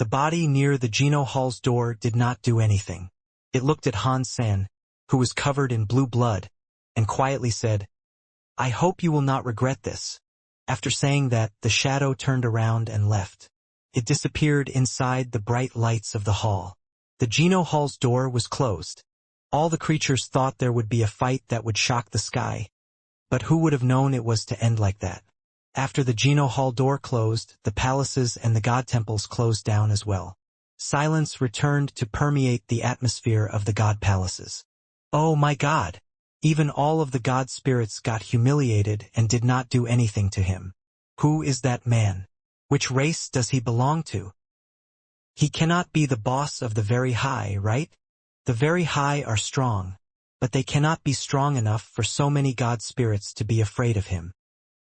The body near the Geno Hall's door did not do anything. It looked at Han Sen, who was covered in blue blood, and quietly said, "I hope you will not regret this." After saying that, the shadow turned around and left. It disappeared inside the bright lights of the hall. The Geno Hall's door was closed. All the creatures thought there would be a fight that would shock the sky. But who would have known it was to end like that? After the Geno Hall door closed, the palaces and the god temples closed down as well. Silence returned to permeate the atmosphere of the god palaces. Oh my God! Even all of the god spirits got humiliated and did not do anything to him. Who is that man? Which race does he belong to? He cannot be the boss of the very high, right? The very high are strong, but they cannot be strong enough for so many god spirits to be afraid of him.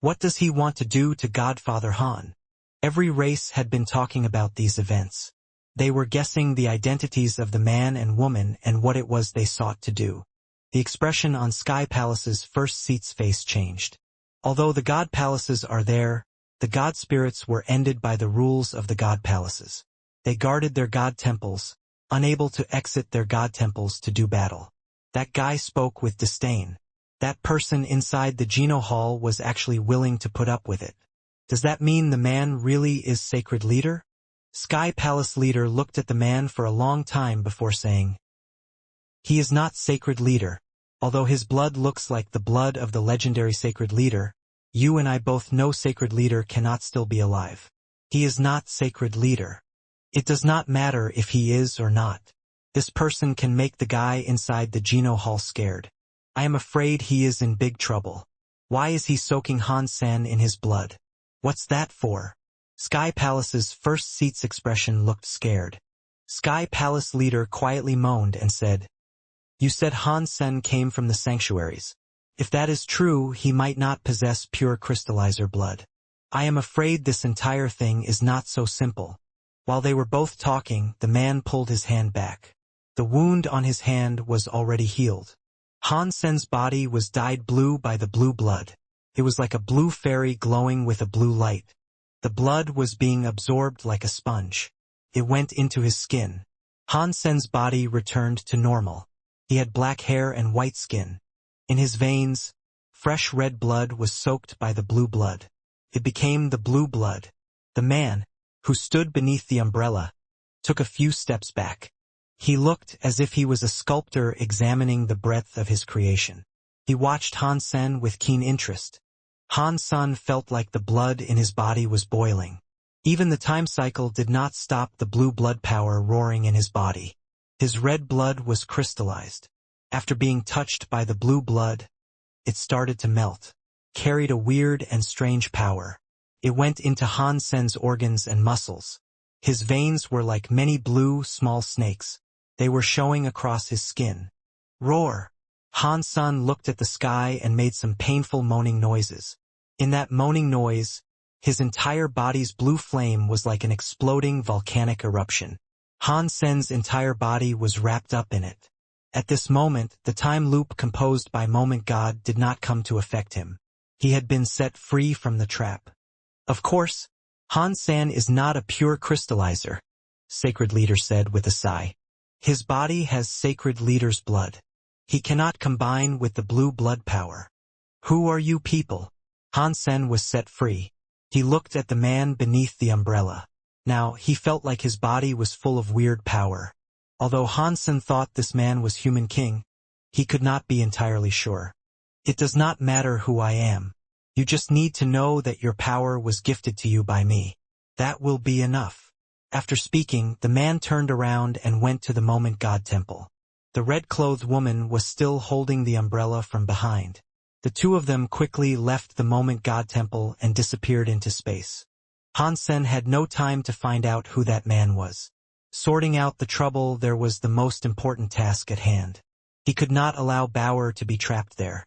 What does he want to do to Godfather Han? Every race had been talking about these events. They were guessing the identities of the man and woman and what it was they sought to do. The expression on Sky Palace's first seat's face changed. Although the god palaces are there, the god spirits were ended by the rules of the god palaces. They guarded their god temples, unable to exit their god temples to do battle. That guy spoke with disdain. That person inside the Geno Hall was actually willing to put up with it. Does that mean the man really is sacred leader? Sky Palace leader looked at the man for a long time before saying, "He is not sacred leader. Although his blood looks like the blood of the legendary sacred leader, you and I both know sacred leader cannot still be alive. He is not sacred leader. It does not matter if he is or not. This person can make the guy inside the Geno Hall scared. I am afraid he is in big trouble. Why is he soaking Han Sen in his blood? What's that for?" Sky Palace's first seat's expression looked scared. Sky Palace leader quietly moaned and said, "You said Han Sen came from the sanctuaries. If that is true, he might not possess pure crystallizer blood. I am afraid this entire thing is not so simple." While they were both talking, the man pulled his hand back. The wound on his hand was already healed. Han Sen's body was dyed blue by the blue blood. It was like a blue fairy glowing with a blue light. The blood was being absorbed like a sponge. It went into his skin. Han Sen's body returned to normal. He had black hair and white skin. In his veins, fresh red blood was soaked by the blue blood. It became the blue blood. The man, who stood beneath the umbrella, took a few steps back. He looked as if he was a sculptor examining the breadth of his creation. He watched Han Sen with keen interest. Han Sen felt like the blood in his body was boiling. Even the time cycle did not stop the blue blood power roaring in his body. His red blood was crystallized. After being touched by the blue blood, it started to melt, carried a weird and strange power. It went into Han Sen's organs and muscles. His veins were like many blue, small snakes. They were showing across his skin. Roar! Han Sen looked at the sky and made some painful moaning noises. In that moaning noise, his entire body's blue flame was like an exploding volcanic eruption. Han Sen's entire body was wrapped up in it. At this moment, the time loop composed by Moment God did not come to affect him. He had been set free from the trap. Of course, Han Sen is not a pure crystallizer, Sacred Leader said with a sigh. His body has Sacred Leader's blood. He cannot combine with the blue blood power. Who are you people? Han Sen was set free. He looked at the man beneath the umbrella. Now, he felt like his body was full of weird power. Although Han Sen thought this man was human king, he could not be entirely sure. It does not matter who I am. You just need to know that your power was gifted to you by me. That will be enough. After speaking, the man turned around and went to the Moment God temple. The red-clothed woman was still holding the umbrella from behind. The two of them quickly left the Moment God temple and disappeared into space. Han Sen had no time to find out who that man was. Sorting out the trouble there was the most important task at hand. He could not allow Bauer to be trapped there.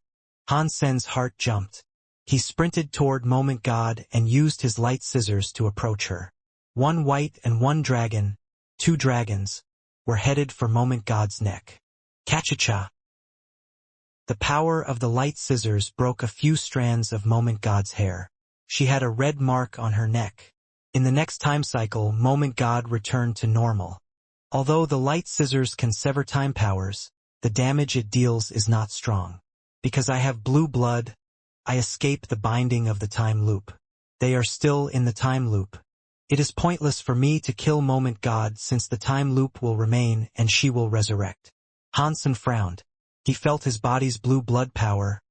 Han Sen's heart jumped. He sprinted toward Moment God and used his light scissors to approach her. One white and one dragon, two dragons, were headed for Moment God's neck. Cha-cha-cha. The power of the light scissors broke a few strands of Moment God's hair. She had a red mark on her neck. In the next time cycle, Moment God returned to normal. Although the light scissors can sever time powers, the damage it deals is not strong. Because I have blue blood, I escape the binding of the time loop. They are still in the time loop. It is pointless for me to kill Moment God since the time loop will remain and she will resurrect. Hansen frowned. He felt his body's blue blood power,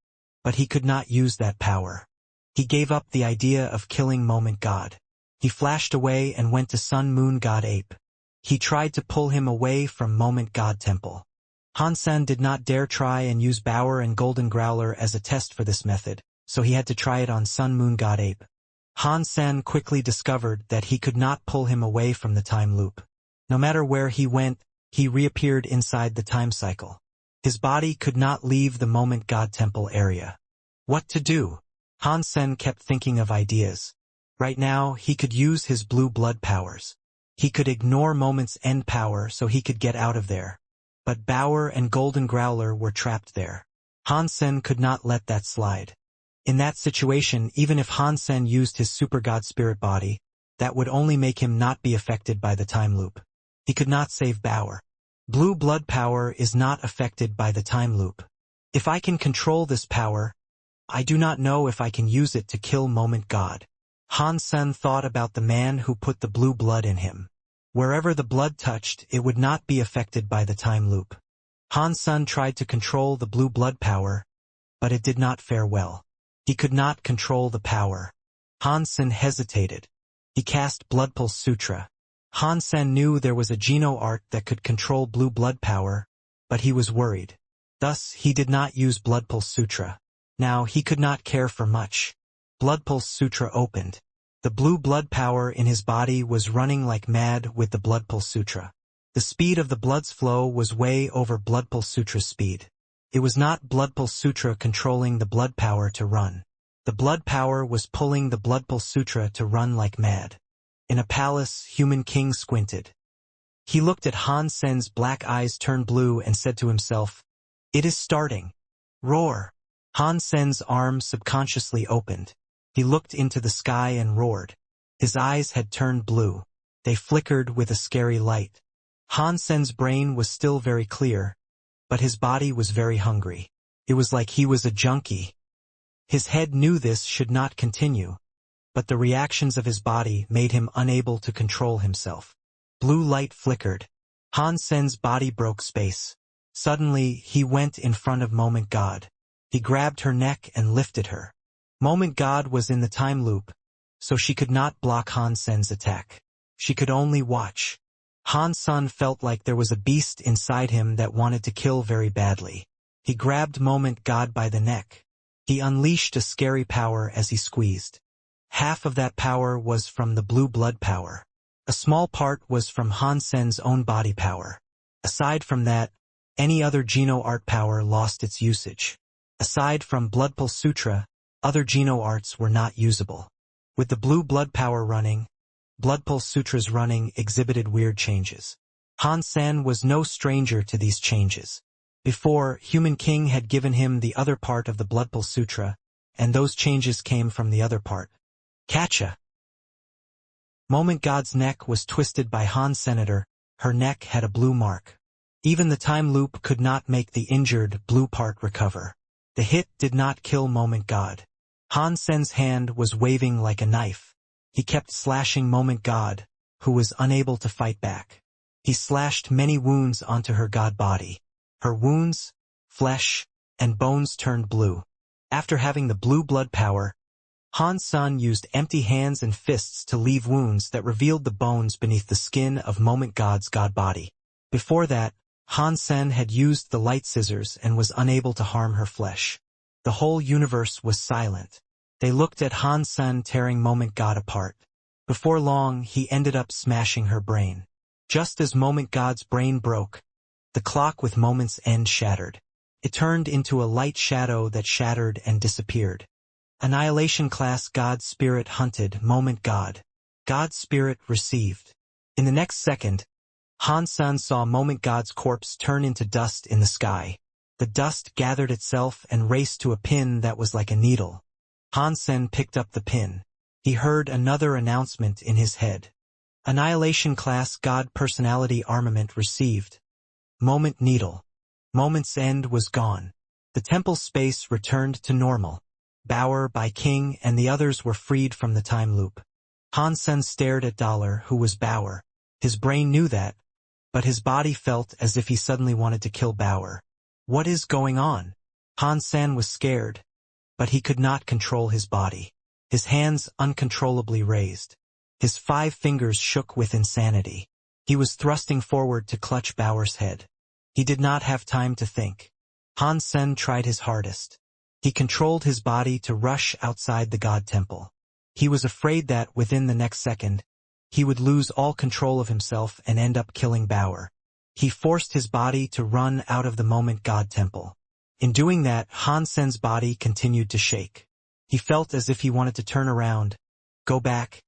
but he could not use that power. He gave up the idea of killing Moment God. He flashed away and went to Sun Moon God Ape. He tried to pull him away from Moment God Temple. Hansen did not dare try and use Bower and Golden Growler as a test for this method, so he had to try it on Sun Moon God Ape. Hansen quickly discovered that he could not pull him away from the time loop. No matter where he went, he reappeared inside the time cycle. His body could not leave the Moment God Temple area. What to do? Hansen kept thinking of ideas. Right now, he could use his blue blood powers. He could ignore Moment's end power so he could get out of there. But Bower and Golden Growler were trapped there. Hansen could not let that slide. In that situation, even if Hansen used his super god spirit body, that would only make him not be affected by the time loop. He could not save Bower. Blue blood power is not affected by the time loop. If I can control this power, I do not know if I can use it to kill Moment God. Hansen thought about the man who put the blue blood in him. Wherever the blood touched, it would not be affected by the time loop. Hansen tried to control the blue blood power, but it did not fare well. He could not control the power. Hansen hesitated. He cast Blood Pulse Sutra. Hansen knew there was a Geno art that could control blue blood power, but he was worried. Thus, he did not use Blood Pulse Sutra. Now, he could not care for much. Blood Pulse Sutra opened. The blue blood power in his body was running like mad with the Blood Pulse Sutra. The speed of the blood's flow was way over Blood Pulse Sutra's speed. It was not Blood Pulse Sutra controlling the blood power to run. The blood power was pulling the Blood Pulse Sutra to run like mad. In a palace, Human King squinted. He looked at Hansen's black eyes turn blue and said to himself, "It is starting. Roar." Hansen's arms subconsciously opened. He looked into the sky and roared. His eyes had turned blue. They flickered with a scary light. Hansen's brain was still very clear, but his body was very hungry. It was like he was a junkie. His head knew this should not continue, but the reactions of his body made him unable to control himself. Blue light flickered. Hansen's body broke space. Suddenly, he went in front of Moment God. He grabbed her neck and lifted her. Moment God was in the time loop, so she could not block Hansen's attack. She could only watch. Hansen felt like there was a beast inside him that wanted to kill very badly. He grabbed Moment God by the neck. He unleashed a scary power as he squeezed. Half of that power was from the blue blood power. A small part was from Hansen's own body power. Aside from that, any other Geno art power lost its usage. Aside from Blood Pulse Sutra, other Geno arts were not usable. With the blue blood power running, Blood Pulse Sutra's running exhibited weird changes. Hansen was no stranger to these changes. Before, Human King had given him the other part of the Blood Pulse Sutra, and those changes came from the other part. Catcha! Moment God's neck was twisted by Hansenator. Her neck had a blue mark. Even the time loop could not make the injured blue part recover. The hit did not kill Moment God. Hansen's hand was waving like a knife. He kept slashing Moment God, who was unable to fight back. He slashed many wounds onto her god body. Her wounds, flesh, and bones turned blue. After having the blue blood power, Hansen used empty hands and fists to leave wounds that revealed the bones beneath the skin of Moment God's god body. Before that, Hansen had used the light scissors and was unable to harm her flesh. The whole universe was silent. They looked at Hansen tearing Moment God apart. Before long, he ended up smashing her brain. Just as Moment God's brain broke, the clock with Moment's end shattered. It turned into a light shadow that shattered and disappeared. Annihilation class God Spirit hunted Moment God. God Spirit received. In the next second, Hansen saw Moment God's corpse turn into dust in the sky. The dust gathered itself and raced to a pin that was like a needle. Hansen picked up the pin. he heard another announcement in his head. Annihilation Class God Personality Armament received. Moment Needle. Moment's end was gone. The temple space returned to normal. Bauer by King and the others were freed from the time loop. Han Sen stared at Dollar, who was Bauer. His brain knew that, but his body felt as if he suddenly wanted to kill Bauer. What is going on? Han Sen was scared, but he could not control his body. His hands uncontrollably raised. His 5 fingers shook with insanity. He was thrusting forward to clutch Bauer's head. He did not have time to think. Han Sen tried his hardest. He controlled his body to rush outside the God Temple. He was afraid that, within the next second, he would lose all control of himself and end up killing Bauer. He forced his body to run out of the Moment God Temple. In doing that, Han Sen's body continued to shake. He felt as if he wanted to turn around, go back,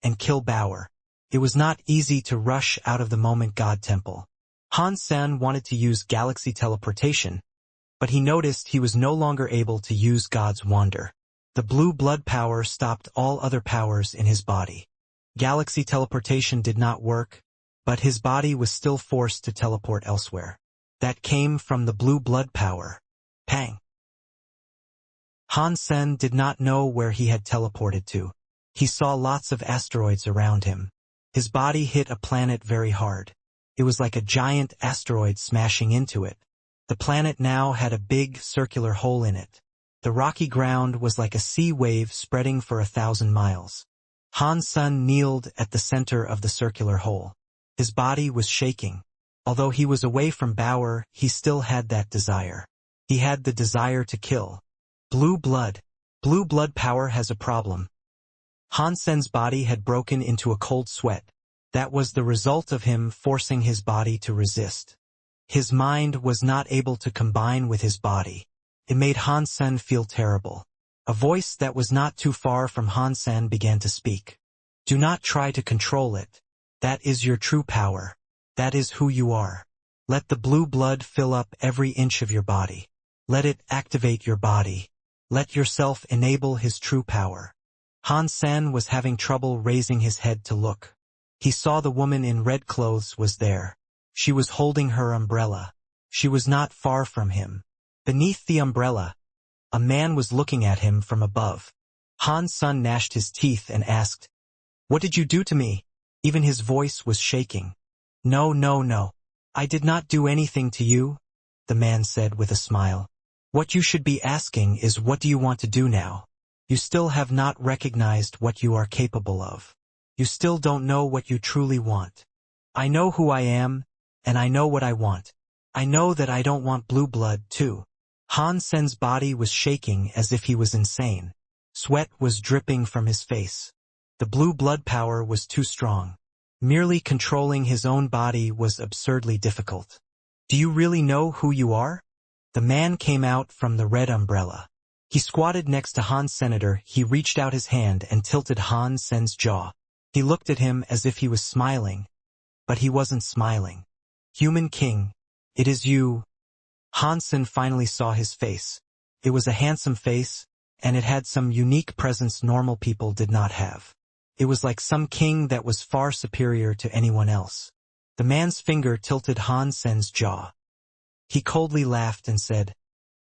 and kill Bauer. It was not easy to rush out of the Moment God Temple. Han Sen wanted to use galaxy teleportation, but he noticed he was no longer able to use God's wonder. The blue blood power stopped all other powers in his body. Galaxy teleportation did not work, but his body was still forced to teleport elsewhere. That came from the blue blood power. Pang! Han Sen did not know where he had teleported to. He saw lots of asteroids around him. His body hit a planet very hard. It was like a giant asteroid smashing into it. The planet now had a big circular hole in it. The rocky ground was like a sea wave spreading for 1,000 miles. Han Sen kneeled at the center of the circular hole. His body was shaking. Although he was away from Bauer, he still had that desire. He had the desire to kill. Blue blood. Blue blood power has a problem. Han Sen's body had broken into a cold sweat. That was the result of him forcing his body to resist. His mind was not able to combine with his body. It made Han Sen feel terrible. A voice that was not too far from Han Sen began to speak. Do not try to control it. That is your true power. That is who you are. Let the blue blood fill up every inch of your body. Let it activate your body. Let yourself enable his true power. Han Sen was having trouble raising his head to look. He saw the woman in red clothes was there. She was holding her umbrella. She was not far from him. Beneath the umbrella, a man was looking at him from above. Han Sen gnashed his teeth and asked, "What did you do to me?" Even his voice was shaking. "No, no, no. I did not do anything to you," the man said with a smile. "What you should be asking is, what do you want to do now? You still have not recognized what you are capable of. You still don't know what you truly want. I know who I am, and I know what I want. I know that I don't want blue blood, too." Han Sen's body was shaking as if he was insane. Sweat was dripping from his face. The blue blood power was too strong. Merely controlling his own body was absurdly difficult. "Do you really know who you are?" The man came out from the red umbrella. He squatted next to Han Senator. He reached out his hand and tilted Han Sen's jaw. He looked at him as if he was smiling, but he wasn't smiling. "Human King, it is you." Han Sen finally saw his face. It was a handsome face, and it had some unique presence normal people did not have. It was like some king that was far superior to anyone else. The man's finger tilted Han Sen's jaw. He coldly laughed and said,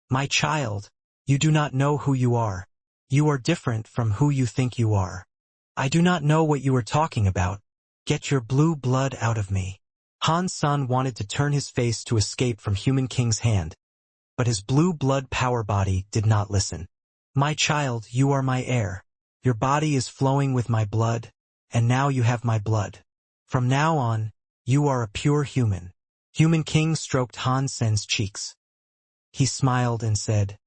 "My child, you do not know who you are. You are different from who you think you are. I do not know what you are talking about. Get your blue blood out of me." Han Sen wanted to turn his face to escape from Human King's hand, but his blue blood power body did not listen. "My child, you are my heir. Your body is flowing with my blood, and now you have my blood. From now on, you are a pure human." Human King stroked Han Sen's cheeks. He smiled and said,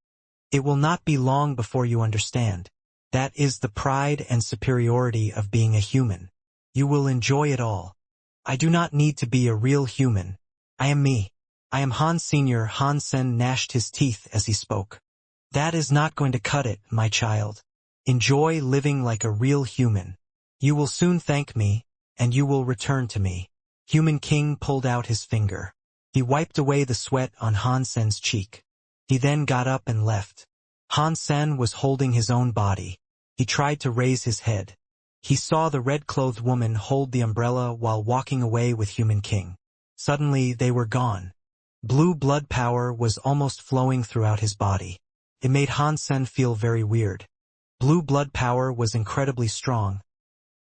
"It will not be long before you understand. That is the pride and superiority of being a human. You will enjoy it all. I do not need to be a real human. I am me. I am Han Senior." Han Sen gnashed his teeth as he spoke. "That is not going to cut it, my child. Enjoy living like a real human. You will soon thank me, and you will return to me." Human King pulled out his finger. He wiped away the sweat on Han Sen's cheek. He then got up and left. Han Sen was holding his own body. He tried to raise his head. He saw the red-clothed woman hold the umbrella while walking away with Human King. Suddenly, they were gone. Blue blood power was almost flowing throughout his body. It made Han Sen feel very weird. Blue blood power was incredibly strong,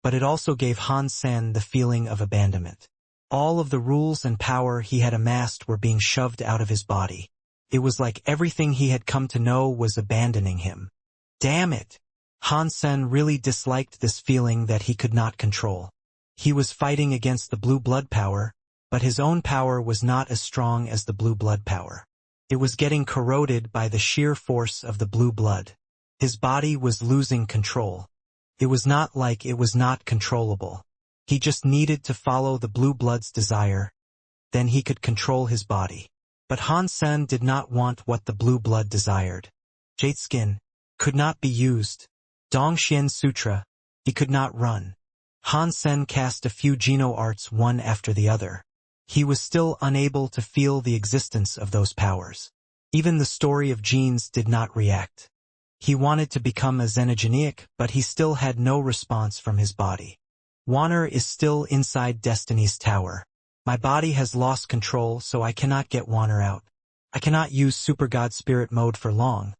but it also gave Han Sen the feeling of abandonment. All of the rules and power he had amassed were being shoved out of his body. It was like everything he had come to know was abandoning him. Damn it! Han Sen really disliked this feeling that he could not control. He was fighting against the blue blood power, but his own power was not as strong as the blue blood power. It was getting corroded by the sheer force of the blue blood. His body was losing control. It was not like it was not controllable. He just needed to follow the blue blood's desire. Then he could control his body. But Han Sen did not want what the blue blood desired. Jade skin could not be used. Dongxian Sutra, he could not run. Han Sen cast a few Geno arts one after the other. He was still unable to feel the existence of those powers. Even the story of genes did not react. He wanted to become a xenogenic, but he still had no response from his body. Wanner is still inside Destiny's tower. My body has lost control, so I cannot get Wanner out. I cannot use Super God Spirit mode for long.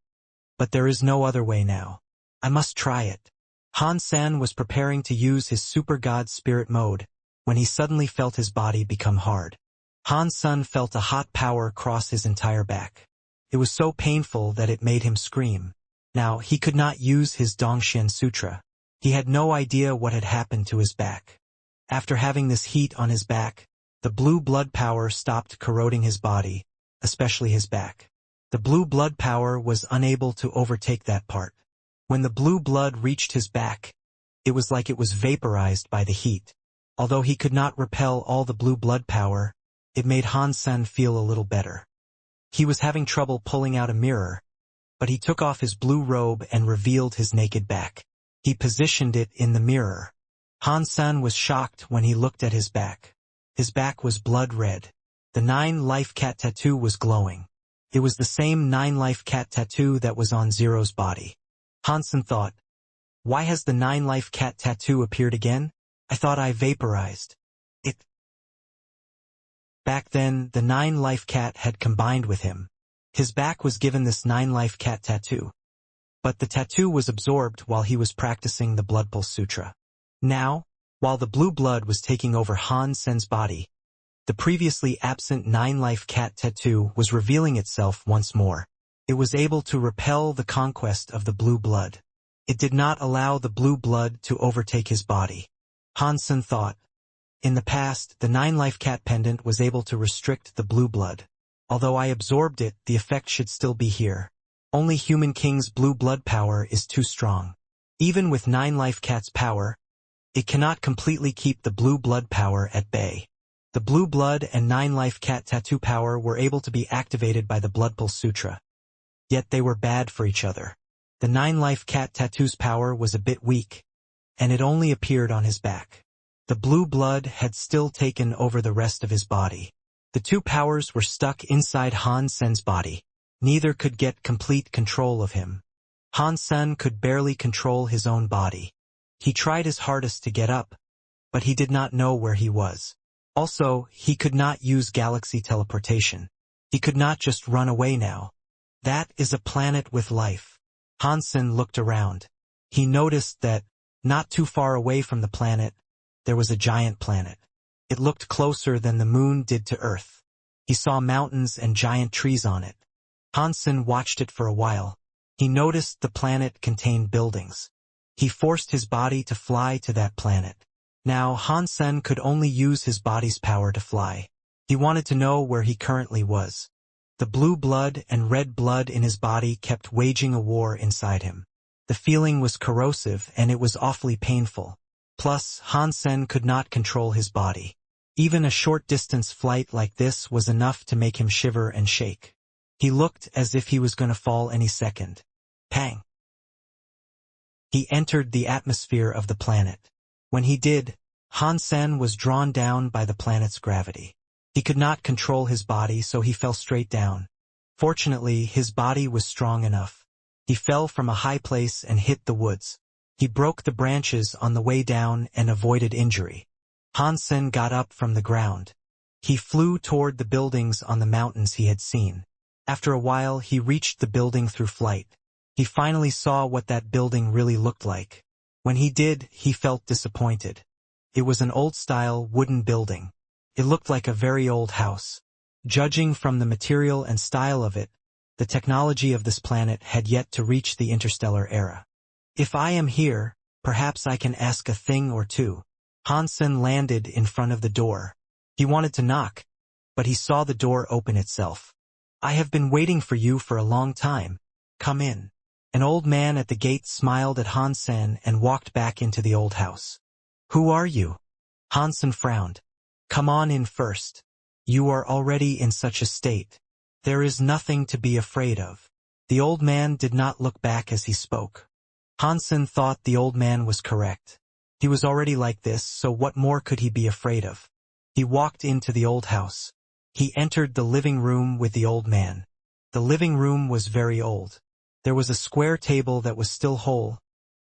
But there is no other way now. I must try it. Han Sen was preparing to use his Super God Spirit mode, when he suddenly felt his body become hard. Han Sen felt a hot power cross his entire back. It was so painful that it made him scream. Now, he could not use his Dongxian Sutra. He had no idea what had happened to his back. After having this heat on his back, the blue blood power stopped corroding his body, especially his back. The blue blood power was unable to overtake that part. When the blue blood reached his back, it was like it was vaporized by the heat. Although he could not repel all the blue blood power, it made Han Sen feel a little better. He was having trouble pulling out a mirror, but he took off his blue robe and revealed his naked back. He positioned it in the mirror. Han Sen was shocked when he looked at his back. His back was blood red. The 9-life cat tattoo was glowing. It was the same 9-life cat tattoo that was on Zero's body. Han Sen thought, why has the 9-life cat tattoo appeared again? I thought I vaporized it. Back then, the 9-life cat had combined with him. His back was given this 9-life cat tattoo. But the tattoo was absorbed while he was practicing the Blood Pulse Sutra. Now, while the blue blood was taking over Han Sen's body, the previously absent 9-life cat tattoo was revealing itself once more. It was able to repel the conquest of the blue blood. It did not allow the blue blood to overtake his body. Han Sen thought, in the past, the 9-life cat pendant was able to restrict the blue blood. Although I absorbed it, the effect should still be here. Only Human King's blue blood power is too strong. Even with 9-life cat's power, it cannot completely keep the blue blood power at bay. The blue blood and 9-life cat tattoo power were able to be activated by the Blood Pulse Sutra. Yet they were bad for each other. The 9-life cat tattoo's power was a bit weak, and it only appeared on his back. The blue blood had still taken over the rest of his body. The two powers were stuck inside Han Sen's body. Neither could get complete control of him. Han Sen could barely control his own body. He tried his hardest to get up, but he did not know where he was. Also, he could not use galaxy teleportation. He could not just run away now. That is a planet with life. Han Sen looked around. He noticed that, not too far away from the planet, there was a giant planet. It looked closer than the moon did to Earth. He saw mountains and giant trees on it. Han Sen watched it for a while. He noticed the planet contained buildings. He forced his body to fly to that planet. Now Han Sen could only use his body's power to fly. He wanted to know where he currently was. The blue blood and red blood in his body kept waging a war inside him. The feeling was corrosive and it was awfully painful. Plus, Han Sen could not control his body. Even a short-distance flight like this was enough to make him shiver and shake. He looked as if he was going to fall any second. Pang! He entered the atmosphere of the planet. When he did, Han Sen was drawn down by the planet's gravity. He could not control his body, so he fell straight down. Fortunately, his body was strong enough. He fell from a high place and hit the woods. He broke the branches on the way down and avoided injury. Han Sen got up from the ground. He flew toward the buildings on the mountains he had seen. After a while he reached the building through flight. He finally saw what that building really looked like. When he did, he felt disappointed. It was an old-style wooden building. It looked like a very old house. Judging from the material and style of it, the technology of this planet had yet to reach the interstellar era. If I am here, perhaps I can ask a thing or two. Han Sen landed in front of the door. He wanted to knock, but he saw the door open itself. I have been waiting for you for a long time. Come in. An old man at the gate smiled at Han Sen and walked back into the old house. Who are you? Han Sen frowned. Come on in first. You are already in such a state. There is nothing to be afraid of. The old man did not look back as he spoke. Han Sen thought the old man was correct. He was already like this, so what more could he be afraid of? He walked into the old house. He entered the living room with the old man. The living room was very old. There was a square table that was still whole,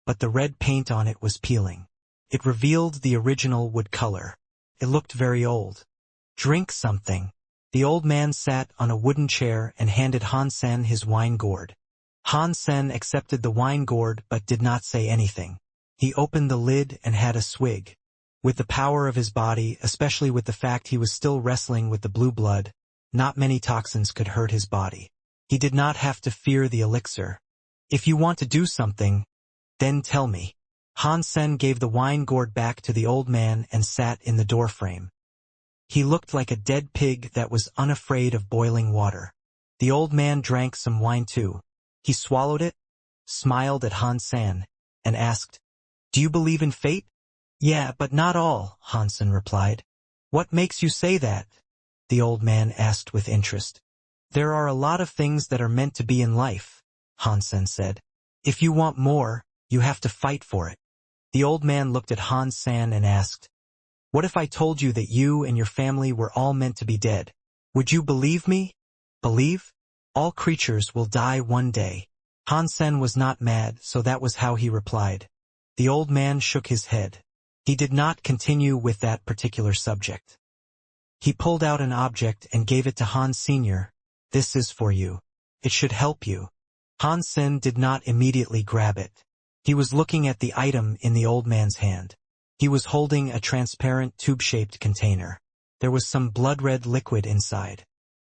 but the red paint on it was peeling. It revealed the original wood color. It looked very old. Drink something. The old man sat on a wooden chair and handed Han Sen his wine gourd. Han Sen accepted the wine gourd but did not say anything. He opened the lid and had a swig. With the power of his body, especially with the fact he was still wrestling with the blue blood, not many toxins could hurt his body. He did not have to fear the elixir. If you want to do something, then tell me. Han Sen gave the wine gourd back to the old man and sat in the doorframe. He looked like a dead pig that was unafraid of boiling water. The old man drank some wine too. He swallowed it, smiled at Han Sen, and asked, Do you believe in fate? Yeah, but not all, Han Sen replied. What makes you say that? The old man asked with interest. There are a lot of things that are meant to be in life, Han Sen said. If you want more, you have to fight for it. The old man looked at Han Sen and asked, What if I told you that you and your family were all meant to be dead? Would you believe me? Believe? All creatures will die one day. Han Sen was not mad, so that was how he replied. The old man shook his head. He did not continue with that particular subject. He pulled out an object and gave it to Han Sr. This is for you. It should help you. Han Sen did not immediately grab it. He was looking at the item in the old man's hand. He was holding a transparent tube-shaped container. There was some blood-red liquid inside.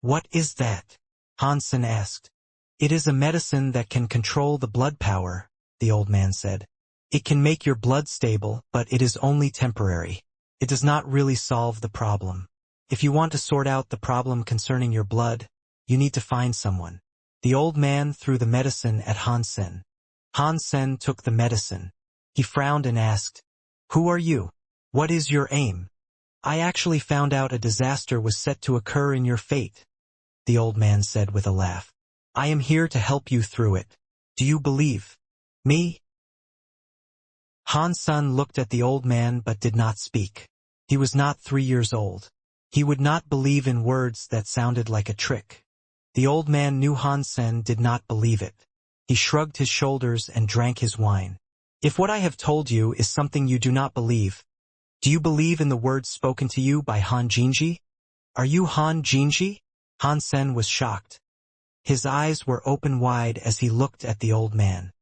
What is that? Han Sen asked. It is a medicine that can control the blood power, the old man said. It can make your blood stable, but it is only temporary. It does not really solve the problem. If you want to sort out the problem concerning your blood, you need to find someone. The old man threw the medicine at Han Sen. Han Sen took the medicine. He frowned and asked, Who are you? What is your aim? I actually found out a disaster was set to occur in your fate, the old man said with a laugh. I am here to help you through it. Do you believe me? Han Sen looked at the old man but did not speak. He was not 3 years old. He would not believe in words that sounded like a trick. The old man knew Han Sen did not believe it. He shrugged his shoulders and drank his wine. If what I have told you is something you do not believe, do you believe in the words spoken to you by Han Jinji? Are you Han Jinji? Han Sen was shocked. His eyes were open wide as he looked at the old man.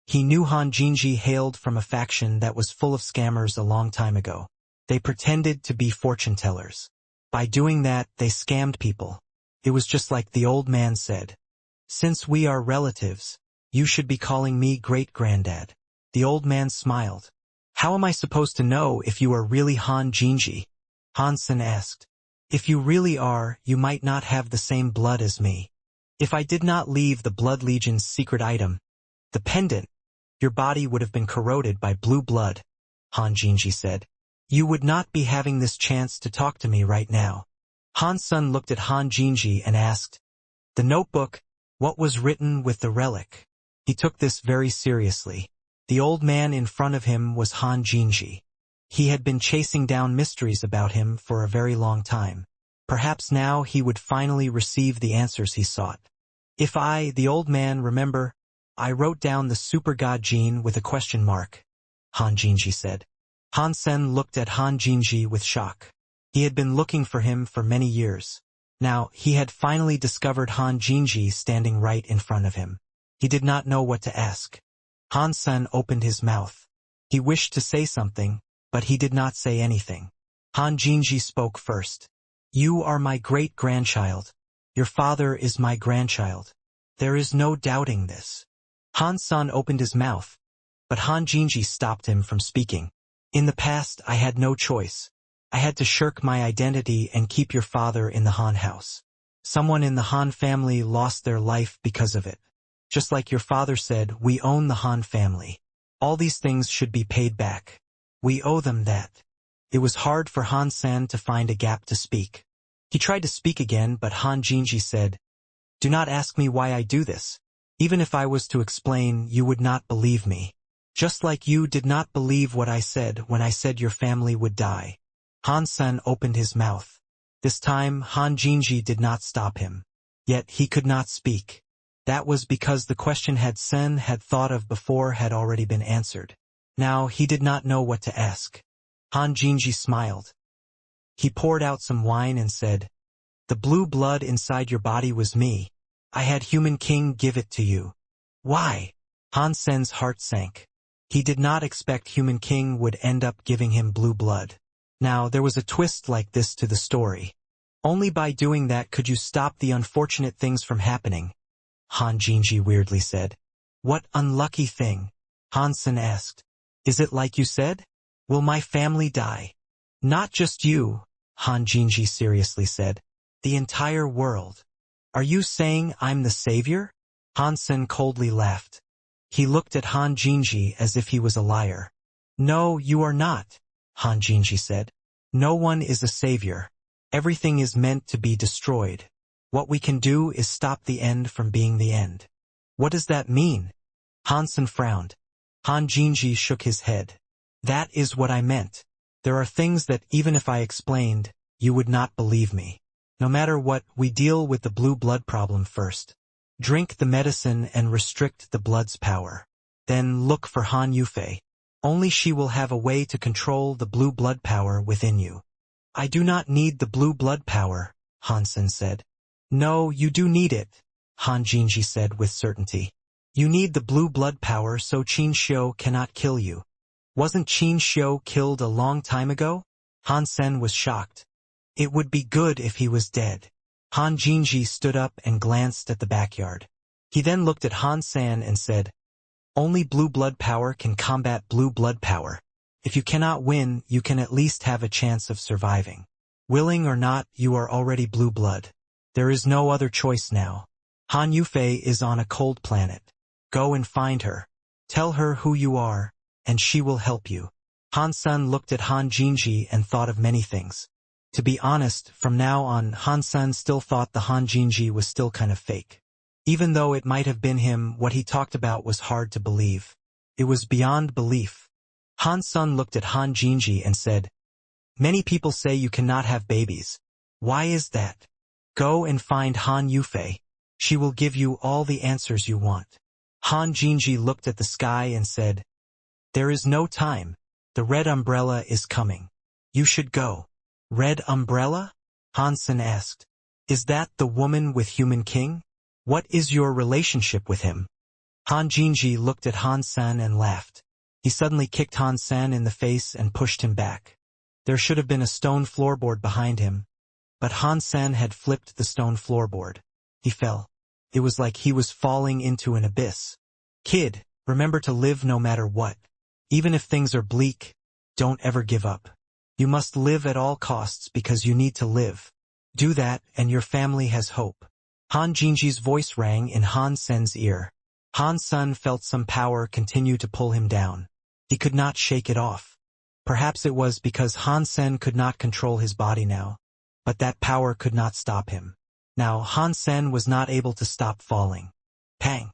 He knew Han Jinji hailed from a faction that was full of scammers a long time ago. They pretended to be fortune tellers. By doing that, they scammed people. It was just like the old man said. Since we are relatives, you should be calling me great-granddad. The old man smiled. How am I supposed to know if you are really Han Jinji? Han Sen asked. If you really are, you might not have the same blood as me. If I did not leave the Blood Legion's secret item, the pendant, your body would have been corroded by blue blood, Han Jinji said. You would not be having this chance to talk to me right now. Han Sen looked at Han Jinji and asked, The notebook, what was written with the relic? He took this very seriously. The old man in front of him was Han Jinji. He had been chasing down mysteries about him for a very long time. Perhaps now he would finally receive the answers he sought. If I, the old man, remember, I wrote down the super god gene with a question mark. Han Jinji said. Han Sen looked at Han Jinji with shock. He had been looking for him for many years. Now, he had finally discovered Han Jinji standing right in front of him. He did not know what to ask. Han Sen opened his mouth. He wished to say something, but he did not say anything. Han Jinji spoke first. You are my great-grandchild. Your father is my grandchild. There is no doubting this. Han Sen opened his mouth, but Han Jinji stopped him from speaking. In the past, I had no choice. I had to shirk my identity and keep your father in the Han house. Someone in the Han family lost their life because of it. Just like your father said, we own the Han family. All these things should be paid back. We owe them that. It was hard for Han Sen to find a gap to speak. He tried to speak again, but Han Jinji said, Do not ask me why I do this. Even if I was to explain, you would not believe me. Just like you did not believe what I said when I said your family would die. Han Sen opened his mouth. This time, Han Jinji did not stop him. Yet he could not speak. That was because the question Sen had thought of before had already been answered. Now he did not know what to ask. Han Jinji smiled. He poured out some wine and said, The blue blood inside your body was me. I had Human King give it to you. Why? Han Sen's heart sank. He did not expect Human King would end up giving him blue blood. Now, there was a twist like this to the story. Only by doing that could you stop the unfortunate things from happening, Han Jinji weirdly said. What unlucky thing? Han Sen asked. Is it like you said? Will my family die? Not just you, Han Jinji seriously said. The entire world. Are you saying I'm the savior? Han Sen coldly laughed. He looked at Han Jinji as if he was a liar. No, you are not, Han Jinji said. No one is a savior. Everything is meant to be destroyed. What we can do is stop the end from being the end. What does that mean? Han Sen frowned. Han Jinji shook his head. That is what I meant. There are things that even if I explained, you would not believe me. No matter what, we deal with the blue blood problem first. Drink the medicine and restrict the blood's power. Then look for Han Yufei. Only she will have a way to control the blue blood power within you. I do not need the blue blood power, Han Sen said. No, you do need it, Han Jinji said with certainty. You need the blue blood power so Qin Xiu cannot kill you. Wasn't Qin Xiu killed a long time ago? Han Sen was shocked. It would be good if he was dead. Han Jinji stood up and glanced at the backyard. He then looked at Han Sen and said, Only blue blood power can combat blue blood power. If you cannot win, you can at least have a chance of surviving. Willing or not, you are already blue blood. There is no other choice now. Han Yufei is on a cold planet. Go and find her. Tell her who you are, and she will help you. Han Sen looked at Han Jinji and thought of many things. To be honest, from now on, Han Sen still thought the Han Jinji was still kind of fake. Even though it might have been him, what he talked about was hard to believe. It was beyond belief. Han Sen looked at Han Jinji and said, Many people say you cannot have babies. Why is that? Go and find Han Yufei. She will give you all the answers you want. Han Jinji looked at the sky and said, There is no time. The red umbrella is coming. You should go. Red umbrella? Han Sen asked. Is that the woman with Human King? What is your relationship with him? Han Jinji looked at Han Sen and laughed. He suddenly kicked Han Sen in the face and pushed him back. There should have been a stone floorboard behind him, but Han Sen had flipped the stone floorboard. He fell. It was like he was falling into an abyss. Kid, remember to live no matter what. Even if things are bleak, don't ever give up. You must live at all costs because you need to live. Do that and your family has hope. Han Jinji's voice rang in Han Sen's ear. Han Sen felt some power continue to pull him down. He could not shake it off. Perhaps it was because Han Sen could not control his body now, but that power could not stop him. Now Han Sen was not able to stop falling. Pang!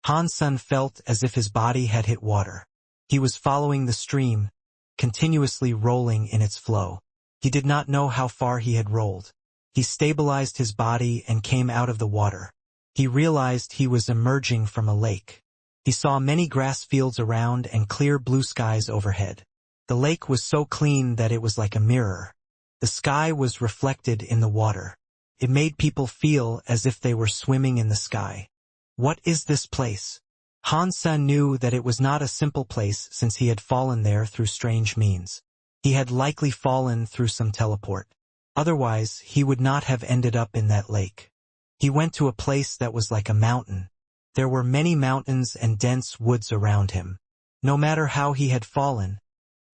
Han Sen felt as if his body had hit water. He was following the stream, continuously rolling in its flow. He did not know how far he had rolled. He stabilized his body and came out of the water. He realized he was emerging from a lake. He saw many grass fields around and clear blue skies overhead. The lake was so clean that it was like a mirror. The sky was reflected in the water. It made people feel as if they were swimming in the sky. What is this place? Han Sen knew that it was not a simple place since he had fallen there through strange means. He had likely fallen through some teleport. Otherwise, he would not have ended up in that lake. He went to a place that was like a mountain. There were many mountains and dense woods around him. No matter how he had fallen,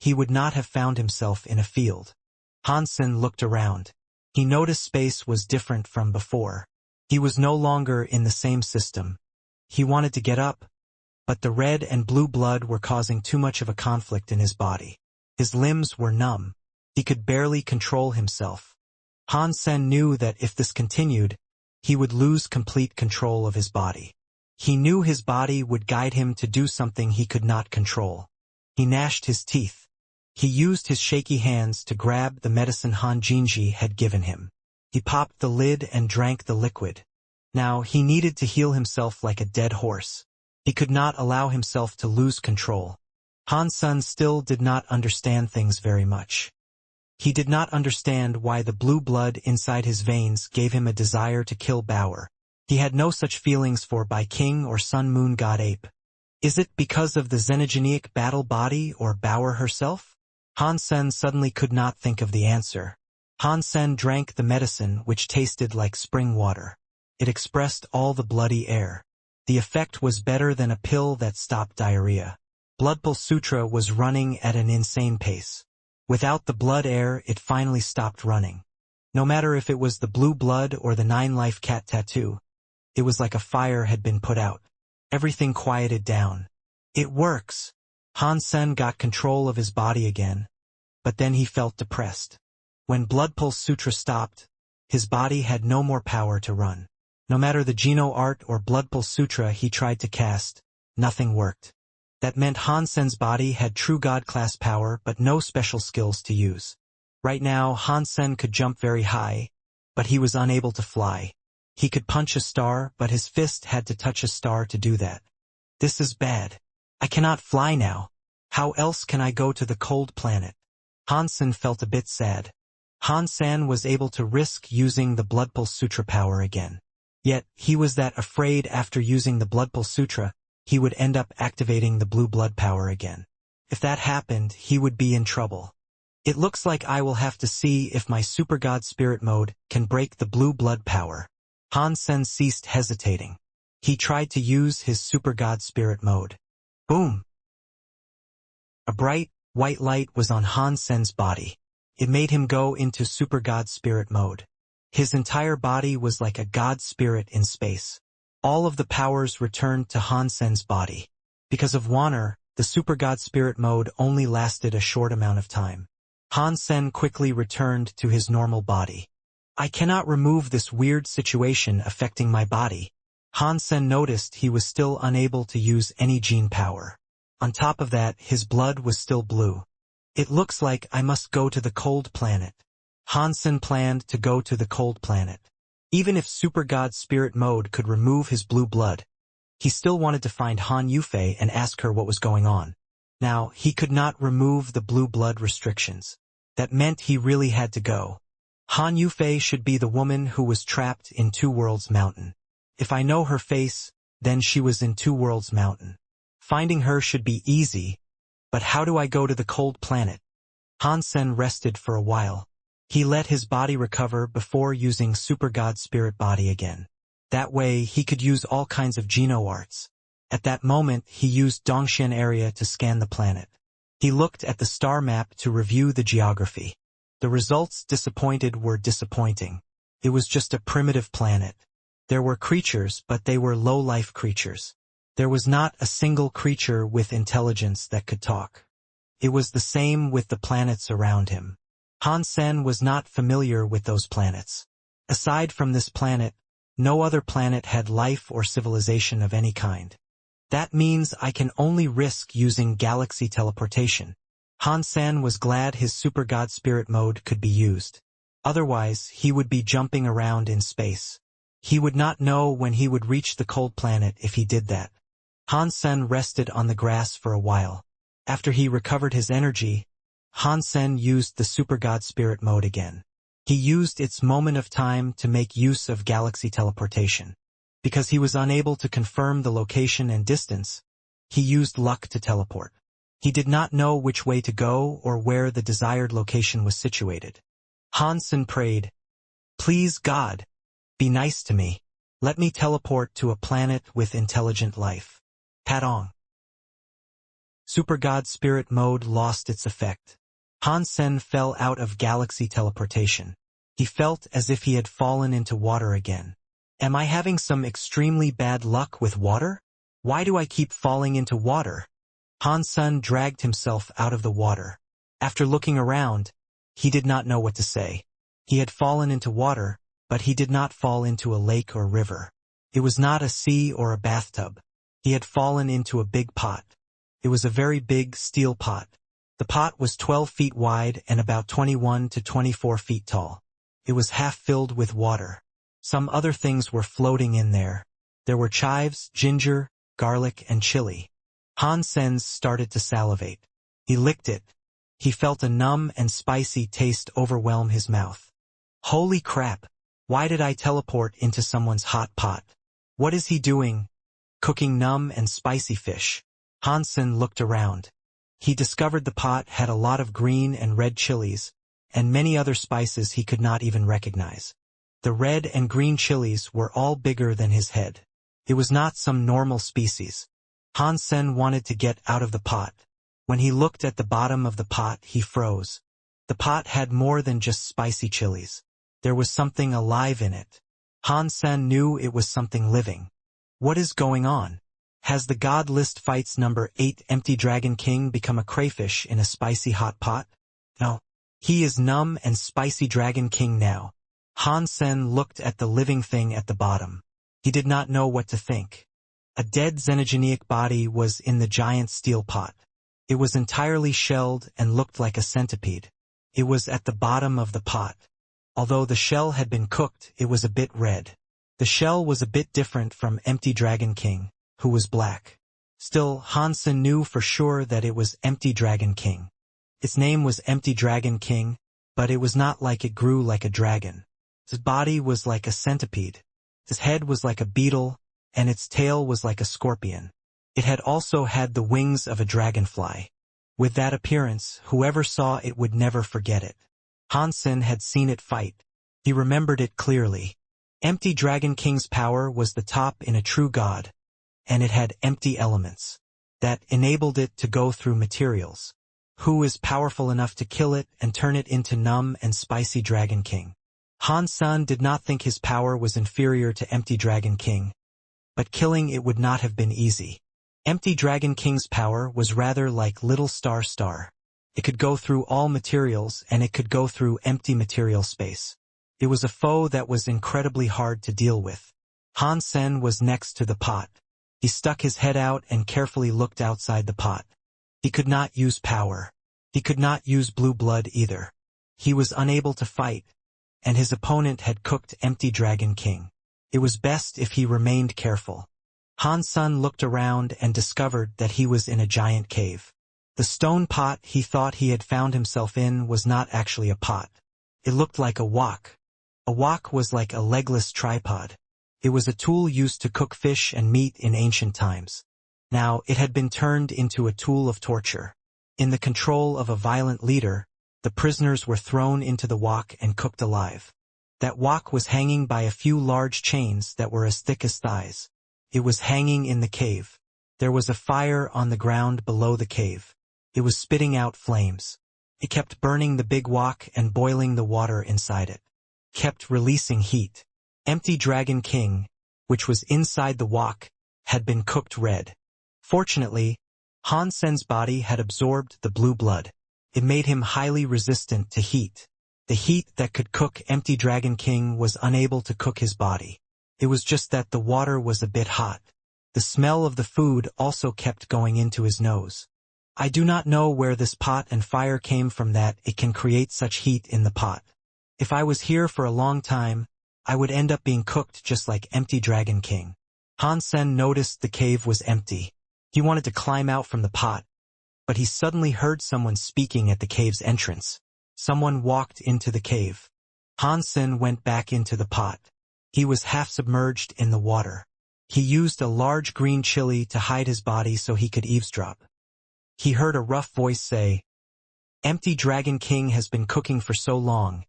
he would not have found himself in a field. Han Sen looked around. He noticed space was different from before. He was no longer in the same system. He wanted to get up, but the red and blue blood were causing too much of a conflict in his body. His limbs were numb. He could barely control himself. Han Sen knew that if this continued, he would lose complete control of his body. He knew his body would guide him to do something he could not control. He gnashed his teeth. He used his shaky hands to grab the medicine Han Jinji had given him. He popped the lid and drank the liquid. Now he needed to heal himself like a dead horse. He could not allow himself to lose control. Han Sen still did not understand things very much. He did not understand why the blue blood inside his veins gave him a desire to kill Bauer. He had no such feelings for Bai King or Sun Moon God Ape. Is it because of the xenogenic battle body or Bauer herself? Han Sen suddenly could not think of the answer. Han Sen drank the medicine which tasted like spring water. It expressed all the bloody air. The effect was better than a pill that stopped diarrhea. Bloodpulse Sutra was running at an insane pace. Without the blood air, it finally stopped running. No matter if it was the blue blood or the 9-life cat tattoo, it was like a fire had been put out. Everything quieted down. It works! Han Sen got control of his body again, but then he felt depressed. When Bloodpulse Sutra stopped, his body had no more power to run. No matter the Geno Art or Bloodpulse Sutra he tried to cast, nothing worked. That meant Han Sen's body had true God-class power but no special skills to use. Right now, Han Sen could jump very high, but he was unable to fly. He could punch a star, but his fist had to touch a star to do that. This is bad. I cannot fly now. How else can I go to the cold planet? Han Sen felt a bit sad. Han Sen was able to risk using the Bloodpulse Sutra power again. Yet, he was that afraid after using the Bloodpulse Sutra, he would end up activating the blue blood power again. If that happened, he would be in trouble. It looks like I will have to see if my Super God Spirit mode can break the blue blood power. Han Sen ceased hesitating. He tried to use his Super God Spirit mode. Boom! A bright, white light was on Han Sen's body. It made him go into Super God Spirit mode. His entire body was like a God Spirit in space. All of the powers returned to Han Sen's body. Because of Wanner, the Super God Spirit mode only lasted a short amount of time. Han Sen quickly returned to his normal body. I cannot remove this weird situation affecting my body. Han Sen noticed he was still unable to use any gene power. On top of that, his blood was still blue. It looks like I must go to the cold planet. Han Sen planned to go to the cold planet. Even if Super God Spirit mode could remove his blue blood, he still wanted to find Han Yufei and ask her what was going on. Now, he could not remove the blue blood restrictions. That meant he really had to go. Han Yufei should be the woman who was trapped in Two Worlds Mountain. If I know her face, then she was in Two Worlds Mountain. Finding her should be easy, but how do I go to the cold planet? Han Sen rested for a while. He let his body recover before using Super God Spirit body again. That way, he could use all kinds of Geno arts. At that moment, he used Dongxian area to scan the planet. He looked at the star map to review the geography. The results were disappointing. It was just a primitive planet. There were creatures, but they were low-life creatures. There was not a single creature with intelligence that could talk. It was the same with the planets around him. Han Sen was not familiar with those planets. Aside from this planet, no other planet had life or civilization of any kind. That means I can only risk using galaxy teleportation. Han Sen was glad his Super God Spirit mode could be used. Otherwise, he would be jumping around in space. He would not know when he would reach the cold planet if he did that. Han Sen rested on the grass for a while. After he recovered his energy, Han Sen used the Super God Spirit mode again. He used its moment of time to make use of galaxy teleportation. Because he was unable to confirm the location and distance, he used luck to teleport. He did not know which way to go or where the desired location was situated. Han Sen prayed, "Please God, be nice to me. Let me teleport to a planet with intelligent life." Padong. Super God Spirit mode lost its effect. Han Sen fell out of galaxy teleportation. He felt as if he had fallen into water again. Am I having some extremely bad luck with water? Why do I keep falling into water? Han Sen dragged himself out of the water. After looking around, he did not know what to say. He had fallen into water, but he did not fall into a lake or river. It was not a sea or a bathtub. He had fallen into a big pot. It was a very big steel pot. The pot was 12 feet wide and about 21 to 24 feet tall. It was half filled with water. Some other things were floating in there. There were chives, ginger, garlic, and chili. Han Sen started to salivate. He licked it. He felt a numb and spicy taste overwhelm his mouth. Holy crap! Why did I teleport into someone's hot pot? What is he doing? Cooking numb and spicy fish. Han Sen looked around. He discovered the pot had a lot of green and red chilies, and many other spices he could not even recognize. The red and green chilies were all bigger than his head. It was not some normal species. Han Sen wanted to get out of the pot. When he looked at the bottom of the pot, he froze. The pot had more than just spicy chilies. There was something alive in it. Han Sen knew it was something living. What is going on? Has the God List Fights number 8 Empty Dragon King become a crayfish in a spicy hot pot? No. He is numb and spicy Dragon King now. Han Sen looked at the living thing at the bottom. He did not know what to think. A dead xenogenic body was in the giant steel pot. It was entirely shelled and looked like a centipede. It was at the bottom of the pot. Although the shell had been cooked, it was a bit red. The shell was a bit different from Empty Dragon King, who was black. Still, Han Sen knew for sure that it was Empty Dragon King. Its name was Empty Dragon King, but it was not like it grew like a dragon. His body was like a centipede. His head was like a beetle, and its tail was like a scorpion. It had also had the wings of a dragonfly. With that appearance, whoever saw it would never forget it. Han Sen had seen it fight. He remembered it clearly. Empty Dragon King's power was the top in a true god, and it had empty elements that enabled it to go through materials. Who is powerful enough to kill it and turn it into numb and spicy Dragon King? Han Sen did not think his power was inferior to Empty Dragon King, but killing it would not have been easy. Empty Dragon King's power was rather like Little Star Star. It could go through all materials and it could go through empty material space. It was a foe that was incredibly hard to deal with. Han Sen was next to the pot. He stuck his head out and carefully looked outside the pot. He could not use power. He could not use blue blood either. He was unable to fight, and his opponent had cooked Empty Dragon King. It was best if he remained careful. Han Sen looked around and discovered that he was in a giant cave. The stone pot he thought he had found himself in was not actually a pot. It looked like a wok. A wok was like a legless tripod. It was a tool used to cook fish and meat in ancient times. Now it had been turned into a tool of torture. In the control of a violent leader, the prisoners were thrown into the wok and cooked alive. That wok was hanging by a few large chains that were as thick as thighs. It was hanging in the cave. There was a fire on the ground below the cave. It was spitting out flames. It kept burning the big wok and boiling the water inside it. Kept releasing heat. Empty Dragon King, which was inside the wok, had been cooked red. Fortunately, Han Sen's body had absorbed the blue blood. It made him highly resistant to heat. The heat that could cook Empty Dragon King was unable to cook his body. It was just that the water was a bit hot. The smell of the food also kept going into his nose. I do not know where this pot and fire came from that it can create such heat in the pot. If I was here for a long time, I would end up being cooked just like Empty Dragon King. Han Sen noticed the cave was empty. He wanted to climb out from the pot, but he suddenly heard someone speaking at the cave's entrance. Someone walked into the cave. Han Sen went back into the pot. He was half submerged in the water. He used a large green chili to hide his body so he could eavesdrop. He heard a rough voice say, "Empty Dragon King has been cooking for so long,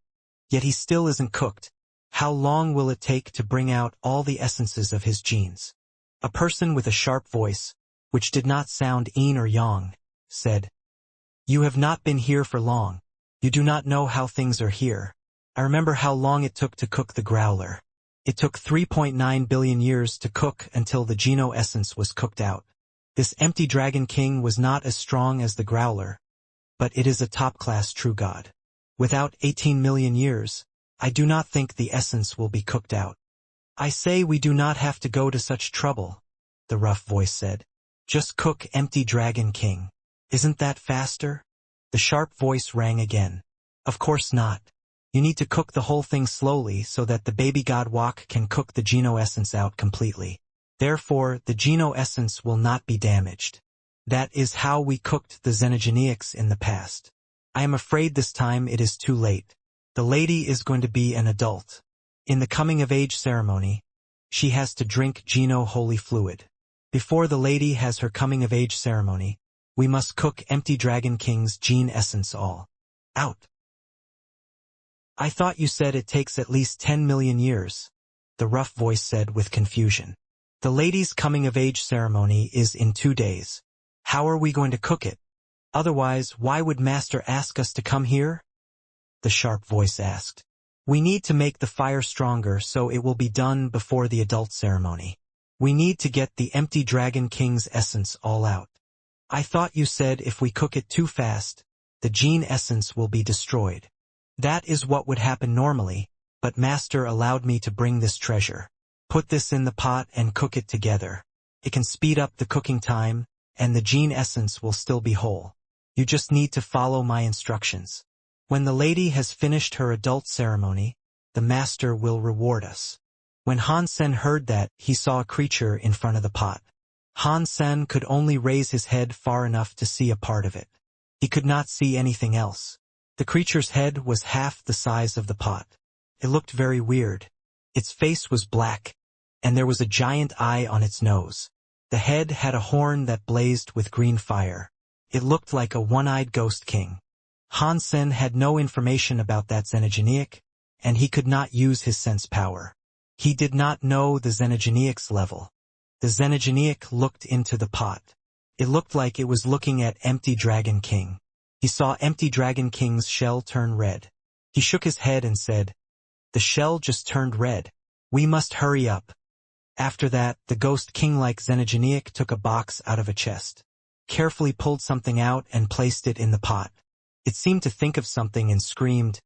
yet he still isn't cooked. How long will it take to bring out all the essences of his genes?" A person with a sharp voice, which did not sound yin or yang, said, "You have not been here for long. You do not know how things are here. I remember how long it took to cook the growler. It took 3.9 billion years to cook until the Geno essence was cooked out. This empty Dragon King was not as strong as the growler, but it is a top-class true god. Without 18 million years, I do not think the essence will be cooked out." "I say we do not have to go to such trouble," the rough voice said. "Just cook empty Dragon King. Isn't that faster?" The sharp voice rang again. "Of course not. You need to cook the whole thing slowly so that the baby god Wok can cook the Geno essence out completely. Therefore, the Geno essence will not be damaged. That is how we cooked the xenogeneics in the past. I am afraid this time it is too late. The lady is going to be an adult. In the coming-of-age ceremony, she has to drink Geno holy fluid. Before the lady has her coming-of-age ceremony, we must cook empty Dragon King's gene essence all out." "I thought you said it takes at least 10 million years, the rough voice said with confusion. "The lady's coming-of-age ceremony is in 2 days. How are we going to cook it? Otherwise, why would Master ask us to come here?" the sharp voice asked. "We need to make the fire stronger so it will be done before the adult ceremony. We need to get the empty Dragon King's essence all out. I thought you said if we cook it too fast, the gene essence will be destroyed. That is what would happen normally, but Master allowed me to bring this treasure. Put this in the pot and cook it together. It can speed up the cooking time, and the gene essence will still be whole. You just need to follow my instructions. When the lady has finished her adult ceremony, the Master will reward us." When Han Sen heard that, he saw a creature in front of the pot. Han Sen could only raise his head far enough to see a part of it. He could not see anything else. The creature's head was half the size of the pot. It looked very weird. Its face was black, and there was a giant eye on its nose. The head had a horn that blazed with green fire. It looked like a one-eyed ghost king. Han Sen had no information about that xenogeneic, and he could not use his sense power. He did not know the xenogeneic's level. The xenogeneic looked into the pot. It looked like it was looking at empty Dragon King. He saw empty Dragon King's shell turn red. He shook his head and said, "The shell just turned red. We must hurry up." After that, the ghost king-like xenogeneic took a box out of a chest, carefully pulled something out and placed it in the pot. It seemed to think of something and screamed,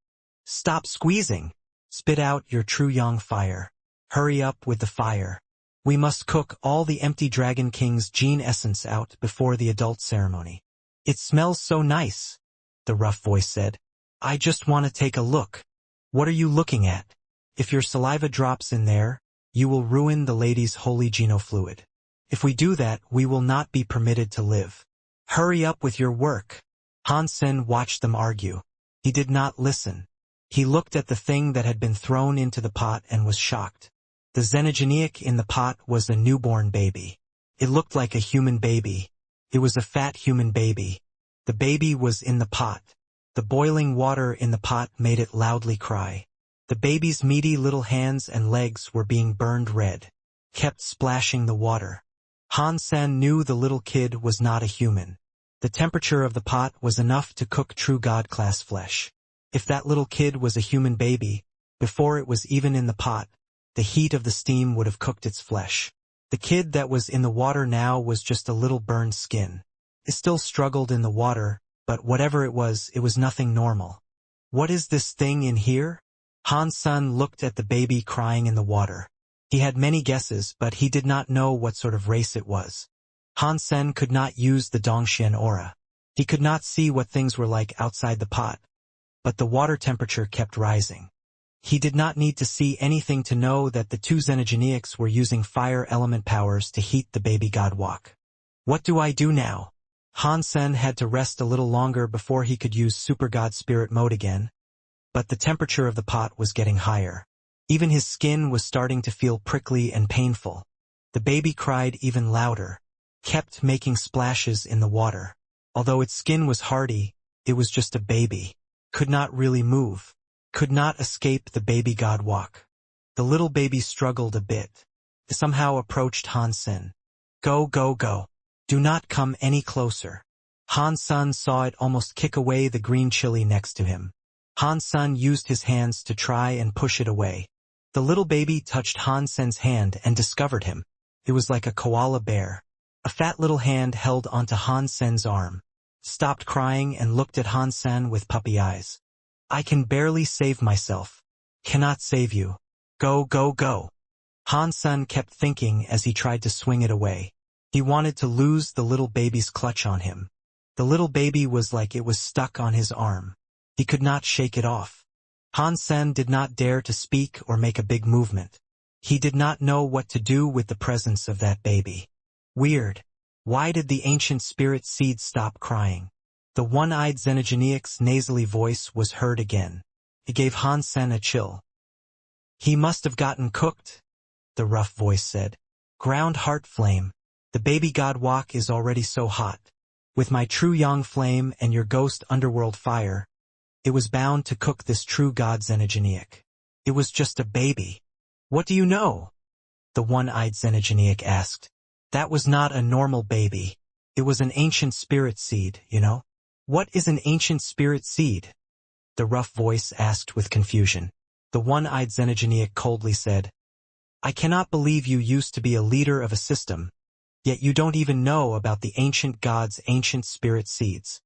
"Stop squeezing! Spit out your true yang fire. Hurry up with the fire. We must cook all the empty Dragon King's gene essence out before the adult ceremony." "It smells so nice," the rough voice said. "I just want to take a look." "What are you looking at? If your saliva drops in there, you will ruin the lady's holy Geno fluid. If we do that, we will not be permitted to live. Hurry up with your work." Han Sen watched them argue. He did not listen. He looked at the thing that had been thrown into the pot and was shocked. The xenogeneic in the pot was a newborn baby. It looked like a human baby. It was a fat human baby. The baby was in the pot. The boiling water in the pot made it loudly cry. The baby's meaty little hands and legs were being burned red, kept splashing the water. Han Sen knew the little kid was not a human. The temperature of the pot was enough to cook true god-class flesh. If that little kid was a human baby, before it was even in the pot, the heat of the steam would have cooked its flesh. The kid that was in the water now was just a little burned skin. It still struggled in the water, but whatever it was nothing normal. "What is this thing in here?" Han Sen looked at the baby crying in the water. He had many guesses, but he did not know what sort of race it was. Han Sen could not use the Dongxian aura. He could not see what things were like outside the pot, but the water temperature kept rising. He did not need to see anything to know that the two xenogeneics were using fire element powers to heat the baby god Wok. What do I do now? Han Sen had to rest a little longer before he could use Super God Spirit mode again, but the temperature of the pot was getting higher. Even his skin was starting to feel prickly and painful. The baby cried even louder, kept making splashes in the water. Although its skin was hardy, it was just a baby. Could not really move. Could not escape the baby god walk. The little baby struggled a bit. Somehow approached Han Sen. Go, go, go. Do not come any closer. Han Sen saw it almost kick away the green chili next to him. Han Sen used his hands to try and push it away. The little baby touched Han Sen's hand and discovered him. It was like a koala bear. A fat little hand held onto Han Sen's arm. Stopped crying and looked at Han Sen with puppy eyes. I can barely save myself. Cannot save you. Go, go, go. Han Sen kept thinking as he tried to swing it away. He wanted to lose the little baby's clutch on him. The little baby was like it was stuck on his arm. He could not shake it off. Han Sen did not dare to speak or make a big movement. He did not know what to do with the presence of that baby. Weird. Why did the ancient spirit seed stop crying? The one-eyed Xenogeneic's nasally voice was heard again. It gave Han Sen a chill. He must have gotten cooked, the rough voice said. Ground heart flame. The baby god walk is already so hot. With my true yang flame and your ghost underworld fire, it was bound to cook this true god Xenogeneic. It was just a baby. What do you know? The one-eyed Xenogeneic asked. That was not a normal baby. It was an ancient spirit seed, you know? What is an ancient spirit seed? The rough voice asked with confusion. The one-eyed Xenogeneic coldly said, I cannot believe you used to be a leader of a system, yet you don't even know about the ancient god's ancient spirit seeds.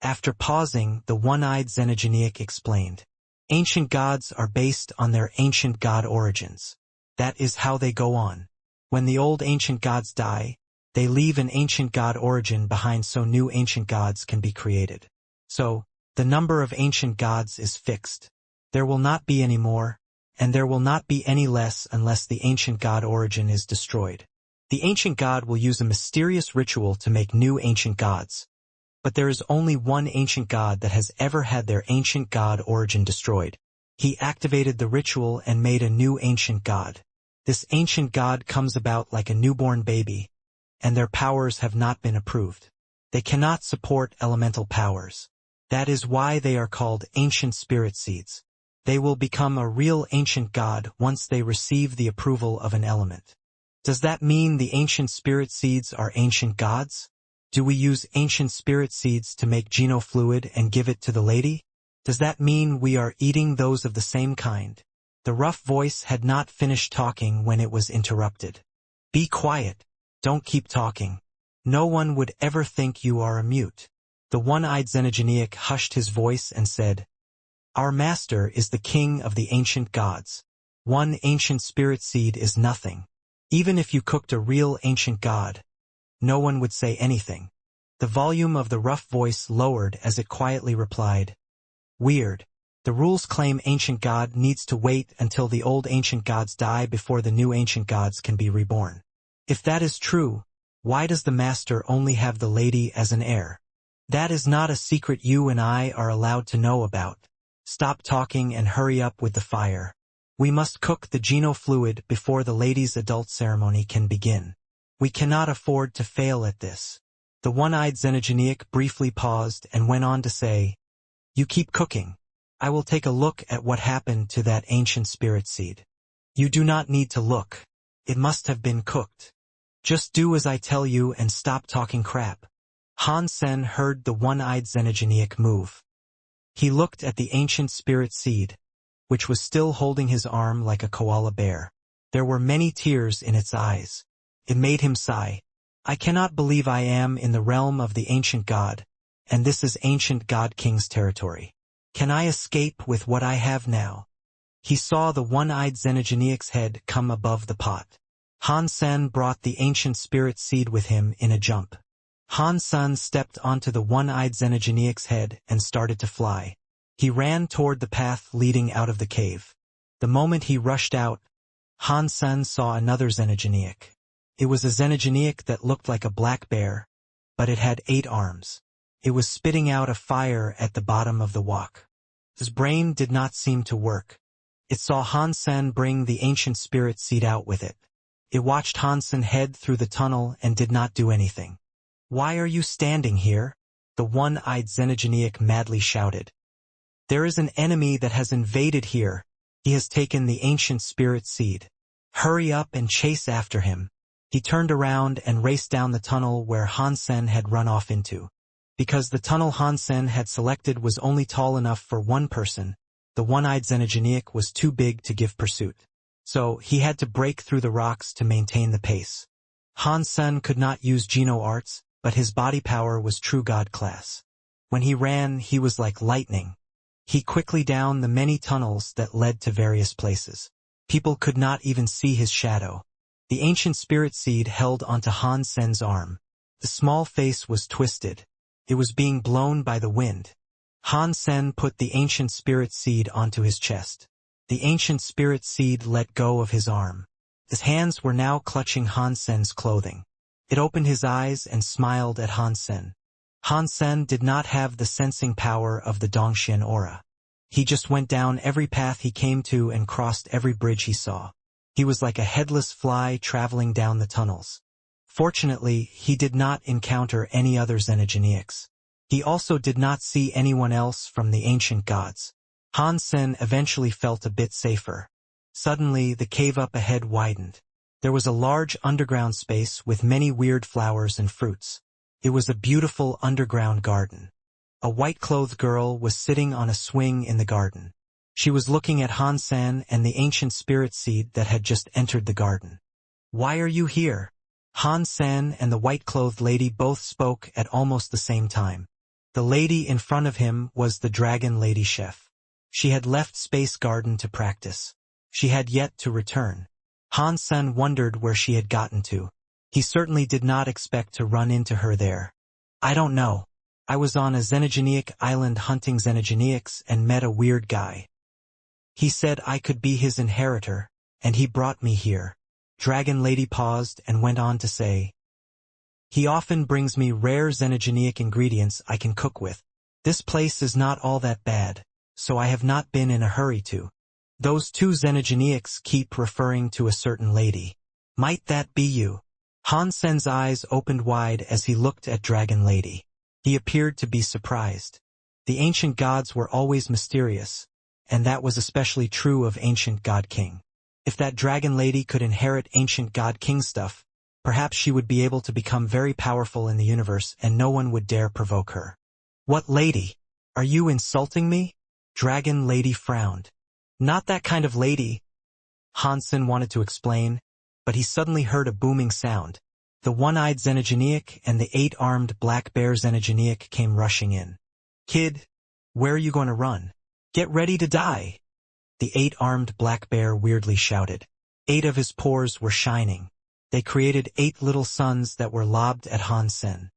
After pausing, the one-eyed Xenogeneic explained. Ancient gods are based on their ancient god origins. That is how they go on. When the old ancient gods die, they leave an ancient god origin behind so new ancient gods can be created. So, the number of ancient gods is fixed. There will not be any more, and there will not be any less unless the ancient god origin is destroyed. The ancient god will use a mysterious ritual to make new ancient gods. But there is only one ancient god that has ever had their ancient god origin destroyed. He activated the ritual and made a new ancient god. This ancient god comes about like a newborn baby, and their powers have not been approved. They cannot support elemental powers. That is why they are called ancient spirit seeds. They will become a real ancient god once they receive the approval of an element. Does that mean the ancient spirit seeds are ancient gods? Do we use ancient spirit seeds to make genofluid and give it to the lady? Does that mean we are eating those of the same kind? The rough voice had not finished talking when it was interrupted. Be quiet. Don't keep talking. No one would ever think you are a mute. The one-eyed Xenogeneic hushed his voice and said, Our master is the king of the ancient gods. One ancient spirit seed is nothing. Even if you cooked a real ancient god, no one would say anything. The volume of the rough voice lowered as it quietly replied, Weird. The rules claim ancient god needs to wait until the old ancient gods die before the new ancient gods can be reborn. If that is true, why does the master only have the lady as an heir? That is not a secret you and I are allowed to know about. Stop talking and hurry up with the fire. We must cook the genofluid before the lady's adult ceremony can begin. We cannot afford to fail at this. The one-eyed Xenogeneic briefly paused and went on to say, You keep cooking. I will take a look at what happened to that ancient spirit seed. You do not need to look. It must have been cooked. Just do as I tell you and stop talking crap. Han Sen heard the one-eyed Xenogeneic move. He looked at the ancient spirit seed, which was still holding his arm like a koala bear. There were many tears in its eyes. It made him sigh. I cannot believe I am in the realm of the ancient god, and this is ancient god king's territory. Can I escape with what I have now? He saw the one-eyed Xenogeneic's head come above the pot. Han Sen brought the ancient spirit seed with him in a jump. Han Sen stepped onto the one-eyed Xenogeneic's head and started to fly. He ran toward the path leading out of the cave. The moment he rushed out, Han Sen saw another Xenogeneic. It was a xenogenic that looked like a black bear, but it had 8 arms. It was spitting out a fire at the bottom of the walk. His brain did not seem to work. It saw Hansen bring the ancient spirit seed out with it. It watched Hansen head through the tunnel and did not do anything. "Why are you standing here?" the one-eyed xenogenic madly shouted. "There is an enemy that has invaded here. He has taken the ancient spirit seed. Hurry up and chase after him." He turned around and raced down the tunnel where Hansen had run off into. Because the tunnel Hansen had selected was only tall enough for one person, the one-eyed xenogenic was too big to give pursuit. So he had to break through the rocks to maintain the pace. Hansen could not use Geno arts, but his body power was true god class. When he ran, he was like lightning. He quickly down the many tunnels that led to various places. People could not even see his shadow. The ancient spirit seed held onto Hansen's arm. The small face was twisted. It was being blown by the wind. Hansen put the ancient spirit seed onto his chest. The ancient spirit seed let go of his arm. His hands were now clutching Hansen's clothing. It opened his eyes and smiled at Hansen. Hansen did not have the sensing power of the Dongxian aura. He just went down every path he came to and crossed every bridge he saw. He was like a headless fly traveling down the tunnels. Fortunately, he did not encounter any other xenogenics. He also did not see anyone else from the ancient gods. Hansen eventually felt a bit safer. Suddenly, the cave up ahead widened. There was a large underground space with many weird flowers and fruits. It was a beautiful underground garden. A white-clothed girl was sitting on a swing in the garden. She was looking at Hansen and the ancient spirit seed that had just entered the garden. "Why are you here?" Hansen and the white-clothed lady both spoke at almost the same time. The lady in front of him was the dragon lady chef. She had left Space Garden to practice. She had yet to return. Hansen wondered where she had gotten to. He certainly did not expect to run into her there. "I don't know. I was on a xenogenic island hunting xenogenics and met a weird guy. He said I could be his inheritor, and he brought me here." Dragon Lady paused and went on to say, "He often brings me rare xenogenic ingredients I can cook with. This place is not all that bad, so I have not been in a hurry to. Those 2 xenogenics keep referring to a certain lady. Might that be you?" Hansen's eyes opened wide as he looked at Dragon Lady. He appeared to be surprised. The ancient gods were always mysterious, and that was especially true of Ancient God King. If that Dragon Lady could inherit Ancient God King stuff, perhaps she would be able to become very powerful in the universe and no one would dare provoke her. "What lady? Are you insulting me?" Dragon Lady frowned. "Not that kind of lady." Hansen wanted to explain, but he suddenly heard a booming sound. The one-eyed xenogenic and the 8-armed black bear xenogenic came rushing in. "Kid, where are you going to run? Get ready to die!" The 8-armed black bear weirdly shouted. 8 of his pores were shining. They created 8 little suns that were lobbed at Hansen.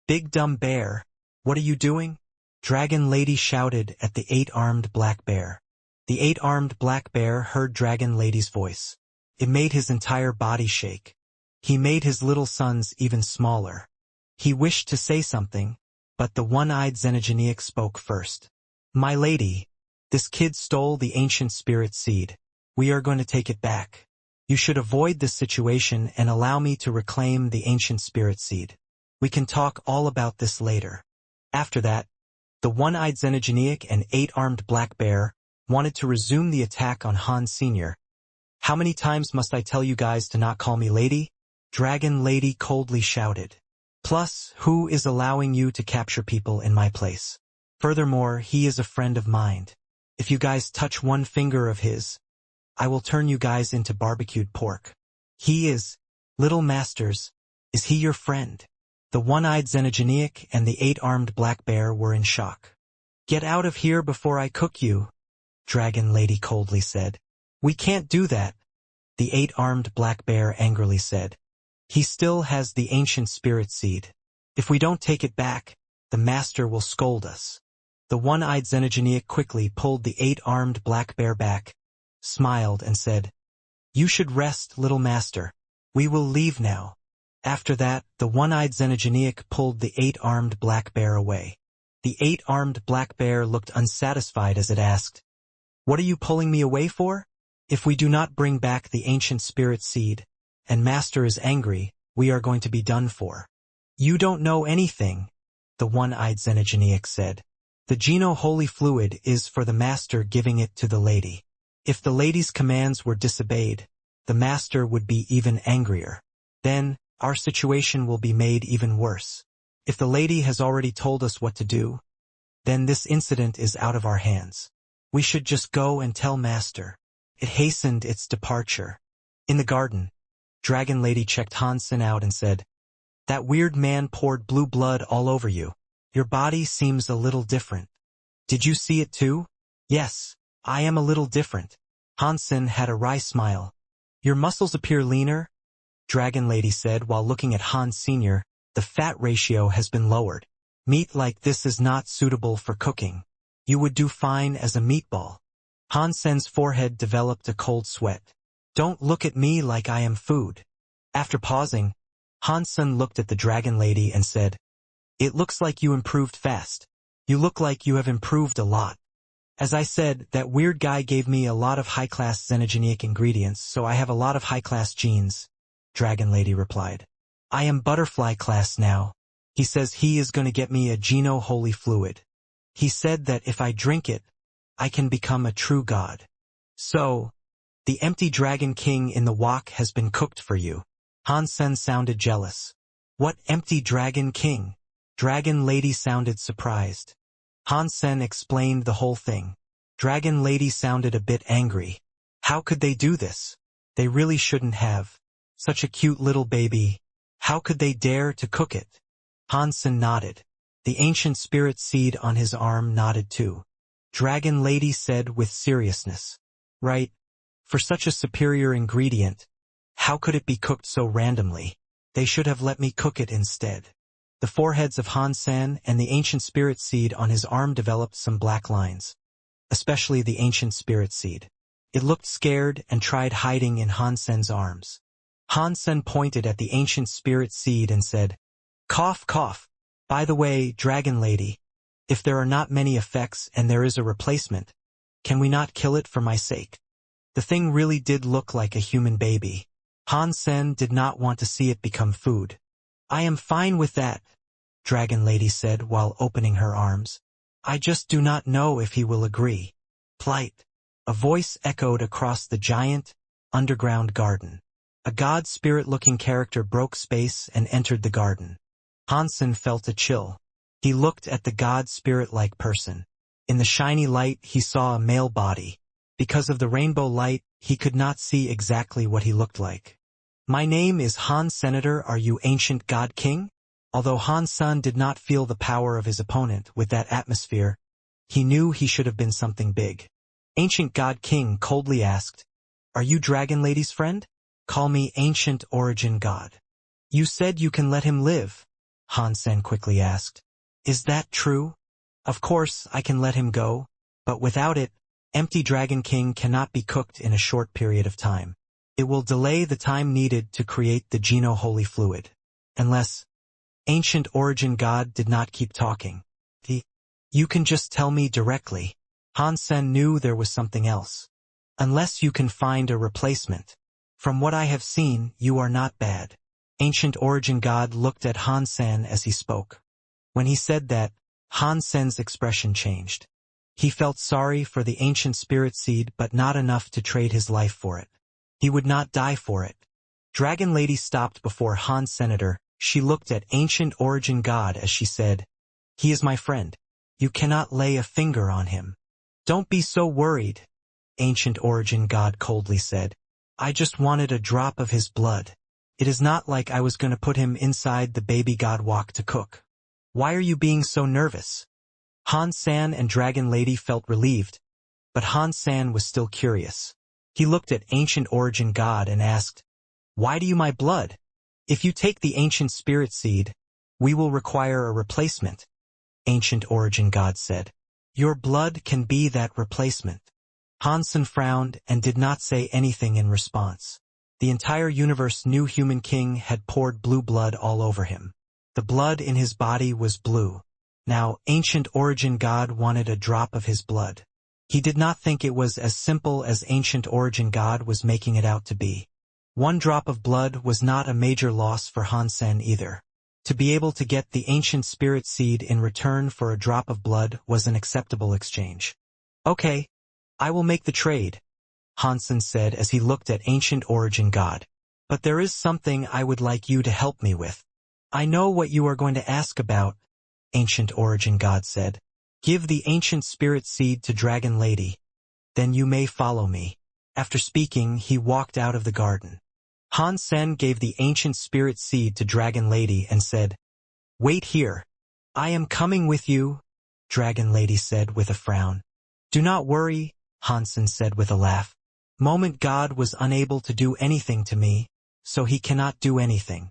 "Big dumb bear, what are you doing?" Dragon Lady shouted at the 8-armed black bear. The 8-armed black bear heard Dragon Lady's voice. It made his entire body shake. He made his little suns even smaller. He wished to say something, but the one-eyed xenogenic spoke first. "My lady, this kid stole the ancient spirit seed. We are going to take it back. You should avoid this situation and allow me to reclaim the ancient spirit seed. We can talk all about this later." After that, the one-eyed xenogenic and 8-armed black bear wanted to resume the attack on Han Sr. "How many times must I tell you guys to not call me lady?" Dragon Lady coldly shouted. "Plus, who is allowing you to capture people in my place? Furthermore, he is a friend of mine. If you guys touch one finger of his, I will turn you guys into barbecued pork." "He is, little masters, is he your friend?" The one-eyed xenogenic and the 8-armed black bear were in shock. "Get out of here before I cook you," Dragon Lady coldly said. "We can't do that," the 8-armed black bear angrily said. "He still has the ancient spirit seed. If we don't take it back, the master will scold us." The one-eyed xenogenic quickly pulled the 8-armed black bear back, smiled and said, "You should rest, little master. We will leave now. After that, the one-eyed xenogeniac pulled the 8-armed black bear away. The 8-armed black bear looked unsatisfied as it asked, "What are you pulling me away for? If we do not bring back the ancient spirit seed, and Master is angry, we are going to be done for." "You don't know anything," the one-eyed xenogeniac said. "The Geno-holy fluid is for the Master giving it to the lady. If the lady's commands were disobeyed, the Master would be even angrier. Then, our situation will be made even worse. If the lady has already told us what to do, then this incident is out of our hands. We should just go and tell Master." It hastened its departure. In the garden, Dragon Lady checked Hansen out and said, "That weird man poured blue blood all over you. Your body seems a little different. Did you see it too?" "Yes, I am a little different." Hansen had a wry smile. "Your muscles appear leaner," Dragon Lady said while looking at Hans Sr. "The fat ratio has been lowered. Meat like this is not suitable for cooking. You would do fine as a meatball." Hansen's forehead developed a cold sweat. "Don't look at me like I am food." After pausing, Hansen looked at the Dragon Lady and said, "It looks like you improved fast. You look like you have improved a lot." "As I said, that weird guy gave me a lot of high-class xenogenic ingredients, so I have a lot of high-class genes," Dragon Lady replied. "I am butterfly class now. He says he is going to get me a Geno-holy fluid. He said that if I drink it, I can become a true god. So, the empty Dragon King in the wok has been cooked for you." Hansen sounded jealous. "What empty Dragon King?" Dragon Lady sounded surprised. Hansen explained the whole thing. Dragon Lady sounded a bit angry. How could they do this? They really shouldn't have. Such a cute little baby. How could they dare to cook it? Hansen nodded. The ancient spirit seed on his arm nodded too. Dragon Lady said with seriousness, "Right. For such a superior ingredient, how could it be cooked so randomly? They should have let me cook it instead." The foreheads of Hansen and the ancient spirit seed on his arm developed some black lines. Especially the ancient spirit seed. It looked scared and tried hiding in Hansen's arms. Hansen pointed at the ancient spirit seed and said, "Cough, cough. By the way, Dragon Lady, if there are not many effects and there is a replacement, can we not kill it for my sake?" The thing really did look like a human baby. Hansen did not want to see it become food. "I am fine with that," Dragon Lady said while opening her arms. "I just do not know if he will agree." Plight. A voice echoed across the giant, underground garden. A god spirit-looking character broke space and entered the garden. Hansen felt a chill. He looked at the god spirit-like person. In the shiny light he saw a male body. Because of the rainbow light, he could not see exactly what he looked like. "My name is Han Senator, are you ancient god king?" Although Hansen did not feel the power of his opponent with that atmosphere, he knew he should have been something big. Ancient God King coldly asked, "Are you Dragon Lady's friend?" "Call me Ancient Origin God." "You said you can let him live," Hansen quickly asked. "Is that true?" "Of course I can let him go, but without it, Empty Dragon King cannot be cooked in a short period of time. It will delay the time needed to create the Geno-holy fluid. Unless Ancient Origin God did not keep talking. You can just tell me directly." Hansen knew there was something else. "Unless you can find a replacement. From what I have seen, you are not bad." Ancient Origin God looked at Hansen as he spoke. When he said that, Hansen's expression changed. He felt sorry for the ancient spirit seed but not enough to trade his life for it. He would not die for it. Dragon Lady stopped before Han Senator. She looked at Ancient Origin God as she said, "He is my friend. You cannot lay a finger on him." "Don't be so worried," Ancient Origin God coldly said. "I just wanted a drop of his blood. It is not like I was going to put him inside the baby god wok to cook." "Why are you being so nervous?" Han San and Dragon Lady felt relieved, but Han San was still curious. He looked at Ancient Origin God and asked, "Why do you my blood? If you take the ancient spirit seed, we will require a replacement," Ancient Origin God said. "Your blood can be that replacement." Hansen frowned and did not say anything in response. The entire universe knew Human King had poured blue blood all over him. The blood in his body was blue. Now, Ancient Origin God wanted a drop of his blood. He did not think it was as simple as Ancient Origin God was making it out to be. One drop of blood was not a major loss for Han Sen either. To be able to get the Ancient Spirit Seed in return for a drop of blood was an acceptable exchange. Okay, I will make the trade, Han Sen said as he looked at Ancient Origin God. But there is something I would like you to help me with. I know what you are going to ask about, Ancient Origin God said. Give the Ancient Spirit Seed to Dragon Lady. Then you may follow me. After speaking, he walked out of the garden. Han Sen gave the Ancient Spirit Seed to Dragon Lady and said, Wait here. I am coming with you, Dragon Lady said with a frown. Do not worry, Han Sen said with a laugh. Moment God was unable to do anything to me, so he cannot do anything.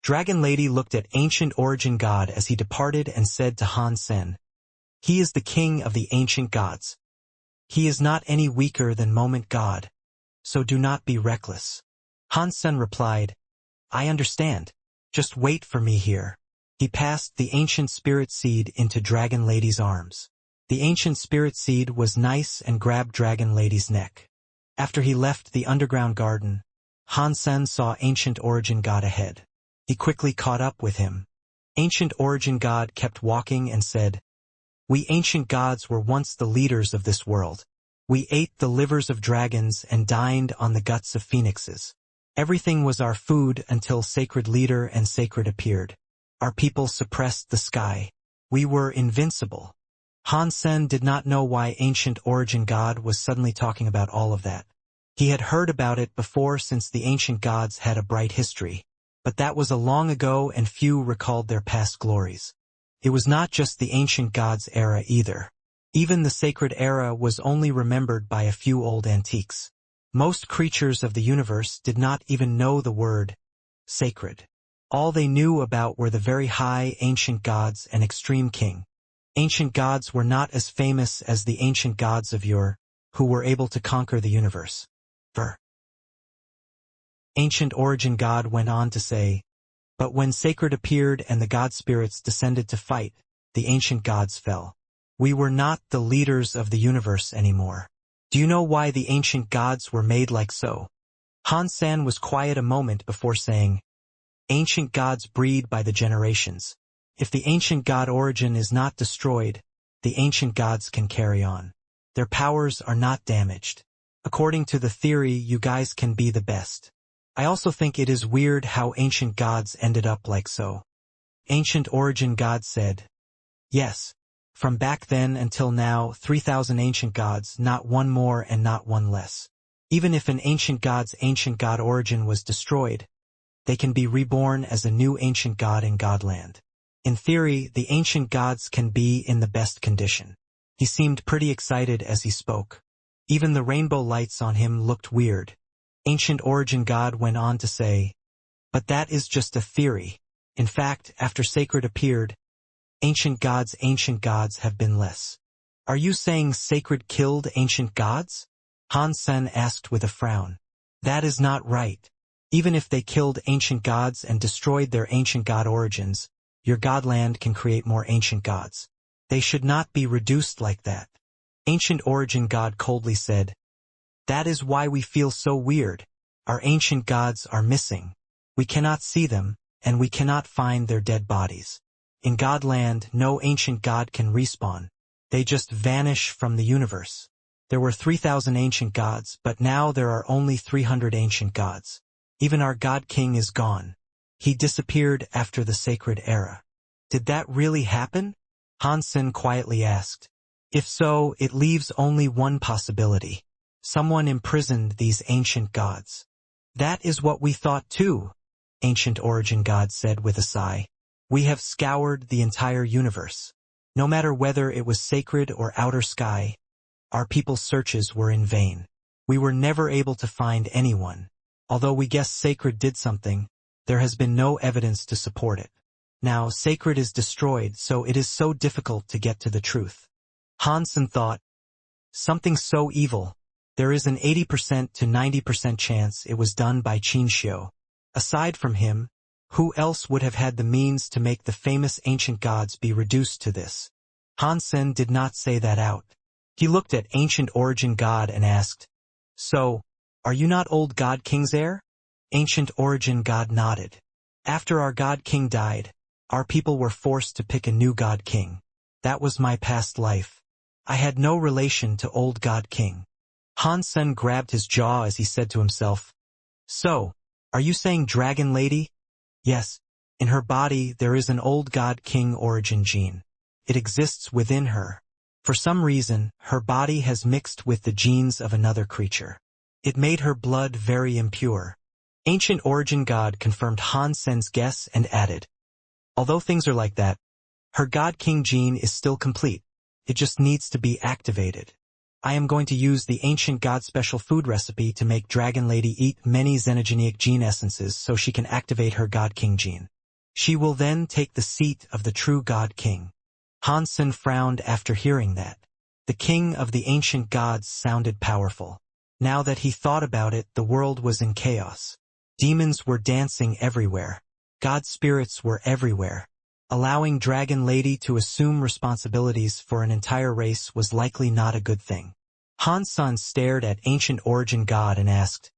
Dragon Lady looked at Ancient Origin God as he departed and said to Han Sen, He is the king of the ancient gods. He is not any weaker than Moment God, so do not be reckless. Han Sen replied, I understand. Just wait for me here. He passed the Ancient Spirit Seed into Dragon Lady's arms. The Ancient Spirit Seed was nice and grabbed Dragon Lady's neck. After he left the underground garden, Han Sen saw Ancient Origin God ahead. He quickly caught up with him. Ancient Origin God kept walking and said, We ancient gods were once the leaders of this world. We ate the livers of dragons and dined on the guts of phoenixes. Everything was our food until Sacred Leader and Sacred appeared. Our people suppressed the sky. We were invincible. Han Sen did not know why Ancient Origin God was suddenly talking about all of that. He had heard about it before since the ancient gods had a bright history, but that was a long ago and few recalled their past glories. It was not just the ancient gods era either. Even the sacred era was only remembered by a few old antiques. Most creatures of the universe did not even know the word sacred. All they knew about were the very high ancient gods and extreme king. Ancient gods were not as famous as the ancient gods of yore, who were able to conquer the universe. Ancient Origin God went on to say, But when Sacred appeared and the god spirits descended to fight, the ancient gods fell. We were not the leaders of the universe anymore. Do you know why the ancient gods were made like so? Han Sen was quiet a moment before saying, Ancient gods breed by the generations. If the ancient god origin is not destroyed, the ancient gods can carry on. Their powers are not damaged. According to the theory, you guys can be the best. I also think it is weird how ancient gods ended up like so. Ancient Origin God said, Yes. From back then until now, 3,000 ancient gods, not one more and not one less. Even if an ancient god's ancient god origin was destroyed, they can be reborn as a new ancient god in Godland. In theory, the ancient gods can be in the best condition. He seemed pretty excited as he spoke. Even the rainbow lights on him looked weird. Ancient Origin God went on to say, But that is just a theory. In fact, after Sacred appeared, ancient gods have been less. Are you saying Sacred killed ancient gods? Han Sen asked with a frown. That is not right. Even if they killed ancient gods and destroyed their ancient god origins, your godland can create more ancient gods. They should not be reduced like that. Ancient Origin God coldly said, That is why we feel so weird. Our ancient gods are missing. We cannot see them, and we cannot find their dead bodies. In Godland, no ancient god can respawn. They just vanish from the universe. There were 3,000 ancient gods, but now there are only 300 ancient gods. Even our God King is gone. He disappeared after the Sacred Era. Did that really happen? Han Sen quietly asked. If so, it leaves only one possibility. Someone imprisoned these ancient gods. That is what we thought too, Ancient Origin God said with a sigh. We have scoured the entire universe. No matter whether it was sacred or outer sky, our people's searches were in vain. We were never able to find anyone. Although we guess Sacred did something, there has been no evidence to support it. Now Sacred is destroyed, so it is so difficult to get to the truth. Han Sen thought, something so evil. There is an 80% to 90% chance it was done by Qinxiu. Aside from him, who else would have had the means to make the famous ancient gods be reduced to this? Han Sen did not say that out. He looked at Ancient Origin God and asked, "So, are you not old God King's heir?" Ancient Origin God nodded. "After our God King died, our people were forced to pick a new God King. That was my past life. I had no relation to old God King." Han Sen grabbed his jaw as he said to himself, "So, are you saying Dragon Lady?" "Yes. In her body there is an old God King origin gene. It exists within her. For some reason, her body has mixed with the genes of another creature. It made her blood very impure." Ancient Origin God confirmed Han Sen's guess and added, "Although things are like that, her God King gene is still complete. It just needs to be activated. I am going to use the Ancient God special food recipe to make Dragon Lady eat many xenogenic gene essences so she can activate her God King gene. She will then take the seat of the true God King." Han Sen frowned after hearing that. The king of the ancient gods sounded powerful. Now that he thought about it, the world was in chaos. Demons were dancing everywhere. God spirits were everywhere. Allowing Dragon Lady to assume responsibilities for an entire race was likely not a good thing. Han Sen stared at Ancient Origin God and asked,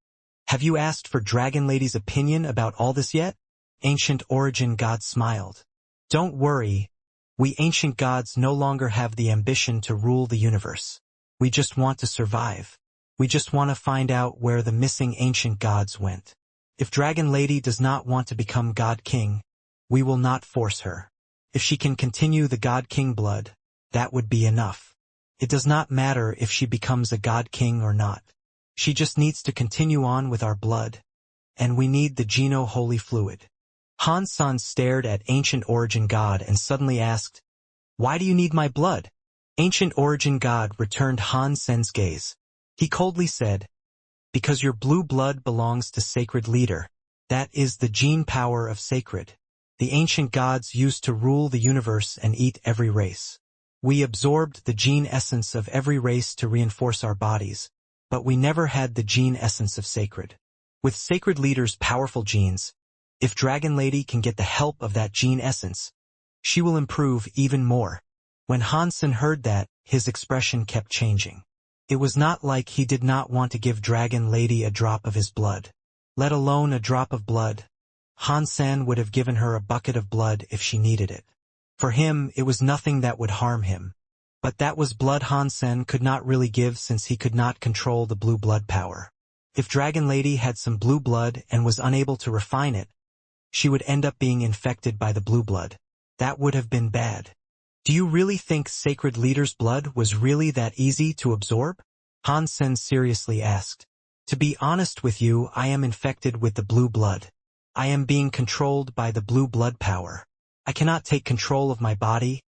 "Have you asked for Dragon Lady's opinion about all this yet?" Ancient Origin God smiled. "Don't worry. We ancient gods no longer have the ambition to rule the universe. We just want to survive. We just want to find out where the missing ancient gods went. If Dragon Lady does not want to become God King, we will not force her. If she can continue the God King blood, that would be enough. It does not matter if she becomes a God King or not. She just needs to continue on with our blood. And we need the Geno-Holy Fluid." Han Sen stared at Ancient Origin God and suddenly asked, "Why do you need my blood?" Ancient Origin God returned Han Sen's gaze. He coldly said, "Because your blue blood belongs to Sacred Leader. That is the gene power of Sacred. The ancient gods used to rule the universe and eat every race. We absorbed the gene essence of every race to reinforce our bodies, but we never had the gene essence of Sacred. With Sacred Leader's powerful genes, if Dragon Lady can get the help of that gene essence, she will improve even more." When Han Sen heard that, his expression kept changing. It was not like he did not want to give Dragon Lady a drop of his blood. Let alone a drop of blood. Han Sen would have given her a bucket of blood if she needed it. For him, it was nothing that would harm him. But that was blood Han Sen could not really give since he could not control the blue blood power. If Dragon Lady had some blue blood and was unable to refine it, she would end up being infected by the blue blood. That would have been bad. "Do you really think Sacred Leader's blood was really that easy to absorb?" Han Sen seriously asked. "To be honest with you, I am infected with the blue blood. I am being controlled by the blue blood power. I cannot take control of my body,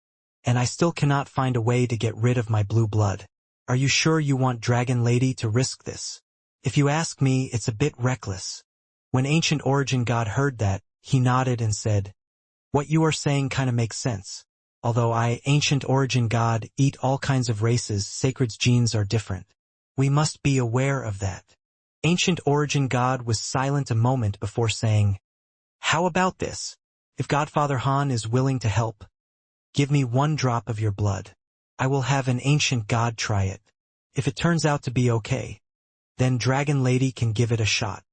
and I still cannot find a way to get rid of my blue blood. Are you sure you want Dragon Lady to risk this? If you ask me, it's a bit reckless." When Ancient Origin God heard that, he nodded and said, "What you are saying kinda makes sense. Although I, Ancient Origin God, eat all kinds of races, Sacred's genes are different. We must be aware of that." Ancient Origin God was silent a moment before saying, "How about this? If Godfather Han is willing to help, give me 1 drop of your blood. I will have an ancient god try it. If it turns out to be okay, then Dragon Lady can give it a shot."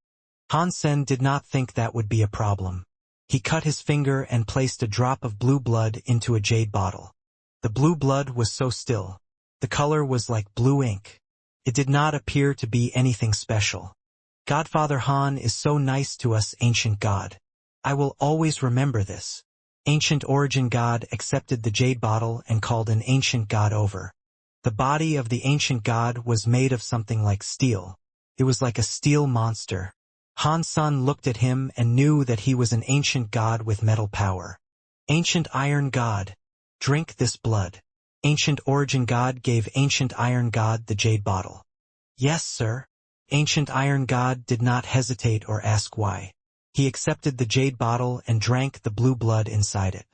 Han Sen did not think that would be a problem. He cut his finger and placed a drop of blue blood into a jade bottle. The blue blood was so still. The color was like blue ink. It did not appear to be anything special. "Godfather Han is so nice to us, Ancient God. I will always remember this." Ancient Origin God accepted the jade bottle and called an ancient god over. The body of the ancient god was made of something like steel. It was like a steel monster. Han Sen looked at him and knew that he was an ancient god with metal power. "Ancient Iron God, drink this blood." Ancient Origin God gave Ancient Iron God the jade bottle. "Yes, sir." Ancient Iron God did not hesitate or ask why. He accepted the jade bottle and drank the blue blood inside it.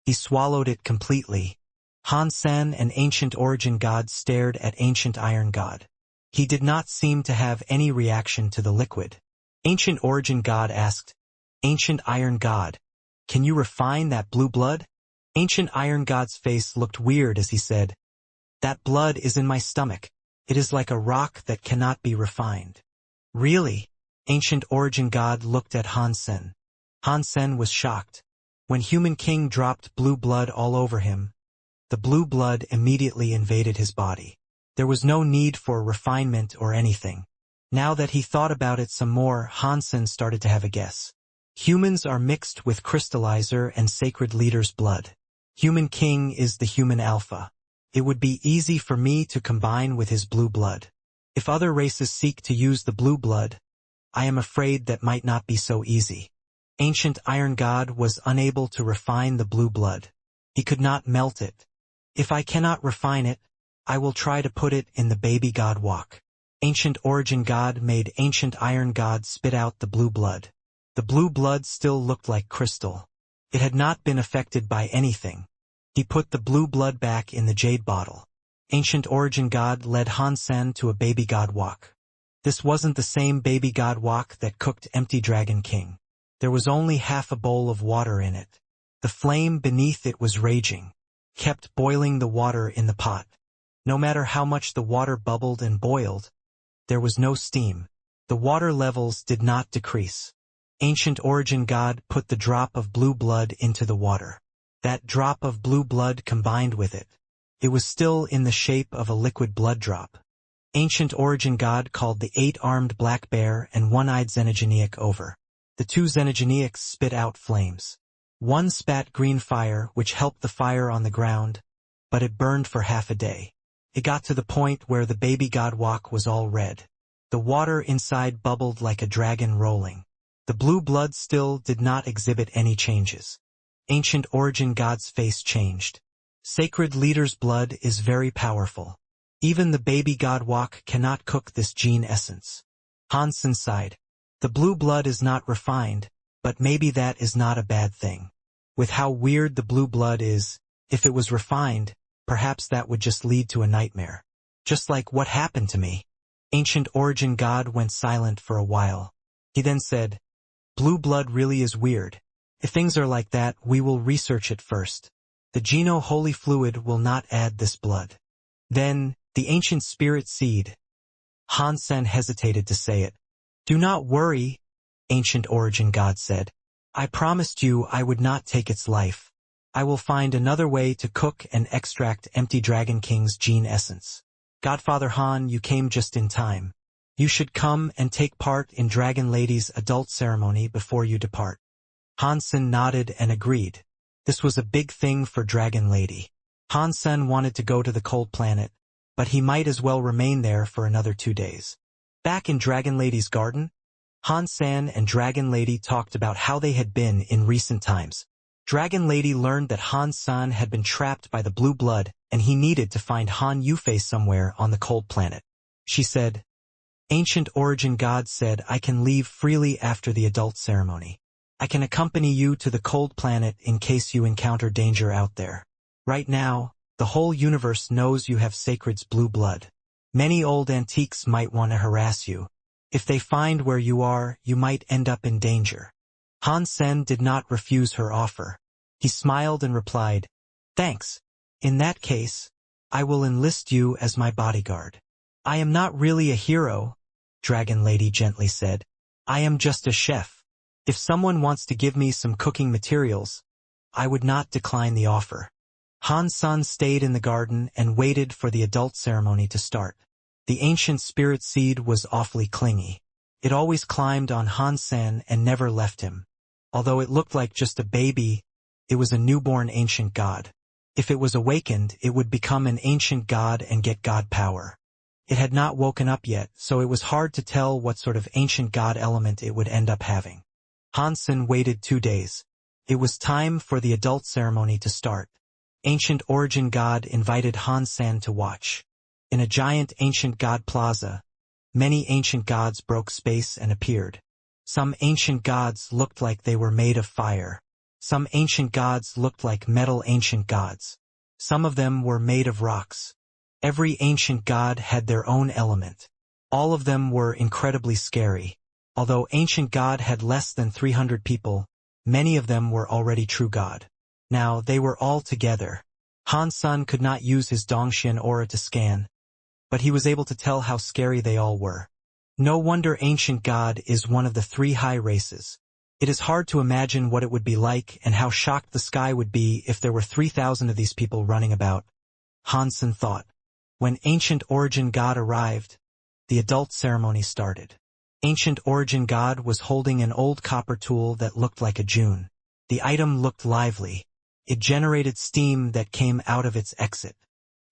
He swallowed it completely. Han Sen and Ancient Origin God stared at Ancient Iron God. He did not seem to have any reaction to the liquid. Ancient Origin God asked, "Ancient Iron God, can you refine that blue blood?" Ancient Iron God's face looked weird as he said, "That blood is in my stomach. It is like a rock that cannot be refined." "Really?" Ancient Origin God looked at Han Sen. Han Sen was shocked. When Human King dropped blue blood all over him, the blue blood immediately invaded his body. There was no need for refinement or anything. Now that he thought about it some more, Han Sen started to have a guess. Humans are mixed with crystallizer and sacred leader's blood. Human King is the human alpha. It would be easy for me to combine with his blue blood. If other races seek to use the blue blood, I am afraid that might not be so easy. Ancient Iron God was unable to refine the blue blood. He could not melt it. "If I cannot refine it, I will try to put it in the baby god wok." Ancient Origin God made Ancient Iron God spit out the blue blood. The blue blood still looked like crystal. It had not been affected by anything. He put the blue blood back in the jade bottle. Ancient Origin God led Han Sen to a baby god wok. This wasn't the same baby god wok that cooked Empty Dragon King. There was only half a bowl of water in it. The flame beneath it was raging, kept boiling the water in the pot. No matter how much the water bubbled and boiled, there was no steam. The water levels did not decrease. Ancient Origin God put the drop of blue blood into the water. That drop of blue blood combined with it. It was still in the shape of a liquid blood drop. Ancient Origin God called the 8-armed black bear and one-eyed Xenogeneic over. The 2 Xenogeneics spit out flames. One spat green fire, which helped the fire on the ground, but it burned for half a day. It got to the point where the baby god wok was all red. The water inside bubbled like a dragon rolling. The blue blood still did not exhibit any changes. Ancient Origin God's face changed. Sacred leader's blood is very powerful. Even the baby god wok cannot cook this gene essence. Han Sen sighed. The blue blood is not refined, but maybe that is not a bad thing. With how weird the blue blood is, if it was refined, perhaps that would just lead to a nightmare. Just like what happened to me. Ancient Origin God went silent for a while. He then said, "Blue blood really is weird. If things are like that, we will research it first. The Geno-Holy Fluid will not add this blood." Then, the ancient spirit seed. Han Sen hesitated to say it. "Do not worry," Ancient Origin God said. "I promised you I would not take its life. I will find another way to cook and extract Empty Dragon King's gene essence." Godfather Han, you came just in time. You should come and take part in Dragon Lady's adult ceremony before you depart. Han Sen nodded and agreed. This was a big thing for Dragon Lady. Han Sen wanted to go to the cold planet, but he might as well remain there for another 2 days. Back in Dragon Lady's garden, Han Sen and Dragon Lady talked about how they had been in recent times. Dragon Lady learned that Han Sen had been trapped by the blue blood, and he needed to find Han Yufei somewhere on the cold planet. She said, "Ancient Origin God said I can leave freely after the adult ceremony. I can accompany you to the cold planet in case you encounter danger out there. Right now, the whole universe knows you have Sacred's blue blood. Many old antiques might want to harass you. If they find where you are, you might end up in danger." Han Sen did not refuse her offer. He smiled and replied, "Thanks. In that case, I will enlist you as my bodyguard." "I am not really a hero," Dragon Lady gently said. "I am just a chef. If someone wants to give me some cooking materials, I would not decline the offer." Han Sen stayed in the garden and waited for the adult ceremony to start. The ancient spirit seed was awfully clingy. It always climbed on Han Sen and never left him. Although it looked like just a baby, it was a newborn ancient god. If it was awakened, it would become an ancient god and get god power. It had not woken up yet, so it was hard to tell what sort of ancient god element it would end up having. Han Sen waited 2 days. It was time for the adult ceremony to start. Ancient Origin God invited Han Sen to watch. In a giant ancient god plaza, many ancient gods broke space and appeared. Some ancient gods looked like they were made of fire. Some ancient gods looked like metal ancient gods. Some of them were made of rocks. Every ancient god had their own element. All of them were incredibly scary. Although Ancient God had less than 300 people, many of them were already true God. Now, they were all together. Han Sen could not use his Dongxian aura to scan, but he was able to tell how scary they all were. No wonder Ancient God is one of the 3 high races. It is hard to imagine what it would be like and how shocked the sky would be if there were 3,000 of these people running about. Han Sen thought. When Ancient Origin God arrived, the adult ceremony started. Ancient Origin God was holding an old copper tool that looked like a June. The item looked lively. It generated steam that came out of its exit.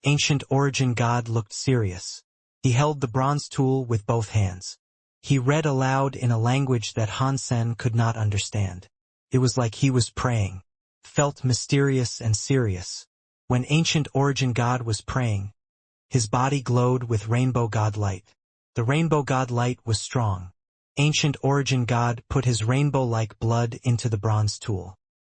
Ancient Origin God looked serious. He held the bronze tool with both hands. He read aloud in a language that Han Sen could not understand. It was like he was praying. Felt mysterious and serious. When Ancient Origin God was praying, his body glowed with Rainbow God light. The Rainbow God light was strong. Ancient Origin God put his rainbow-like blood into the bronze tool.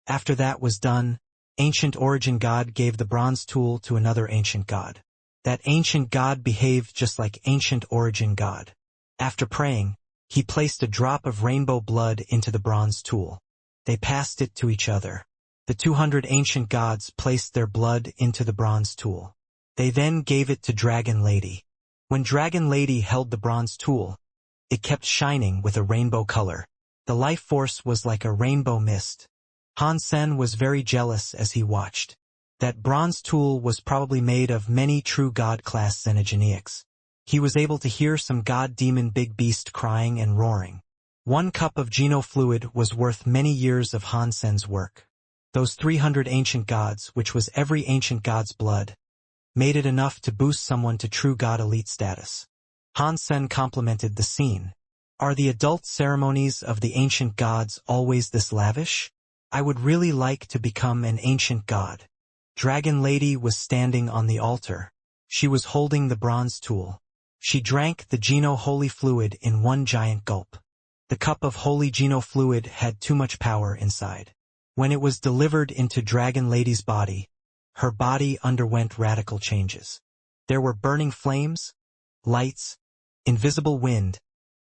After that was done, Ancient Origin God gave the bronze tool to another Ancient God. That Ancient God behaved just like Ancient Origin God. After praying, he placed a drop of rainbow blood into the bronze tool. They passed it to each other. The 200 Ancient Gods placed their blood into the bronze tool. They then gave it to Dragon Lady. When Dragon Lady held the bronze tool, it kept shining with a rainbow color. The life force was like a rainbow mist. Han Sen was very jealous as he watched. That bronze tool was probably made of many true God-class xenogeneics. He was able to hear some god-demon big beast crying and roaring. 1 cup of genofluid was worth many years of Han Sen's work. Those 300 Ancient Gods, which was every Ancient God's blood, made it enough to boost someone to true God elite status. Han Sen complimented the scene. Are the adult ceremonies of the Ancient Gods always this lavish? I would really like to become an Ancient God. Dragon Lady was standing on the altar. She was holding the bronze tool. She drank the Geno holy fluid in 1 giant gulp. The cup of holy Geno fluid had too much power inside. When it was delivered into Dragon Lady's body, her body underwent radical changes. There were burning flames, lights, invisible wind,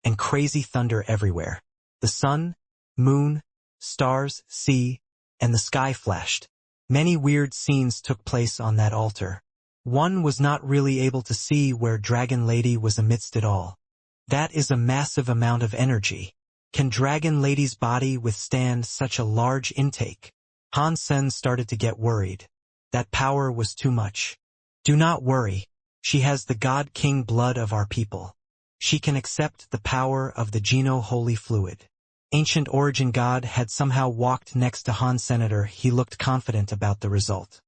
and crazy thunder everywhere. The sun, moon, stars, sea, and the sky flashed. Many weird scenes took place on that altar. One was not really able to see where Dragon Lady was amidst it all. That is a massive amount of energy. Can Dragon Lady's body withstand such a large intake? Han Sen started to get worried. That power was too much. Do not worry. She has the God King blood of our people. She can accept the power of the Geno holy fluid. Ancient Origin God had somehow walked next to Han Senator. He looked confident about the result.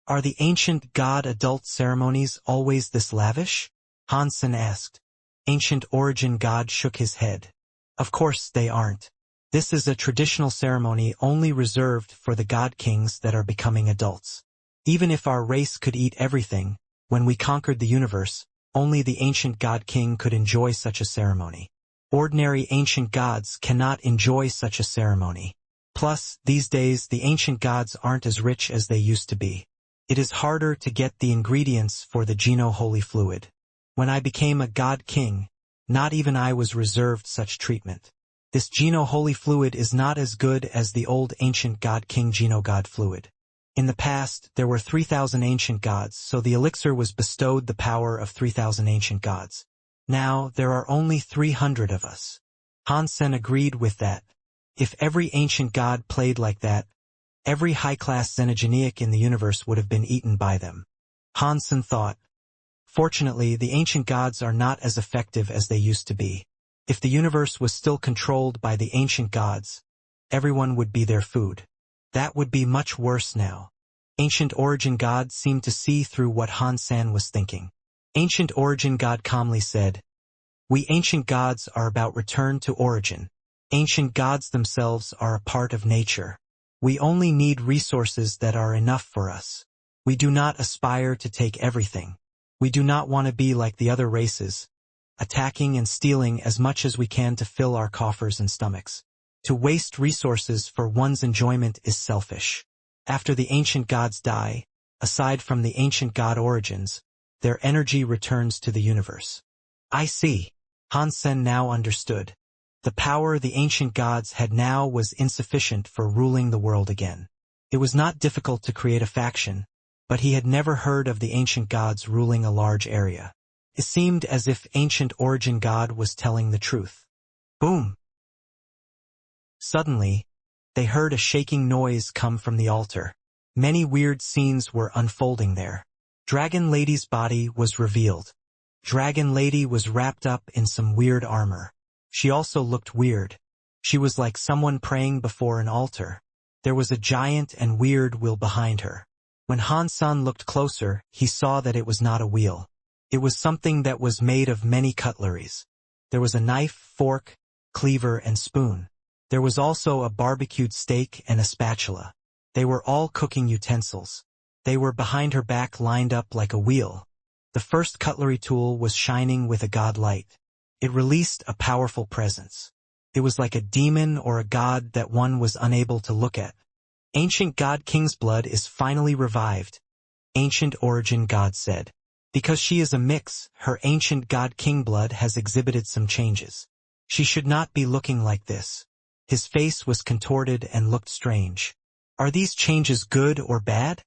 Are the Ancient God adult ceremonies always this lavish? Han Sen asked. Ancient Origin God shook his head. Of course they aren't. This is a traditional ceremony only reserved for the God Kings that are becoming adults. Even if our race could eat everything, when we conquered the universe, only the Ancient God King could enjoy such a ceremony. Ordinary Ancient Gods cannot enjoy such a ceremony. Plus, these days the Ancient Gods aren't as rich as they used to be. It is harder to get the ingredients for the Geno holy fluid. When I became a God King, not even I was reserved such treatment. This Geno holy fluid is not as good as the old Ancient God King Geno God fluid. In the past, there were 3,000 Ancient Gods, so the elixir was bestowed the power of 3,000 Ancient Gods. Now, there are only 300 of us. Han Sen agreed with that. If every Ancient God played like that, every high-class xenogeneic in the universe would have been eaten by them. Han Sen thought. Fortunately, the Ancient Gods are not as effective as they used to be. If the universe was still controlled by the Ancient Gods, everyone would be their food. That would be much worse now. Ancient Origin God seemed to see through what Han Sen was thinking. Ancient Origin God calmly said, "We Ancient Gods are about return to origin. Ancient Gods themselves are a part of nature. We only need resources that are enough for us. We do not aspire to take everything. We do not want to be like the other races, attacking and stealing as much as we can to fill our coffers and stomachs. To waste resources for one's enjoyment is selfish. After the Ancient Gods die, aside from the Ancient God origins, their energy returns to the universe." I see. Han Sen now understood. The power the ancient gods had now was insufficient for ruling the world again. It was not difficult to create a faction, but he had never heard of the ancient gods ruling a large area. It seemed as if ancient origin god was telling the truth. Boom! Suddenly, they heard a shaking noise come from the altar. Many weird scenes were unfolding there. Dragon Lady's body was revealed. Dragon Lady was wrapped up in some weird armor. She also looked weird. She was like someone praying before an altar. There was a giant and weird wheel behind her. When Han Sen looked closer, he saw that it was not a wheel. It was something that was made of many cutleries. There was a knife, fork, cleaver, and spoon. There was also a barbecued steak and a spatula. They were all cooking utensils. They were behind her back, lined up like a wheel. The first cutlery tool was shining with a god light. It released a powerful presence. It was like a demon or a god that one was unable to look at. Ancient God King's blood is finally revived, Ancient Origin God said. Because she is a mix, her Ancient God King blood has exhibited some changes. She should not be looking like this. His face was contorted and looked strange. Are these changes good or bad?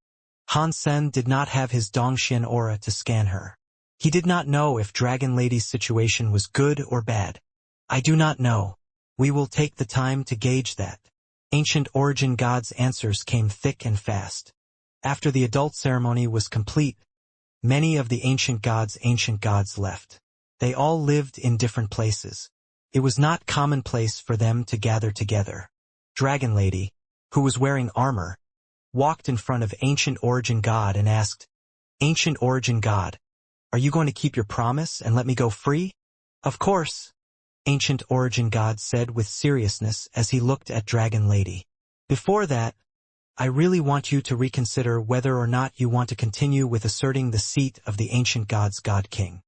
Han Sen did not have his Dongxian aura to scan her. He did not know if Dragon Lady's situation was good or bad. I do not know. We will take the time to gauge that. Ancient Origin God's answers came thick and fast. After the adult ceremony was complete, many of the ancient gods left. They all lived in different places. It was not commonplace for them to gather together. Dragon Lady, who was wearing armor, walked in front of Ancient Origin God and asked, Ancient Origin God, are you going to keep your promise and let me go free? Of course, Ancient Origin God said with seriousness as he looked at Dragon Lady. Before that, I really want you to reconsider whether or not you want to continue with asserting the seat of the Ancient God's God King.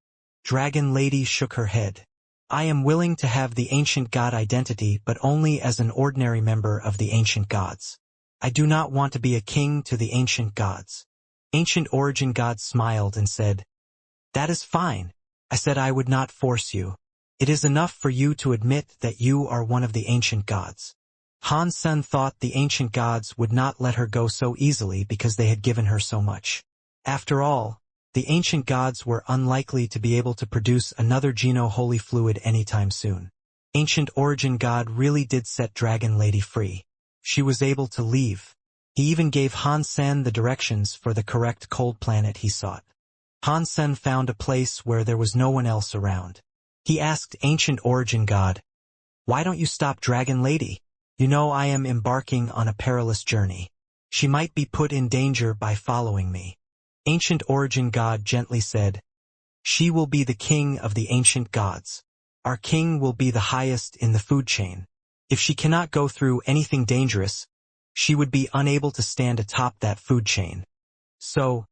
Dragon Lady shook her head. I am willing to have the Ancient God identity, but only as an ordinary member of the Ancient Gods. I do not want to be a king to the Ancient Gods. Ancient Origin God smiled and said, That is fine. I said I would not force you. It is enough for you to admit that you are one of the Ancient Gods. Han Sen thought the Ancient Gods would not let her go so easily because they had given her so much. After all, the Ancient Gods were unlikely to be able to produce another Geno-Holy Fluid anytime soon. Ancient Origin God really did set Dragon Lady free. She was able to leave. He even gave Han Sen the directions for the correct cold planet he sought. Han Sen found a place where there was no one else around. He asked Ancient Origin God, Why don't you stop Dragon Lady? You know I am embarking on a perilous journey. She might be put in danger by following me. Ancient Origin God gently said, She will be the king of the ancient gods. Our king will be the highest in the food chain. If she cannot go through anything dangerous, she would be unable to stand atop that food chain. So,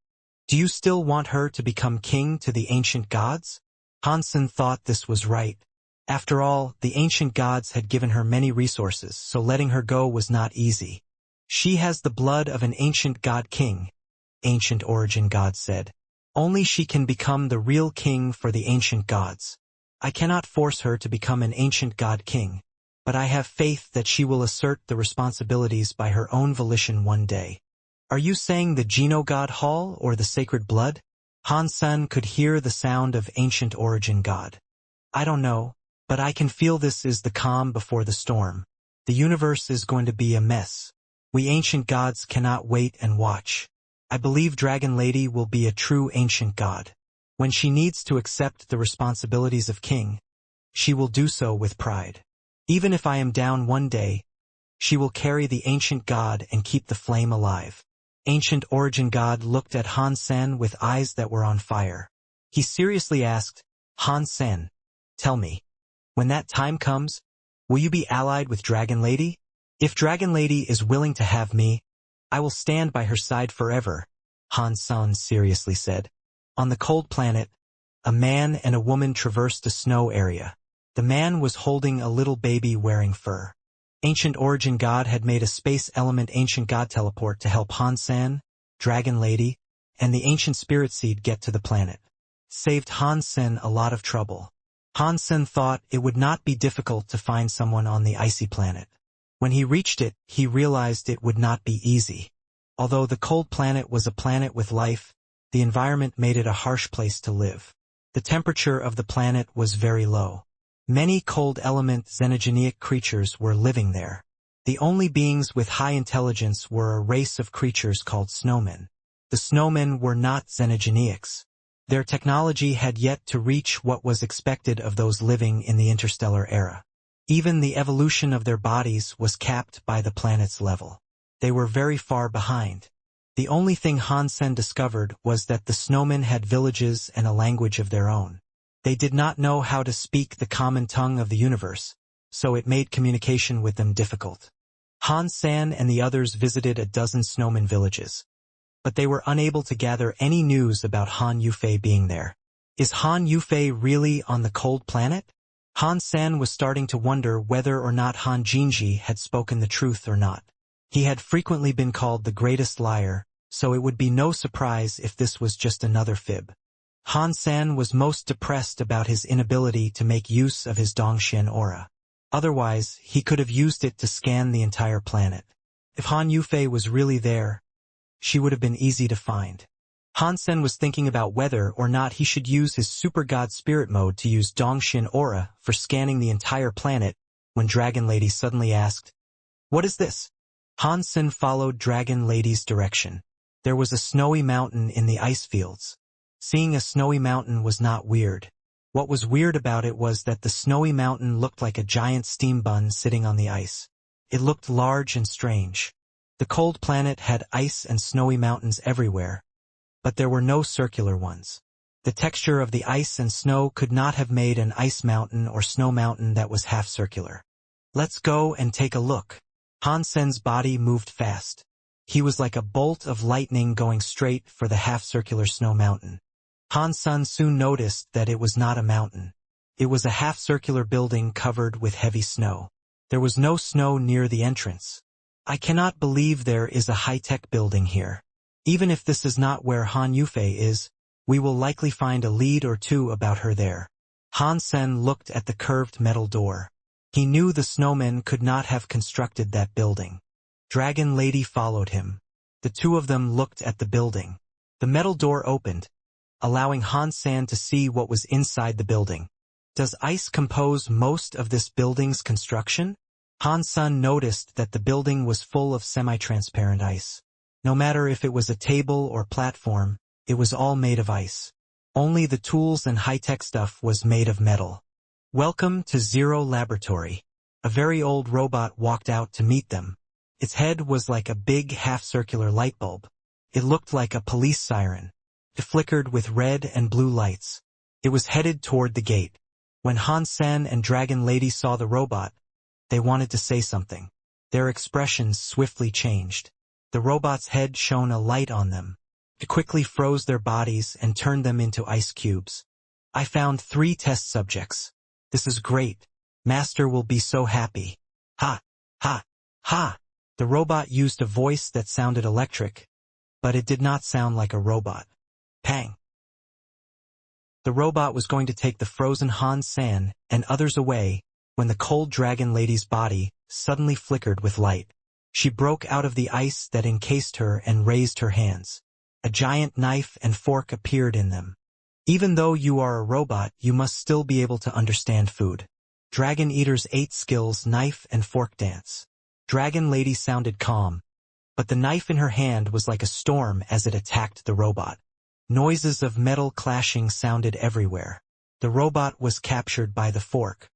do you still want her to become king to the ancient gods? Han Sen thought this was right. After all, the ancient gods had given her many resources, so letting her go was not easy. She has the blood of an ancient god king, Ancient Origin God said. Only she can become the real king for the ancient gods. I cannot force her to become an ancient god king, but I have faith that she will assert the responsibilities by her own volition one day. Are you saying the Geno-God Hall or the Sacred Blood? Han Sen could hear the sound of Ancient Origin God. I don't know, but I can feel this is the calm before the storm. The universe is going to be a mess. We ancient gods cannot wait and watch. I believe Dragon Lady will be a true ancient god. When she needs to accept the responsibilities of king, she will do so with pride. Even if I am down one day, she will carry the ancient god and keep the flame alive. Ancient Origin God looked at Han Sen with eyes that were on fire. He seriously asked, Han Sen, tell me, when that time comes, will you be allied with Dragon Lady? If Dragon Lady is willing to have me, I will stand by her side forever, Han Sen seriously said. On the cold planet, a man and a woman traversed a snow area. The man was holding a little baby wearing fur. Ancient Origin God had made a space element ancient god teleport to help Han Sen, Dragon Lady, and the ancient spirit seed get to the planet. Saved Han Sen a lot of trouble. Hansen thought it would not be difficult to find someone on the icy planet. When he reached it, he realized it would not be easy. Although the cold planet was a planet with life, the environment made it a harsh place to live. The temperature of the planet was very low. Many cold-element xenogenic creatures were living there. The only beings with high intelligence were a race of creatures called snowmen. The snowmen were not xenogenics. Their technology had yet to reach what was expected of those living in the interstellar era. Even the evolution of their bodies was capped by the planet's level. They were very far behind. The only thing Hansen discovered was that the snowmen had villages and a language of their own. They did not know how to speak the common tongue of the universe, so it made communication with them difficult. Hansen and the others visited a dozen snowman villages, but they were unable to gather any news about Han Yufei being there. Is Han Yufei really on the cold planet? Hansen was starting to wonder whether or not Han Jinji had spoken the truth or not. He had frequently been called the greatest liar, so it would be no surprise if this was just another fib. Hansen was most depressed about his inability to make use of his Dongxian aura. Otherwise, he could have used it to scan the entire planet. If Han Yufei was really there, she would have been easy to find. Hansen was thinking about whether or not he should use his Super God Spirit mode to use Dongxian aura for scanning the entire planet when Dragon Lady suddenly asked, "What is this?" Hansen followed Dragon Lady's direction. There was a snowy mountain in the ice fields. Seeing a snowy mountain was not weird. What was weird about it was that the snowy mountain looked like a giant steam bun sitting on the ice. It looked large and strange. The cold planet had ice and snowy mountains everywhere, but there were no circular ones. The texture of the ice and snow could not have made an ice mountain or snow mountain that was half circular. "Let's go and take a look." Hansen's body moved fast. He was like a bolt of lightning going straight for the half-circular snow mountain. Hansen soon noticed that it was not a mountain. It was a half-circular building covered with heavy snow. There was no snow near the entrance. "I cannot believe there is a high-tech building here. Even if this is not where Han Yufei is, we will likely find a lead or two about her there." Hansen looked at the curved metal door. He knew the snowmen could not have constructed that building. Dragon Lady followed him. The two of them looked at the building. The metal door opened, allowing Hansen to see what was inside the building. Does ice compose most of this building's construction? Hansen noticed that the building was full of semi-transparent ice. No matter if it was a table or platform, it was all made of ice. Only the tools and high-tech stuff was made of metal. "Welcome to Zero Laboratory." A very old robot walked out to meet them. Its head was like a big half-circular light bulb. It looked like a police siren. It flickered with red and blue lights. It was headed toward the gate. When Hansen and Dragon Lady saw the robot, they wanted to say something. Their expressions swiftly changed. The robot's head shone a light on them. It quickly froze their bodies and turned them into ice cubes. "I found 3 test subjects. This is great. Master will be so happy. Ha! Ha! Ha!" The robot used a voice that sounded electric, but it did not sound like a robot. Pang! The robot was going to take the frozen Hansen and others away when the cold Dragon Lady's body suddenly flickered with light. She broke out of the ice that encased her and raised her hands. A giant knife and fork appeared in them. "Even though you are a robot, you must still be able to understand food." Dragon Eater's 8 skills knife and fork dance. Dragon Lady sounded calm, but the knife in her hand was like a storm as it attacked the robot. Noises of metal clashing sounded everywhere. The robot was captured by the fork.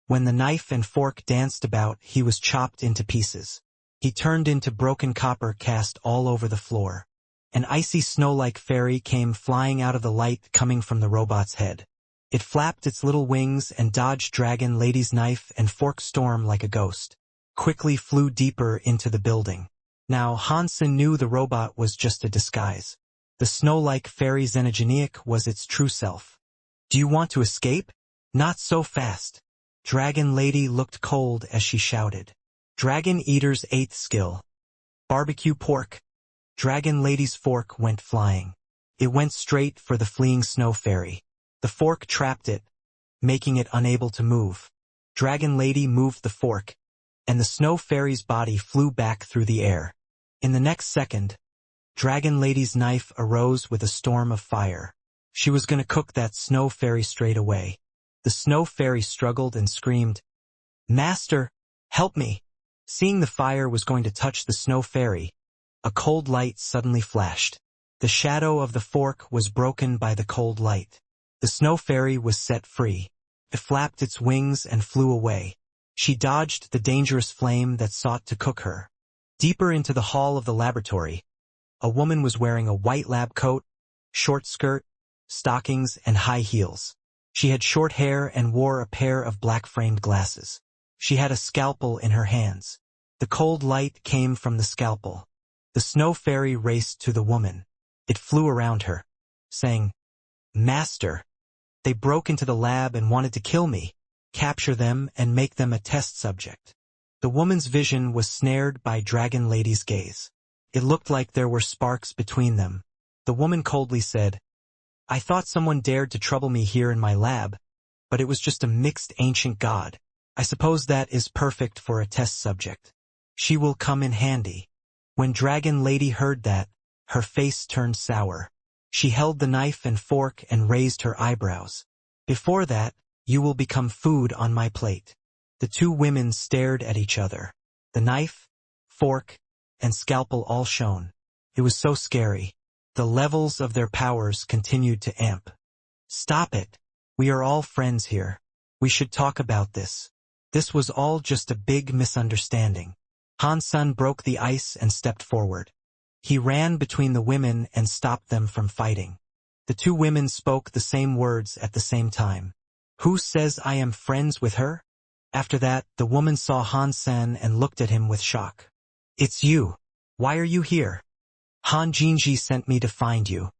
When the knife and fork danced about, he was chopped into pieces. He turned into broken copper cast all over the floor. An icy snow-like fairy came flying out of the light coming from the robot's head. It flapped its little wings and dodged Dragon Lady's knife and fork storm like a ghost. Quickly flew deeper into the building. Now Hansen knew the robot was just a disguise. The snow-like fairy xenogenic was its true self. "Do you want to escape? Not so fast." Dragon Lady looked cold as she shouted. Dragon Eater's 8th skill. Barbecue pork. Dragon Lady's fork went flying. It went straight for the fleeing snow fairy. The fork trapped it, making it unable to move. Dragon Lady moved the fork, and the Snow Fairy's body flew back through the air. In the next second, Dragon Lady's knife arose with a storm of fire. She was going to cook that Snow Fairy straight away. The Snow Fairy struggled and screamed, "Master, help me!" Seeing the fire was going to touch the Snow Fairy, a cold light suddenly flashed. The shadow of the fork was broken by the cold light. The Snow Fairy was set free. It flapped its wings and flew away. She dodged the dangerous flame that sought to cook her. Deeper into the hall of the laboratory, a woman was wearing a white lab coat, short skirt, stockings, and high heels. She had short hair and wore a pair of black-framed glasses. She had a scalpel in her hands. The cold light came from the scalpel. The Snow Fairy raced to the woman. It flew around her, saying, "Master, they broke into the lab and wanted to kill me. Capture them and make them a test subject." The woman's vision was snared by Dragon Lady's gaze. It looked like there were sparks between them. The woman coldly said, "I thought someone dared to trouble me here in my lab, but it was just a mixed ancient god. I suppose that is perfect for a test subject. She will come in handy." When Dragon Lady heard that, her face turned sour. She held the knife and fork and raised her eyebrows. "Before that, you will become food on my plate." The two women stared at each other. The knife, fork, and scalpel all shone. It was so scary. The levels of their powers continued to amp. "Stop it. We are all friends here. We should talk about this. This was all just a big misunderstanding." Han-sun broke the ice and stepped forward. He ran between the women and stopped them from fighting. The two women spoke the same words at the same time. "Who says I am friends with her?" After that, the woman saw Han-sun and looked at him with shock. "It's you. Why are you here?" "Han Jinji sent me to find you.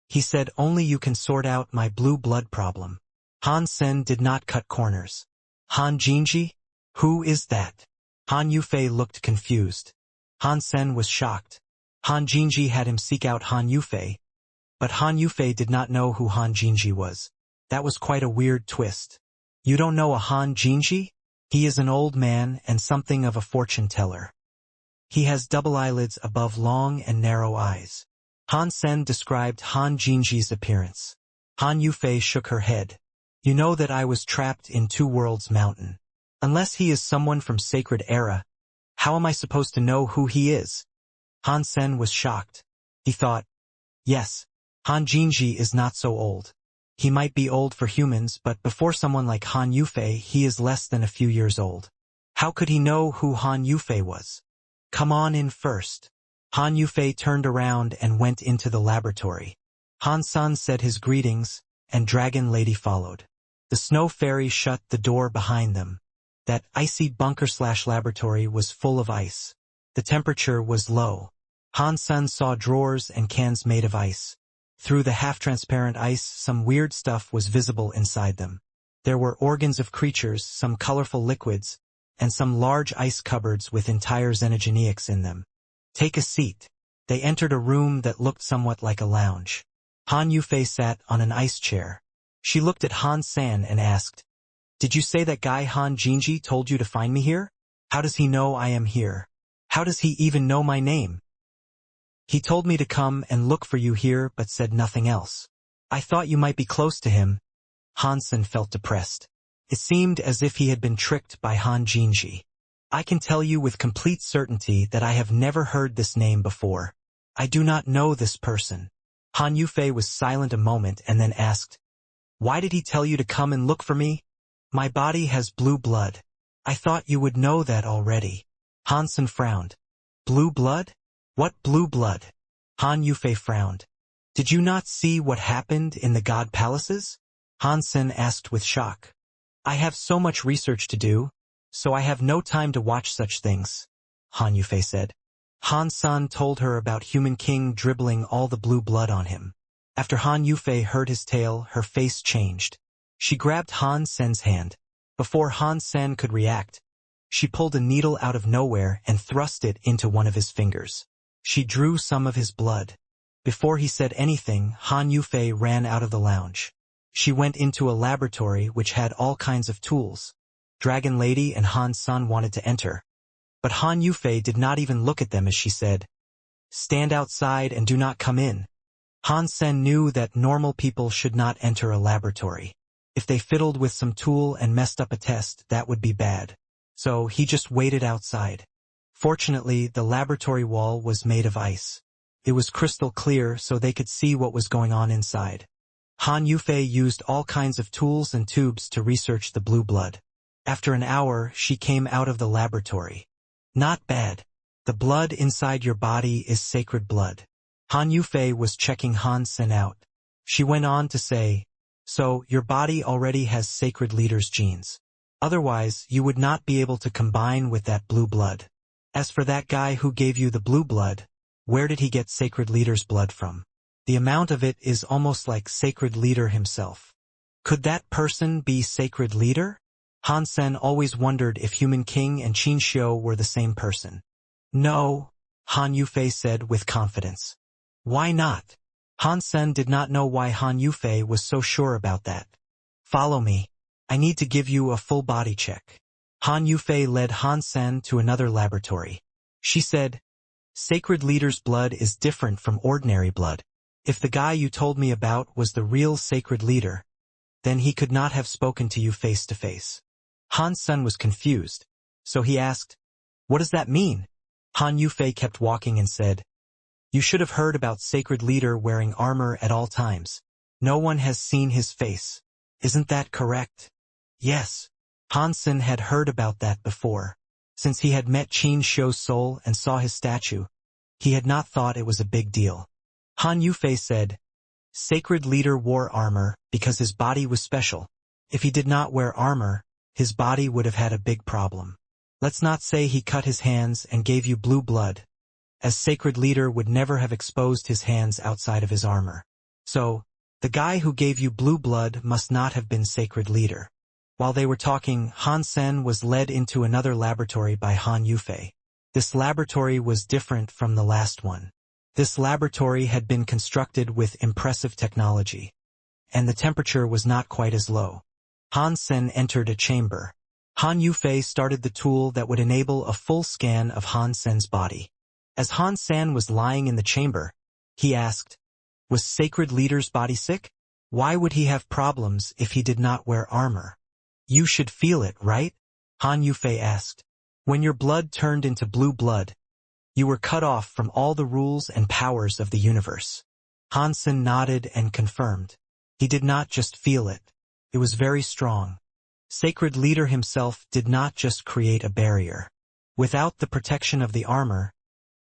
He said only you can sort out my blue blood problem." Han-sun did not cut corners. "Han Jinji? Who is that?" Han Yufei looked confused. Han-sun was shocked. Han Jinji had him seek out Han Yufei, but Han Yufei did not know who Han Jinji was. That was quite a weird twist. "You don't know a Han Jinji? He is an old man and something of a fortune teller. He has double eyelids above long and narrow eyes." Han-sun described Han Jinji's appearance. Han Yufei shook her head. "You know that I was trapped in Two Worlds Mountain. Unless he is someone from Sacred Era, how am I supposed to know who he is?" Han-sun was shocked. He thought, yes, Han Jinji is not so old. He might be old for humans, but before someone like Han Yufei, he is less than a few years old. How could he know who Han Yufei was? "Come on in first." Han Yufei turned around and went into the laboratory. Han-sun said his greetings, and Dragon Lady followed. The Snow Fairy shut the door behind them. That icy bunker/laboratory was full of ice. The temperature was low. Han-sun saw drawers and cans made of ice. Through the half-transparent ice, some weird stuff was visible inside them. There were organs of creatures, some colorful liquids, and some large ice cupboards with entire xenogeneics in them. "Take a seat." They entered a room that looked somewhat like a lounge. Han Yufei sat on an ice chair. She looked at Han-san and asked, "Did you say that guy Han Jinji told you to find me here? How does he know I am here? How does he even know my name?" "He told me to come and look for you here but said nothing else. I thought you might be close to him." Han-sun felt depressed. It seemed as if he had been tricked by Han Jinji. "I can tell you with complete certainty that I have never heard this name before. I do not know this person." Han Yufei was silent a moment and then asked, "Why did he tell you to come and look for me?" "My body has blue blood. I thought you would know that already." Han-sun frowned. "Blue blood? What blue blood?" Han Yufei frowned. "Did you not see what happened in the god palaces?" Han-sun asked with shock. "I have so much research to do, so I have no time to watch such things," Han Yufei said. Han-sun told her about Human King dribbling all the blue blood on him. After Han Yufei heard his tale, her face changed. She grabbed Han-sen's hand. Before Han-sen could react, she pulled a needle out of nowhere and thrust it into one of his fingers. She drew some of his blood. Before he said anything, Han Yufei ran out of the lounge. She went into a laboratory which had all kinds of tools. Dragon Lady and Han Sen wanted to enter. But Han Yufei did not even look at them as she said, "Stand outside and do not come in." Han Sen knew that normal people should not enter a laboratory. If they fiddled with some tool and messed up a test, that would be bad. So he just waited outside. Fortunately, the laboratory wall was made of ice. It was crystal clear so they could see what was going on inside. Han Yufei used all kinds of tools and tubes to research the blue blood. After an hour, she came out of the laboratory. "Not bad. The blood inside your body is sacred blood." Han Yufei was checking Han Sen out. She went on to say, "So, your body already has sacred leader's genes. Otherwise, you would not be able to combine with that blue blood. As for that guy who gave you the blue blood, where did he get sacred leader's blood from? The amount of it is almost like sacred leader himself. Could that person be sacred leader?" Han Sen always wondered if Human King and Qin Xiu were the same person. "No," Han Yufei said with confidence. "Why not?" Han Sen did not know why Han Yufei was so sure about that. "Follow me. I need to give you a full body check." Han Yufei led Han Sen to another laboratory. She said, "Sacred leader's blood is different from ordinary blood. If the guy you told me about was the real sacred leader, then he could not have spoken to you face to face." Han Sen was confused, so he asked, "What does that mean?" Han Yufei kept walking and said, "You should have heard about sacred leader wearing armor at all times. No one has seen his face. Isn't that correct?" Yes. Han Sen had heard about that before. Since he had met Qin Xiu's soul and saw his statue, he had not thought it was a big deal. Han Yufei said, "Sacred leader wore armor because his body was special. If he did not wear armor, his body would have had a big problem. Let's not say he cut his hands and gave you blue blood, as sacred leader would never have exposed his hands outside of his armor. So, the guy who gave you blue blood must not have been sacred leader." While they were talking, Han Sen was led into another laboratory by Han Yufei. This laboratory was different from the last one. This laboratory had been constructed with impressive technology, and the temperature was not quite as low. Han Sen entered a chamber. Han Yufei started the tool that would enable a full scan of Han Sen's body. As Han Sen was lying in the chamber, he asked, "Was sacred leader's body sick? Why would he have problems if he did not wear armor?" "You should feel it, right?" Han Yufei asked. "When your blood turned into blue blood, you were cut off from all the rules and powers of the universe." Han Sen nodded and confirmed. He did not just feel it. It was very strong. Sacred leader himself did not just create a barrier. Without the protection of the armor,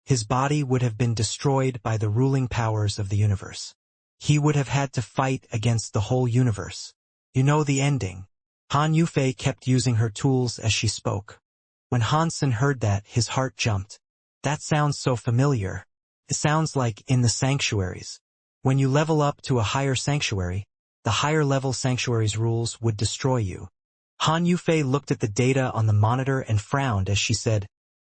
his body would have been destroyed by the ruling powers of the universe. He would have had to fight against the whole universe. You know the ending. Han Yufei kept using her tools as she spoke. When Han Sen heard that, his heart jumped. That sounds so familiar. It sounds like in the sanctuaries. When you level up to a higher sanctuary, the higher level sanctuary's rules would destroy you. Han Yufei looked at the data on the monitor and frowned as she said,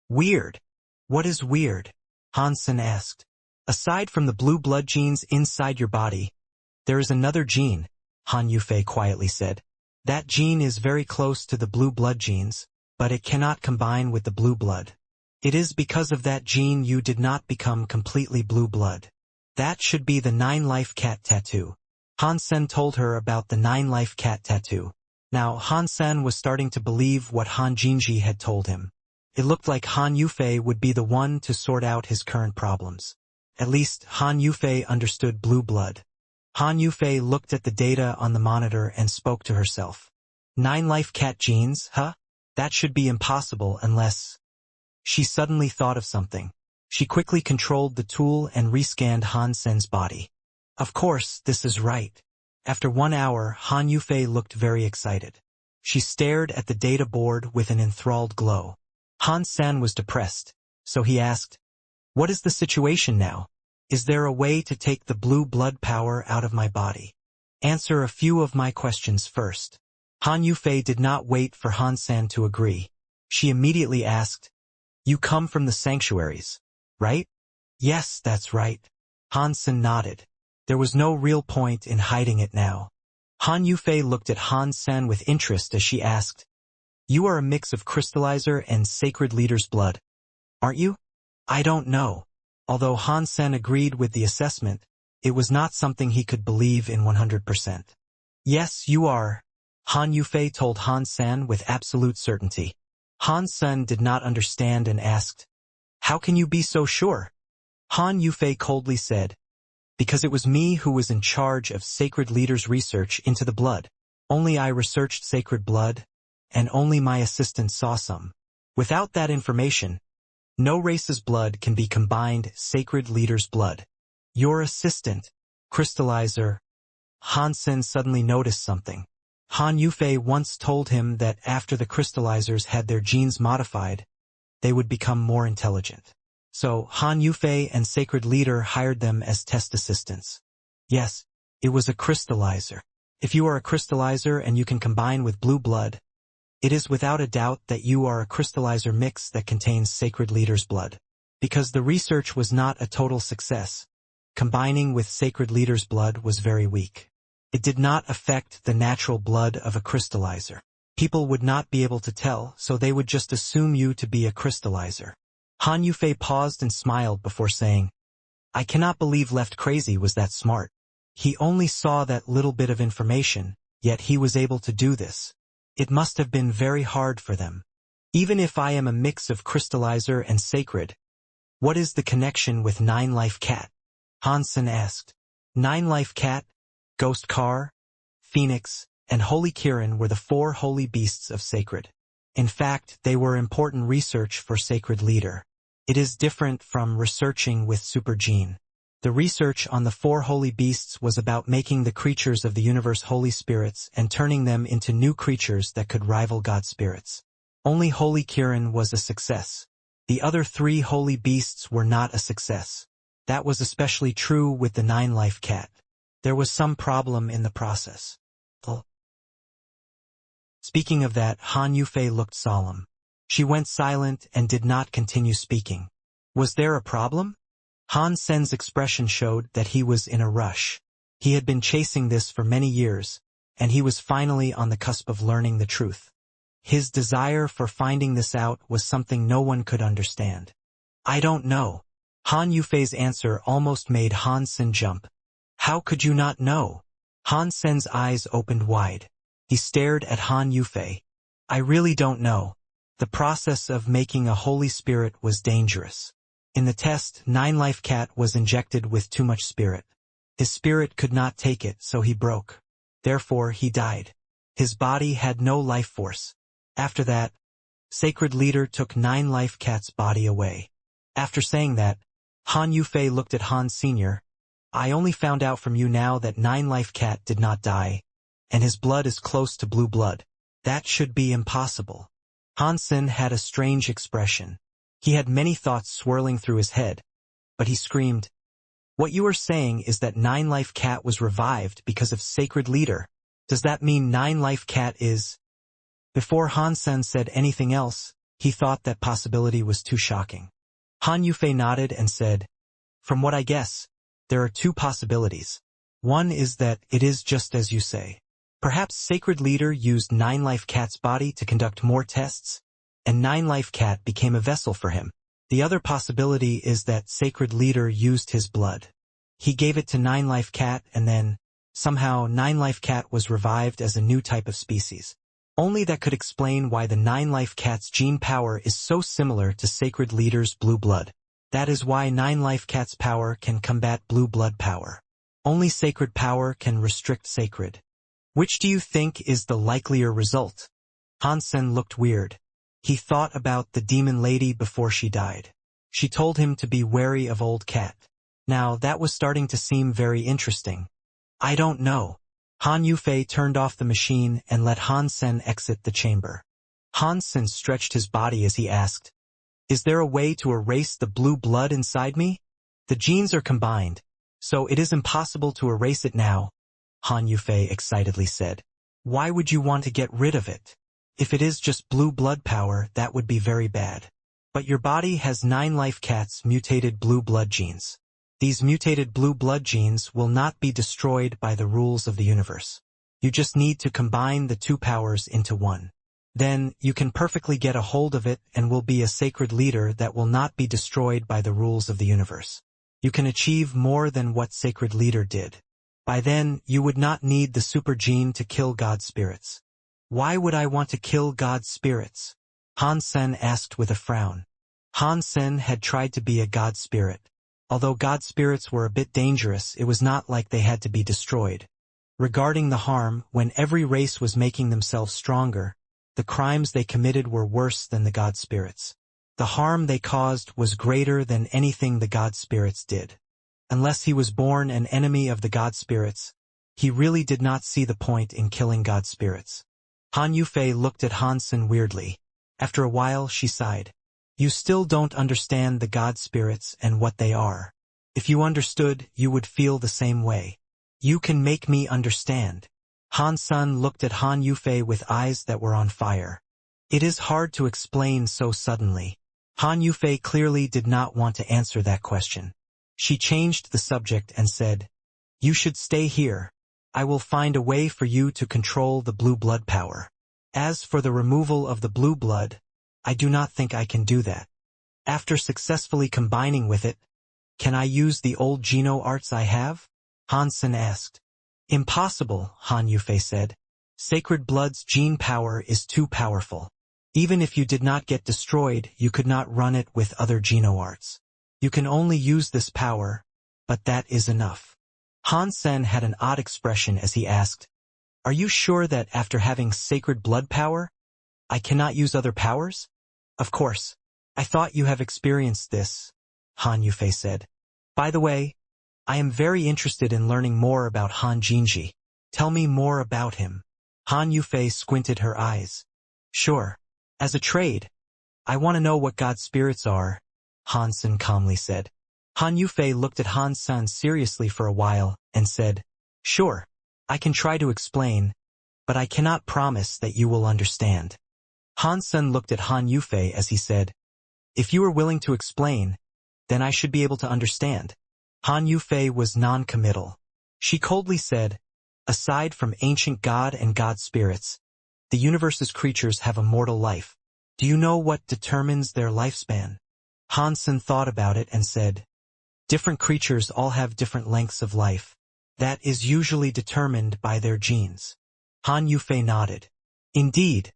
"Weird." "What is weird?" Han Sen asked. "Aside from the blue blood genes inside your body, there is another gene," Han Yufei quietly said. "That gene is very close to the blue blood genes, but it cannot combine with the blue blood. It is because of that gene you did not become completely blue blood. That should be the 9-life cat tattoo." Han Sen told her about the 9-life cat tattoo. Now Han Sen was starting to believe what Han Jinji had told him. It looked like Han Yufei would be the one to sort out his current problems. At least Han Yufei understood blue blood. Han Yufei looked at the data on the monitor and spoke to herself. 9-life cat genes, huh? That should be impossible unless... She suddenly thought of something. She quickly controlled the tool and rescanned Han Sen's body. Of course, this is right. After 1 hour, Han Yufei looked very excited. She stared at the data board with an enthralled glow. Han Sen was depressed, so he asked, "What is the situation now? Is there a way to take the blue blood power out of my body?" "Answer a few of my questions first." Han Yufei did not wait for Han Sen to agree. She immediately asked, "You come from the sanctuaries, right?" "Yes, that's right." Han Sen nodded. There was no real point in hiding it now. Han Yufei looked at Han Sen with interest as she asked, "You are a mix of crystallizer and sacred leader's blood, aren't you?" "I don't know." Although Han Sen agreed with the assessment, it was not something he could believe in 100%. "Yes, you are," Han Yufei told Han Sen with absolute certainty. Han Sen did not understand and asked, "How can you be so sure?" Han Yufei coldly said, "Because it was me who was in charge of Sacred Leader's research into the blood. Only I researched sacred blood, and only my assistant saw some. Without that information, no race's blood can be combined Sacred Leader's blood." "Your assistant, crystallizer." Han Sen suddenly noticed something. Han Yufei once told him that after the crystallizers had their genes modified, they would become more intelligent. So Han Yufei and Sacred Leader hired them as test assistants. Yes, it was a crystallizer. If you are a crystallizer and you can combine with blue blood, it is without a doubt that you are a crystallizer mix that contains Sacred Leader's blood. Because the research was not a total success, combining with Sacred Leader's blood was very weak. It did not affect the natural blood of a crystallizer. People would not be able to tell, so they would just assume you to be a crystallizer. Han Yufei paused and smiled before saying, "I cannot believe Left Crazy was that smart. He only saw that little bit of information, yet he was able to do this. It must have been very hard for them. Even if I am a mix of crystallizer and sacred, what is the connection with Nine Life Cat?" Han Sen asked. Nine Life Cat, Ghost Car, Phoenix, and Holy Kirin were the 4 holy beasts of Sacred. In fact, they were important research for Sacred Leader. It is different from researching with Super Gene. The research on the 4 holy beasts was about making the creatures of the universe holy spirits and turning them into new creatures that could rival God spirits. Only Holy Kirin was a success. The other 3 holy beasts were not a success. That was especially true with the Nine Life Cat. There was some problem in the process. Speaking of that, Han Yufei looked solemn. She went silent and did not continue speaking. Was there a problem? Han Sen's expression showed that he was in a rush. He had been chasing this for many years, and he was finally on the cusp of learning the truth. His desire for finding this out was something no one could understand. "I don't know." Han Yufei's answer almost made Han Sen jump. "How could you not know?" Han Sen's eyes opened wide. He stared at Han Yufei. "I really don't know. The process of making a holy spirit was dangerous. In the test, Nine Life Cat was injected with too much spirit. His spirit could not take it, so he broke. Therefore, he died. His body had no life force. After that, Sacred Leader took Nine Life Cat's body away." After saying that, Han Yufei looked at Han Sr. "I only found out from you now that Nine Life Cat did not die, and his blood is close to blue blood. That should be impossible." Han Sen had a strange expression. He had many thoughts swirling through his head, but he screamed, "What you are saying is that Nine Life Cat was revived because of Sacred Leader. Does that mean Nine Life Cat is—" Before Han Sen said anything else, he thought that possibility was too shocking. Han Yufei nodded and said, "From what I guess, there are 2 possibilities. One is that it is just as you say. Perhaps Sacred Leader used Nine Life Cat's body to conduct more tests, and Nine Life Cat became a vessel for him. The other possibility is that Sacred Leader used his blood. He gave it to Nine Life Cat, and then, somehow, Nine Life Cat was revived as a new type of species. Only that could explain why the Nine Life Cat's gene power is so similar to Sacred Leader's blue blood. That is why Nine Life Cat's power can combat blue blood power. Only sacred power can restrict sacred. Which do you think is the likelier result?" Han Sen looked weird. He thought about the demon lady before she died. She told him to be wary of Old Cat. Now that was starting to seem very interesting. "I don't know." Han Yufei turned off the machine and let Han Sen exit the chamber. Han Sen stretched his body as he asked, "Is there a way to erase the blue blood inside me? The genes are combined, so it is impossible to erase it now," Han Yufei excitedly said. "Why would you want to get rid of it? If it is just blue blood power, that would be very bad. But your body has 9 Life Cat's mutated blue blood genes. These mutated blue blood genes will not be destroyed by the rules of the universe. You just need to combine the two powers into one. Then, you can perfectly get a hold of it and will be a sacred leader that will not be destroyed by the rules of the universe. You can achieve more than what Sacred Leader did. By then, you would not need the super gene to kill God's spirits. Why would I want to kill God's spirits? Han Sen asked with a frown. Han Sen had tried to be a God spirit. Although God spirits were a bit dangerous, it was not like they had to be destroyed. Regarding the harm, when every race was making themselves stronger, the crimes they committed were worse than the God spirits. The harm they caused was greater than anything the God spirits did. Unless he was born an enemy of the God spirits, he really did not see the point in killing God spirits. Han Yufei looked at Han Sen weirdly. After a while, she sighed. You still don't understand the God spirits and what they are. If you understood, you would feel the same way. You can make me understand. Han Sen looked at Han Yufei with eyes that were on fire. It is hard to explain so suddenly. Han Yufei clearly did not want to answer that question. She changed the subject and said, You should stay here. I will find a way for you to control the blue blood power. As for the removal of the blue blood, I do not think I can do that. After successfully combining with it, can I use the old Geno arts I have? Han Sen asked. Impossible, Han Yufei said. Sacred Blood's gene power is too powerful. Even if you did not get destroyed, you could not run it with other Geno arts. You can only use this power, but that is enough. Han Sen had an odd expression as he asked, Are you sure that after having Sacred Blood power, I cannot use other powers? Of course. I thought you have experienced this, Han Yufei said. By the way, I am very interested in learning more about Han Jinji. Tell me more about him. Han Yufei squinted her eyes. Sure. As a trade, I want to know what God spirits are, Han Sen calmly said. Han Yufei looked at Han Sen seriously for a while and said, Sure, I can try to explain, but I cannot promise that you will understand. Han Sen looked at Han Yufei as he said, If you are willing to explain, then I should be able to understand. Han Yufei was non-committal. She coldly said, Aside from ancient God and God spirits, the universe's creatures have a mortal life. Do you know what determines their lifespan? Han Sen thought about it and said, Different creatures all have different lengths of life. That is usually determined by their genes. Han Yufei nodded. Indeed,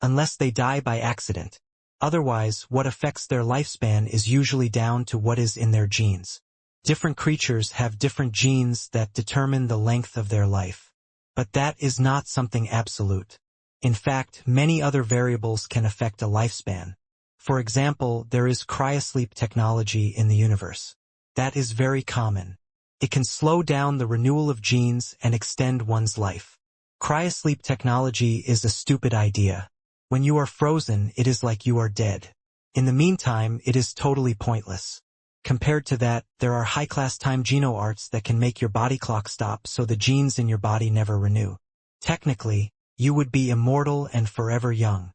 unless they die by accident. Otherwise, what affects their lifespan is usually down to what is in their genes. Different creatures have different genes that determine the length of their life. But that is not something absolute. In fact, many other variables can affect a lifespan. For example, there is cryosleep technology in the universe. That is very common. It can slow down the renewal of genes and extend one's life. Cryosleep technology is a stupid idea. When you are frozen, it is like you are dead. In the meantime, it is totally pointless. Compared to that, there are high-class time Geno arts that can make your body clock stop so the genes in your body never renew. Technically, you would be immortal and forever young.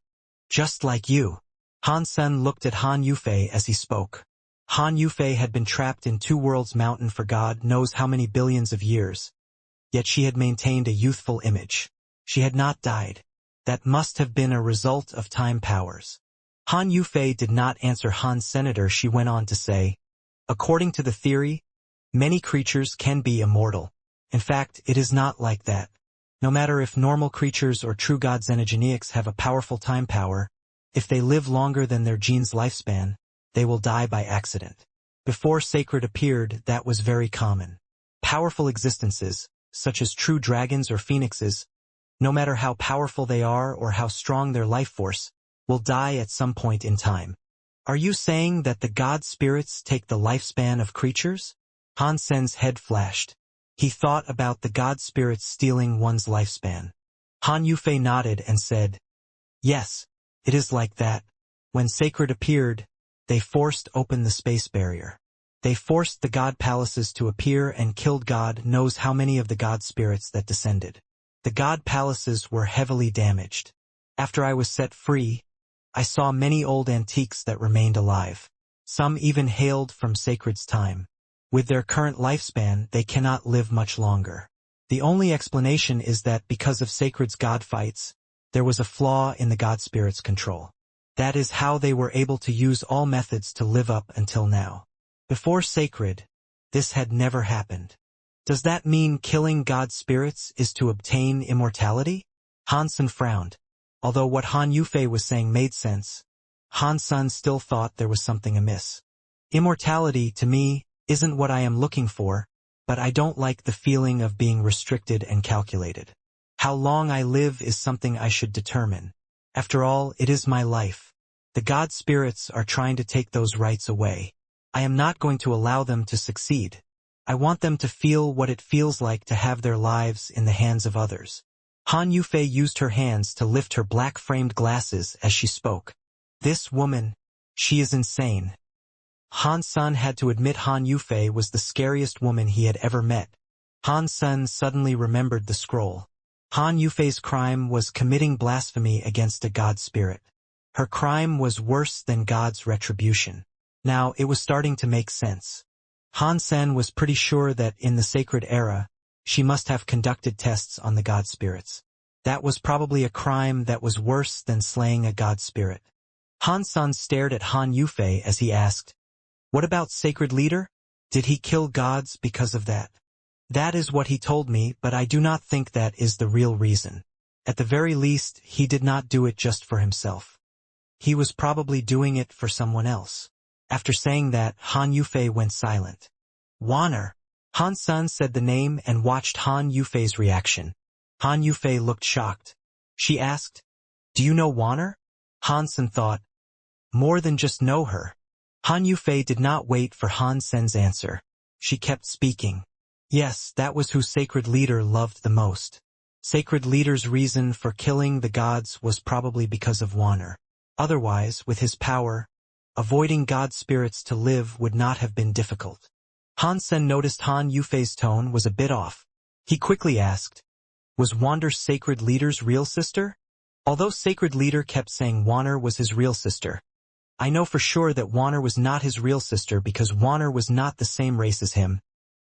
Just like you. Han Sen looked at Han Yufei as he spoke. Han Yufei had been trapped in Two Worlds Mountain for God knows how many billions of years. Yet she had maintained a youthful image. She had not died. That must have been a result of time powers. Han Yufei did not answer Han Senator. She went on to say, According to the theory, many creatures can be immortal. In fact, it is not like that. No matter if normal creatures or true god xenogeneics have a powerful time power, if they live longer than their gene's lifespan, they will die by accident. Before Sacred appeared, that was very common. Powerful existences, such as true dragons or phoenixes, no matter how powerful they are or how strong their life force, will die at some point in time. Are you saying that the god spirits take the lifespan of creatures? Han Sen's head flashed. He thought about the god spirits stealing one's lifespan. Han Yufei nodded and said, Yes, it is like that. When Sacred appeared, they forced open the space barrier. They forced the god palaces to appear and killed God knows how many of the god spirits that descended. The god palaces were heavily damaged. After I was set free, I saw many old antiques that remained alive. Some even hailed from Sacred's time. With their current lifespan, they cannot live much longer. The only explanation is that because of Sacred's god fights, there was a flaw in the god spirit's control. That is how they were able to use all methods to live up until now. Before Sacred, this had never happened. Does that mean killing god spirits is to obtain immortality? Hansen frowned. Although what Han Yufei was saying made sense, Han Sun still thought there was something amiss. Immortality, to me, isn't what I am looking for, but I don't like the feeling of being restricted and calculated. How long I live is something I should determine. After all, it is my life. The god spirits are trying to take those rights away. I am not going to allow them to succeed. I want them to feel what it feels like to have their lives in the hands of others. Han Yufei used her hands to lift her black-framed glasses as she spoke. This woman, she is insane. Han Sun had to admit Han Yufei was the scariest woman he had ever met. Han Sun suddenly remembered the scroll. Han Yufei's crime was committing blasphemy against a god spirit. Her crime was worse than God's retribution. Now, it was starting to make sense. Han Sen was pretty sure that in the sacred era, she must have conducted tests on the god spirits. That was probably a crime that was worse than slaying a god spirit. Han Sun stared at Han Yufei as he asked, "What about Sacred Leader? Did he kill gods because of that?" "That is what he told me, but I do not think that is the real reason. At the very least, he did not do it just for himself. He was probably doing it for someone else." After saying that, Han Yufei went silent. "Wanner." Han Sun said the name and watched Han Yufei's reaction. Han Yufei looked shocked. She asked, "Do you know Wanner?" Han Sun thought, "More than just know her." Han Yufei did not wait for Han Sen's answer. She kept speaking. Yes, that was who Sacred Leader loved the most. Sacred Leader's reason for killing the gods was probably because of Wanner. Otherwise, with his power, avoiding god spirits to live would not have been difficult. Han Sen noticed Han Yufei's tone was a bit off. He quickly asked, "Was Wanner Sacred Leader's real sister?" Although Sacred Leader kept saying Wanner was his real sister, I know for sure that Wanner was not his real sister because Wanner was not the same race as him,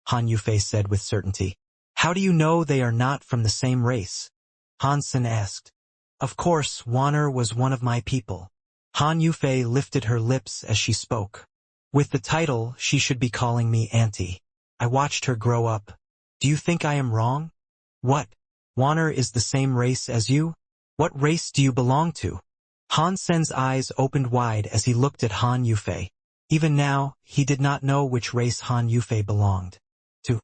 Han Yufei said with certainty. "How do you know they are not from the same race?" Han Sen asked. "Of course, Wanner was one of my people." Han Yufei lifted her lips as she spoke. "With the title, she should be calling me Auntie. I watched her grow up. Do you think I am wrong?" "What? Wanner is the same race as you? What race do you belong to?" Han Sen's eyes opened wide as he looked at Han Yufei. Even now, he did not know which race Han Yufei belonged to.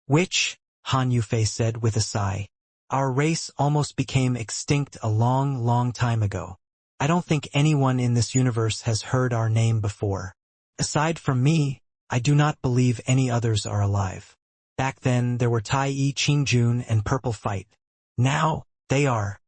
"Which?" Han Yufei said with a sigh. "Our race almost became extinct a long, long time ago. I don't think anyone in this universe has heard our name before. Aside from me, I do not believe any others are alive. Back then, there were Tai Yi, Qingjun, and Purple Fight. Now, they are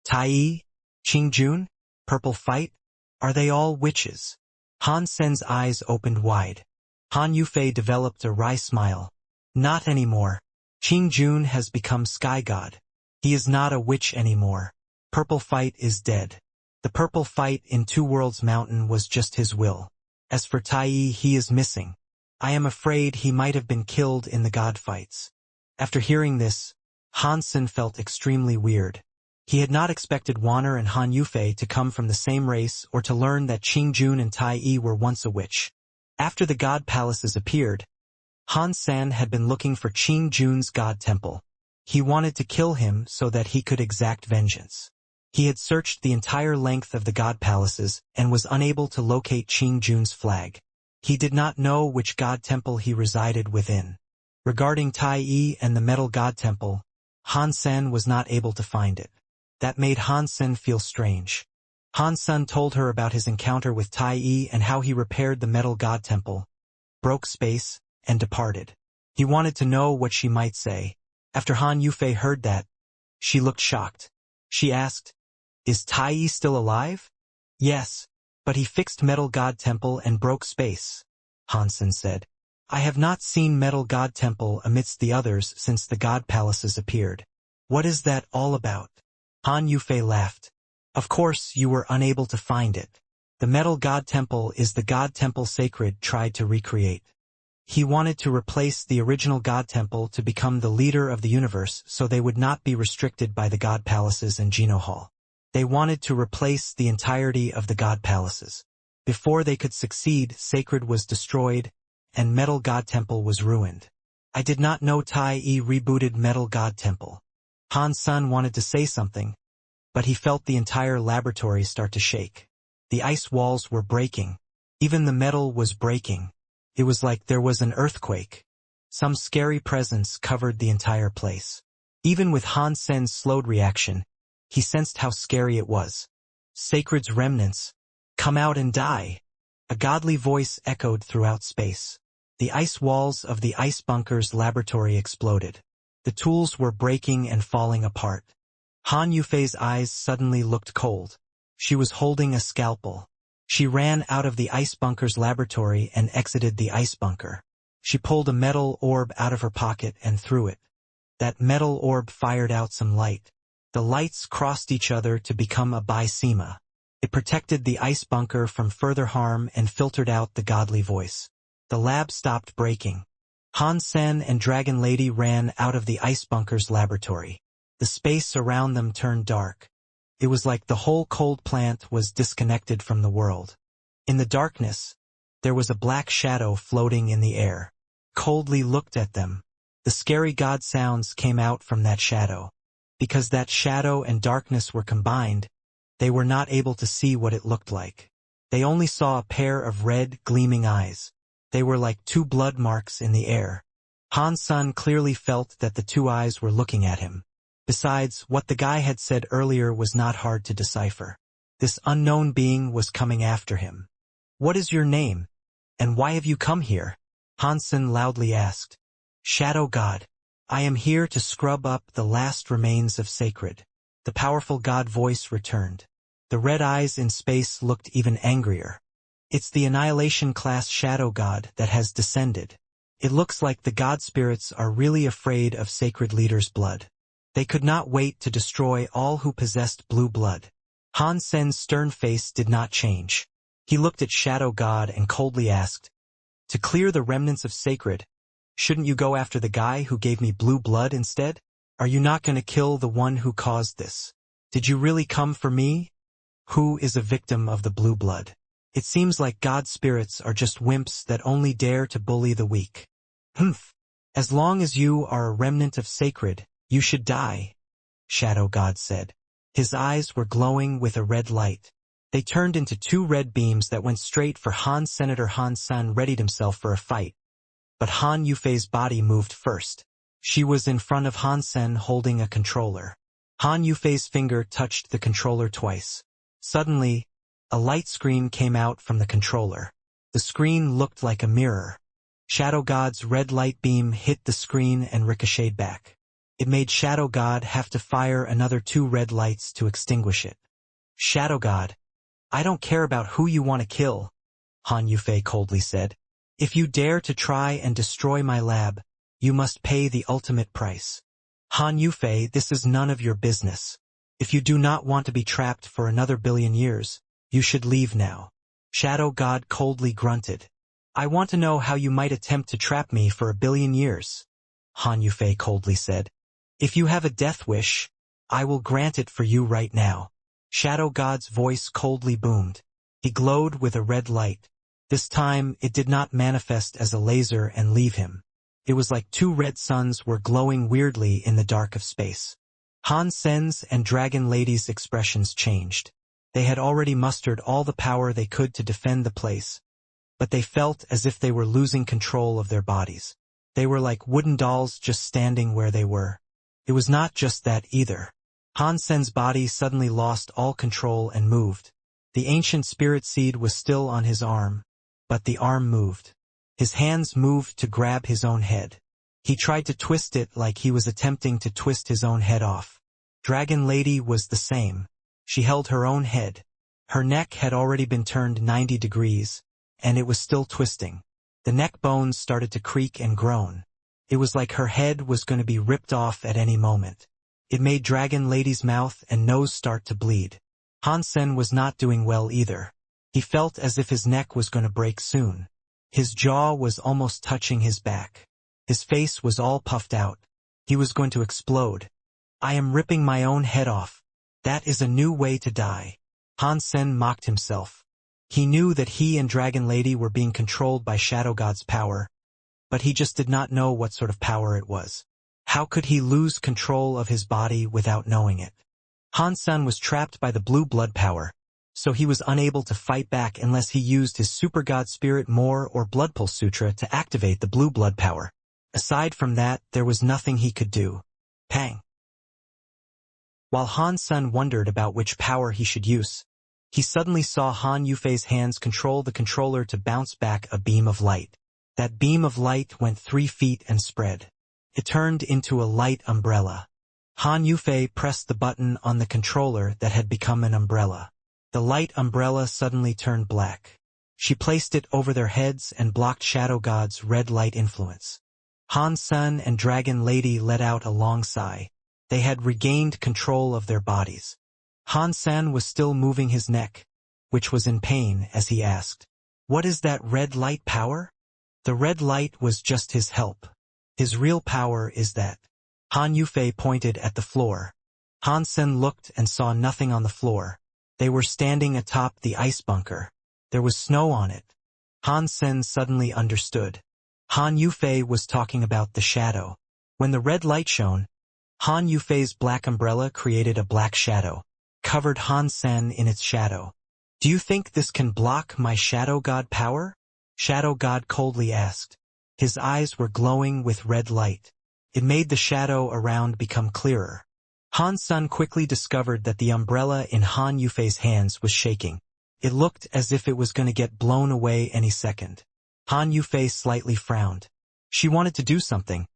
Tai Yi, Qingjun, Purple Fight? Are they all witches?" Han Sen's eyes opened wide. Han Yufei developed a wry smile. "Not anymore. Qingjun has become Sky God. He is not a witch anymore. Purple Fight is dead. The Purple Fight in Two Worlds Mountain was just his will. As for Tai Yi, he is missing. I am afraid he might have been killed in the god fights." After hearing this, Han Sen felt extremely weird. He had not expected Wanner and Han Yufei to come from the same race or to learn that Qingjun and Tai Yi were once a witch. After the god palaces appeared, Han San had been looking for Qingjun's god temple. He wanted to kill him so that he could exact vengeance. He had searched the entire length of the god palaces and was unable to locate Qingjun's flag. He did not know which god temple he resided within. Regarding Tai Yi and the metal god temple, Han Sen was not able to find it. That made Han Sen feel strange. Han Sun told her about his encounter with Tai Yi and how he repaired the metal god temple, broke space, and departed. He wanted to know what she might say. After Han Yufei heard that, she looked shocked. She asked, "Is Tai Yi still alive?" "Yes, but he fixed metal god temple and broke space," Han Sun said. "I have not seen metal god temple amidst the others since the god palaces appeared. What is that all about?" Han Yufei laughed. "Of course you were unable to find it. The metal god temple is the god temple Sacred tried to recreate. He wanted to replace the original God Temple to become the leader of the universe so they would not be restricted by the God Palaces and Geno Hall. They wanted to replace the entirety of the God Palaces. Before they could succeed, Sacred was destroyed, and Metal God Temple was ruined. I did not know Tai-E rebooted Metal God Temple. Han Sen wanted to say something, but he felt the entire laboratory start to shake. The ice walls were breaking. Even the metal was breaking. It was like there was an earthquake. Some scary presence covered the entire place. Even with Han Sen's slowed reaction, he sensed how scary it was. Sacred's remnants, come out and die. A godly voice echoed throughout space. The ice walls of the ice bunker's laboratory exploded. The tools were breaking and falling apart. Han Yufei's eyes suddenly looked cold. She was holding a scalpel. She ran out of the ice bunker's laboratory and exited the ice bunker. She pulled a metal orb out of her pocket and threw it. That metal orb fired out some light. The lights crossed each other to become a bisema. It protected the ice bunker from further harm and filtered out the godly voice. The lab stopped breaking. Han Sen and Dragon Lady ran out of the ice bunker's laboratory. The space around them turned dark. It was like the whole cold plant was disconnected from the world. In the darkness, there was a black shadow floating in the air. Coldly looked at them. The scary god sounds came out from that shadow. Because that shadow and darkness were combined, they were not able to see what it looked like. They only saw a pair of red, gleaming eyes. They were like two blood marks in the air. Han Sen clearly felt that the two eyes were looking at him. Besides, what the guy had said earlier was not hard to decipher. This unknown being was coming after him. What is your name? And why have you come here? Han Sen loudly asked. Shadow God. I am here to scrub up the last remains of Sacred. The powerful god voice returned. The red eyes in space looked even angrier. It's the Annihilation class Shadow God that has descended. It looks like the god spirits are really afraid of Sacred Leader's blood. They could not wait to destroy all who possessed blue blood. Han Sen's stern face did not change. He looked at Shadow God and coldly asked, to clear the remnants of Sacred, shouldn't you go after the guy who gave me blue blood instead? Are you not going to kill the one who caused this? Did you really come for me? Who is a victim of the blue blood? It seems like god spirits are just wimps that only dare to bully the weak. Humph. As long as you are a remnant of Sacred, you should die, Shadow God said. His eyes were glowing with a red light. They turned into two red beams that went straight for Han. Senator Han Sen readied himself for a fight. But Han Yufei's body moved first. She was in front of Han Sen holding a controller. Han Yufei's finger touched the controller twice. Suddenly, a light screen came out from the controller. The screen looked like a mirror. Shadow God's red light beam hit the screen and ricocheted back. It made Shadow God have to fire another two red lights to extinguish it. Shadow God, I don't care about who you want to kill, Han Yufei coldly said. If you dare to try and destroy my lab, you must pay the ultimate price. Han Yufei, this is none of your business. If you do not want to be trapped for another billion years, you should leave now. Shadow God coldly grunted. I want to know how you might attempt to trap me for a billion years, Han Yufei coldly said. If you have a death wish, I will grant it for you right now. Shadow God's voice coldly boomed. He glowed with a red light. This time, it did not manifest as a laser and leave him. It was like two red suns were glowing weirdly in the dark of space. Han Sen's and Dragon Lady's expressions changed. They had already mustered all the power they could to defend the place, but they felt as if they were losing control of their bodies. They were like wooden dolls just standing where they were. It was not just that either. Han Sen's body suddenly lost all control and moved. The ancient spirit seed was still on his arm, but the arm moved. His hands moved to grab his own head. He tried to twist it like he was attempting to twist his own head off. Dragon Lady was the same. She held her own head. Her neck had already been turned 90 degrees, and it was still twisting. The neck bones started to creak and groan. It was like her head was going to be ripped off at any moment. It made Dragon Lady's mouth and nose start to bleed. Han Sen was not doing well either. He felt as if his neck was going to break soon. His jaw was almost touching his back. His face was all puffed out. He was going to explode. I am ripping my own head off. That is a new way to die. Han Sen mocked himself. He knew that he and Dragon Lady were being controlled by Shadow God's power, but he just did not know what sort of power it was. How could he lose control of his body without knowing it? Han Sen was trapped by the blue blood power, so he was unable to fight back unless he used his Super God Spirit More or Blood Pulse Sutra to activate the blue blood power. Aside from that, there was nothing he could do. Pang. While Han Sen wondered about which power he should use, he suddenly saw Han Yufei's hands control the controller to bounce back a beam of light. That beam of light went 3 feet and spread. It turned into a light umbrella. Han Yufei pressed the button on the controller that had become an umbrella. The light umbrella suddenly turned black. She placed it over their heads and blocked Shadow God's red light influence. Han Sen and Dragon Lady let out a long sigh. They had regained control of their bodies. Han Sen was still moving his neck, which was in pain, as he asked, "What is that red light power?" The red light was just his help. His real power is that. Han Yufei pointed at the floor. Han Sen looked and saw nothing on the floor. They were standing atop the ice bunker. There was snow on it. Han Sen suddenly understood. Han Yufei was talking about the shadow. When the red light shone, Han Yufei's black umbrella created a black shadow, covered Han Sen in its shadow. "Do you think this can block my Shadow God power?" Shadow God coldly asked. His eyes were glowing with red light. It made the shadow around become clearer. Han Sen quickly discovered that the umbrella in Han Yufei's hands was shaking. It looked as if it was going to get blown away any second. Han Yufei slightly frowned. She wanted to do something,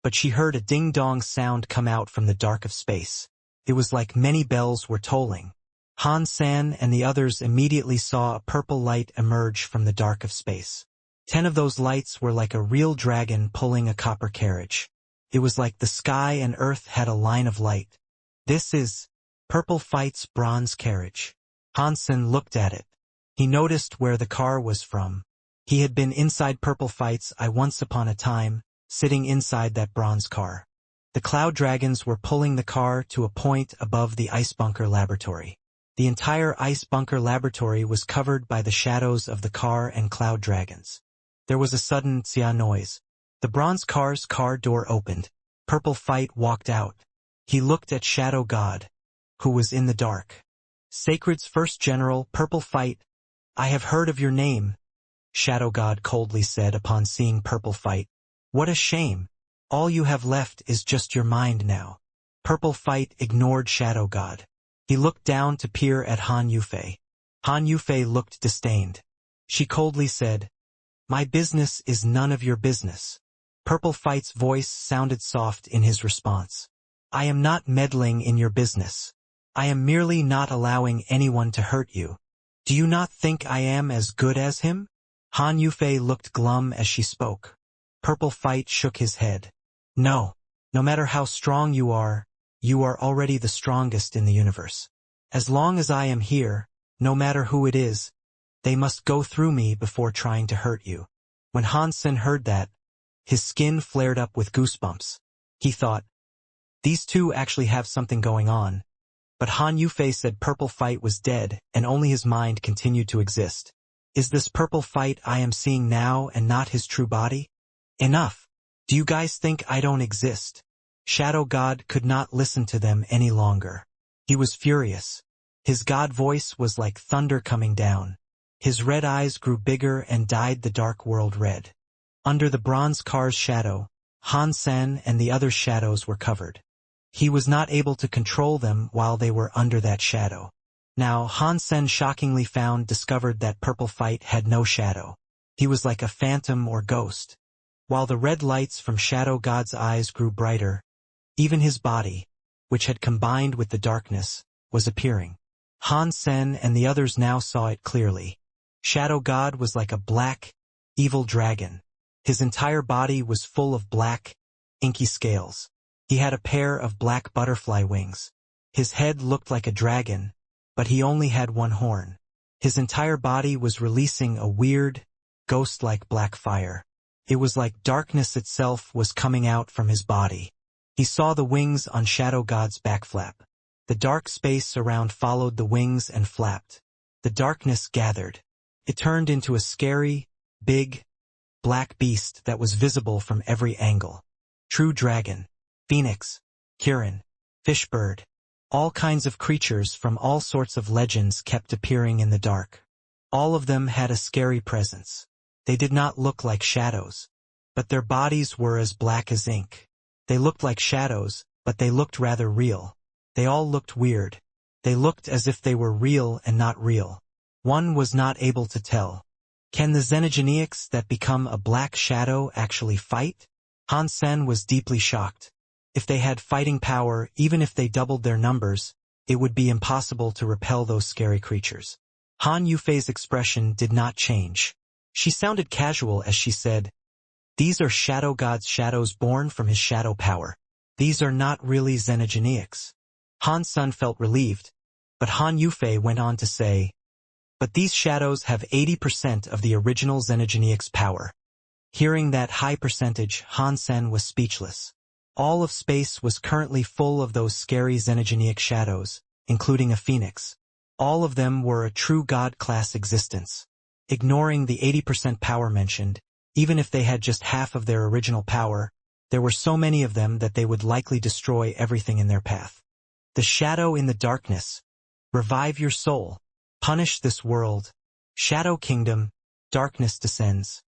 but she heard a ding-dong sound come out from the dark of space. It was like many bells were tolling. Han Sen and the others immediately saw a purple light emerge from the dark of space. 10 of those lights were like a real dragon pulling a copper carriage. It was like the sky and earth had a line of light. "This is Purple Fight's bronze carriage." Han Sen looked at it. He noticed where the car was from. He had been inside Purple Fight's once upon a time, sitting inside that bronze car. The cloud dragons were pulling the car to a point above the ice bunker laboratory. The entire ice bunker laboratory was covered by the shadows of the car and cloud dragons. There was a sudden "tsia" noise. The bronze car's car door opened. Purple Fight walked out. He looked at Shadow God, who was in the dark. "Sacred's first general, Purple Fight, I have heard of your name," Shadow God coldly said upon seeing Purple Fight. "What a shame. All you have left is just your mind now." Purple Fight ignored Shadow God. He looked down to peer at Han Yufei. Han Yufei looked disdained. She coldly said, "My business is none of your business." Purple Fight's voice sounded soft in his response. "I am not meddling in your business. I am merely not allowing anyone to hurt you. Do you not think I am as good as him?" Han Yufei looked glum as she spoke. Purple Fight shook his head. "No. No matter how strong you are already the strongest in the universe. As long as I am here, no matter who it is, they must go through me before trying to hurt you." When Han Sen heard that, his skin flared up with goosebumps. He thought, these two actually have something going on. But Han Yufei said Purple Fight was dead and only his mind continued to exist. Is this Purple Fight I am seeing now and not his true body? Enough. Do you guys think I don't exist? Shadow God could not listen to them any longer. He was furious. His god voice was like thunder coming down. His red eyes grew bigger and dyed the dark world red. Under the bronze car's shadow, Han Sen and the other shadows were covered. He was not able to control them while they were under that shadow. Now Han Sen shockingly discovered that Purple Fight had no shadow. He was like a phantom or ghost. While the red lights from Shadow God's eyes grew brighter, even his body, which had combined with the darkness, was appearing. Han Sen and the others now saw it clearly. Shadow God was like a black, evil dragon. His entire body was full of black, inky scales. He had a pair of black butterfly wings. His head looked like a dragon, but he only had one horn. His entire body was releasing a weird, ghost-like black fire. It was like darkness itself was coming out from his body. He saw the wings on Shadow God's back flap. The dark space around followed the wings and flapped. The darkness gathered. It turned into a scary, big, black beast that was visible from every angle. True dragon, phoenix, Kirin, fishbird. All kinds of creatures from all sorts of legends kept appearing in the dark. All of them had a scary presence. They did not look like shadows, but their bodies were as black as ink. They looked like shadows, but they looked rather real. They all looked weird. They looked as if they were real and not real. One was not able to tell. Can the xenogeneics that become a black shadow actually fight? Han Sen was deeply shocked. If they had fighting power, even if they doubled their numbers, it would be impossible to repel those scary creatures. Han Yufei's expression did not change. She sounded casual as she said, "These are Shadow God's shadows born from his shadow power. These are not really xenogeneics." Han Sen felt relieved, but Han Yufei went on to say, "But these shadows have 80% of the original xenogeneics' power." Hearing that high percentage, Han Sen was speechless. All of space was currently full of those scary xenogeneic shadows, including a phoenix. All of them were a true god-class existence. Ignoring the 80% power mentioned, even if they had just half of their original power, there were so many of them that they would likely destroy everything in their path. The shadow in the darkness. Revive your soul. Punish this world. Shadow Kingdom. Darkness descends.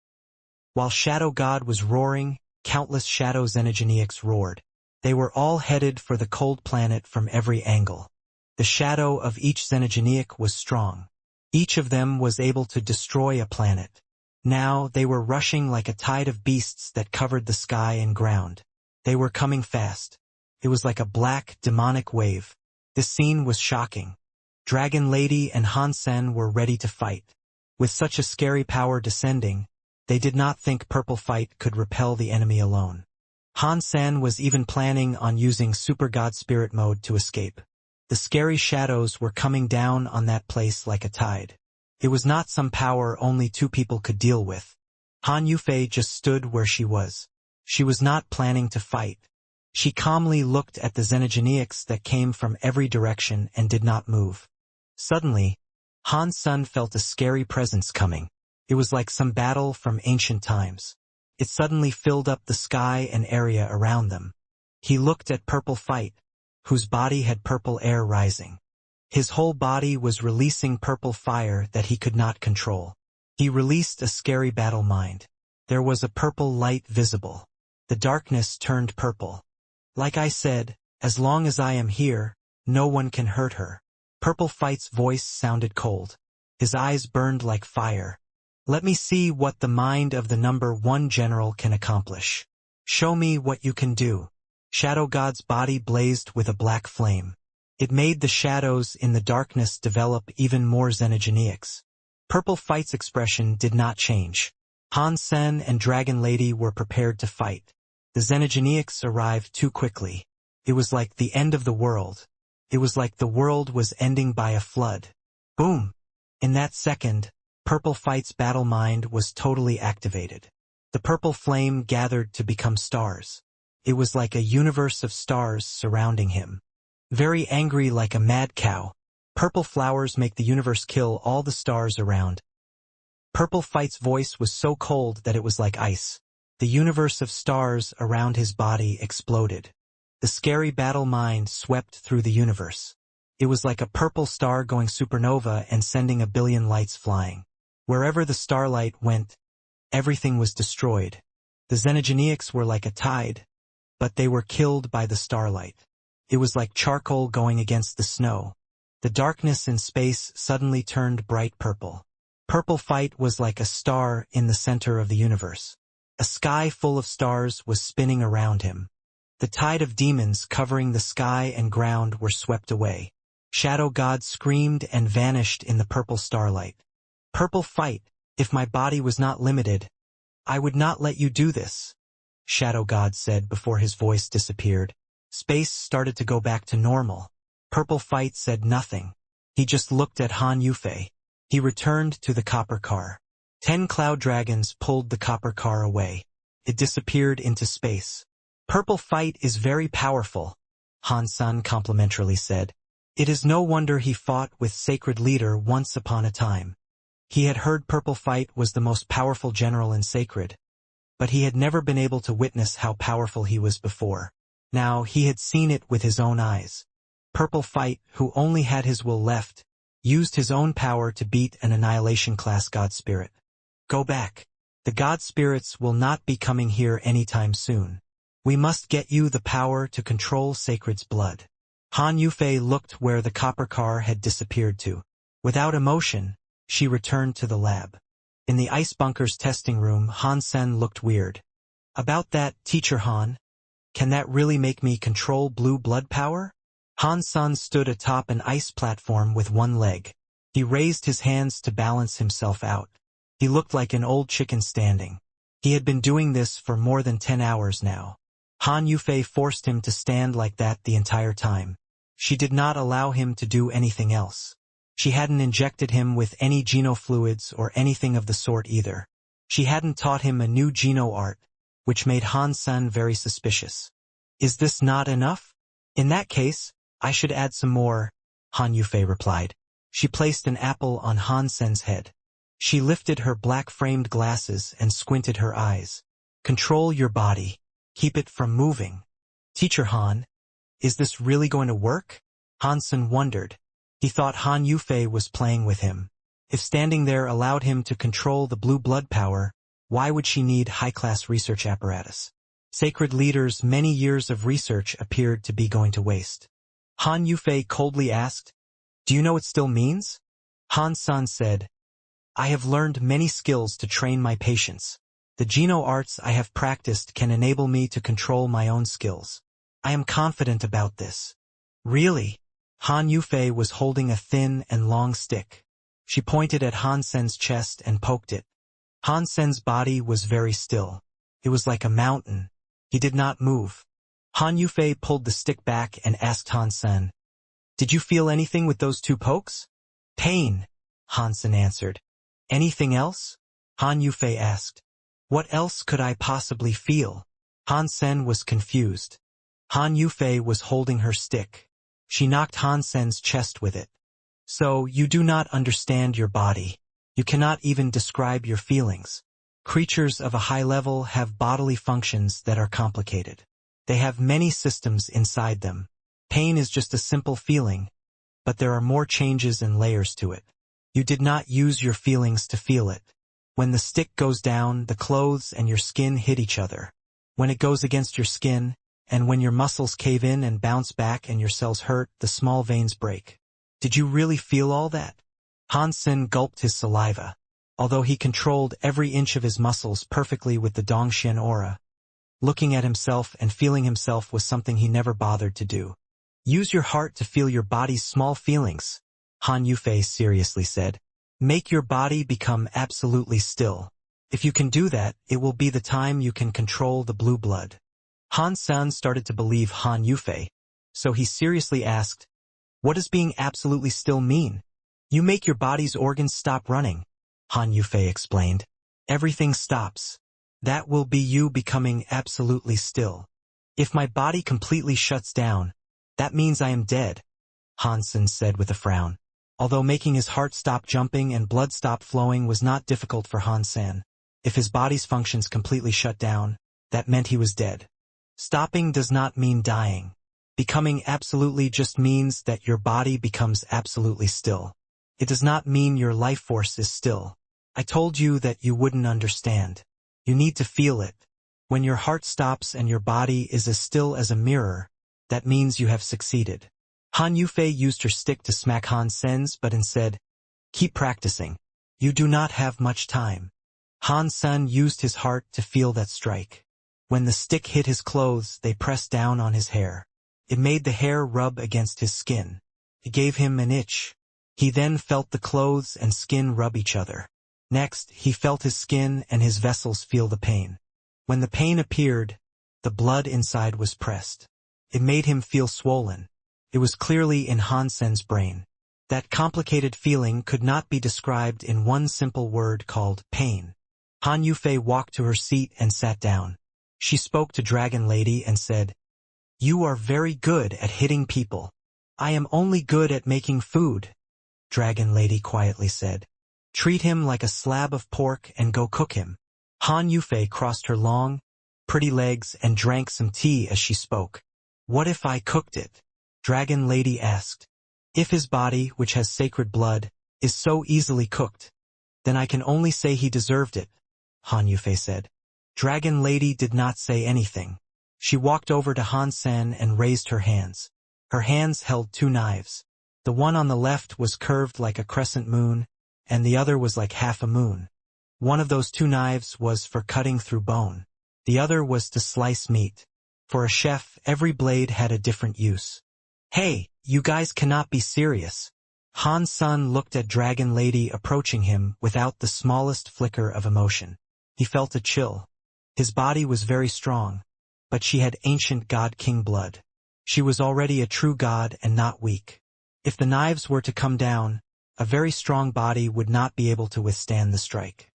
While Shadow God was roaring, countless shadow xenogeneics roared. They were all headed for the cold planet from every angle. The shadow of each xenogeneic was strong. Each of them was able to destroy a planet. Now they were rushing like a tide of beasts that covered the sky and ground. They were coming fast. It was like a black, demonic wave. This scene was shocking. Dragon Lady and Han Sen were ready to fight. With such a scary power descending, they did not think Purple Fight could repel the enemy alone. Han Sen was even planning on using Super God Spirit mode to escape. The scary shadows were coming down on that place like a tide. It was not some power only two people could deal with. Han Yufei just stood where she was. She was not planning to fight. She calmly looked at the xenogeneics that came from every direction and did not move. Suddenly, Han Sen felt a scary presence coming. It was like some battle from ancient times. It suddenly filled up the sky and area around them. He looked at Purple Fight, whose body had purple air rising. His whole body was releasing purple fire that he could not control. He released a scary battle mind. There was a purple light visible. The darkness turned purple. Like I said, as long as I am here, no one can hurt her. Purple Fight's voice sounded cold. His eyes burned like fire. Let me see what the mind of the number 1 general can accomplish. Show me what you can do. Shadow God's body blazed with a black flame. It made the shadows in the darkness develop even more xenogeneics. Purple Fight's expression did not change. Han Sen and Dragon Lady were prepared to fight. The xenogeneics arrived too quickly. It was like the end of the world. It was like the world was ending by a flood. Boom! In that second, Purple Fight's battle mind was totally activated. The purple flame gathered to become stars. It was like a universe of stars surrounding him. Very angry like a mad cow, purple flowers make the universe kill all the stars around. Purple Fight's voice was so cold that it was like ice. The universe of stars around his body exploded. The scary battle mind swept through the universe. It was like a purple star going supernova and sending a billion lights flying. Wherever the starlight went, everything was destroyed. The xenogeneics were like a tide, but they were killed by the starlight. It was like charcoal going against the snow. The darkness in space suddenly turned bright purple. Purple Fight was like a star in the center of the universe. A sky full of stars was spinning around him. The tide of demons covering the sky and ground were swept away. Shadow God screamed and vanished in the purple starlight. Purple Fight, if my body was not limited, I would not let you do this, Shadow God said before his voice disappeared. Space started to go back to normal. Purple Fight said nothing. He just looked at Han Yufei. He returned to the copper car. 10 cloud dragons pulled the copper car away. It disappeared into space. Purple Fight is very powerful, Han Sen complimentarily said. It is no wonder he fought with Sacred Leader once upon a time. He had heard Purple Fight was the most powerful general in Sacred, but he had never been able to witness how powerful he was before. Now he had seen it with his own eyes. Purple Fight, who only had his will left, used his own power to beat an Annihilation-class God Spirit. Go back. The God Spirits will not be coming here anytime soon. We must get you the power to control Sacred's blood. Han Yufei looked where the copper car had disappeared to. Without emotion, she returned to the lab. In the ice bunker's testing room, Han Sen looked weird. About that, Teacher Han, can that really make me control blue blood power? Han Sen stood atop an ice platform with one leg. He raised his hands to balance himself out. He looked like an old chicken standing. He had been doing this for more than 10 hours now. Han Yufei forced him to stand like that the entire time. She did not allow him to do anything else. She hadn't injected him with any genofluids or anything of the sort either. She hadn't taught him a new geno art, which made Han Sen very suspicious. Is this not enough? In that case, I should add some more, Han Yufei replied. She placed an apple on Han Sen's head. She lifted her black-framed glasses and squinted her eyes. Control your body. Keep it from moving. Teacher Han, is this really going to work? Han Sen wondered. He thought Han Yufei was playing with him. If standing there allowed him to control the blue blood power, why would she need high-class research apparatus? Sacred Leader's many years of research appeared to be going to waste. Han Yufei coldly asked, Do you know what still means? Han Sen said, I have learned many skills to train my patients. The geno arts I have practiced can enable me to control my own skills. I am confident about this. Really? Han Yufei was holding a thin and long stick. She pointed at Han Sen's chest and poked it. Han Sen's body was very still. It was like a mountain. He did not move. Han Yufei pulled the stick back and asked Han Sen, Did you feel anything with those 2 pokes? Pain, Han Sen answered. Anything else? Han Yufei asked. What else could I possibly feel? Han Sen was confused. Han Yufei was holding her stick. She knocked Han Sen's chest with it. So, you do not understand your body. You cannot even describe your feelings. Creatures of a high level have bodily functions that are complicated. They have many systems inside them. Pain is just a simple feeling, but there are more changes and layers to it. You did not use your feelings to feel it. When the stick goes down, the clothes and your skin hit each other. When it goes against your skin, and when your muscles cave in and bounce back and your cells hurt, the small veins break. Did you really feel all that? Han Sen gulped his saliva. Although he controlled every inch of his muscles perfectly with the Dongxian aura, looking at himself and feeling himself was something he never bothered to do. Use your heart to feel your body's small feelings, Han Yufei seriously said. Make your body become absolutely still. If you can do that, it will be the time you can control the blue blood. Han Sen started to believe Han Yufei, so he seriously asked, What does being absolutely still mean? You make your body's organs stop running, Han Yufei explained. Everything stops. That will be you becoming absolutely still. If my body completely shuts down, that means I am dead, Han Sen said with a frown. Although making his heart stop jumping and blood stop flowing was not difficult for Han Sen, if his body's functions completely shut down, that meant he was dead. Stopping does not mean dying. Becoming absolutely just means that your body becomes absolutely still. It does not mean your life force is still. I told you that you wouldn't understand. You need to feel it. When your heart stops and your body is as still as a mirror, that means you have succeeded. Han Yufei used her stick to smack Han Sen's but said, Keep practicing. You do not have much time. Han Sen used his heart to feel that strike. When the stick hit his clothes, they pressed down on his hair. It made the hair rub against his skin. It gave him an itch. He then felt the clothes and skin rub each other. Next, he felt his skin and his vessels feel the pain. When the pain appeared, the blood inside was pressed. It made him feel swollen. It was clearly in Han Sen's brain. That complicated feeling could not be described in one simple word called pain. Han Yufei walked to her seat and sat down. She spoke to Dragon Lady and said, "You are very good at hitting people. I am only good at making food," Dragon Lady quietly said. "Treat him like a slab of pork and go cook him." Han Yufei crossed her long, pretty legs and drank some tea as she spoke. "What if I cooked it?" Dragon Lady asked. "If his body, which has sacred blood, is so easily cooked, then I can only say he deserved it," Han Yufei said. Dragon Lady did not say anything. She walked over to Han Sen and raised her hands. Her hands held two knives. The one on the left was curved like a crescent moon, and the other was like half a moon. One of those two knives was for cutting through bone. The other was to slice meat. For a chef, every blade had a different use. "Hey, you guys cannot be serious." Han Sen looked at Dragon Lady approaching him without the smallest flicker of emotion. He felt a chill. His body was very strong, but she had ancient god-king blood. She was already a true god and not weak. If the knives were to come down, a very strong body would not be able to withstand the strike.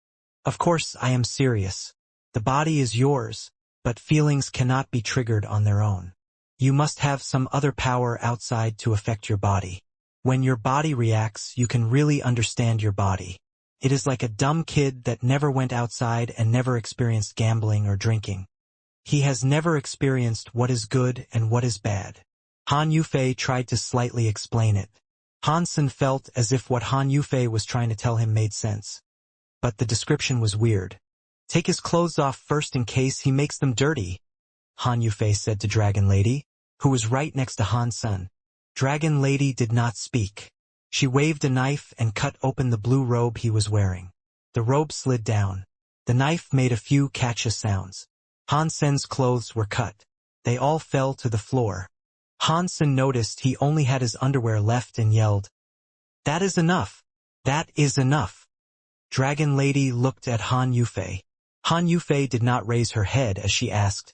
"Of course I am serious. The body is yours, but feelings cannot be triggered on their own. You must have some other power outside to affect your body. When your body reacts, you can really understand your body. It is like a dumb kid that never went outside and never experienced gambling or drinking. He has never experienced what is good and what is bad." Han Yufei tried to slightly explain it. Han Sen felt as if what Han Yufei was trying to tell him made sense. But the description was weird. "Take his clothes off first in case he makes them dirty," Han Yufei said to Dragon Lady, who was right next to Han Sen. Dragon Lady did not speak. She waved a knife and cut open the blue robe he was wearing. The robe slid down. The knife made a few catcha sounds. Han Sen's clothes were cut. They all fell to the floor. Han Sen noticed he only had his underwear left and yelled, "That is enough! That is enough!" Dragon Lady looked at Han Yufei. Han Yufei did not raise her head as she asked,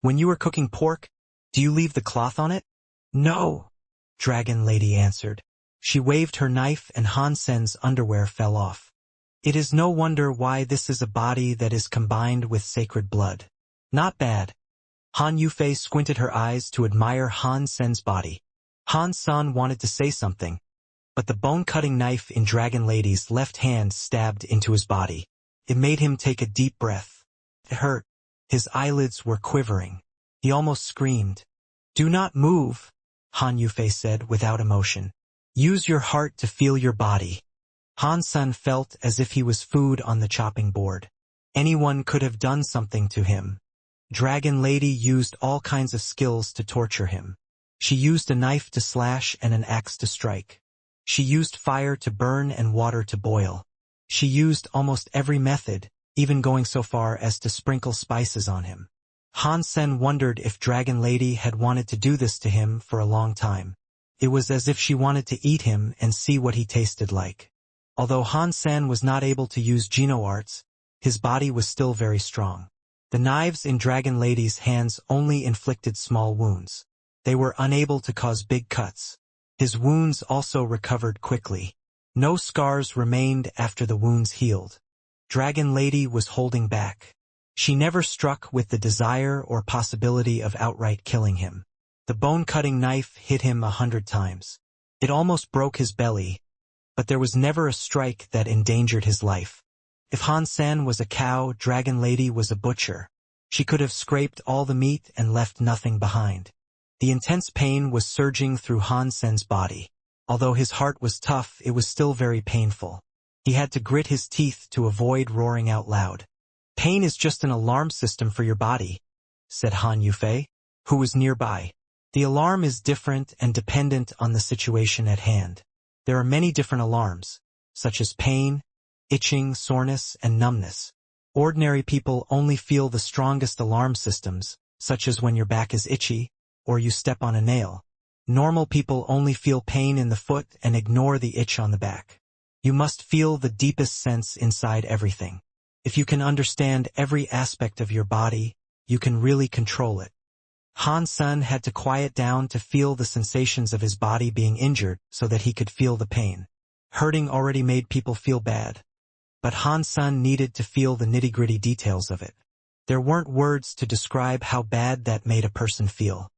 "When you are cooking pork, do you leave the cloth on it?" "No," Dragon Lady answered. She waved her knife and Han Sen's underwear fell off. "It is no wonder why this is a body that is combined with sacred blood. Not bad." Han Yufei squinted her eyes to admire Han Sen's body. Han Sen wanted to say something, but the bone-cutting knife in Dragon Lady's left hand stabbed into his body. It made him take a deep breath. It hurt. His eyelids were quivering. He almost screamed. "Do not move," Han Yufei said without emotion. "Use your heart to feel your body." Han Sen felt as if he was food on the chopping board. Anyone could have done something to him. Dragon Lady used all kinds of skills to torture him. She used a knife to slash and an axe to strike. She used fire to burn and water to boil. She used almost every method, even going so far as to sprinkle spices on him. Han Sen wondered if Dragon Lady had wanted to do this to him for a long time. It was as if she wanted to eat him and see what he tasted like. Although Han Sen was not able to use Geno arts, his body was still very strong. The knives in Dragon Lady's hands only inflicted small wounds. They were unable to cause big cuts. His wounds also recovered quickly. No scars remained after the wounds healed. Dragon Lady was holding back. She never struck with the desire or possibility of outright killing him. The bone-cutting knife hit him 100 times. It almost broke his belly, but there was never a strike that endangered his life. If Han Sen was a cow, Dragon Lady was a butcher. She could have scraped all the meat and left nothing behind. The intense pain was surging through Han Sen's body. Although his heart was tough, it was still very painful. He had to grit his teeth to avoid roaring out loud. "Pain is just an alarm system for your body," said Han Yufei, who was nearby. "The alarm is different and dependent on the situation at hand. There are many different alarms, such as pain, itching, soreness, and numbness. Ordinary people only feel the strongest alarm systems, such as when your back is itchy, or you step on a nail. Normal people only feel pain in the foot and ignore the itch on the back. You must feel the deepest sense inside everything. If you can understand every aspect of your body, you can really control it." Han Sen had to quiet down to feel the sensations of his body being injured so that he could feel the pain. Hurting already made people feel bad. But Han Sen needed to feel the nitty-gritty details of it. There weren't words to describe how bad that made a person feel.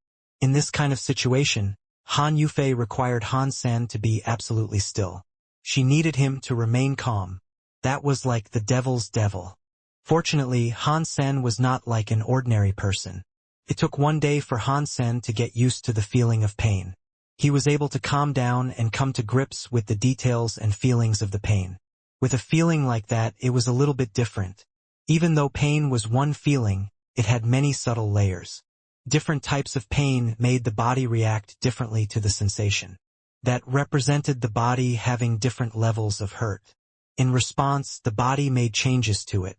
In this kind of situation, Han Yufei required Han Sen to be absolutely still. She needed him to remain calm. That was like the devil's devil. Fortunately, Han Sen was not like an ordinary person. It took one day for Han Sen to get used to the feeling of pain. He was able to calm down and come to grips with the details and feelings of the pain. With a feeling like that, it was a little bit different. Even though pain was one feeling, it had many subtle layers. Different types of pain made the body react differently to the sensation. That represented the body having different levels of hurt. In response, the body made changes to it.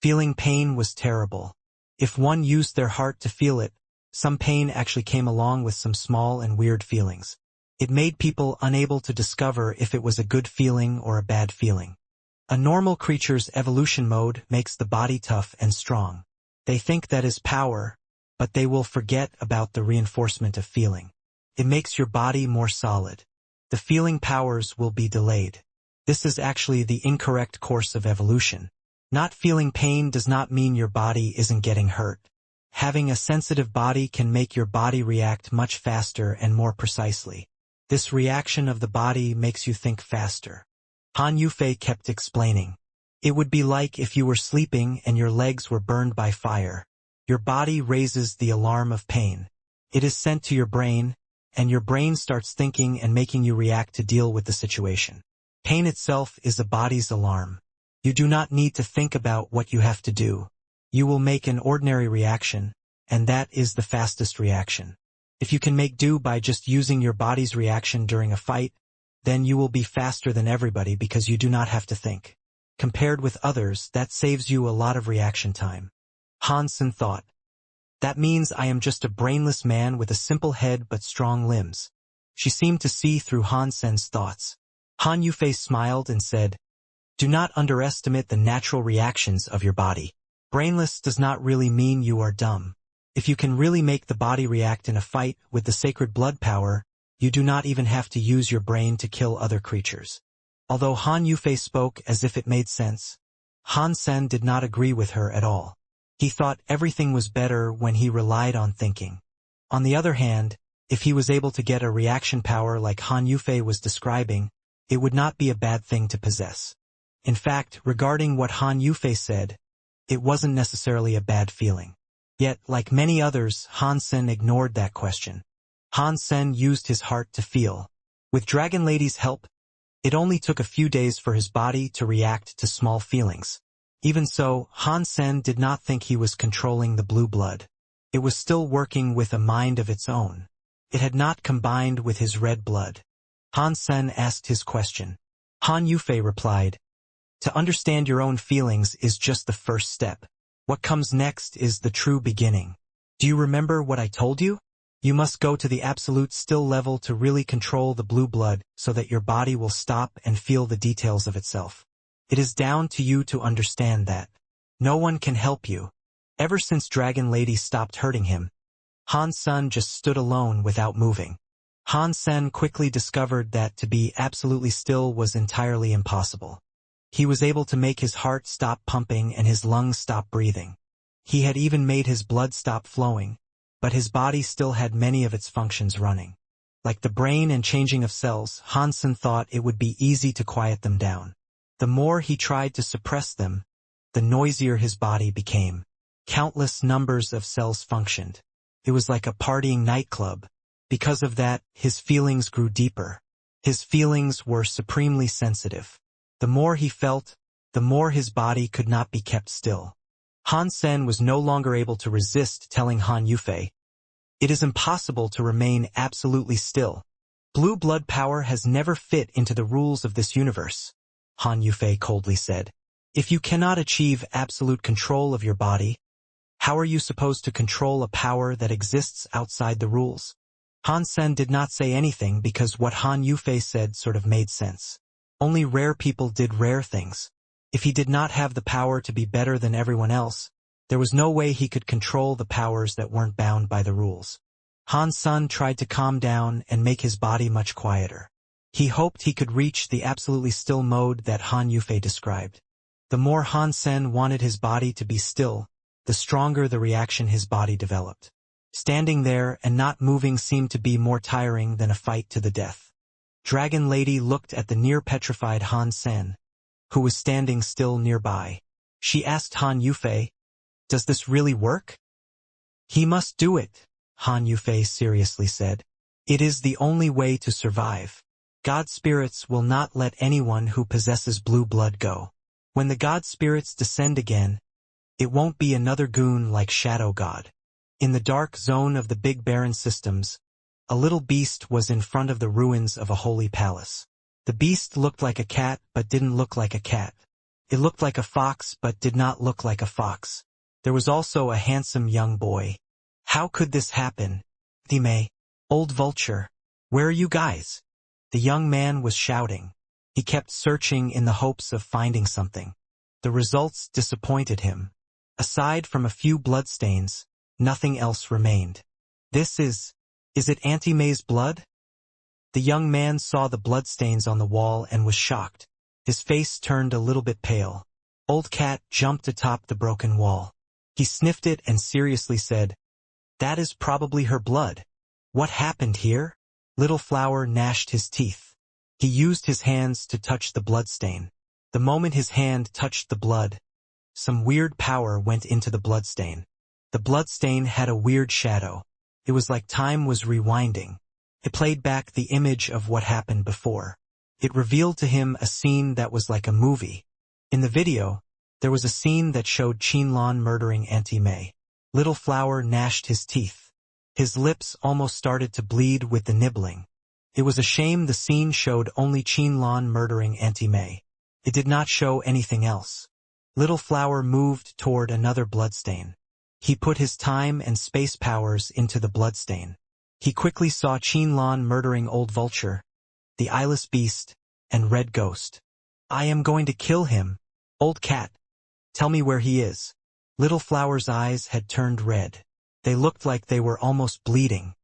Feeling pain was terrible. If one used their heart to feel it, some pain actually came along with some small and weird feelings. It made people unable to discover if it was a good feeling or a bad feeling. A normal creature's evolution mode makes the body tough and strong. They think that is power, but they will forget about the reinforcement of feeling. It makes your body more solid. The feeling powers will be delayed. This is actually the incorrect course of evolution. Not feeling pain does not mean your body isn't getting hurt. Having a sensitive body can make your body react much faster and more precisely. This reaction of the body makes you think faster. Han Yufei kept explaining. It would be like if you were sleeping and your legs were burned by fire. Your body raises the alarm of pain. It is sent to your brain, and your brain starts thinking and making you react to deal with the situation. Pain itself is the body's alarm. You do not need to think about what you have to do. You will make an ordinary reaction, and that is the fastest reaction. If you can make do by just using your body's reaction during a fight, then you will be faster than everybody because you do not have to think. Compared with others, that saves you a lot of reaction time. Han Sen thought. That means I am just a brainless man with a simple head but strong limbs. She seemed to see through Han Sen's thoughts. Han Yufei smiled and said, do not underestimate the natural reactions of your body. Brainless does not really mean you are dumb. If you can really make the body react in a fight with the sacred blood power, you do not even have to use your brain to kill other creatures. Although Han Yufei spoke as if it made sense, Han Sen did not agree with her at all. He thought everything was better when he relied on thinking. On the other hand, if he was able to get a reaction power like Han Yufei was describing, it would not be a bad thing to possess. In fact, regarding what Han Yufei said, it wasn't necessarily a bad feeling. Yet, like many others, Han Sen ignored that question. Han Sen used his heart to feel. With Dragon Lady's help, it only took a few days for his body to react to small feelings. Even so, Han Sen did not think he was controlling the blue blood. It was still working with a mind of its own. It had not combined with his red blood. Han Sen asked his question. Han Yufei replied, to understand your own feelings is just the first step. What comes next is the true beginning. Do you remember what I told you? You must go to the absolute still level to really control the blue blood so that your body will stop and feel the details of itself. It is down to you to understand that. No one can help you. Ever since Dragon Lady stopped hurting him, Han Sen just stood alone without moving. Han Sen quickly discovered that to be absolutely still was entirely impossible. He was able to make his heart stop pumping and his lungs stop breathing. He had even made his blood stop flowing, but his body still had many of its functions running. Like the brain and changing of cells, Han Sen thought it would be easy to quiet them down. The more he tried to suppress them, the noisier his body became. Countless numbers of cells functioned. It was like a partying nightclub. Because of that, his feelings grew deeper. His feelings were supremely sensitive. The more he felt, the more his body could not be kept still. Han Sen was no longer able to resist telling Han Yufei, it is impossible to remain absolutely still. Blue blood power has never fit into the rules of this universe, Han Yufei coldly said. If you cannot achieve absolute control of your body, how are you supposed to control a power that exists outside the rules? Han Sen did not say anything because what Han Yufei said sort of made sense. Only rare people did rare things. If he did not have the power to be better than everyone else, There was no way he could control the powers that weren't bound by the rules. Han Sen tried to calm down and make his body much quieter. He hoped he could reach the absolutely still mode that Han Yufei described. The more Han Sen wanted his body to be still, the stronger the reaction his body developed. Standing there and not moving seemed to be more tiring than a fight to the death. Dragon Lady looked at the near-petrified Han Sen, who was standing still nearby. She asked Han Yufei, "Does this really work?" "He must do it," Han Yufei seriously said. "It is the only way to survive. God spirits will not let anyone who possesses blue blood go. When the God spirits descend again, it won't be another goon like Shadow God." In the dark zone of the Big Barren systems, a little beast was in front of the ruins of a holy palace. The beast looked like a cat but didn't look like a cat. It looked like a fox but did not look like a fox. There was also a handsome young boy. How could this happen? "Dime, old vulture, where are you guys?" The young man was shouting. He kept searching in the hopes of finding something. The results disappointed him. Aside from a few bloodstains, nothing else remained. Is it Auntie May's blood?" The young man saw the bloodstains on the wall and was shocked. His face turned a little bit pale. Old Cat jumped atop the broken wall. He sniffed it and seriously said, "That is probably her blood. What happened here?" Little Flower gnashed his teeth. He used his hands to touch the bloodstain. The moment his hand touched the blood, some weird power went into the bloodstain. The bloodstain had a weird shadow. It was like time was rewinding. It played back the image of what happened before. It revealed to him a scene that was like a movie. In the video, there was a scene that showed Qinlan murdering Auntie May. Little Flower gnashed his teeth. His lips almost started to bleed with the nibbling. It was a shame the scene showed only Qinlan murdering Auntie May. It did not show anything else. Little Flower moved toward another bloodstain. He put his time and space powers into the bloodstain. He quickly saw Qinlan murdering Old Vulture, the Eyeless Beast, and Red Ghost. "I am going to kill him. Old Cat, tell me where he is." Little Flower's eyes had turned red. They looked like they were almost bleeding.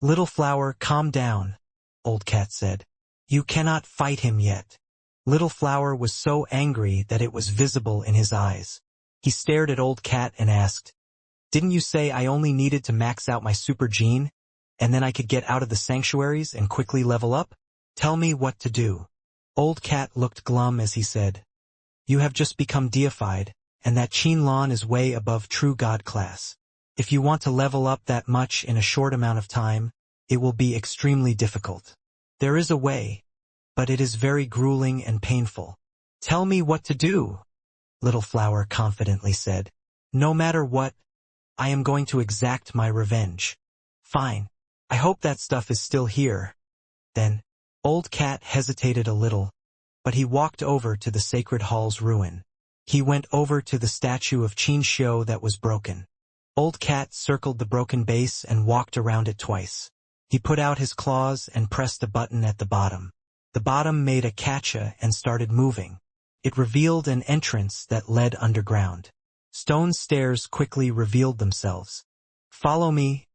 "Little Flower, calm down," Old Cat said. "You cannot fight him yet." Little Flower was so angry that it was visible in his eyes. He stared at Old Cat and asked, "Didn't you say I only needed to max out my super gene, and then I could get out of the sanctuaries and quickly level up? Tell me what to do." Old Cat looked glum as he said, "You have just become deified, and that Qinlan is way above true god class. If you want to level up that much in a short amount of time, it will be extremely difficult. There is a way, but it is very grueling and painful. Tell me what to do," Little Flower confidently said. "No matter what, I am going to exact my revenge." "Fine. I hope that stuff is still here." Then, Old Cat hesitated a little, but he walked over to the Sacred Hall's ruin. He went over to the statue of Qin Xiu that was broken. Old Cat circled the broken base and walked around it twice. He put out his claws and pressed a button at the bottom. The bottom made a catcha and started moving. It revealed an entrance that led underground. Stone stairs quickly revealed themselves. "Follow me,"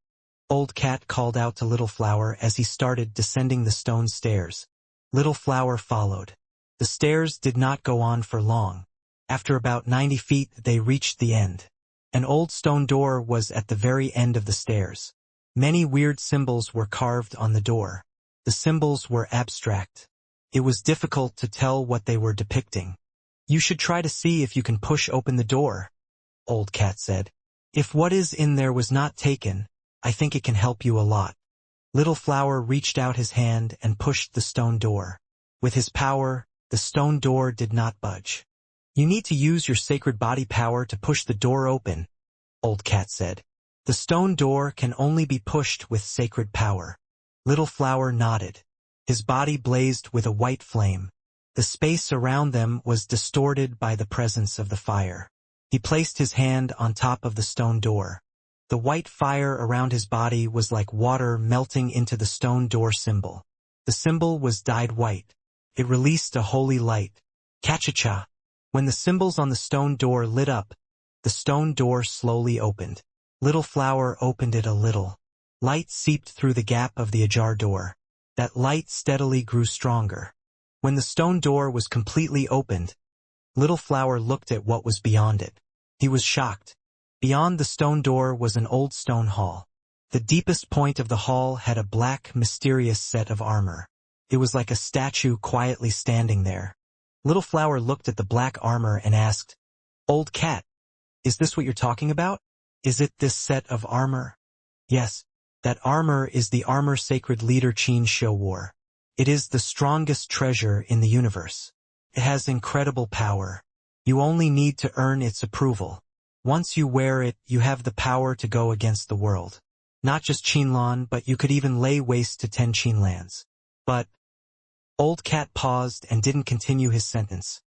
Old Cat called out to Little Flower as he started descending the stone stairs. Little Flower followed. The stairs did not go on for long. After about 90 feet they reached the end. An old stone door was at the very end of the stairs. Many weird symbols were carved on the door. The symbols were abstract. It was difficult to tell what they were depicting. "You should try to see if you can push open the door," Old Cat said. "If what is in there was not taken, I think it can help you a lot." Little Flower reached out his hand and pushed the stone door. With his power, the stone door did not budge. "You need to use your sacred body power to push the door open," Old Cat said. "The stone door can only be pushed with sacred power." Little Flower nodded. His body blazed with a white flame. The space around them was distorted by the presence of the fire. He placed his hand on top of the stone door. The white fire around his body was like water melting into the stone door symbol. The symbol was dyed white. It released a holy light. Cha-cha-cha. When the symbols on the stone door lit up, The stone door slowly opened. Little Flower opened it a little. Light seeped through the gap of the ajar door. That light steadily grew stronger. When the stone door was completely opened, Little Flower looked at what was beyond it. He was shocked. Beyond the stone door was an old stone hall. The deepest point of the hall had a black, mysterious set of armor. It was like a statue quietly standing there. Little Flower looked at the black armor and asked, "Old cat, is this what you're talking about? Is it this set of armor?" "Yes, that armor is the armor sacred leader Qin Shou wore. It is the strongest treasure in the universe. It has incredible power. You only need to earn its approval. Once you wear it, you have the power to go against the world. Not just Qinlan, but you could even lay waste to 10 Qinlands." "But—" Old Cat paused and didn't continue his sentence.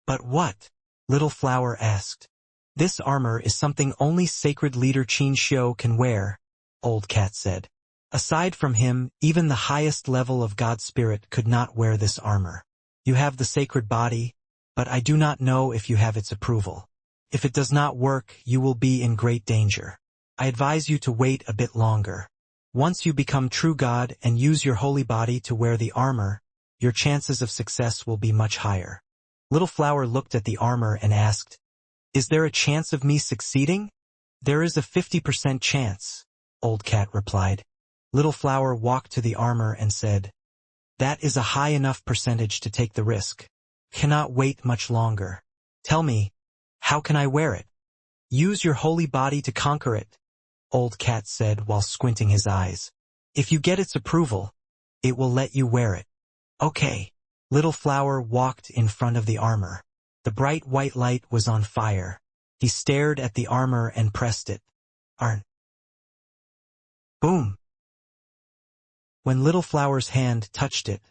"But what?" Little Flower asked. "This armor is something only sacred leader Qin Shou can wear," Old Cat said. "Aside from him, even the highest level of God Spirit could not wear this armor. You have the sacred body, but I do not know if you have its approval. If it does not work, you will be in great danger. I advise you to wait a bit longer. Once you become true God and use your holy body to wear the armor, your chances of success will be much higher." Little Flower looked at the armor and asked, "Is there a chance of me succeeding?" "There is a 50% chance," Old Cat replied. Little Flower walked to the armor and said, "That is a high enough percentage to take the risk. Cannot wait much longer. Tell me, how can I wear it?" "Use your holy body to conquer it," Old Cat said while squinting his eyes. "If you get its approval, it will let you wear it." "Okay." Little Flower walked in front of the armor. The bright white light was on fire. He stared at the armor and pressed it. Arn. Boom. When Little Flower's hand touched it,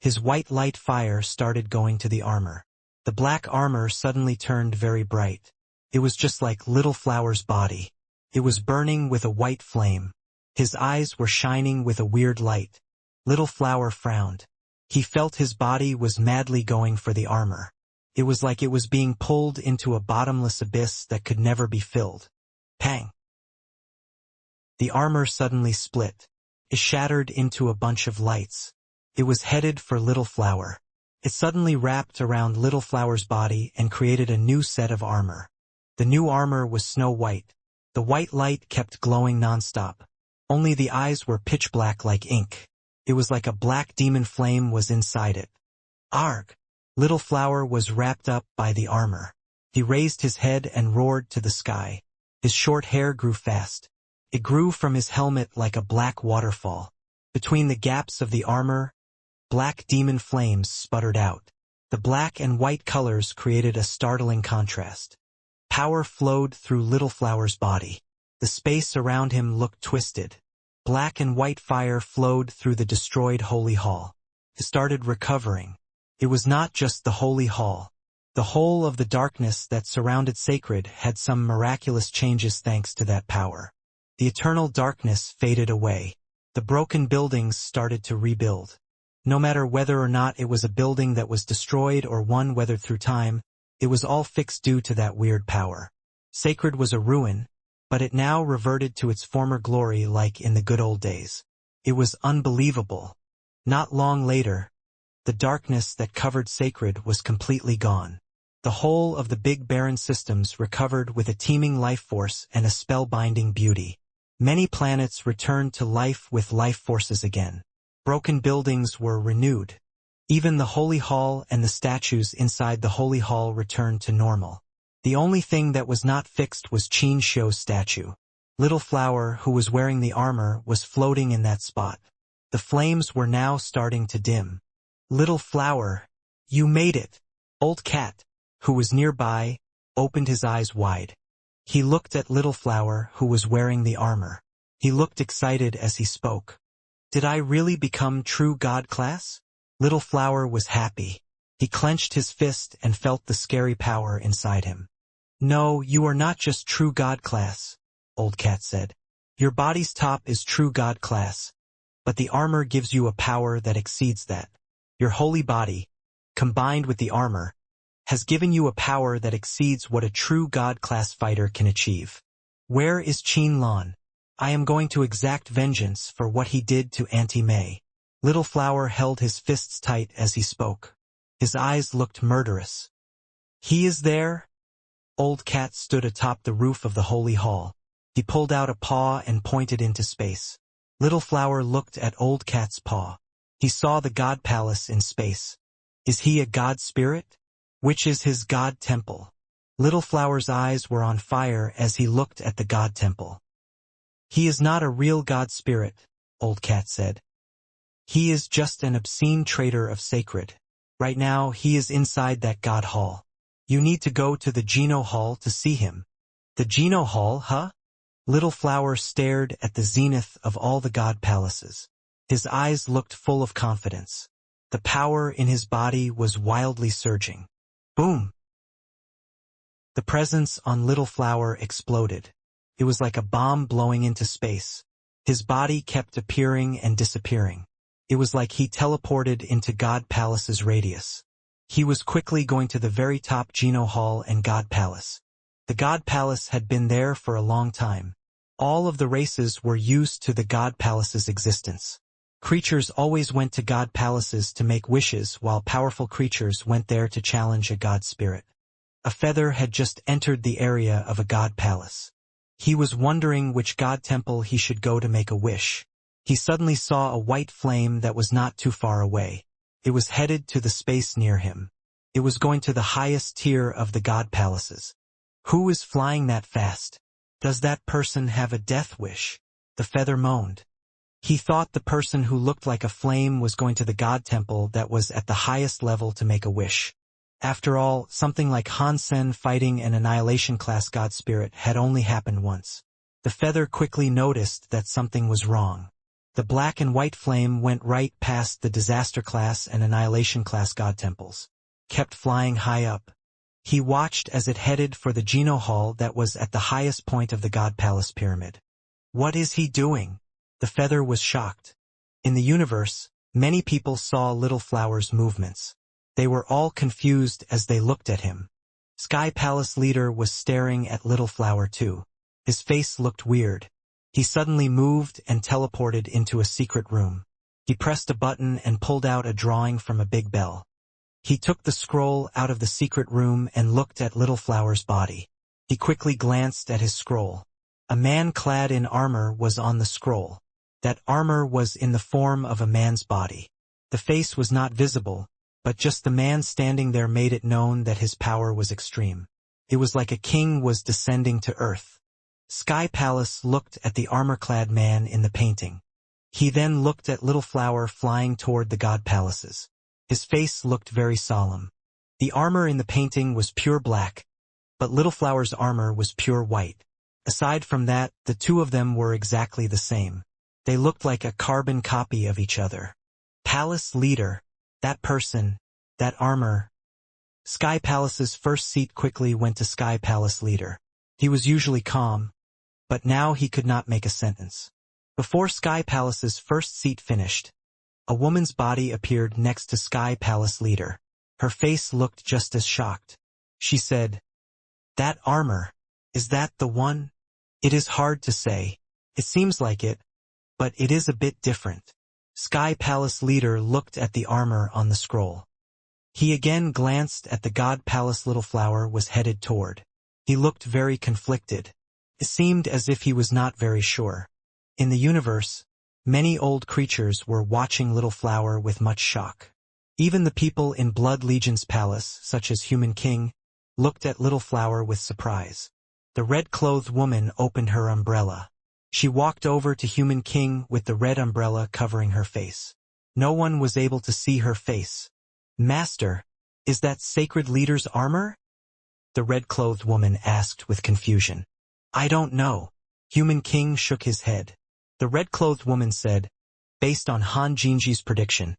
his white light fire started going to the armor. The black armor suddenly turned very bright. It was just like Little Flower's body. It was burning with a white flame. His eyes were shining with a weird light. Little Flower frowned. He felt his body was madly going for the armor. It was like it was being pulled into a bottomless abyss that could never be filled. Pang! The armor suddenly split. It shattered into a bunch of lights. It was headed for Little Flower. It suddenly wrapped around Little Flower's body and created a new set of armor. The new armor was snow white. The white light kept glowing nonstop. Only the eyes were pitch black like ink. It was like a black demon flame was inside it. Arg! Little Flower was wrapped up by the armor. He raised his head and roared to the sky. His short hair grew fast. It grew from his helmet like a black waterfall. Between the gaps of the armor, black demon flames sputtered out. The black and white colors created a startling contrast. Power flowed through Little Flower's body. The space around him looked twisted. Black and white fire flowed through the destroyed holy hall. It started recovering. It was not just the holy hall. The whole of the darkness that surrounded Sacred had some miraculous changes thanks to that power. The eternal darkness faded away. The broken buildings started to rebuild. No matter whether or not it was a building that was destroyed or one weathered through time, it was all fixed due to that weird power. Sacred was a ruin, but it now reverted to its former glory like in the good old days. It was unbelievable. Not long later, the darkness that covered Sacred was completely gone. The whole of the big barren systems recovered with a teeming life force and a spellbinding beauty. Many planets returned to life with life forces again. Broken buildings were renewed. Even the Holy Hall and the statues inside the Holy Hall returned to normal. The only thing that was not fixed was Qin Shou's statue. Little Flower, who was wearing the armor, was floating in that spot. The flames were now starting to dim. "Little Flower, you made it!" Old Cat, who was nearby, opened his eyes wide. He looked at Little Flower, who was wearing the armor. He looked excited as he spoke. "Did I really become true God class?" Little Flower was happy. He clenched his fist and felt the scary power inside him. "No, you are not just true God class," Old Cat said. "Your body's top is true God class, but the armor gives you a power that exceeds that. Your holy body, combined with the armor, has given you a power that exceeds what a true God-class fighter can achieve. Where is Qin Lan? I am going to exact vengeance for what he did to Auntie May. Little Flower held his fists tight as he spoke. His eyes looked murderous. He is there? Old Cat stood atop the roof of the holy hall. He pulled out a paw and pointed into space. Little Flower looked at Old Cat's paw. He saw the God Palace in space. Is he a God spirit? Which is his God temple? Little Flower's eyes were on fire as he looked at the God temple. He is not a real God spirit, Old Cat said. He is just an obscene traitor of sacred. Right now he is inside that God hall. You need to go to the Geno Hall to see him. The Geno Hall, huh? Little Flower stared at the zenith of all the God palaces. His eyes looked full of confidence. The power in his body was wildly surging. Boom! The presence on Little Flower exploded. It was like a bomb blowing into space. His body kept appearing and disappearing. It was like he teleported into God Palace's radius. He was quickly going to the very top Geno Hall and God Palace. The God Palace had been there for a long time. All of the races were used to the God Palace's existence. Creatures always went to God Palaces to make wishes, while powerful creatures went there to challenge a God spirit. A feather had just entered the area of a God Palace. He was wondering which God temple he should go to make a wish. He suddenly saw a white flame that was not too far away. It was headed to the space near him. It was going to the highest tier of the God Palaces. Who is flying that fast? Does that person have a death wish? The feather moaned. He thought the person who looked like a flame was going to the God temple that was at the highest level to make a wish. After all, something like Hansen fighting an Annihilation class God spirit had only happened once. The feather quickly noticed that something was wrong. The black and white flame went right past the Disaster class and Annihilation class God temples. Kept flying high up. He watched as it headed for the Geno Hall that was at the highest point of the God Palace pyramid. What is he doing? The feather was shocked. In the universe, many people saw Little Flower's movements. They were all confused as they looked at him. Sky Palace leader was staring at Little Flower too. His face looked weird. He suddenly moved and teleported into a secret room. He pressed a button and pulled out a drawing from a big bell. He took the scroll out of the secret room and looked at Little Flower's body. He quickly glanced at his scroll. A man clad in armor was on the scroll. That armor was in the form of a man's body. The face was not visible, but just the man standing there made it known that his power was extreme. It was like a king was descending to earth. Sky Palace looked at the armor-clad man in the painting. He then looked at Little Flower flying toward the God Palaces. His face looked very solemn. The armor in the painting was pure black, but Little Flower's armor was pure white. Aside from that, the two of them were exactly the same. They looked like a carbon copy of each other. Palace leader. That person. That armor. Sky Palace's first seat quickly went to Sky Palace leader. He was usually calm, but now he could not make a sentence. Before Sky Palace's first seat finished, a woman's body appeared next to Sky Palace leader. Her face looked just as shocked. She said, "That armor, is that the one?" It is hard to say. It seems like it, but it is a bit different. Sky Palace leader looked at the armor on the scroll. He again glanced at the God Palace Little Flower was headed toward. He looked very conflicted. It seemed as if he was not very sure. In the universe, many old creatures were watching Little Flower with much shock. Even the people in Blood Legion's palace, such as Human King, looked at Little Flower with surprise. The red-clothed woman opened her umbrella. She walked over to Human King with the red umbrella covering her face. No one was able to see her face. "Master, is that sacred leader's armor?" the red-clothed woman asked with confusion. "I don't know." Human King shook his head. The red-clothed woman said, "Based on Han Jinji's prediction,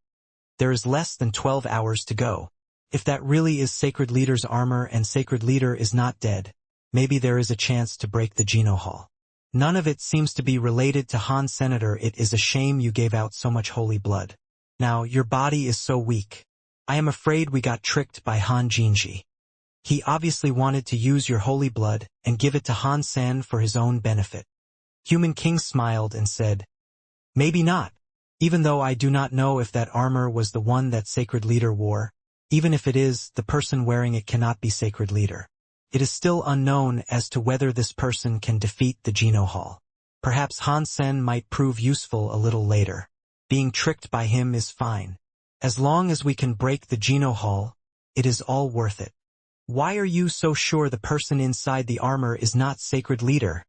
there is less than 12 hours to go. If that really is sacred leader's armor and sacred leader is not dead, maybe there is a chance to break the Geno Hall. None of it seems to be related to Han Senator. It is a shame you gave out so much holy blood. Now, your body is so weak. I am afraid we got tricked by Han Jinji." He obviously wanted to use your holy blood and give it to Han Sen for his own benefit. Human King smiled and said, maybe not. Even though I do not know if that armor was the one that Sacred Leader wore, even if it is, the person wearing it cannot be Sacred Leader. It is still unknown as to whether this person can defeat the Geno Hall. Perhaps Han Sen might prove useful a little later. Being tricked by him is fine. As long as we can break the Geno Hall, it is all worth it. Why are you so sure the person inside the armor is not Sacred Leader?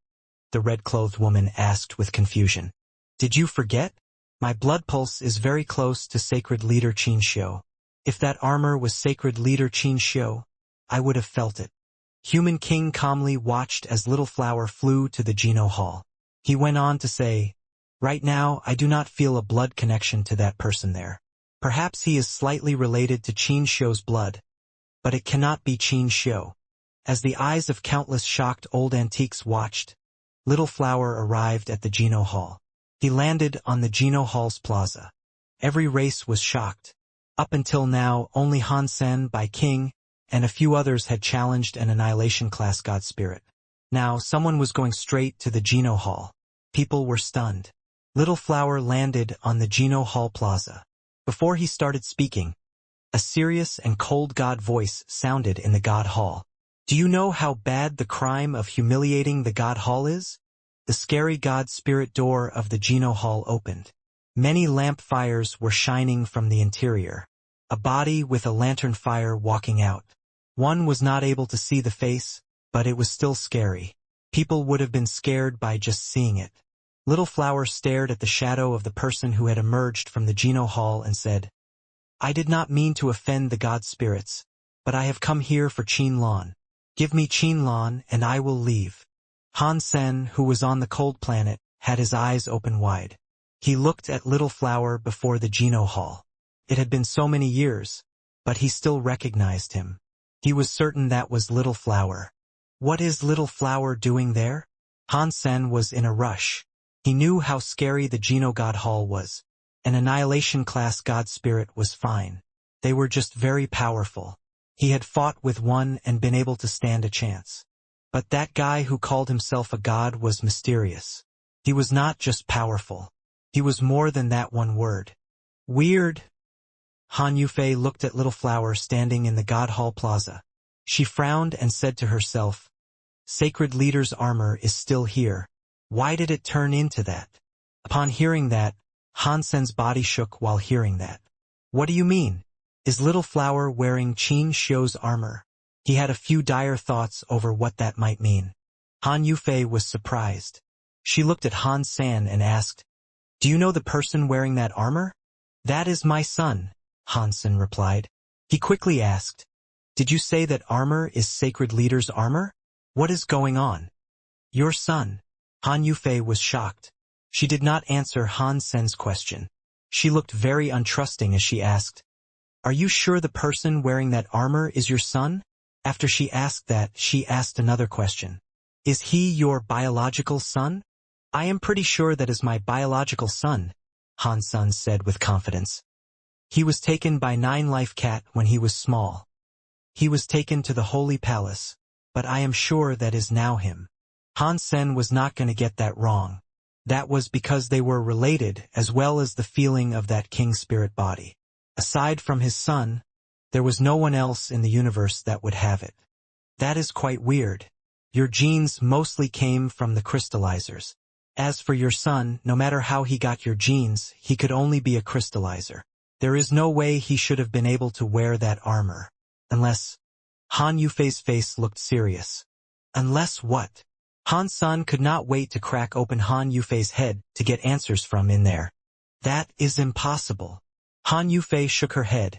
The red-clothed woman asked with confusion. Did you forget? My blood pulse is very close to Sacred Leader Qin Xiu. If that armor was Sacred Leader Qin Xiu, I would have felt it. Human King calmly watched as Little Flower flew to the Geno Hall. He went on to say, right now I do not feel a blood connection to that person there. Perhaps he is slightly related to Qin Xiu's blood, but it cannot be Qin Xiu. As the eyes of countless shocked old antiques watched, Little Flower arrived at the Geno Hall. He landed on the Geno Hall's plaza. Every race was shocked. Up until now, only Han Sen by King and a few others had challenged an Annihilation-class god spirit. Now, someone was going straight to the Geno Hall. People were stunned. Little Flower landed on the Geno Hall plaza. Before he started speaking, a serious and cold god voice sounded in the god hall. Do you know how bad the crime of humiliating the god hall is? The scary god spirit door of the Geno Hall opened. Many lamp fires were shining from the interior. A body with a lantern fire walking out. One was not able to see the face, but it was still scary. People would have been scared by just seeing it. Little Flower stared at the shadow of the person who had emerged from the Geno Hall and said, I did not mean to offend the god spirits, but I have come here for Qin Lan. Give me Qin Lan and I will leave. Han Sen, who was on the cold planet, had his eyes open wide. He looked at Little Flower before the Geno Hall. It had been so many years, but he still recognized him. He was certain that was Little Flower. What is Little Flower doing there? Han Sen was in a rush. He knew how scary the Geno God Hall was. An Annihilation-class god spirit was fine. They were just very powerful. He had fought with one and been able to stand a chance. But that guy who called himself a god was mysterious. He was not just powerful. He was more than that one word. Weird. Han Yufei looked at Little Flower standing in the God Hall Plaza. She frowned and said to herself, Sacred Leader's armor is still here. Why did it turn into that? Upon hearing that, Han Sen's body shook while hearing that. What do you mean? Is Little Flower wearing Qin Xiu's armor? He had a few dire thoughts over what that might mean. Han Yufei was surprised. She looked at Han Sen and asked, Do you know the person wearing that armor? That is my son, Han Sen replied. He quickly asked, Did you say that armor is Sacred Leader's armor? What is going on? Your son. Han Yufei was shocked. She did not answer Han Sen's question. She looked very untrusting as she asked, Are you sure the person wearing that armor is your son? After she asked that, she asked another question. Is he your biological son? I am pretty sure that is my biological son, Han Sen said with confidence. He was taken by Nine Life Cat when he was small. He was taken to the Holy Palace, but I am sure that is now him. Han Sen was not going to get that wrong. That was because they were related as well as the feeling of that king spirit body. Aside from his son, there was no one else in the universe that would have it. That is quite weird. Your genes mostly came from the crystallizers. As for your son, no matter how he got your genes, he could only be a crystallizer. There is no way he should have been able to wear that armor. Unless... Han Yufei's face looked serious. Unless what? Han Sen could not wait to crack open Han Yufei's head to get answers from in there. That is impossible. Han Yufei shook her head,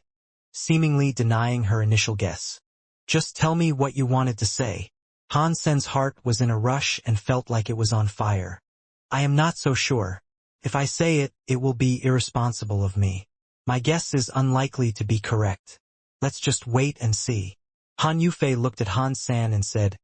seemingly denying her initial guess. Just tell me what you wanted to say. Han Sen's heart was in a rush and felt like it was on fire. I am not so sure. If I say it, it will be irresponsible of me. My guess is unlikely to be correct. Let's just wait and see. Han Yufei looked at Han Sen and said,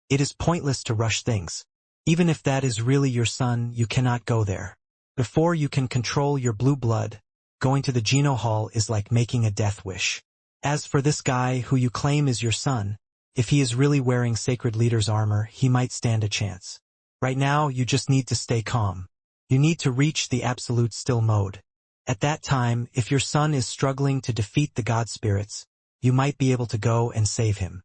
It is pointless to rush things. Even if that is really your son, you cannot go there. Before you can control your blue blood, going to the Geno Hall is like making a death wish. As for this guy who you claim is your son, If he is really wearing Sacred Leader's armor, he might stand a chance. Right now, you just need to stay calm. You need to reach the absolute still mode. At that time, if your son is struggling to defeat the god spirits, you might be able to go and save him.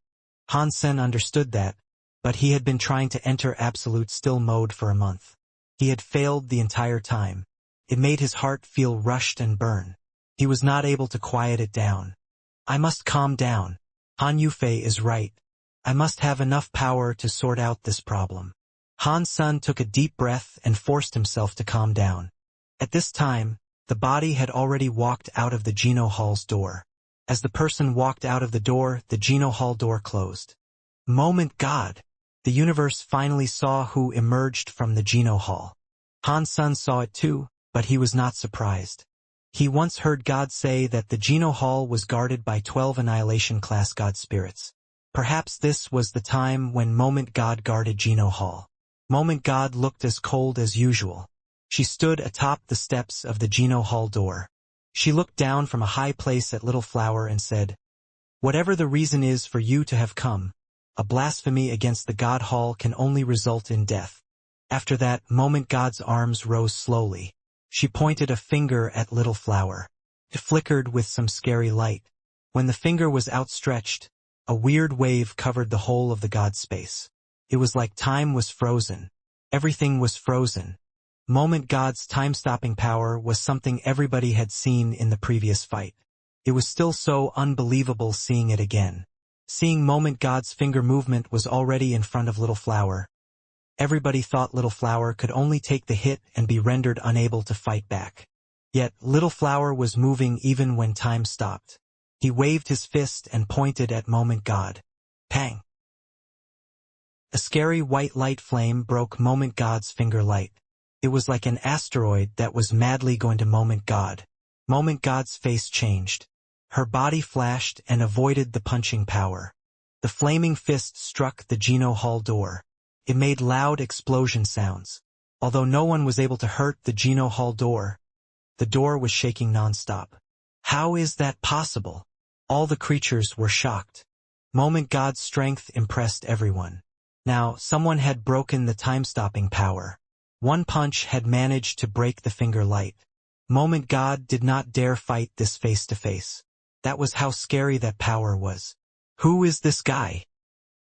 Han Sen understood that, but he had been trying to enter absolute still mode for a month. He had failed the entire time. It made his heart feel rushed and burn. He was not able to quiet it down. I must calm down. Han Yufei is right. I must have enough power to sort out this problem. Han Sen took a deep breath and forced himself to calm down. At this time, the body had already walked out of the Geno Hall's door. As the person walked out of the door, the Geno Hall door closed. Moment God! The universe finally saw who emerged from the Geno Hall. Han Sen saw it too, but he was not surprised. He once heard God say that the Geno Hall was guarded by 12 Annihilation-class god spirits. Perhaps this was the time when Moment God guarded Geno Hall. Moment God looked as cold as usual. She stood atop the steps of the Geno Hall door. She looked down from a high place at Little Flower and said, "Whatever the reason is for you to have come, a blasphemy against the God Hall can only result in death." After that, Moment God's arms rose slowly. She pointed a finger at Little Flower. It flickered with some scary light. When the finger was outstretched, a weird wave covered the whole of the god space. It was like time was frozen. Everything was frozen. Moment God's time-stopping power was something everybody had seen in the previous fight. It was still so unbelievable seeing it again. Seeing Moment God's finger movement was already in front of Little Flower. Everybody thought Little Flower could only take the hit and be rendered unable to fight back. Yet, Little Flower was moving even when time stopped. He waved his fist and pointed at Moment God. Pang! A scary white light flame broke Moment God's finger light. It was like an asteroid that was madly going to Moment God. Moment God's face changed. Her body flashed and avoided the punching power. The flaming fist struck the Geno Hall door. It made loud explosion sounds. Although no one was able to hurt the Geno Hall door, the door was shaking non-stop. How is that possible? All the creatures were shocked. Moment God's strength impressed everyone. Now, someone had broken the time-stopping power. One punch had managed to break the finger light. Moment God did not dare fight this face-to-face. That was how scary that power was. Who is this guy?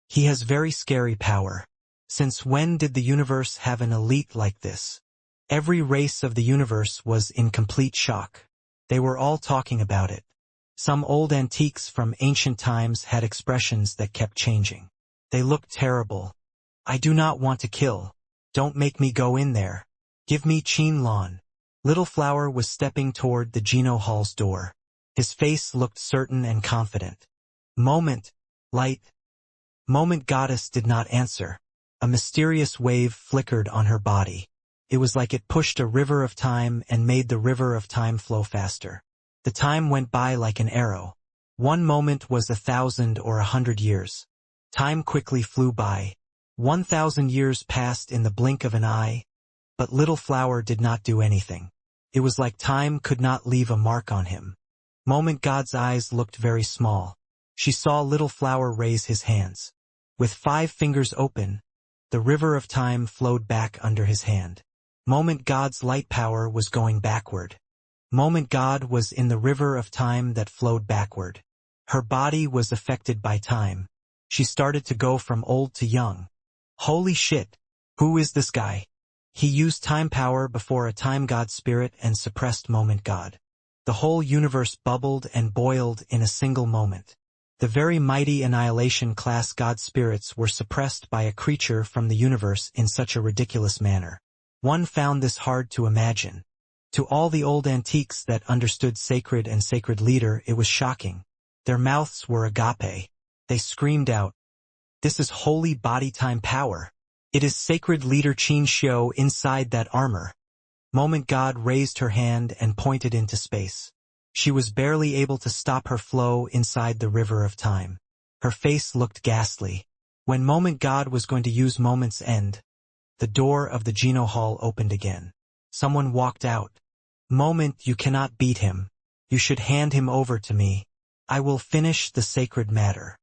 He has very scary power. Since when did the universe have an elite like this? Every race of the universe was in complete shock. They were all talking about it. Some old antiques from ancient times had expressions that kept changing. They looked terrible. I do not want to kill. Don't make me go in there. Give me Qin Lan. Little Flower was stepping toward the Geno Hall's door. His face looked certain and confident. Moment, light. Moment Goddess did not answer. A mysterious wave flickered on her body. It was like it pushed a river of time and made the river of time flow faster. The time went by like an arrow. One moment was 1,000 or 100 years. Time quickly flew by. 1,000 years passed in the blink of an eye, but Little Flower did not do anything. It was like time could not leave a mark on him. Moment God's eyes looked very small. She saw Little Flower raise his hands. With 5 fingers open, the river of time flowed back under his hand. Moment God's light power was going backward. Moment God was in the river of time that flowed backward. Her body was affected by time. She started to go from old to young. Holy shit! Who is this guy? He used time power before a time god spirit and suppressed Moment God. The whole universe bubbled and boiled in a single moment. The very mighty Annihilation-class god spirits were suppressed by a creature from the universe in such a ridiculous manner. One found this hard to imagine. To all the old antiques that understood Sacred and Sacred Leader, it was shocking. Their mouths were agape. They screamed out, "This is holy body-time power. It is Sacred Leader Qin Xiu inside that armor." Moment God raised her hand and pointed into space. She was barely able to stop her flow inside the river of time. Her face looked ghastly. When Moment God was going to use Moment's End, the door of the Geno Hall opened again. Someone walked out. "Moment, you cannot beat him. You should hand him over to me. I will finish the sacred matter."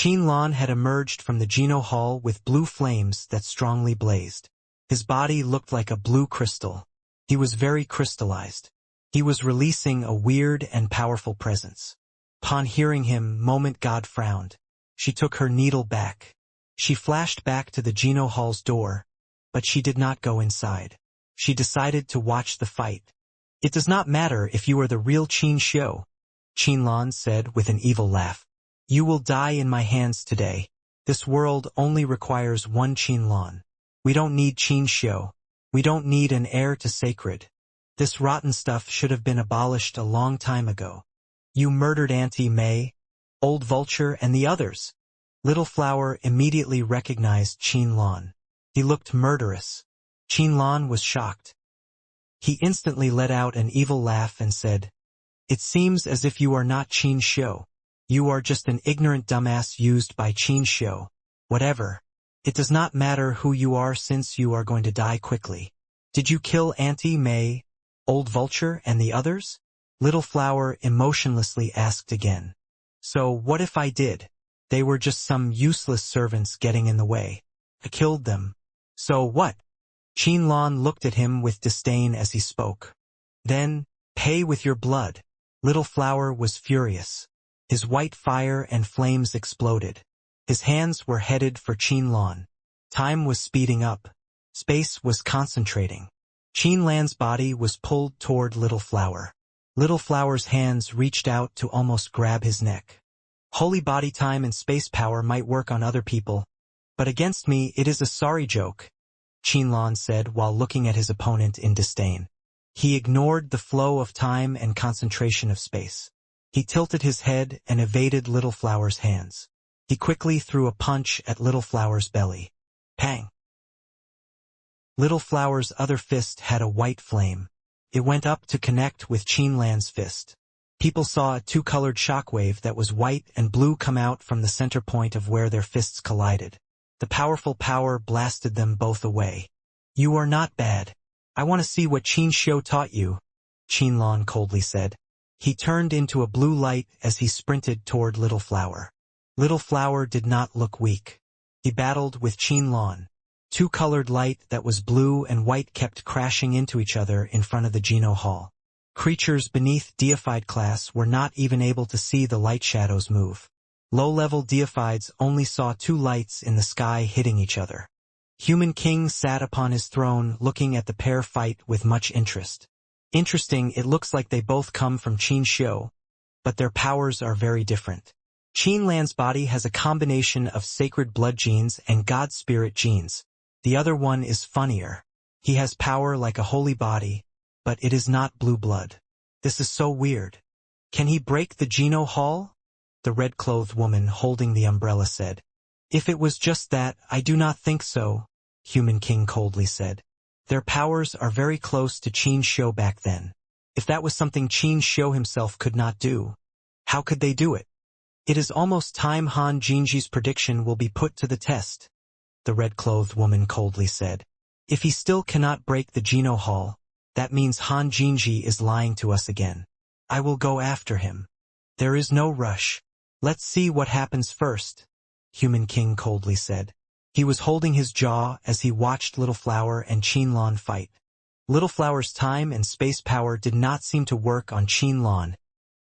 Lan had emerged from the Geno Hall with blue flames that strongly blazed. His body looked like a blue crystal. He was very crystallized. He was releasing a weird and powerful presence. Upon hearing him, God frowned. She took her needle back. She flashed back to the Geno Hall's door, but she did not go inside. She decided to watch the fight. It does not matter if you are the real Qin Xiu, Lan said with an evil laugh. You will die in my hands today. This world only requires one Lan. We don't need Qin Xiu. We don't need an heir to sacred. This rotten stuff should have been abolished a long time ago. You murdered Auntie May, Old Vulture, and the others. Little Flower immediately recognized Lan. He looked murderous. Lan was shocked. He instantly let out an evil laugh and said, It seems as if you are not Qin Xiu. You are just an ignorant dumbass used by Qin Xiu. Whatever. It does not matter who you are since you are going to die quickly. Did you kill Auntie May, Old Vulture, and the others? Little Flower emotionlessly asked again. So what if I did? They were just some useless servants getting in the way. I killed them. So what? Lan looked at him with disdain as he spoke. Then, pay with your blood. Little Flower was furious. His white fire and flames exploded. His hands were headed for Lan. Time was speeding up. Space was concentrating. Lan's body was pulled toward Little Flower. Little Flower's hands reached out to almost grab his neck. Holy body time and space power might work on other people, but against me it is a sorry joke, Lan said while looking at his opponent in disdain. He ignored the flow of time and concentration of space. He tilted his head and evaded Little Flower's hands. He quickly threw a punch at Little Flower's belly. Pang! Little Flower's other fist had a white flame. It went up to connect with Lan's fist. People saw a two-colored shockwave that was white and blue come out from the center point of where their fists collided. The powerful power blasted them both away. You are not bad. I want to see what Qin Xiu taught you, Lan coldly said. He turned into a blue light as he sprinted toward Little Flower. Little Flower did not look weak. He battled with Lan. Two-colored light that was blue and white kept crashing into each other in front of the Geno Hall. Creatures beneath deified class were not even able to see the light shadows move. Low-level deifieds only saw two lights in the sky hitting each other. Human King sat upon his throne looking at the pair fight with much interest. Interesting, it looks like they both come from Qin Xiu, but their powers are very different. Lan's body has a combination of sacred blood genes and God spirit genes. The other one is funnier. He has power like a holy body, but it is not blue blood. This is so weird. Can he break the Geno Hall? The red-clothed woman holding the umbrella said. If it was just that, I do not think so, Human King coldly said. Their powers are very close to Qin Xiu back then. If that was something Qin Xiu himself could not do, how could they do it? It is almost time Han Jinji's prediction will be put to the test, the red-clothed woman coldly said. If he still cannot break the Geno Hall, that means Han Jinji is lying to us again. I will go after him. There is no rush. Let's see what happens first, Human King coldly said. He was holding his jaw as he watched Little Flower and Lan fight. Little Flower's time and space power did not seem to work on Lan,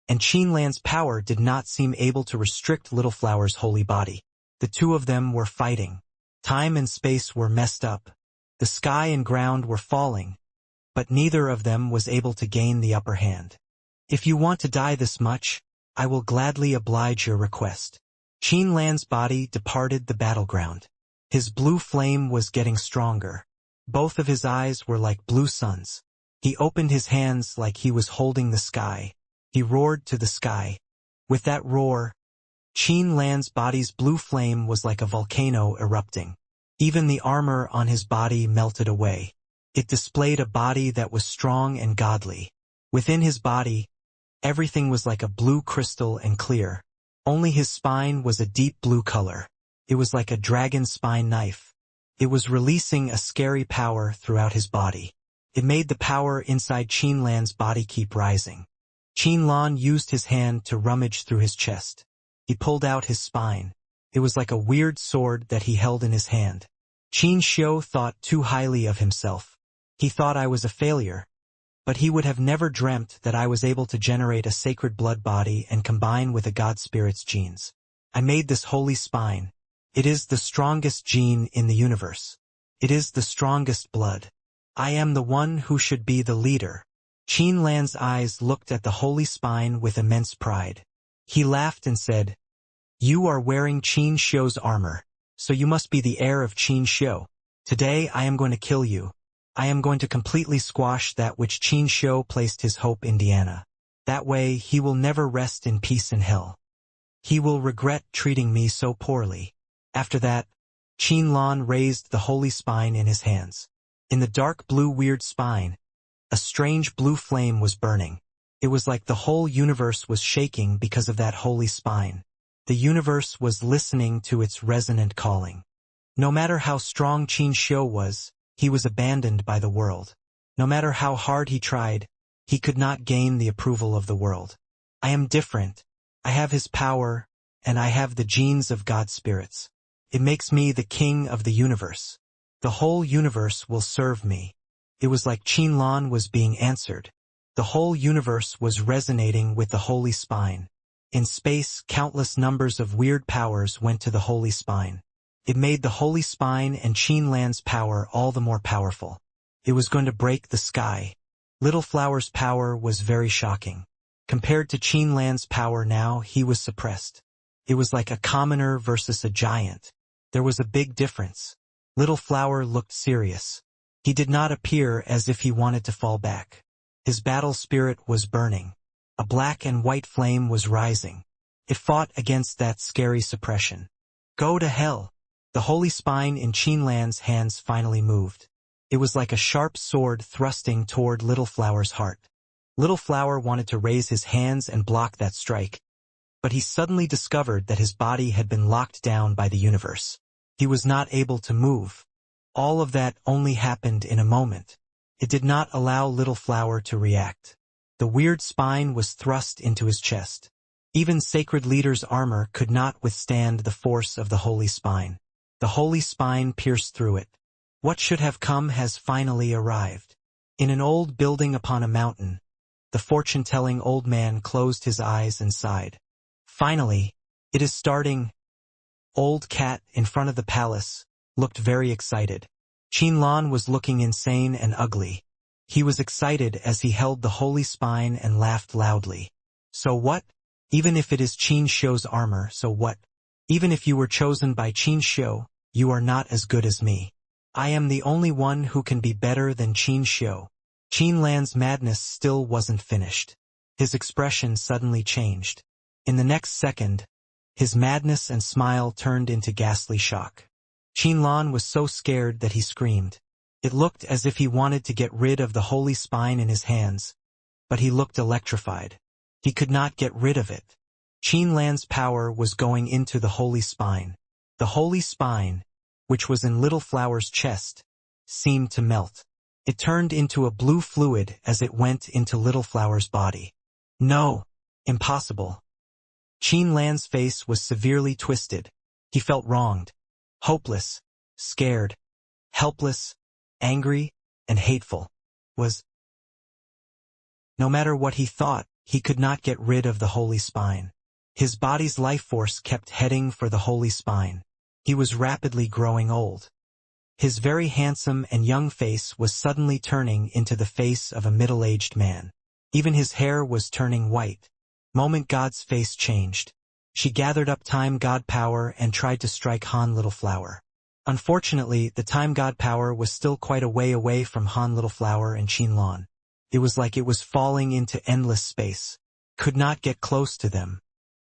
and Lan's power did not seem able to restrict Little Flower's holy body. The two of them were fighting. Time and space were messed up. The sky and ground were falling, but neither of them was able to gain the upper hand. If you want to die this much, I will gladly oblige your request. Lan's body departed the battleground. His blue flame was getting stronger. Both of his eyes were like blue suns. He opened his hands like he was holding the sky. He roared to the sky. With that roar, Lan's body's blue flame was like a volcano erupting. Even the armor on his body melted away. It displayed a body that was strong and godly. Within his body, everything was like a blue crystal and clear. Only his spine was a deep blue color. It was like a dragon spine knife. It was releasing a scary power throughout his body. It made the power inside Lan's body keep rising. Lan used his hand to rummage through his chest. He pulled out his spine. It was like a weird sword that he held in his hand. Qin Xiu thought too highly of himself. He thought I was a failure. But he would have never dreamt that I was able to generate a sacred blood body and combine with a god spirit's genes. I made this holy spine. It is the strongest gene in the universe. It is the strongest blood. I am the one who should be the leader. Qin Lan's eyes looked at the holy spine with immense pride. He laughed and said, "You are wearing Qin Xiu's armor, so you must be the heir of Qin Xiu. Today I am going to kill you. I am going to completely squash that which Qin Xiu placed his hope in Diana. That way he will never rest in peace in hell. He will regret treating me so poorly." After that, Qin Lan raised the holy spine in his hands. In the dark blue weird spine, a strange blue flame was burning. It was like the whole universe was shaking because of that holy spine. The universe was listening to its resonant calling. No matter how strong Qin Xiu was, he was abandoned by the world. No matter how hard he tried, he could not gain the approval of the world. I am different. I have his power, and I have the genes of God spirits. It makes me the king of the universe. The whole universe will serve me. It was like Qin Lan was being answered. The whole universe was resonating with the holy spine. In space, countless numbers of weird powers went to the holy spine. It made the holy spine and Qin Lan's power all the more powerful. It was going to break the sky. Little Flower's power was very shocking. Compared to Qin Lan's power now, he was suppressed. It was like a commoner versus a giant. There was a big difference. Little Flower looked serious. He did not appear as if he wanted to fall back. His battle spirit was burning. A black and white flame was rising. It fought against that scary suppression. Go to hell! The holy spine in Qin Lan's hands finally moved. It was like a sharp sword thrusting toward Little Flower's heart. Little Flower wanted to raise his hands and block that strike, but he suddenly discovered that his body had been locked down by the universe. He was not able to move. All of that only happened in a moment. It did not allow Little Flower to react. The weird spine was thrust into his chest. Even Sacred Leader's armor could not withstand the force of the holy spine. The holy spine pierced through it. What should have come has finally arrived. In an old building upon a mountain, the fortune-telling old man closed his eyes and sighed. Finally, it is starting. Old Cat, in front of the palace, looked very excited. Qin Lan was looking insane and ugly. He was excited as he held the holy spine and laughed loudly. So what? Even if it is Qin Xiu's armor, so what? Even if you were chosen by Qin Xiu, you are not as good as me. I am the only one who can be better than Qin Xiu. Qin Lan's madness still wasn't finished. His expression suddenly changed. In the next second, his madness and smile turned into ghastly shock. Qin Lan was so scared that he screamed. It looked as if he wanted to get rid of the holy spine in his hands, but he looked electrified. He could not get rid of it. Qin Lan's power was going into the holy spine. The holy spine, which was in Little Flower's chest, seemed to melt. It turned into a blue fluid as it went into Little Flower's body. No! Impossible. Qin Lan's face was severely twisted. He felt wronged, hopeless, scared, helpless, angry, and hateful. No matter what he thought, he could not get rid of the holy spine. His body's life force kept heading for the holy spine. He was rapidly growing old. His very handsome and young face was suddenly turning into the face of a middle-aged man. Even his hair was turning white. Moment God's face changed. She gathered up Time God power and tried to strike Han Little Flower. Unfortunately, the Time God power was still quite a way away from Han Little Flower and Qin Lan. It was like it was falling into endless space. Could not get close to them.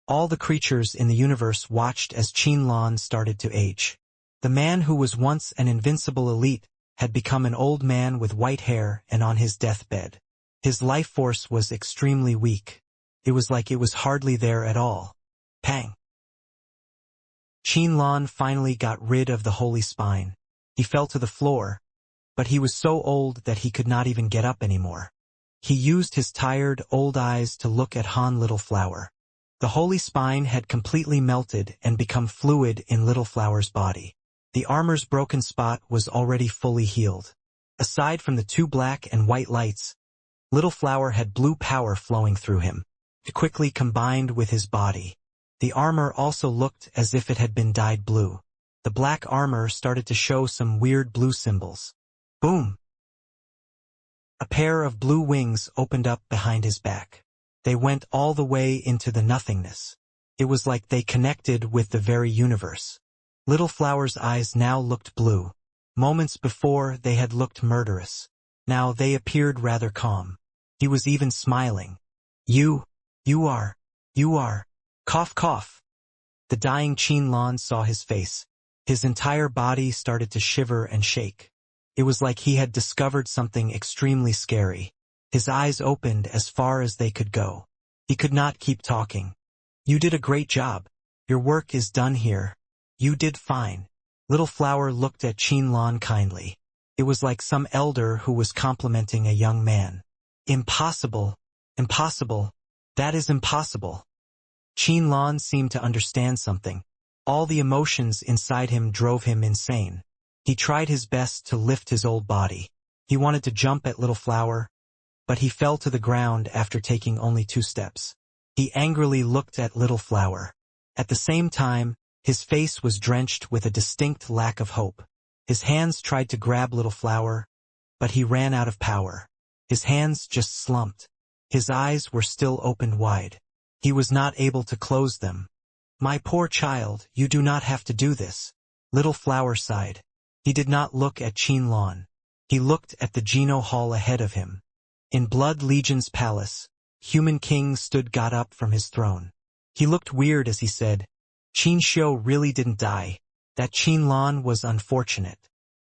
All the creatures in the universe watched as Qin Lan started to age. The man who was once an invincible elite had become an old man with white hair and on his deathbed. His life force was extremely weak. It was like it was hardly there at all. Pang! Qin Lan finally got rid of the holy spine. He fell to the floor, but he was so old that he could not even get up anymore. He used his tired, old eyes to look at Han Little Flower. The holy spine had completely melted and become fluid in Little Flower's body. The armor's broken spot was already fully healed. Aside from the two black and white lights, Little Flower had blue power flowing through him. It quickly combined with his body. The armor also looked as if it had been dyed blue. The black armor started to show some weird blue symbols. Boom! A pair of blue wings opened up behind his back. They went all the way into the nothingness. It was like they connected with the very universe. Little Flower's eyes now looked blue. Moments before, they had looked murderous. Now they appeared rather calm. He was even smiling. You are. Cough cough. The dying Qinlan saw his face. His entire body started to shiver and shake. It was like he had discovered something extremely scary. His eyes opened as far as they could go. He could not keep talking. You did a great job. Your work is done here. You did fine. Little Flower looked at Qinlan kindly. It was like some elder who was complimenting a young man. Impossible. Impossible. That is impossible. Qinlan seemed to understand something. All the emotions inside him drove him insane. He tried his best to lift his old body. He wanted to jump at Little Flower, but he fell to the ground after taking only 2 steps. He angrily looked at Little Flower. At the same time, his face was drenched with a distinct lack of hope. His hands tried to grab Little Flower, but he ran out of power. His hands just slumped. His eyes were still opened wide. He was not able to close them. My poor child, you do not have to do this. Little Flower sighed. He did not look at Qinlan. He looked at the Geno Hall ahead of him. In Blood Legion's palace, Human King got up from his throne. He looked weird as he said, Qin Shou really didn't die. That Qinlan was unfortunate.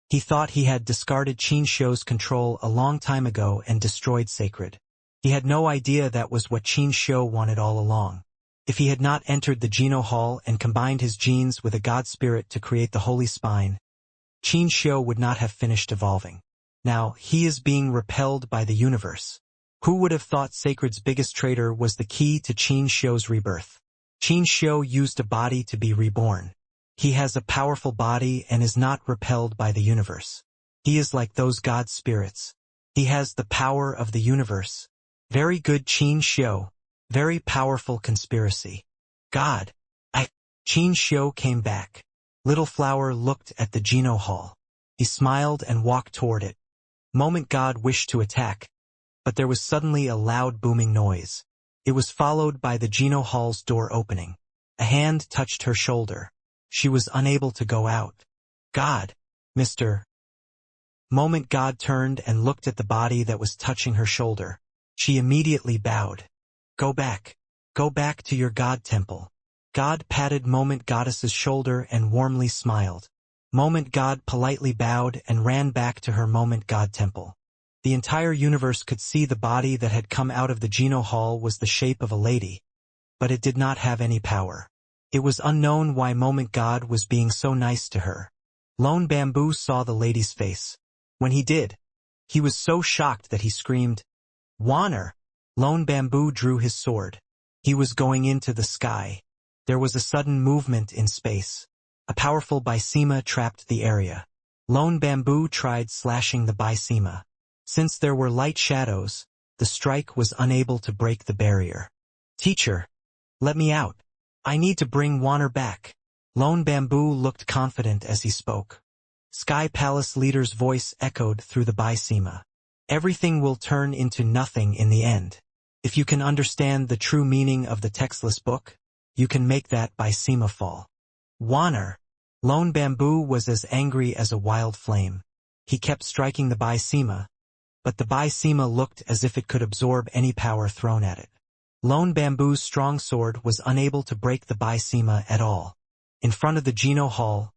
He thought he had discarded Qin Shou's control a long time ago and destroyed Sacred. He had no idea that was what Qin Shou wanted all along. If he had not entered the Geno Hall and combined his genes with a god spirit to create the Holy Spine, Qin Shou would not have finished evolving. Now, he is being repelled by the universe. Who would have thought Sacred's biggest traitor was the key to Qin Shou's rebirth? Qin Shou used a body to be reborn. He has a powerful body and is not repelled by the universe. He is like those god spirits. He has the power of the universe. Very good Qin Shou. Very powerful conspiracy. God. Qin Shou came back. Little Flower looked at the Geno Hall. He smiled and walked toward it. Moment God wished to attack, but there was suddenly a loud booming noise. It was followed by the Geno Hall's door opening. A hand touched her shoulder. She was unable to go out. God, Mr. Moment God turned and looked at the body that was touching her shoulder. She immediately bowed. Go back to your God temple. God patted Moment Goddess's shoulder and warmly smiled. Moment God politely bowed and ran back to her Moment God temple. The entire universe could see the body that had come out of the Geno Hall was the shape of a lady, but it did not have any power. It was unknown why Moment God was being so nice to her. Lone Bamboo saw the lady's face. When he did, he was so shocked that he screamed, Wanner! Lone Bamboo drew his sword. He was going into the sky. There was a sudden movement in space. A powerful Bysema trapped the area. Lone Bamboo tried slashing the Bysema. Since there were light shadows, the strike was unable to break the barrier. Teacher, let me out. I need to bring Wanner back. Lone Bamboo looked confident as he spoke. Sky Palace leader's voice echoed through the Bysema. Everything will turn into nothing in the end. If you can understand the true meaning of the textless book, you can make that Bysema fall. Wanner! Lone Bamboo was as angry as a wild flame. He kept striking the Bysema, but the Bysema looked as if it could absorb any power thrown at it. Lone Bamboo's strong sword was unable to break the Bysema at all. In front of the Geno Hall,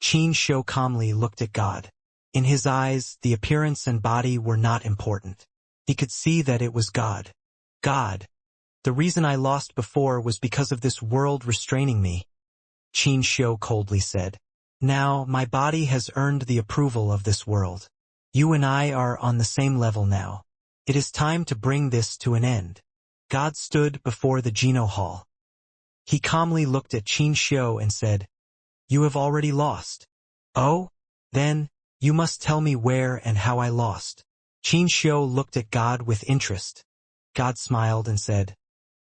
Qin Shou calmly looked at God. In his eyes, the appearance and body were not important. He could see that it was God. God. The reason I lost before was because of this world restraining me, Qin Shou coldly said. Now, my body has earned the approval of this world. You and I are on the same level now. It is time to bring this to an end. God stood before the Geno Hall. He calmly looked at Qin Xiu and said, "You have already lost." "Oh? Then, you must tell me where and how I lost." Qin Xiu looked at God with interest. God smiled and said,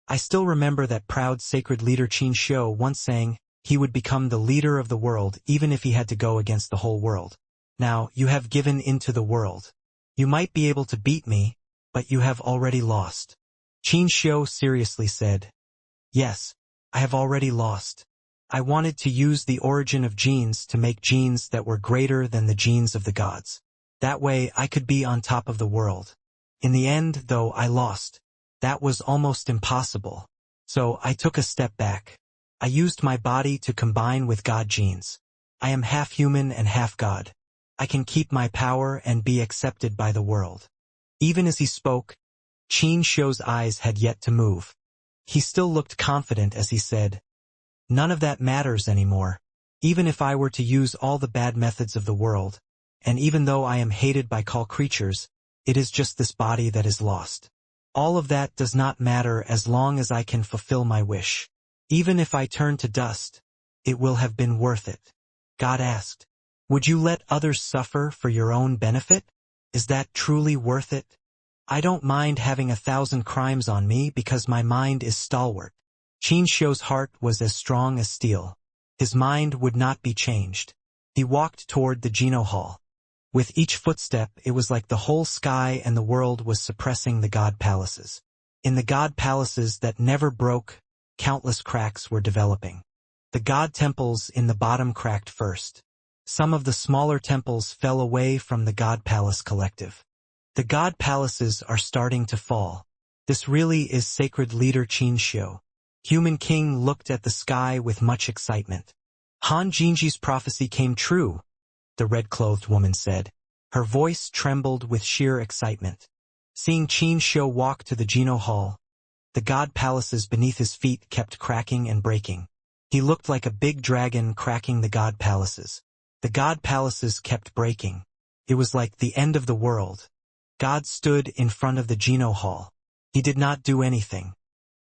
"I still remember that proud sacred leader Qin Xiu once saying he would become the leader of the world even if he had to go against the whole world. Now, you have given into the world. You might be able to beat me, but you have already lost." Qin Xiu seriously said, "Yes, I have already lost. I wanted to use the origin of genes to make genes that were greater than the genes of the gods. That way I could be on top of the world. In the end, though, I lost. That was almost impossible. So I took a step back. I used my body to combine with God genes. I am half human and half God. I can keep my power and be accepted by the world." Even as he spoke, Qin Xiu's eyes had yet to move. He still looked confident as he said, "None of that matters anymore. Even if I were to use all the bad methods of the world, and even though I am hated by all creatures, it is just this body that is lost. All of that does not matter as long as I can fulfill my wish. Even if I turn to dust, it will have been worth it." God asked, "Would you let others suffer for your own benefit? Is that truly worth it?" "I don't mind having 1,000 crimes on me because my mind is stalwart." Qin Xiu's heart was as strong as steel. His mind would not be changed. He walked toward the Geno Hall. With each footstep, it was like the whole sky and the world was suppressing the god palaces. In the god palaces that never broke, countless cracks were developing. The god temples in the bottom cracked first. Some of the smaller temples fell away from the god palace collective. The god palaces are starting to fall. This really is sacred leader Qin Xiu. Human King looked at the sky with much excitement. "Han Jinji's prophecy came true," the red-clothed woman said. Her voice trembled with sheer excitement. Seeing Qin Xiu walk to the Geno Hall, the god palaces beneath his feet kept cracking and breaking. He looked like a big dragon cracking the god palaces. The god palaces kept breaking. It was like the end of the world. God stood in front of the Geno Hall. He did not do anything.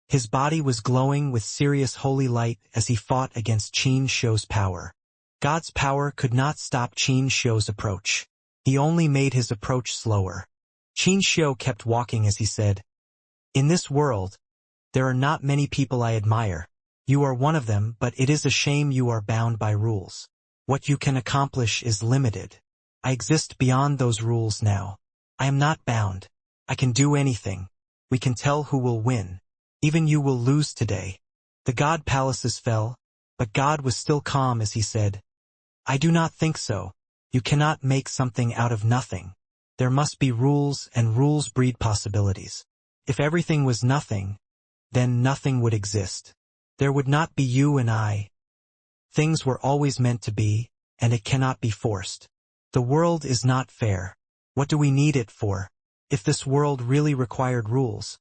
His body was glowing with serious holy light as he fought against Qin Xiu's power. God's power could not stop Qin Xiu's approach. He only made his approach slower. Qin Xiu kept walking as he said, "In this world, there are not many people I admire. You are one of them, but it is a shame you are bound by rules. What you can accomplish is limited. I exist beyond those rules now. I am not bound. I can do anything. We can tell who will win. Even you will lose today." The god palaces fell, but God was still calm as he said, "I do not think so. You cannot make something out of nothing. There must be rules, and rules breed possibilities. If everything was nothing, then nothing would exist. There would not be you and I. Things were always meant to be, and it cannot be forced. The world is not fair. What do we need it for? If this world really required rules,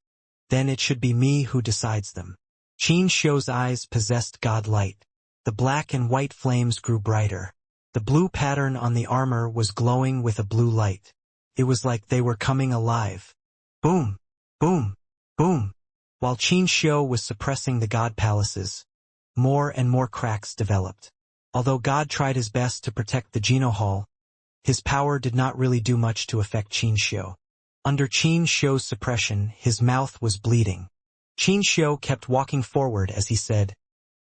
then it should be me who decides them." Qin Xiu's eyes possessed God light. The black and white flames grew brighter. The blue pattern on the armor was glowing with a blue light. It was like they were coming alive. Boom! Boom! Boom! While Qin Xiu was suppressing the god palaces, more and more cracks developed. Although God tried his best to protect the Geno Hall, his power did not really do much to affect Qin Xiu. Under Qin Xiu's suppression, his mouth was bleeding. Qin Xiu kept walking forward as he said,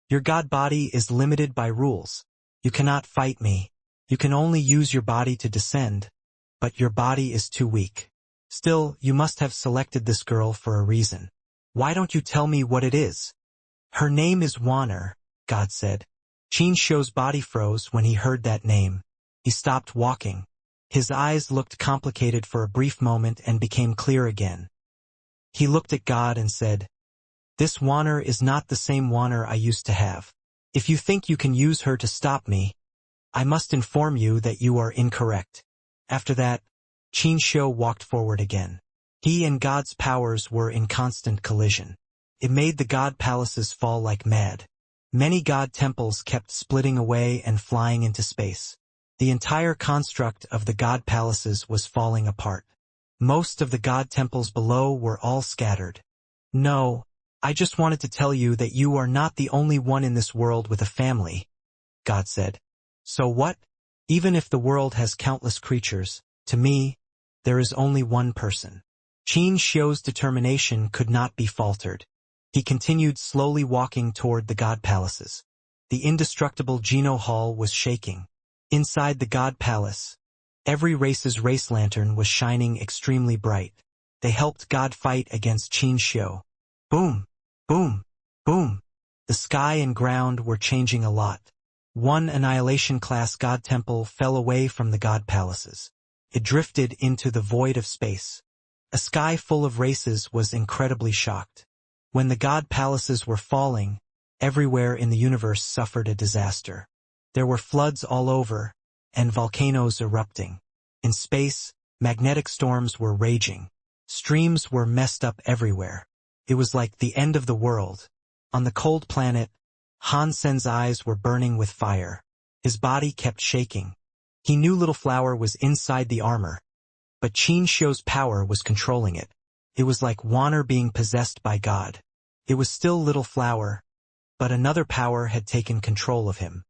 "Your god body is limited by rules. You cannot fight me. You can only use your body to descend, but your body is too weak. Still, you must have selected this girl for a reason. Why don't you tell me what it is?" "Her name is Wanner," God said. Qin Xiu's body froze when he heard that name. He stopped walking. His eyes looked complicated for a brief moment and became clear again. He looked at God and said, "This Wanner is not the same Wanner I used to have. If you think you can use her to stop me, I must inform you that you are incorrect." After that, Qin Xiu walked forward again. He and God's powers were in constant collision. It made the god palaces fall like mad. Many god temples kept splitting away and flying into space. The entire construct of the god palaces was falling apart. Most of the god temples below were all scattered. No, I just wanted to tell you that you are not the only one in this world with a family, God said. So what? Even if the world has countless creatures, to me, there is only one person. Qin Xiu's determination could not be faltered. He continued slowly walking toward the god palaces. The indestructible Geno Hall was shaking. Inside the god palace, every race's race lantern was shining extremely bright. They helped God fight against Qin Xiu. Boom! Boom! Boom! The sky and ground were changing a lot. One Annihilation-class god temple fell away from the god palaces. It drifted into the void of space. A sky full of races was incredibly shocked. When the god palaces were falling, everywhere in the universe suffered a disaster. There were floods all over, and volcanoes erupting. In space, magnetic storms were raging. Streams were messed up everywhere. It was like the end of the world. On the cold planet, Han Sen's eyes were burning with fire. His body kept shaking. He knew Little Flower was inside the armor, but Qin Xiu's power was controlling it. It was like Wanner being possessed by God. It was still Little Flower, but another power had taken control of him.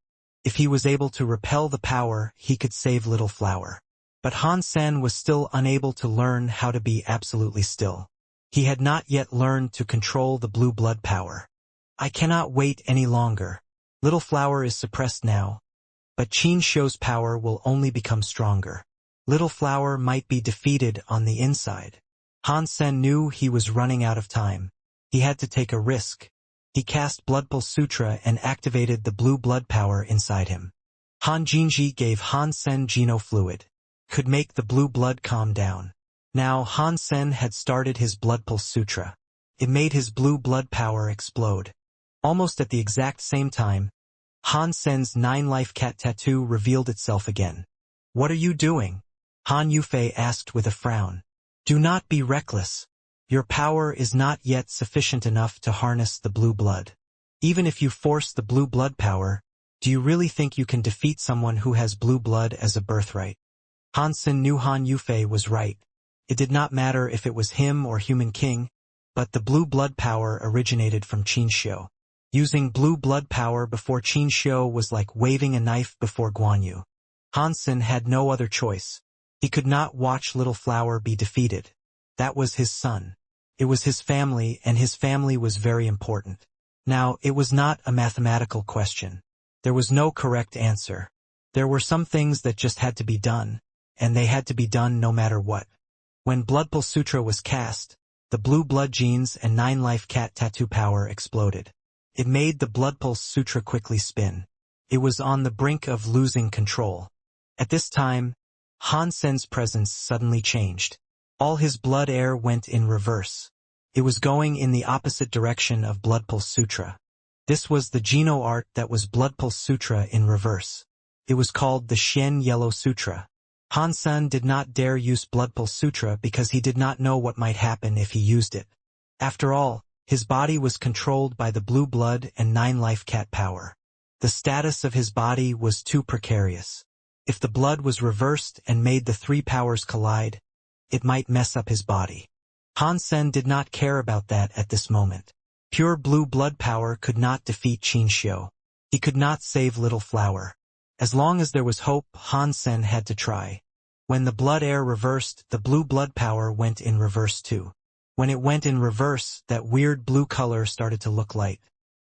If he was able to repel the power, he could save Little Flower. But Han Sen was still unable to learn how to be absolutely still. He had not yet learned to control the blue blood power. I cannot wait any longer. Little Flower is suppressed now, but Qin Xiu's power will only become stronger. Little Flower might be defeated on the inside. Han Sen knew he was running out of time. He had to take a risk. He cast Blood Pulse Sutra and activated the blue blood power inside him. Han Jinji gave Han Sen Geno Fluid. Could make the blue blood calm down. Now Han Sen had started his Blood Pulse Sutra. It made his blue blood power explode. Almost at the exact same time, Han Sen's 9-life cat tattoo revealed itself again. What are you doing? Han Yufei asked with a frown. Do not be reckless. Your power is not yet sufficient enough to harness the blue blood. Even if you force the blue blood power, do you really think you can defeat someone who has blue blood as a birthright? Han Sen knew Han Yufei was right. It did not matter if it was him or Human King, but the blue blood power originated from Qin Xiu. Using blue blood power before Qin Xiu was like waving a knife before Guan Yu. Han Sen had no other choice. He could not watch Little Flower be defeated. That was his son. It was his family, and his family was very important. Now, it was not a mathematical question. There was no correct answer. There were some things that just had to be done, and they had to be done no matter what. When Blood Pulse Sutra was cast, the blue blood genes and 9-life cat tattoo power exploded. It made the Blood Pulse Sutra quickly spin. It was on the brink of losing control. At this time, Han Sen's presence suddenly changed. All his blood air went in reverse. It was going in the opposite direction of Blood Pulse Sutra. This was the Geno art that was Blood Pulse Sutra in reverse. It was called the Xian Yellow Sutra. Han Sen did not dare use Blood Pulse Sutra because he did not know what might happen if he used it. After all, his body was controlled by the blue blood and 9-life cat power. The status of his body was too precarious. If the blood was reversed and made the 3 powers collide, it might mess up his body. Han Sen did not care about that at this moment. Pure blue blood power could not defeat Qin Xiu. He could not save Little Flower. As long as there was hope, Han Sen had to try. When the blood air reversed, the blue blood power went in reverse too. When it went in reverse, that weird blue color started to look light.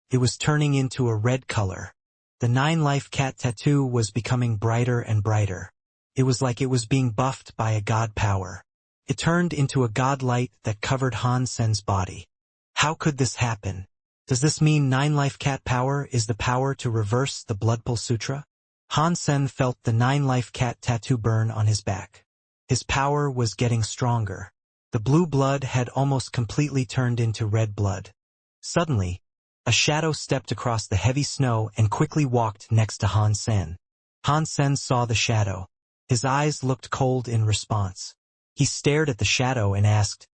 It was turning into a red color. The 9-life cat tattoo was becoming brighter and brighter. It was like it was being buffed by a god power. It turned into a god light that covered Han Sen's body. How could this happen? Does this mean 9-life cat power is the power to reverse the Blood Pulse Sutra? Han Sen felt the 9-life cat tattoo burn on his back. His power was getting stronger. The blue blood had almost completely turned into red blood. Suddenly, a shadow stepped across the heavy snow and quickly walked next to Han Sen. Han Sen saw the shadow. His eyes looked cold in response. He stared at the shadow and asked,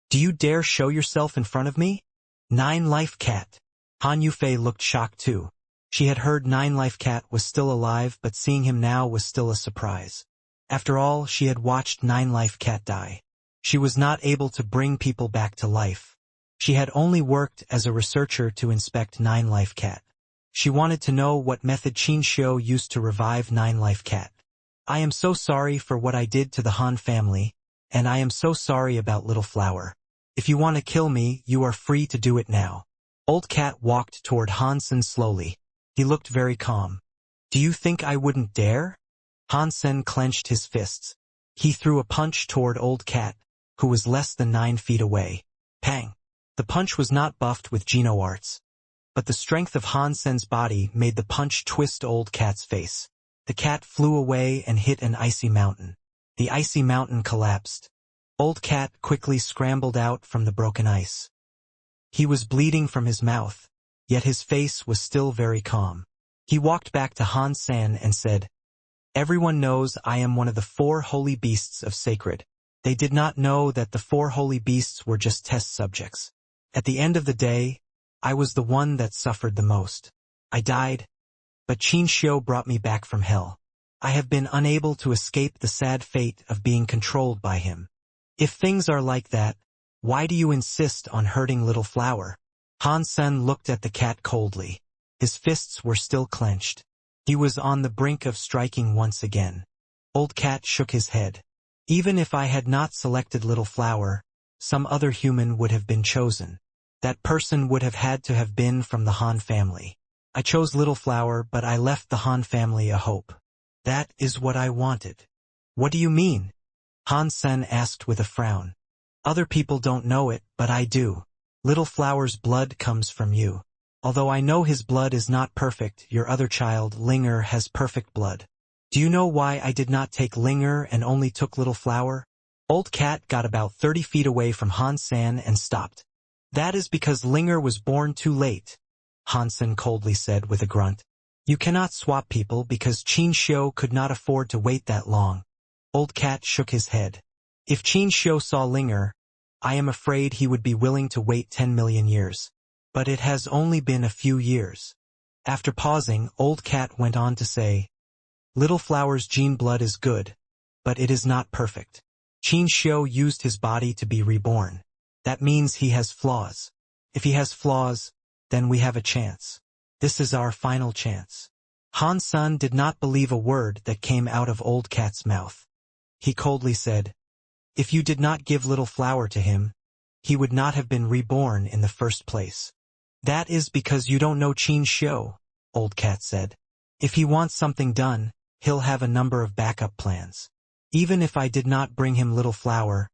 "Do you dare show yourself in front of me?" 9-life cat. Han Yufei looked shocked too. She had heard 9-life cat was still alive, but seeing him now was still a surprise. After all, she had watched 9-life cat die. She was not able to bring people back to life. She had only worked as a researcher to inspect Nine Life Cat. She wanted to know what method Qin Xiu used to revive Nine Life Cat. I am so sorry for what I did to the Han family, and I am so sorry about Little Flower. If you want to kill me, you are free to do it now. Old Cat walked toward Han Sen slowly. He looked very calm. Do you think I wouldn't dare? Han Sen clenched his fists. He threw a punch toward Old Cat, who was less than 9 feet away. Pang! The punch was not buffed with Geno arts, but the strength of Han Sen's body made the punch twist Old Cat's face. The cat flew away and hit an icy mountain. The icy mountain collapsed. Old Cat quickly scrambled out from the broken ice. He was bleeding from his mouth, yet his face was still very calm. He walked back to Han Sen and said, Everyone knows I am one of the 4 holy beasts of sacred. They did not know that the 4 holy beasts were just test subjects. At the end of the day, I was the one that suffered the most. I died, but Qin Xiu brought me back from hell. I have been unable to escape the sad fate of being controlled by him. If things are like that, why do you insist on hurting Little Flower? Han Sen looked at the cat coldly. His fists were still clenched. He was on the brink of striking once again. Old Cat shook his head. Even if I had not selected Little Flower, some other human would have been chosen. That person would have had to have been from the Han family. I chose Little Flower, but I left the Han family a hope. That is what I wanted. What do you mean? Han Sen asked with a frown. Other people don't know it, but I do. Little Flower's blood comes from you. Although I know his blood is not perfect, your other child, Linger, has perfect blood. Do you know why I did not take Linger and only took Little Flower? Old Cat got about 30 feet away from Han Sen and stopped. That is because Linger was born too late, Han Sen coldly said with a grunt. You cannot swap people because Qin Xiu could not afford to wait that long. Old Cat shook his head. If Qin Xiu saw Linger, I am afraid he would be willing to wait 10 million years. But it has only been a few years. After pausing, Old Cat went on to say, Little Flower's gene blood is good, but it is not perfect. Qin Xiu used his body to be reborn. That means he has flaws. If he has flaws, then we have a chance. This is our final chance. Han Sen did not believe a word that came out of Old Cat's mouth. He coldly said, If you did not give Little Flower to him, he would not have been reborn in the first place. That is because you don't know Qin Xiu, Old Cat said. If he wants something done, he'll have a number of backup plans. Even if I did not bring him Little Flower,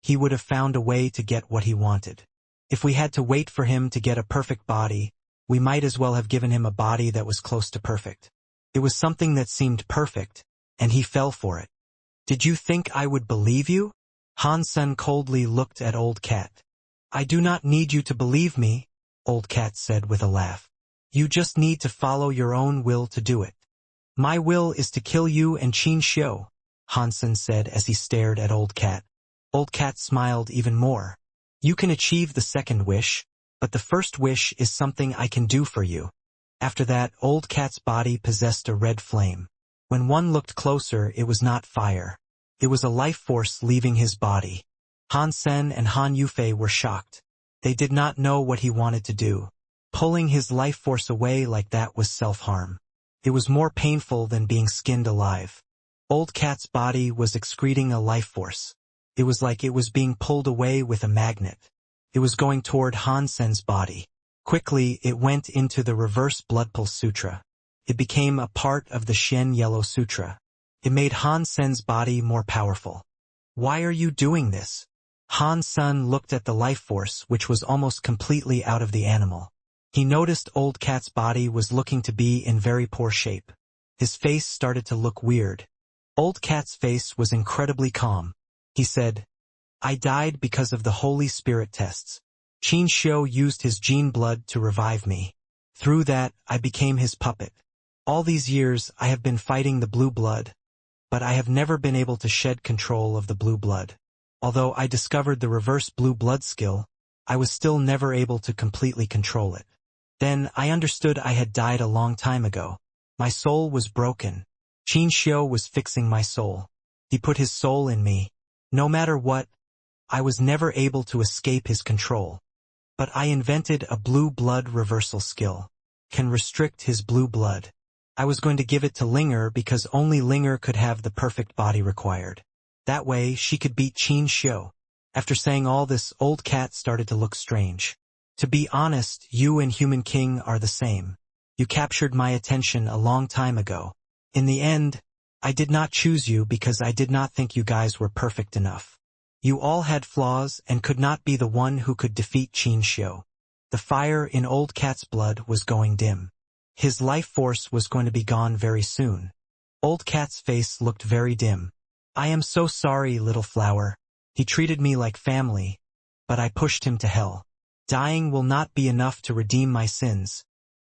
he would have found a way to get what he wanted. If we had to wait for him to get a perfect body, we might as well have given him a body that was close to perfect. It was something that seemed perfect, and he fell for it. Did you think I would believe you? Han Sen coldly looked at Old Cat. I do not need you to believe me, Old Cat said with a laugh. You just need to follow your own will to do it. My will is to kill you and Qin Xiu, Han Sen said as he stared at Old Cat. Old Cat smiled even more. You can achieve the second wish, but the first wish is something I can do for you. After that, Old Cat's body possessed a red flame. When one looked closer, it was not fire. It was a life force leaving his body. Han Sen and Han Yufei were shocked. They did not know what he wanted to do. Pulling his life force away like that was self-harm. It was more painful than being skinned alive. Old Cat's body was excreting a life force. It was like it was being pulled away with a magnet. It was going toward Han Sen's body. Quickly, it went into the Reverse Blood Pulse Sutra. It became a part of the Shen Yellow Sutra. It made Han Sen's body more powerful. Why are you doing this? Han Sen looked at the life force, which was almost completely out of the animal. He noticed Old Cat's body was looking to be in very poor shape. His face started to look weird. Old Cat's face was incredibly calm. He said, I died because of the Holy Spirit tests. Qin Xiu used his gene blood to revive me. Through that, I became his puppet. All these years, I have been fighting the blue blood, but I have never been able to shed control of the blue blood. Although I discovered the reverse blue blood skill, I was still never able to completely control it. Then I understood I had died a long time ago. My soul was broken. Qin Xiu was fixing my soul. He put his soul in me. No matter what, I was never able to escape his control. But I invented a blue blood reversal skill. Can restrict his blue blood. I was going to give it to Linger because only Linger could have the perfect body required. That way, she could beat Qin Xiu. After saying all this, Old Cat started to look strange. To be honest, you and Human King are the same. You captured my attention a long time ago. In the end, I did not choose you because I did not think you guys were perfect enough. You all had flaws and could not be the one who could defeat Qin Xiu. The fire in Old Cat's blood was going dim. His life force was going to be gone very soon. Old Cat's face looked very dim. I am so sorry, little flower. He treated me like family, but I pushed him to hell. Dying will not be enough to redeem my sins,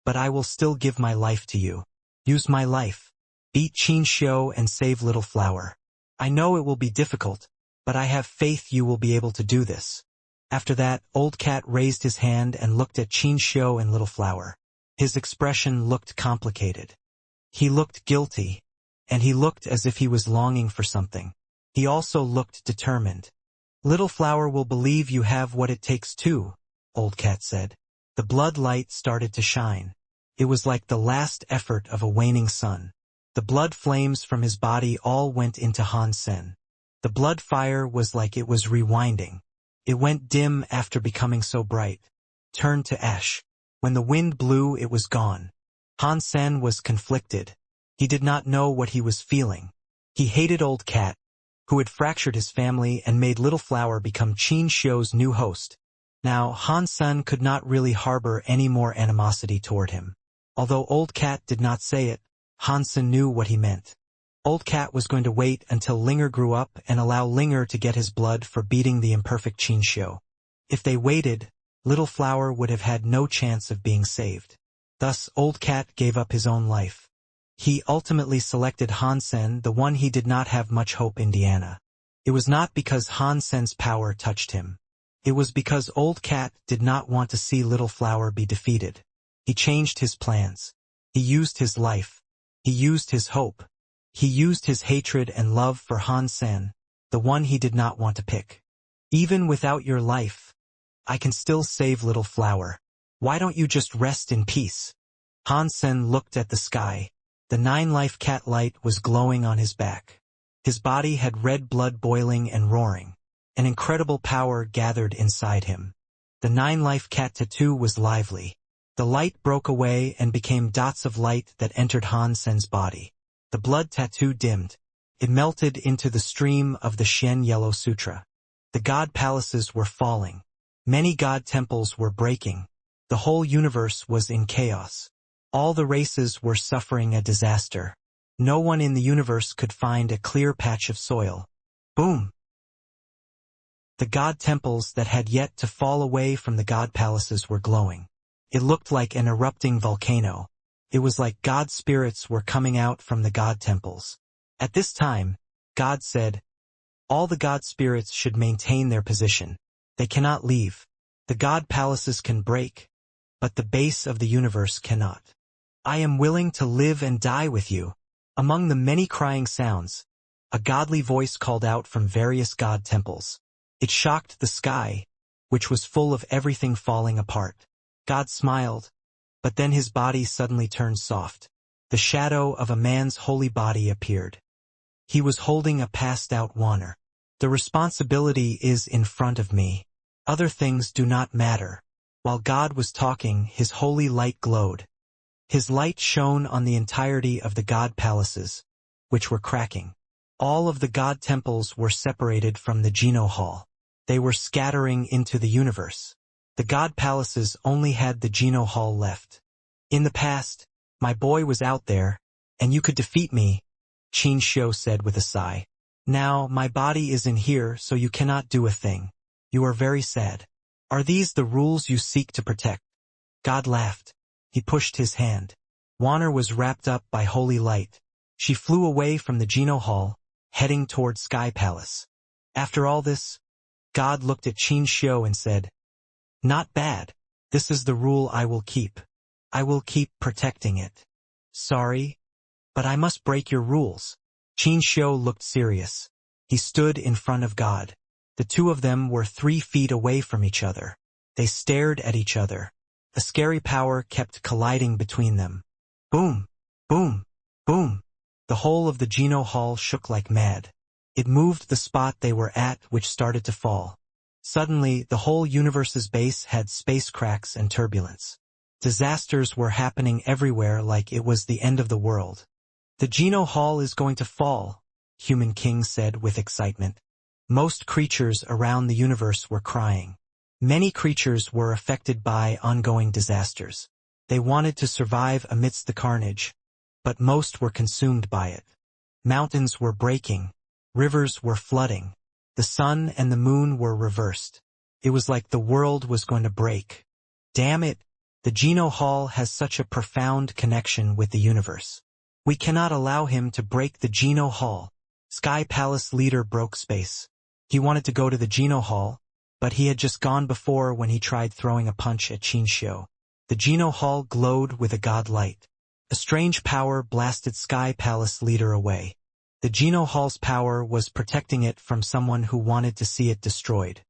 but I will still give my life to you. Use my life. Beat Qin Xiu and save little flower. I know it will be difficult, but I have faith you will be able to do this. After that, Old Cat raised his hand and looked at Qin Xiu and little flower. His expression looked complicated. He looked guilty, and he looked as if he was longing for something. He also looked determined. Little flower will believe you have what it takes too, Old Cat said. The blood light started to shine. It was like the last effort of a waning sun. The blood flames from his body all went into Han Sen. The blood fire was like it was rewinding. It went dim after becoming so bright. Turned to ash. When the wind blew, it was gone. Han Sen was conflicted. He did not know what he was feeling. He hated Old Cat, who had fractured his family and made Little Flower become Qin Xiu's new host. Now, Han Sen could not really harbor any more animosity toward him. Although Old Cat did not say it, Han Sen knew what he meant. Old Cat was going to wait until Linger grew up and allow Linger to get his blood for beating the imperfect Qin Xiu. If they waited, Little Flower would have had no chance of being saved. Thus, Old Cat gave up his own life. He ultimately selected Han Sen, the one he did not have much hope in Diana. It was not because Han Sen's power touched him. It was because Old Cat did not want to see Little Flower be defeated. He changed his plans. He used his life. He used his hope. He used his hatred and love for Han Sen, the one he did not want to pick. Even without your life, I can still save Little Flower. Why don't you just rest in peace? Han Sen looked at the sky. The 9-life cat light was glowing on his back. His body had red blood boiling and roaring. An incredible power gathered inside him. The 9-life cat tattoo was lively. The light broke away and became dots of light that entered Han Sen's body. The blood tattoo dimmed. It melted into the stream of the Shen Yellow Sutra. The god palaces were falling. Many god temples were breaking. The whole universe was in chaos. All the races were suffering a disaster. No one in the universe could find a clear patch of soil. Boom! The god temples that had yet to fall away from the god palaces were glowing. It looked like an erupting volcano. It was like god spirits were coming out from the god temples. At this time, God said, all the god spirits should maintain their position. They cannot leave. The god palaces can break, but the base of the universe cannot. I am willing to live and die with you. Among the many crying sounds, a godly voice called out from various god temples. It shocked the sky, which was full of everything falling apart. God smiled, but then his body suddenly turned soft. The shadow of a man's holy body appeared. He was holding a passed-out Wanner. The responsibility is in front of me. Other things do not matter. While God was talking, his holy light glowed. His light shone on the entirety of the god palaces, which were cracking. All of the god temples were separated from the Geno Hall. They were scattering into the universe. The god palaces only had the Geno Hall left. In the past, my boy was out there, and you could defeat me, Qin Xiu said with a sigh. Now, my body is in here, so you cannot do a thing. You are very sad. Are these the rules you seek to protect? God laughed. He pushed his hand. Wanner was wrapped up by holy light. She flew away from the Geno Hall, heading toward Sky Palace. After all this, God looked at Qin Xiu and said, not bad. This is the rule I will keep. I will keep protecting it. Sorry, but I must break your rules. Qin Xiu looked serious. He stood in front of God. The two of them were 3 feet away from each other. They stared at each other. A scary power kept colliding between them. Boom! Boom! Boom! The whole of the Geno Hall shook like mad. It moved the spot they were at, which started to fall. Suddenly, the whole universe's base had space cracks and turbulence. Disasters were happening everywhere like it was the end of the world. The Geno Hall is going to fall, Human King said with excitement. Most creatures around the universe were crying. Many creatures were affected by ongoing disasters. They wanted to survive amidst the carnage, but most were consumed by it. Mountains were breaking. Rivers were flooding. The sun and the moon were reversed. It was like the world was going to break. Damn it! The Geno Hall has such a profound connection with the universe. We cannot allow him to break the Geno Hall. Sky Palace leader broke space. He wanted to go to the Geno Hall, but he had just gone before when he tried throwing a punch at Qinxiu. The Geno Hall glowed with a god light. A strange power blasted Sky Palace leader away. The Geno Hall's power was protecting it from someone who wanted to see it destroyed.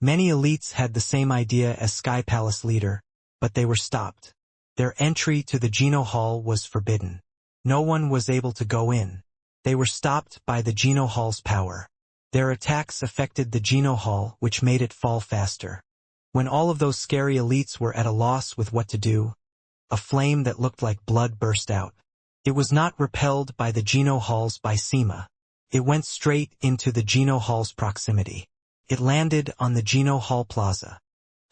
Many elites had the same idea as Sky Palace leader, but they were stopped. Their entry to the Geno Hall was forbidden. No one was able to go in. They were stopped by the Geno Hall's power. Their attacks affected the Geno Hall, which made it fall faster. When all of those scary elites were at a loss with what to do, a flame that looked like blood burst out. It was not repelled by the Geno Hall's Bysema. It went straight into the Geno Hall's proximity. It landed on the Geno Hall Plaza.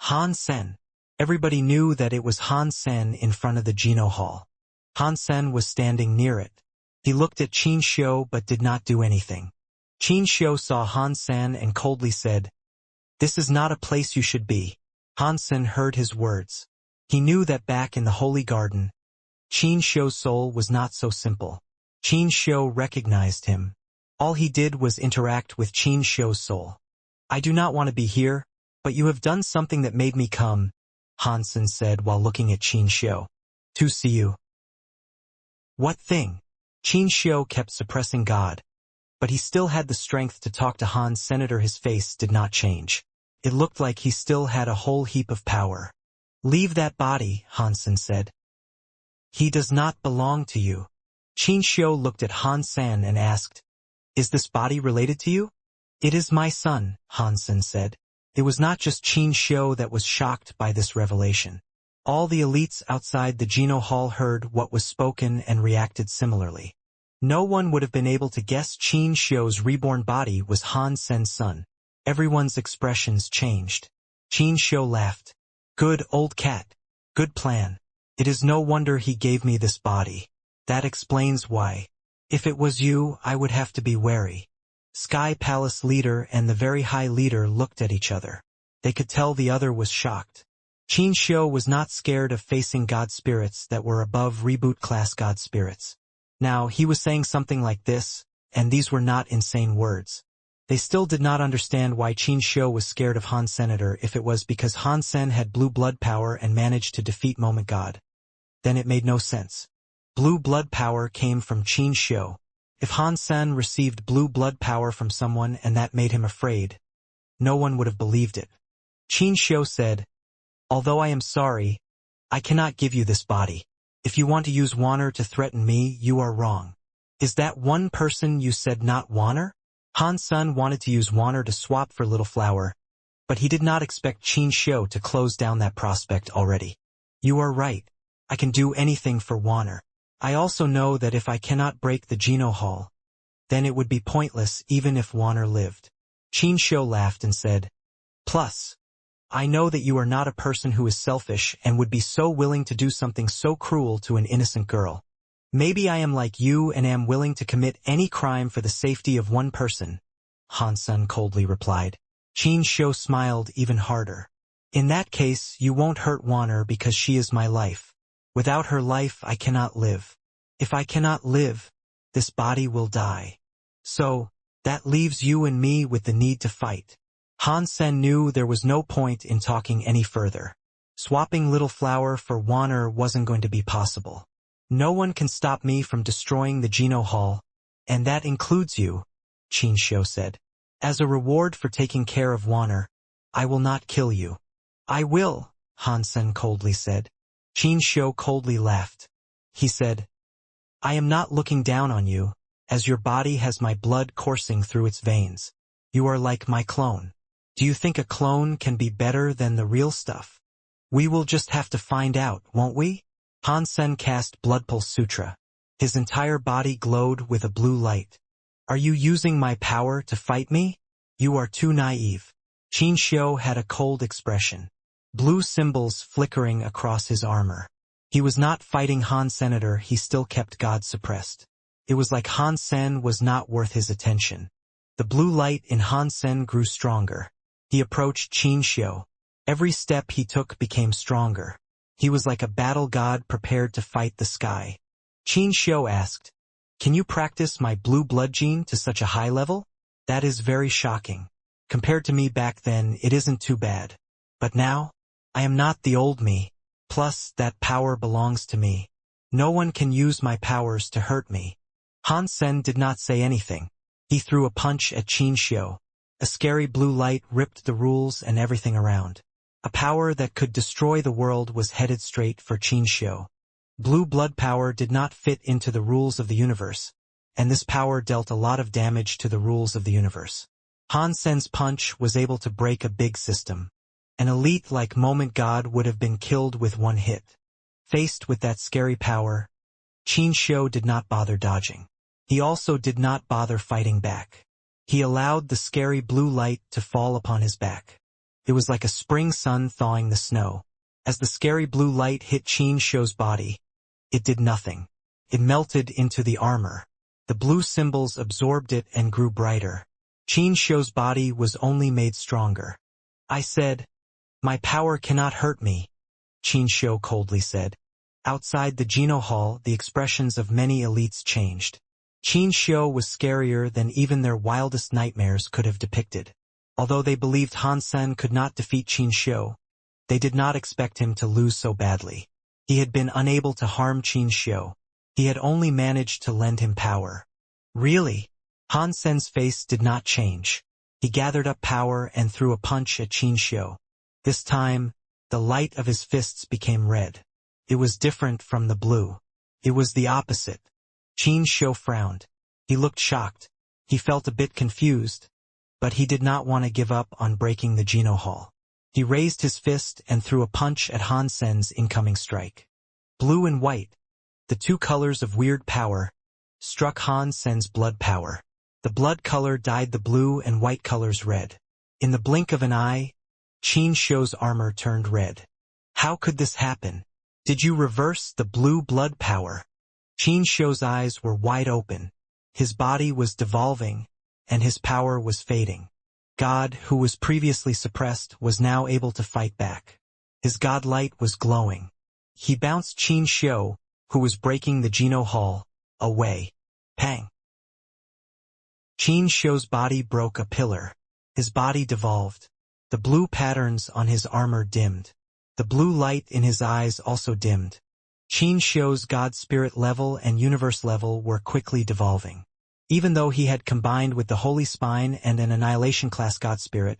Han Sen. Everybody knew that it was Han Sen in front of the Geno Hall. Han Sen was standing near it. He looked at Qinxiu but did not do anything. Qinxiu saw Han Sen and coldly said, "This is not a place you should be." Han Sen heard his words. He knew that back in the Holy Garden, Qinxiu's soul was not so simple. Qinxiu recognized him. All he did was interact with Qinxiu's soul. "I do not want to be here, but you have done something that made me come," Han Sen said while looking at Qinxiu. "To see you." "What thing?" Qinxiu kept suppressing God, but he still had the strength to talk to Han Senator. His face did not change. It looked like he still had a whole heap of power. "Leave that body," Han Sen said. "He does not belong to you." Qinxiu looked at Han Sen and asked, "Is this body related to you?" "It is my son," Han Sen said. It was not just Qinxiu that was shocked by this revelation. All the elites outside the Geno Hall heard what was spoken and reacted similarly. No one would have been able to guess Qinxiu's reborn body was Han Sen's son. Everyone's expressions changed. Qinxiu laughed. "Good old cat. Good plan. It is no wonder he gave me this body. That explains why. If it was you, I would have to be wary." Sky Palace leader and the very high leader looked at each other. They could tell the other was shocked. Qinxiu was not scared of facing god spirits that were above reboot-class god spirits. Now, he was saying something like this, and these were not insane words. They still did not understand why Qinxiu was scared of Han Senator if it was because Han Sen had blue blood power and managed to defeat Moment God. Then it made no sense. Blue blood power came from Qinxiu. If Han Sen received blue blood power from someone and that made him afraid, no one would have believed it. Qinxiu said, "Although I am sorry, I cannot give you this body. If you want to use Wanner to threaten me, you are wrong." "Is that one person you said not Wanner?" Han Sen wanted to use Wanner to swap for Little Flower, but he did not expect Qinxiu to close down that prospect already. "You are right. I can do anything for Wanner. I also know that if I cannot break the Geno Hall, then it would be pointless even if Wanner lived." Qinxiu laughed and said, "Plus, I know that you are not a person who is selfish and would be so willing to do something so cruel to an innocent girl. Maybe I am like you and am willing to commit any crime for the safety of one person," Han Sen coldly replied. Qinxiu smiled even harder. "In that case, you won't hurt Wanner because she is my life. Without her life, I cannot live. If I cannot live, this body will die. So, that leaves you and me with the need to fight." Han Sen knew there was no point in talking any further. Swapping Little Flower for Wanner wasn't going to be possible. "No one can stop me from destroying the Geno Hall, and that includes you," Qinxiu said. "As a reward for taking care of Wanner, I will not kill you." I will, Han Sen coldly said. Qin Shou coldly laughed. He said, I am not looking down on you, as your body has my blood coursing through its veins. You are like my clone. Do you think a clone can be better than the real stuff? We will just have to find out, won't we? Han Sen cast Blood Pulse Sutra. His entire body glowed with a blue light. Are you using my power to fight me? You are too naive. Qin Shou had a cold expression. Blue symbols flickering across his armor. He was not fighting Han Senator, he still kept God suppressed. It was like Han Sen was not worth his attention. The blue light in Han Sen grew stronger. He approached Qin Shou. Every step he took became stronger. He was like a battle god prepared to fight the sky. Qin Shou asked, Can you practice my blue blood gene to such a high level? That is very shocking. Compared to me back then, it isn't too bad. But now, I am not the old me. Plus, that power belongs to me. No one can use my powers to hurt me. Han Sen did not say anything. He threw a punch at Qin Shou. A scary blue light ripped the rules and everything around. A power that could destroy the world was headed straight for Qin Shou. Blue blood power did not fit into the rules of the universe, and this power dealt a lot of damage to the rules of the universe. Han Sen's punch was able to break a big system. An elite like Moment God would have been killed with one hit. Faced with that scary power, Qin Shou did not bother dodging. He also did not bother fighting back. He allowed the scary blue light to fall upon his back. It was like a spring sun thawing the snow. As the scary blue light hit Qin Shou's body, it did nothing. It melted into the armor. The blue symbols absorbed it and grew brighter. Qin Shou's body was only made stronger. I said, My power cannot hurt me, Qin Shou coldly said. Outside the Geno Hall, the expressions of many elites changed. Qin Shou was scarier than even their wildest nightmares could have depicted. Although they believed Han Sen could not defeat Qin Shou, they did not expect him to lose so badly. He had been unable to harm Qin Shou. He had only managed to lend him power. Really? Han Sen's face did not change. He gathered up power and threw a punch at Qin Shou. This time, the light of his fists became red. It was different from the blue. It was the opposite. Qin Shou frowned. He looked shocked. He felt a bit confused, but he did not want to give up on breaking the Geno Hall. He raised his fist and threw a punch at Han Sen's incoming strike. Blue and white, the two colors of weird power, struck Han Sen's blood power. The blood color dyed the blue and white colors red. In the blink of an eye, Qin Shou's armor turned red. How could this happen? Did you reverse the blue blood power? Qin Shou's eyes were wide open. His body was devolving, and his power was fading. God, who was previously suppressed, was now able to fight back. His god light was glowing. He bounced Qin Shou, who was breaking the Geno Hall, away. Pang! Qin Shou's body broke a pillar. His body devolved. The blue patterns on his armor dimmed. The blue light in his eyes also dimmed. Qin Shou's God Spirit level and Universe level were quickly devolving. Even though he had combined with the Holy Spine and an Annihilation-class God Spirit,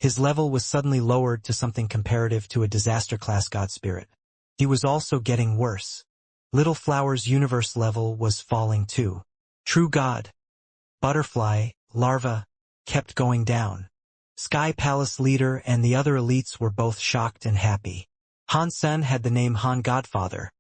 his level was suddenly lowered to something comparative to a Disaster-class God Spirit. He was also getting worse. Little Flower's Universe level was falling too. True God, Butterfly, Larva, kept going down. Sky Palace leader and the other elites were both shocked and happy. Han Sen had the name Han Godfather,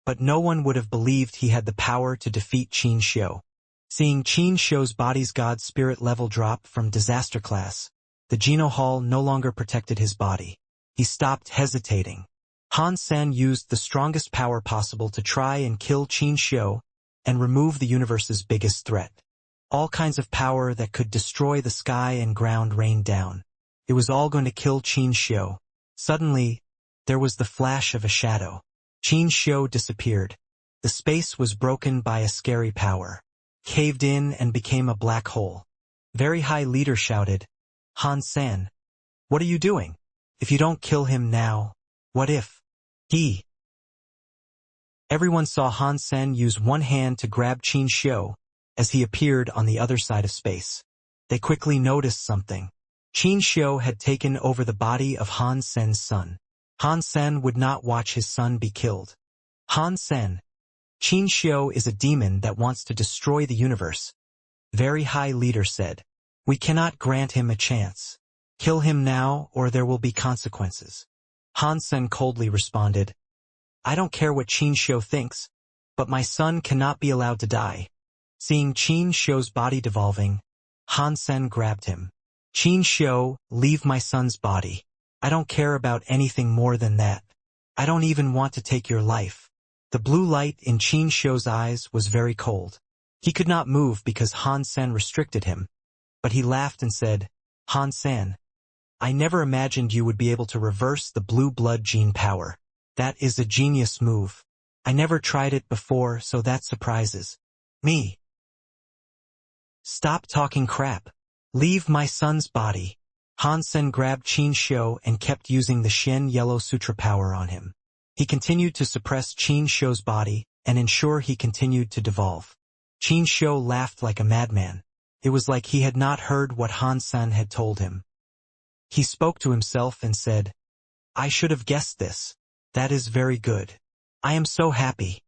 but no one would have believed he had the power to defeat Qin Shou. Seeing Qin Shou's body's God Spirit level drop from Disaster class, the Geno Hall no longer protected his body. He stopped hesitating. Han Sen used the strongest power possible to try and kill Qin Shou and remove the universe's biggest threat. All kinds of power that could destroy the sky and ground rained down. It was all going to kill Qin Shou. Suddenly, there was the flash of a shadow. Qin Shou disappeared. The space was broken by a scary power. Caved in and became a black hole. Very High Leader shouted, Han Sen, what are you doing? If you don't kill him now, what if he... Everyone saw Han Sen use one hand to grab Qin Shou as he appeared on the other side of space. They quickly noticed something. Qin Xiu had taken over the body of Han Sen's son. Han Sen would not watch his son be killed. Han Sen. Qin Xiu is a demon that wants to destroy the universe. Very High Leader said. We cannot grant him a chance. Kill him now or there will be consequences. Han Sen coldly responded. I don't care what Qin Xiu thinks, but my son cannot be allowed to die. Seeing Qin Xiu's body devolving, Han Sen grabbed him. Qin Xiu, leave my son's body. I don't care about anything more than that. I don't even want to take your life. The blue light in Qin Xiu's eyes was very cold. He could not move because Han Sen restricted him, but he laughed and said, Han Sen, I never imagined you would be able to reverse the blue blood gene power. That is a genius move. I never tried it before, so that surprises me. Stop talking crap. Leave my son's body. Han Sen grabbed Qin Xiu and kept using the Shen Yellow Sutra power on him. He continued to suppress Qin Xiu's body and ensure he continued to devolve. Qin Xiu laughed like a madman. It was like he had not heard what Han Sen had told him. He spoke to himself and said, I should have guessed this. That is very good. I am so happy.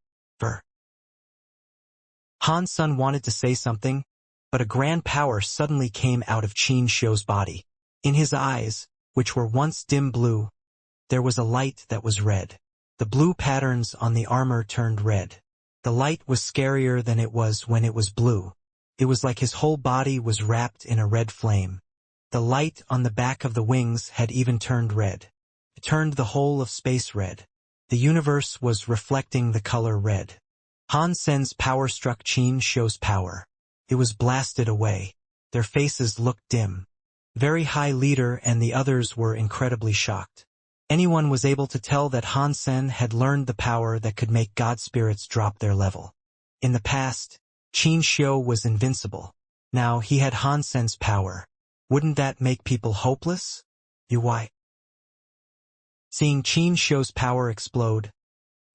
Han Sen wanted to say something, but a grand power suddenly came out of Qin Xiu's body. In his eyes, which were once dim blue, there was a light that was red. The blue patterns on the armor turned red. The light was scarier than it was when it was blue. It was like his whole body was wrapped in a red flame. The light on the back of the wings had even turned red. It turned the whole of space red. The universe was reflecting the color red. Han Sen's power struck Qin Xiu's power. It was blasted away. Their faces looked dim. Very High Leader and the others were incredibly shocked. Anyone was able to tell that Han Sen had learned the power that could make god spirits drop their level. In the past, Qin Xiu was invincible. Now he had Han Sen's power. Wouldn't that make people hopeless? Why? Seeing Qin Xiu's power explode,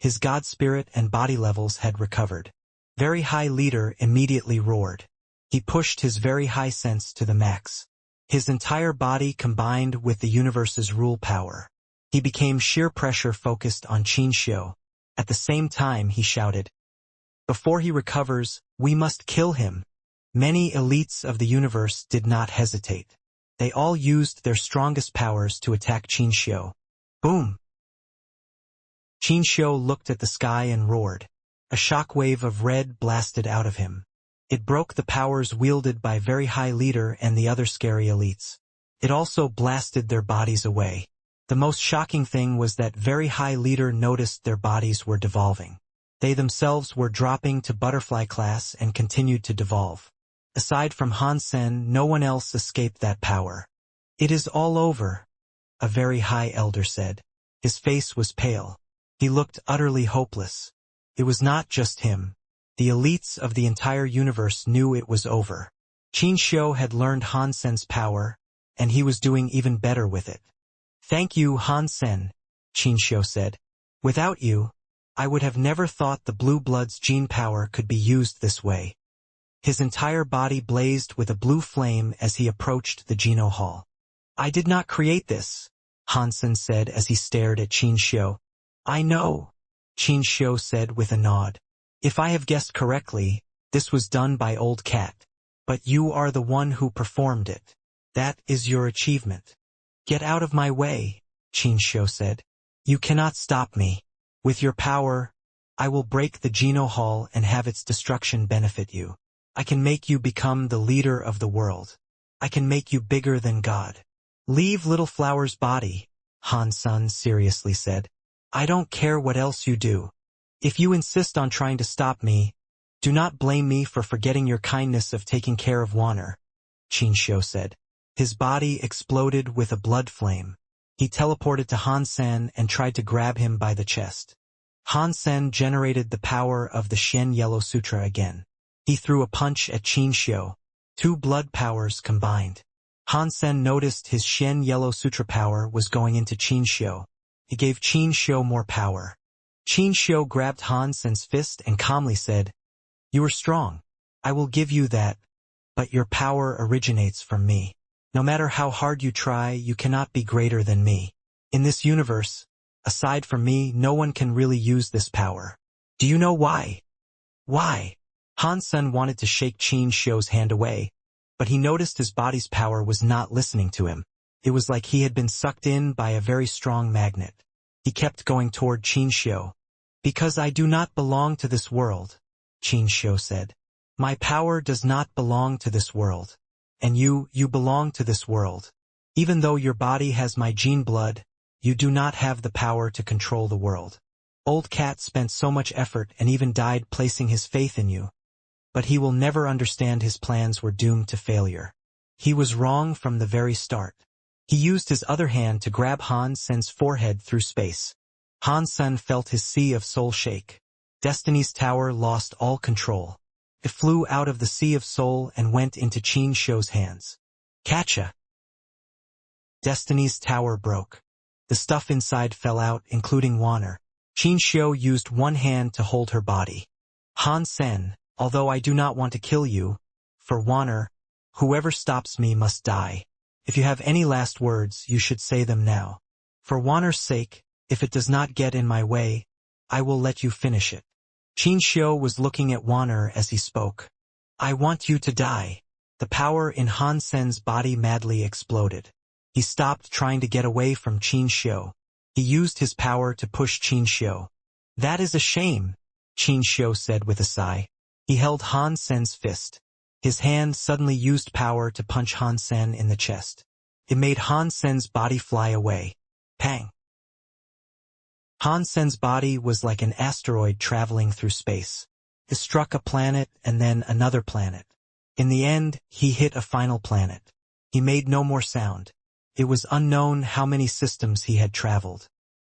his god spirit and body levels had recovered. Very High Leader immediately roared. He pushed his very high sense to the max. His entire body combined with the universe's rule power. He became sheer pressure focused on Qin Xiu. At the same time he shouted, before he recovers, we must kill him. Many elites of the universe did not hesitate. They all used their strongest powers to attack Qin Xiu. Boom! Qin Xiu looked at the sky and roared. A shockwave of red blasted out of him. It broke the powers wielded by Very High Leader and the other scary elites. It also blasted their bodies away. The most shocking thing was that Very High Leader noticed their bodies were devolving. They themselves were dropping to butterfly class and continued to devolve. Aside from Han Sen, no one else escaped that power. It is all over, a Very High Elder said. His face was pale. He looked utterly hopeless. It was not just him. The elites of the entire universe knew it was over. Qin Xiu had learned Han Sen's power, and he was doing even better with it. Thank you, Han Sen, Qin Xiu said. Without you, I would have never thought the blue blood's gene power could be used this way. His entire body blazed with a blue flame as he approached the Geno Hall. I did not create this, Han Sen said as he stared at Qin Xiu. I know, Qin Xiu said with a nod. If I have guessed correctly, this was done by Old Cat. But you are the one who performed it. That is your achievement. Get out of my way, Qin Xiu said. You cannot stop me. With your power, I will break the Geno Hall and have its destruction benefit you. I can make you become the leader of the world. I can make you bigger than God. Leave Little Flower's body, Han Sen seriously said. I don't care what else you do. If you insist on trying to stop me, do not blame me for forgetting your kindness of taking care of Wanner, Qin Xiu said. His body exploded with a blood flame. He teleported to Han Sen and tried to grab him by the chest. Han Sen generated the power of the Shen Yellow Sutra again. He threw a punch at Qin Xiu. 2 blood powers combined. Han Sen noticed his Shen Yellow Sutra power was going into Qin Xiu. He gave Qin Xiu more power. Qin Xiu grabbed Han Sen's fist and calmly said, You are strong. I will give you that, but your power originates from me. No matter how hard you try, you cannot be greater than me. In this universe, aside from me, no one can really use this power. Do you know why? Why? Han Sen wanted to shake Qin Shou's hand away, but he noticed his body's power was not listening to him. It was like he had been sucked in by a very strong magnet. He kept going toward Qin Shou. Because I do not belong to this world, Qin Shou said. My power does not belong to this world. And you belong to this world. Even though your body has my gene blood, you do not have the power to control the world. Old Cat spent so much effort and even died placing his faith in you. But he will never understand his plans were doomed to failure. He was wrong from the very start. He used his other hand to grab Han Sen's forehead through space. Han Sen felt his sea of soul shake. Destiny's tower lost all control. It flew out of the sea of soul and went into Qin Shou's hands. Catcha! Destiny's tower broke. The stuff inside fell out, including Wanner. Qin Shou used one hand to hold her body. Han Sen, although I do not want to kill you, for Wanner, whoever stops me must die. If you have any last words, you should say them now. For Wanner's sake, if it does not get in my way, I will let you finish it. Qin Shou was looking at Wanner as he spoke. I want you to die. The power in Han Sen's body madly exploded. He stopped trying to get away from Qin Shou. He used his power to push Qin Shou. That is a shame, Qin Shou said with a sigh. He held Han Sen's fist. His hand suddenly used power to punch Han Sen in the chest. It made Han Sen's body fly away. Pang! Han Sen's body was like an asteroid traveling through space. It struck a planet and then another planet. In the end, he hit a final planet. He made no more sound. It was unknown how many systems he had traveled.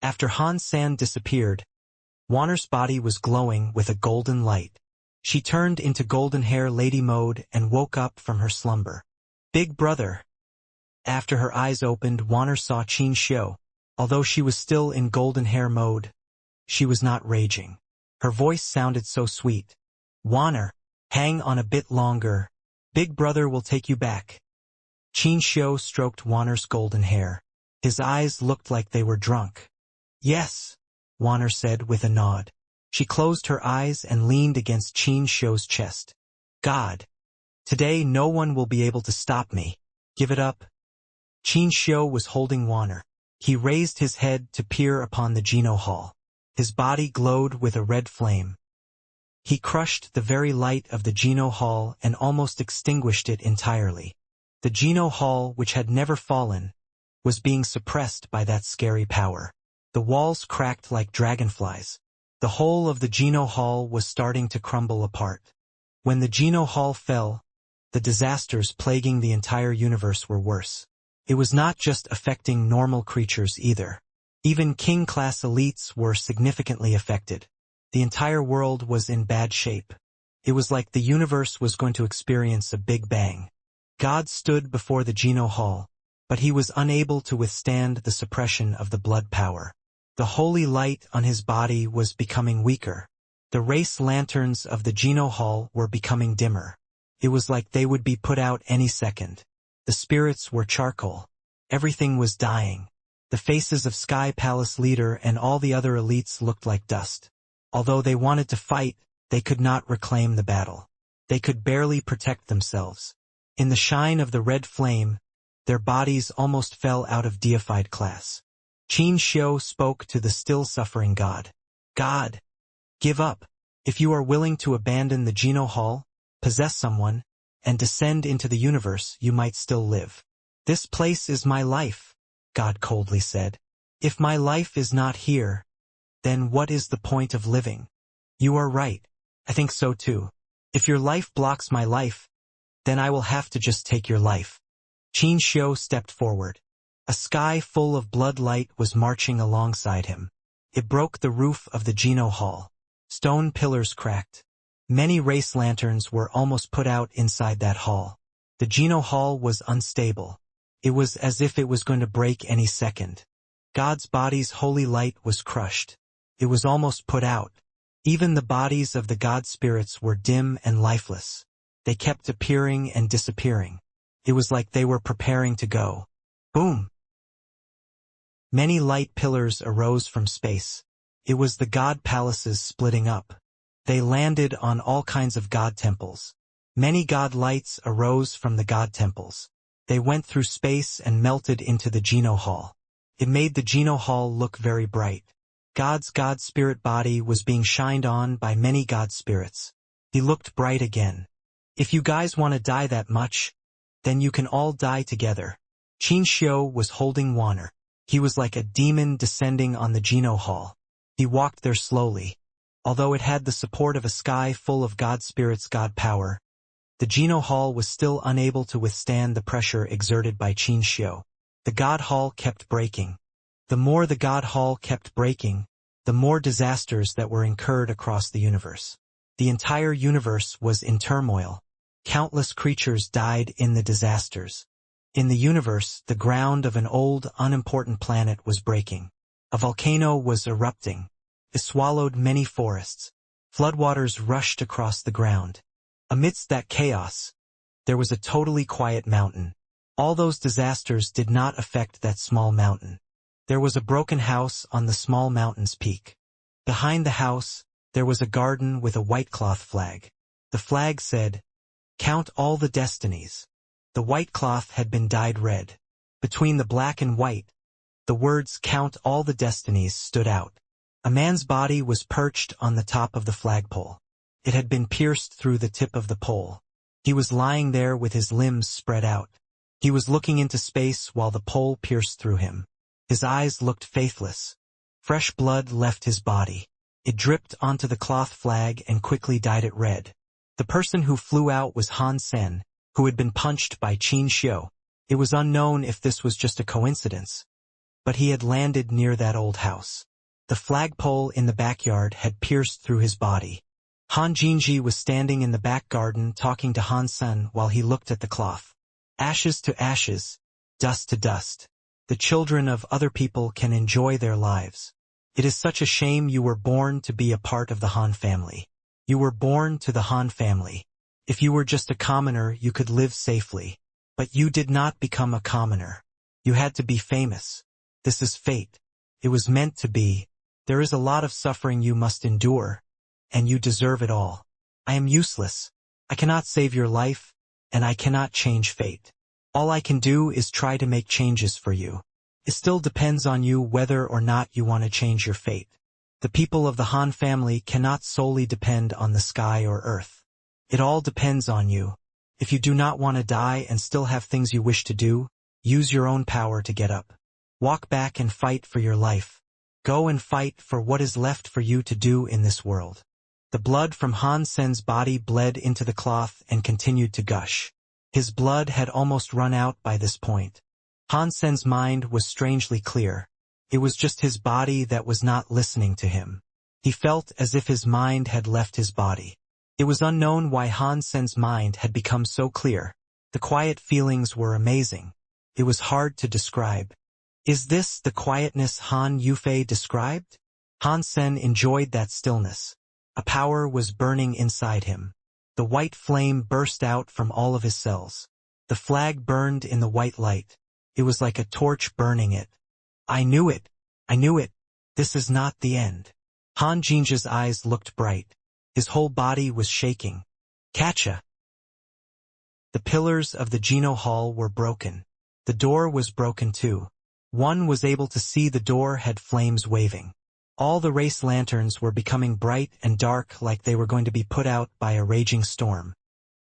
After Han Sen disappeared, Wanner's body was glowing with a golden light. She turned into golden hair lady mode and woke up from her slumber. Big brother. After her eyes opened, Wanner saw Qin Shou. Although she was still in golden hair mode, she was not raging. Her voice sounded so sweet. Wanner, hang on a bit longer. Big brother will take you back. Qin Shou stroked Wanner's golden hair. His eyes looked like they were drunk. Yes, Wanner said with a nod. She closed her eyes and leaned against Qin Shou's chest. God, today no one will be able to stop me. Give it up. Qin Shou was holding Wanner. He raised his head to peer upon the Geno Hall. His body glowed with a red flame. He crushed the very light of the Geno Hall and almost extinguished it entirely. The Geno Hall, which had never fallen, was being suppressed by that scary power. The walls cracked like dragonflies. The whole of the Geno Hall was starting to crumble apart. When the Geno Hall fell, the disasters plaguing the entire universe were worse. It was not just affecting normal creatures either. Even king-class elites were significantly affected. The entire world was in bad shape. It was like the universe was going to experience a big bang. God stood before the Geno Hall, but he was unable to withstand the suppression of the blood power. The holy light on his body was becoming weaker. The race lanterns of the Geno Hall were becoming dimmer. It was like they would be put out any second. The spirits were charcoal. Everything was dying. The faces of Sky Palace leader and all the other elites looked like dust. Although they wanted to fight, they could not reclaim the battle. They could barely protect themselves. In the shine of the red flame, their bodies almost fell out of deified class. Qin Shou spoke to the still-suffering god. God, give up. If you are willing to abandon the Geno Hall, possess someone, and descend into the universe, you might still live. This place is my life, God coldly said. If my life is not here, then what is the point of living? You are right. I think so too. If your life blocks my life, then I will have to just take your life. Qin Shou stepped forward. A sky full of blood light was marching alongside him. It broke the roof of the Geno Hall. Stone pillars cracked. Many race lanterns were almost put out inside that hall. The Geno Hall was unstable. It was as if it was going to break any second. God's body's holy light was crushed. It was almost put out. Even the bodies of the god spirits were dim and lifeless. They kept appearing and disappearing. It was like they were preparing to go. Boom! Many light pillars arose from space. It was the god palaces splitting up. They landed on all kinds of god temples. Many god lights arose from the god temples. They went through space and melted into the Geno Hall. It made the Geno Hall look very bright. God's god spirit body was being shined on by many god spirits. He looked bright again. If you guys want to die that much, then you can all die together. Qin Xiu was holding Wanner. He was like a demon descending on the Geno Hall. He walked there slowly. Although it had the support of a sky full of god spirits' god power, the Geno Hall was still unable to withstand the pressure exerted by Qin Xiu. The God Hall kept breaking. The more the God Hall kept breaking, the more disasters that were incurred across the universe. The entire universe was in turmoil. Countless creatures died in the disasters. In the universe, the ground of an old, unimportant planet was breaking. A volcano was erupting. It swallowed many forests. Floodwaters rushed across the ground. Amidst that chaos, there was a totally quiet mountain. All those disasters did not affect that small mountain. There was a broken house on the small mountain's peak. Behind the house, there was a garden with a white cloth flag. The flag said, "Count all the destinies." The white cloth had been dyed red. Between the black and white, the words "Count all the destinies" stood out. A man's body was perched on the top of the flagpole. It had been pierced through the tip of the pole. He was lying there with his limbs spread out. He was looking into space while the pole pierced through him. His eyes looked faithless. Fresh blood left his body. It dripped onto the cloth flag and quickly dyed it red. The person who flew out was Han Sen, who had been punched by Qin Xiu. It was unknown if this was just a coincidence, but he had landed near that old house. The flagpole in the backyard had pierced through his body. Han Jinji was standing in the back garden talking to Han Sen while he looked at the cloth. Ashes to ashes, dust to dust. The children of other people can enjoy their lives. It is such a shame you were born to be a part of the Han family. You were born to the Han family. If you were just a commoner, you could live safely. But you did not become a commoner. You had to be famous. This is fate. It was meant to be. There is a lot of suffering you must endure, and you deserve it all. I am useless. I cannot save your life, and I cannot change fate. All I can do is try to make changes for you. It still depends on you whether or not you want to change your fate. The people of the Han family cannot solely depend on the sky or earth. It all depends on you. If you do not want to die and still have things you wish to do, use your own power to get up. Walk back and fight for your life. Go and fight for what is left for you to do in this world. The blood from Han Sen's body bled into the cloth and continued to gush. His blood had almost run out by this point. Han Sen's mind was strangely clear. It was just his body that was not listening to him. He felt as if his mind had left his body. It was unknown why Han Sen's mind had become so clear. The quiet feelings were amazing. It was hard to describe. Is this the quietness Han Yufei described? Han Sen enjoyed that stillness. A power was burning inside him. The white flame burst out from all of his cells. The flag burned in the white light. It was like a torch burning it. I knew it. I knew it. This is not the end. Han Jinja's eyes looked bright. His whole body was shaking. Catcha! The pillars of the Geno Hall were broken. The door was broken too. One was able to see the door had flames waving. All the race lanterns were becoming bright and dark like they were going to be put out by a raging storm.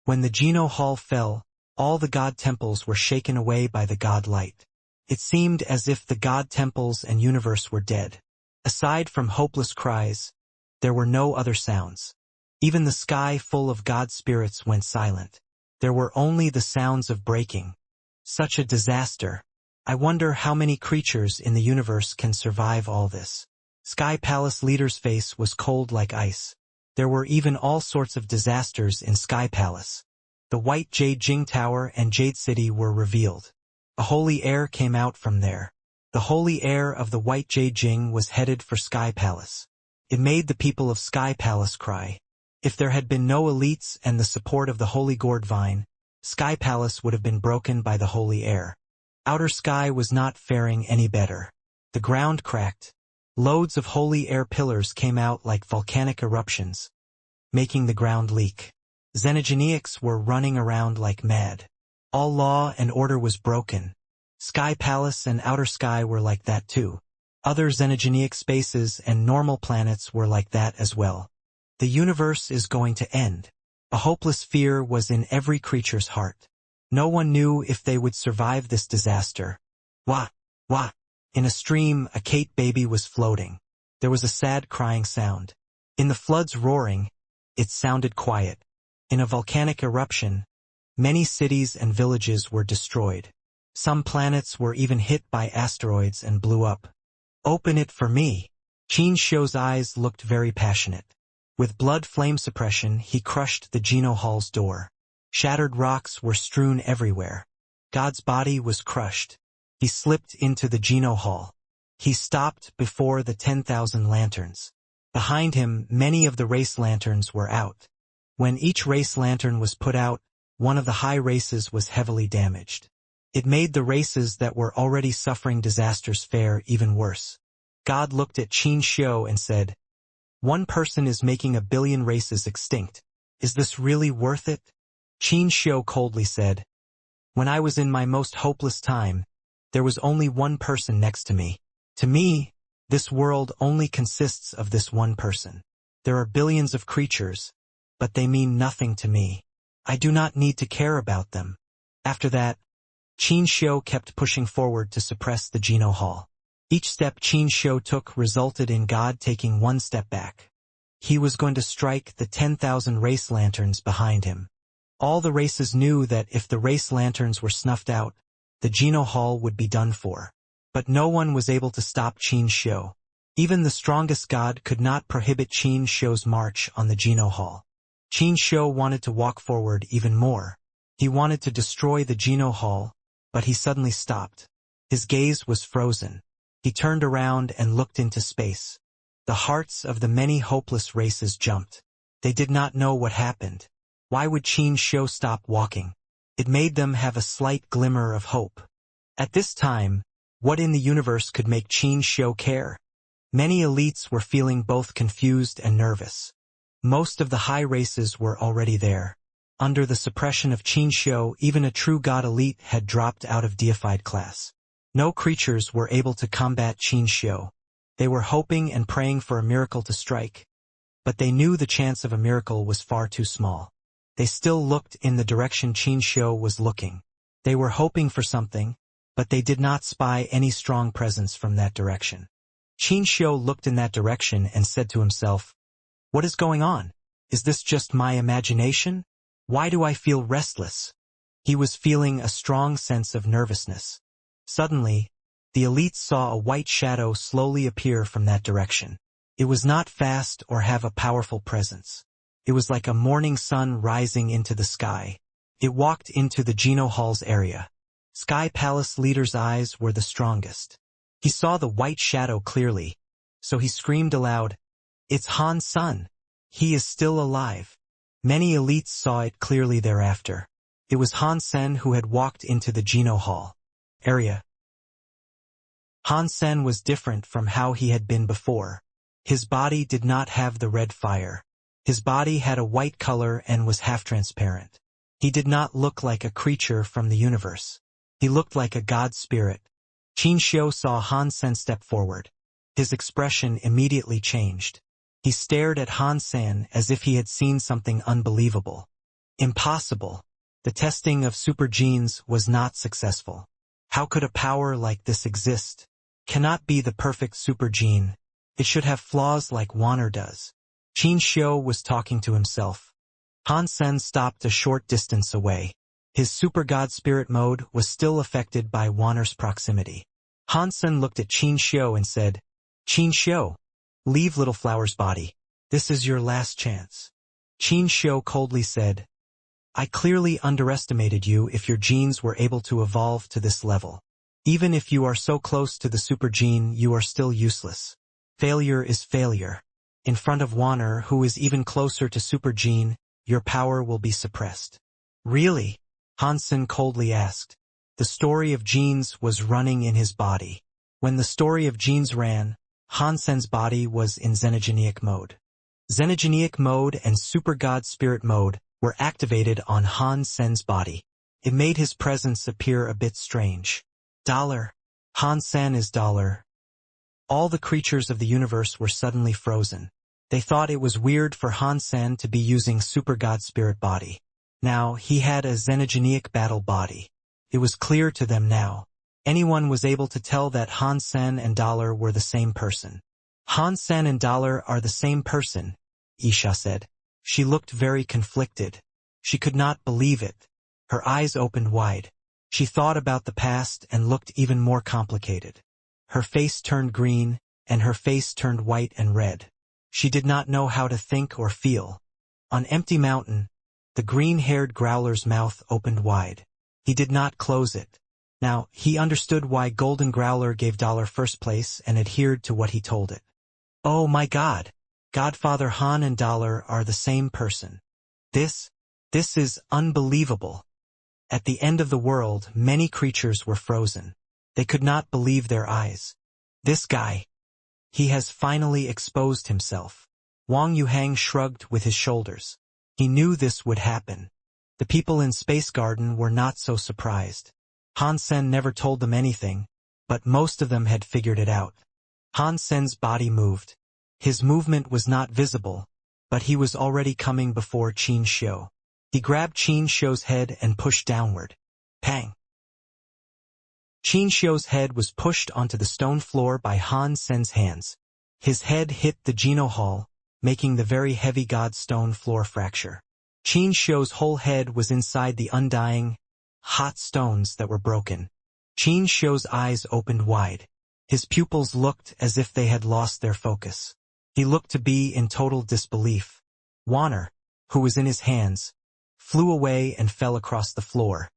When the Geno Hall fell, all the god temples were shaken away by the god light. It seemed as if the god temples and universe were dead. Aside from hopeless cries, there were no other sounds. Even the sky full of god spirits went silent. There were only the sounds of breaking. Such a disaster. I wonder how many creatures in the universe can survive all this. Sky Palace leader's face was cold like ice. There were even all sorts of disasters in Sky Palace. The White Jade Jing Tower and Jade City were revealed. A holy air came out from there. The holy air of the White Jade Jing was headed for Sky Palace. It made the people of Sky Palace cry. If there had been no elites and the support of the Holy Gourd Vine, Sky Palace would have been broken by the holy air. Outer Sky was not faring any better. The ground cracked. Loads of holy air pillars came out like volcanic eruptions, making the ground leak. Xenogeniacs were running around like mad. All law and order was broken. Sky Palace and Outer Sky were like that too. Other xenogeniac spaces and normal planets were like that as well. The universe is going to end. A hopeless fear was in every creature's heart. No one knew if they would survive this disaster. Wah! Wah! In a stream, a Kate baby was floating. There was a sad crying sound. In the flood's roaring, it sounded quiet. In a volcanic eruption, many cities and villages were destroyed. Some planets were even hit by asteroids and blew up. Open it for me. Qin Shou's eyes looked very passionate. With blood flame suppression, he crushed the Geno Hall's door. Shattered rocks were strewn everywhere. God's body was crushed. He slipped into the Geno Hall. He stopped before the 10,000 lanterns. Behind him, many of the race lanterns were out. When each race lantern was put out, one of the high races was heavily damaged. It made the races that were already suffering disasters fare even worse. God looked at Qin Shou and said, "One person is making 1 billion races extinct. Is this really worth it?" Qin Shou coldly said, "When I was in my most hopeless time, there was only one person next to me. To me, this world only consists of this one person. There are billions of creatures, but they mean nothing to me. I do not need to care about them." After that, Qin Shou kept pushing forward to suppress the Geno Hall. Each step Qin Shou took resulted in God taking one step back. He was going to strike the 10,000 race lanterns behind him. All the races knew that if the race lanterns were snuffed out, the Geno Hall would be done for. But no one was able to stop Qin Shou. Even the strongest god could not prohibit Qin Shou's march on the Geno Hall. Qin Shou wanted to walk forward even more. He wanted to destroy the Geno Hall, but he suddenly stopped. His gaze was frozen. He turned around and looked into space. The hearts of the many hopeless races jumped. They did not know what happened. Why would Qin Shou stop walking? It made them have a slight glimmer of hope. At this time, what in the universe could make Qin Shou care? Many elites were feeling both confused and nervous. Most of the high races were already there. Under the suppression of Qin Shou, even a true god elite had dropped out of deified class. No creatures were able to combat Qin Shou. They were hoping and praying for a miracle to strike, but they knew the chance of a miracle was far too small. They still looked in the direction Qin Shou was looking. They were hoping for something, but they did not spy any strong presence from that direction. Qin Shou looked in that direction and said to himself, "What is going on? Is this just my imagination? Why do I feel restless?" He was feeling a strong sense of nervousness. Suddenly, the elites saw a white shadow slowly appear from that direction. It was not fast or have a powerful presence. It was like a morning sun rising into the sky. It walked into the Geno Hall's area. Sky Palace leader's eyes were the strongest. He saw the white shadow clearly, so he screamed aloud, "It's Han Sun! He is still alive!" Many elites saw it clearly thereafter. It was Han Sen who had walked into the Geno Hall area. Han Sen was different from how he had been before. His body did not have the red fire. His body had a white color and was half-transparent. He did not look like a creature from the universe. He looked like a god spirit. Qin Shou saw Han Sen step forward. His expression immediately changed. He stared at Han Sen as if he had seen something unbelievable. Impossible. The testing of super genes was not successful. How could a power like this exist? Cannot be the perfect super gene. It should have flaws like Wanner does. Qin Shou was talking to himself. Han Sen stopped a short distance away. His super god spirit mode was still affected by Wanner's proximity. Han Sen looked at Qin Shou and said, "Qin Shou, leave Little Flower's body. This is your last chance." Qin Shou coldly said, "I clearly underestimated you if your genes were able to evolve to this level. Even if you are so close to the super gene, you are still useless. Failure is failure. In front of Wanner, who is even closer to super gene, your power will be suppressed." "Really?" Hansen coldly asked. The story of genes was running in his body. When the story of genes ran, Hansen's body was in xenogenic mode. Xenogenic mode and super god spirit mode were activated on Hansen's body. It made his presence appear a bit strange. Dollar. Hansen is dollar. All the creatures of the universe were suddenly frozen. They thought it was weird for Hansen to be using super god spirit body. Now, he had a xenogenic battle body. It was clear to them now. Anyone was able to tell that Hansen and Dollar were the same person. Hansen and Dollar are the same person, Isha said. She looked very conflicted. She could not believe it. Her eyes opened wide. She thought about the past and looked even more complicated. Her face turned green, and her face turned white and red. She did not know how to think or feel. On Empty Mountain, the green-haired growler's mouth opened wide. He did not close it. Now, he understood why Golden Growler gave Dollar first place and adhered to what he told it. Oh my God! Godfather Han and Dollar are the same person. This is unbelievable. At the end of the world, many creatures were frozen. They could not believe their eyes. This guy. He has finally exposed himself. Wang Yuhang shrugged with his shoulders. He knew this would happen. The people in Space Garden were not so surprised. Hansen never told them anything, but most of them had figured it out. Hansen's body moved. His movement was not visible, but he was already coming before Qin Xiu. He grabbed Qin Xiu's head and pushed downward. Pang! Qin Xiu's head was pushed onto the stone floor by Hansen's hands. His head hit the Geno Hall, making the very heavy god stone floor fracture. Qin Xiu's whole head was inside the undying, hot stones that were broken. Qin Xiu's eyes opened wide. His pupils looked as if they had lost their focus. He looked to be in total disbelief. Wanner, who was in his hands, flew away and fell across the floor.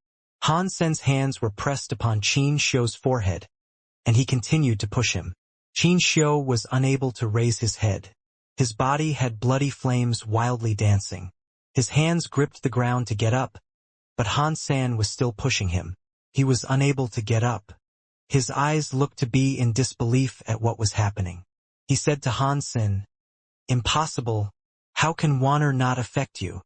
Hansen's hands were pressed upon Qin Xiu's forehead, and he continued to push him. Qin Xiu was unable to raise his head. His body had bloody flames wildly dancing. His hands gripped the ground to get up, but Hansen was still pushing him. He was unable to get up. His eyes looked to be in disbelief at what was happening. He said to Hansen, "Impossible. How can Wanner not affect you?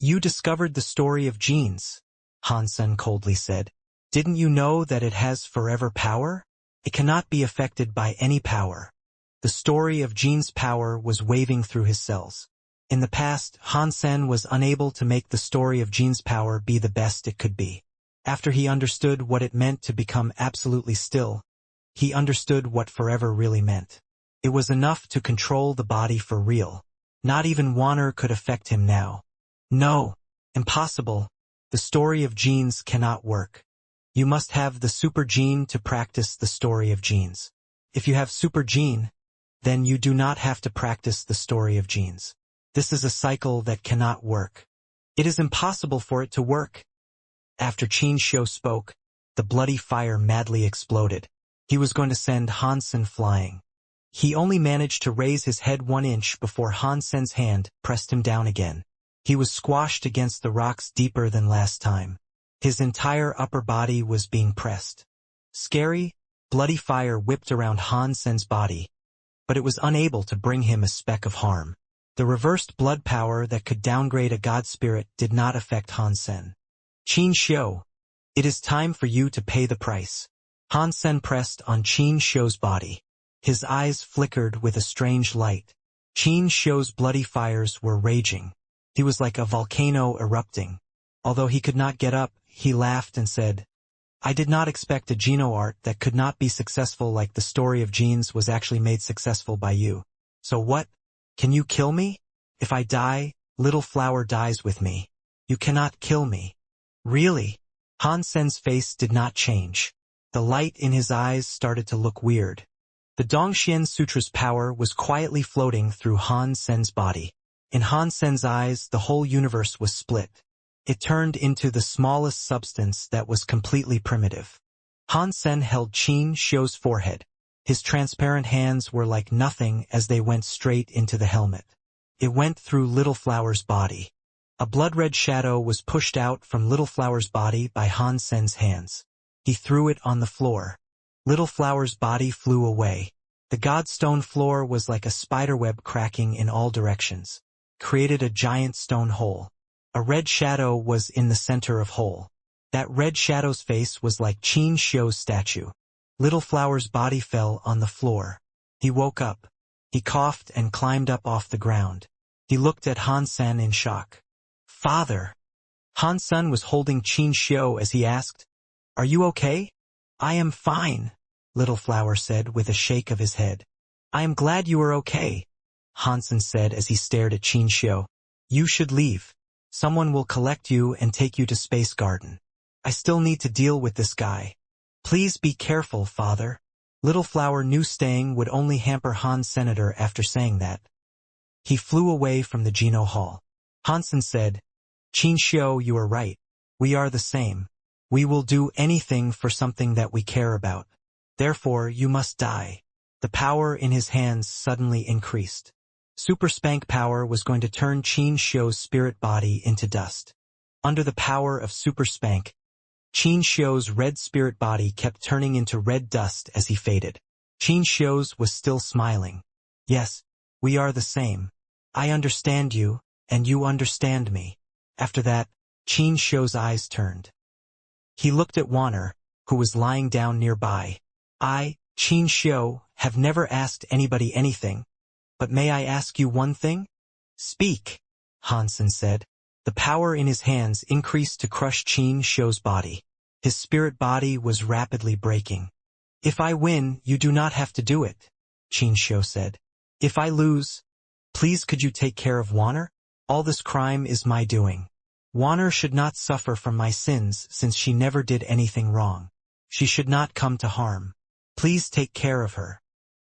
You discovered the story of genes," Hansen coldly said. "Didn't you know that it has forever power? It cannot be affected by any power." The story of genes' power was waving through his cells. In the past, Hansen was unable to make the story of genes' power be the best it could be. After he understood what it meant to become absolutely still, he understood what forever really meant. It was enough to control the body for real. Not even Wanner could affect him now. No, impossible. The story of genes cannot work. You must have the super gene to practice the story of genes. If you have super gene, then you do not have to practice the story of genes. This is a cycle that cannot work. It is impossible for it to work. After Qin Xiu spoke, the bloody fire madly exploded. He was going to send Hansen flying. He only managed to raise his head 1 inch before Hansen's hand pressed him down again. He was squashed against the rocks deeper than last time. His entire upper body was being pressed. Scary, bloody fire whipped around Hansen's body, but it was unable to bring him a speck of harm. The reversed blood power that could downgrade a god spirit did not affect Hansen. Qin Xiu, it is time for you to pay the price. Hansen pressed on Qin Xiu's body. His eyes flickered with a strange light. Qin Xiu's bloody fires were raging. He was like a volcano erupting. Although he could not get up, he laughed and said, "I did not expect a Geno art that could not be successful like the story of genes was actually made successful by you. So what? Can you kill me? If I die, Little Flower dies with me. You cannot kill me." Really? Hansen's face did not change. The light in his eyes started to look weird. The Dongxian Sutra's power was quietly floating through Hansen's body. In Hansen's eyes, the whole universe was split. It turned into the smallest substance that was completely primitive. Hansen held Qin Xiu's forehead. His transparent hands were like nothing as they went straight into the helmet. It went through Little Flower's body. A blood-red shadow was pushed out from Little Flower's body by Han Sen's hands. He threw it on the floor. Little Flower's body flew away. The Godstone floor was like a spiderweb cracking in all directions, created a giant stone hole. A red shadow was in the center of hole. That red shadow's face was like Qin Xiu's statue. Little Flower's body fell on the floor. He woke up. He coughed and climbed up off the ground. He looked at Han Sen in shock. "Father!" Han Sen was holding Qin Xiu as he asked, "Are you okay?" "I am fine," Little Flower said with a shake of his head. "I am glad you are okay," Han Sen said as he stared at Qin Xiu. "You should leave. Someone will collect you and take you to Space Garden. I still need to deal with this guy. Please be careful, Father." Little Flower knew staying would only hamper Han's senator after saying that. He flew away from the Geno Hall. Hansen said, "Qin Xiu, you are right. We are the same. We will do anything for something that we care about. Therefore, you must die." The power in his hands suddenly increased. Super Spank power was going to turn Qin Xiu's spirit body into dust. Under the power of Super Spank, Qin Xiu's red spirit body kept turning into red dust as he faded. Qin Xiu's was still smiling. "Yes, we are the same. I understand you, and you understand me." After that, Qin Xiu's eyes turned. He looked at Warner, who was lying down nearby. "I, Qin Xiu, have never asked anybody anything. But may I ask you one thing?" "Speak," Hansen said. The power in his hands increased to crush Qin Xiu's body. His spirit body was rapidly breaking. "If I win, you do not have to do it," Qin Xiu said. "If I lose, please could you take care of Warner? All this crime is my doing. Warner should not suffer from my sins since she never did anything wrong. She should not come to harm. Please take care of her.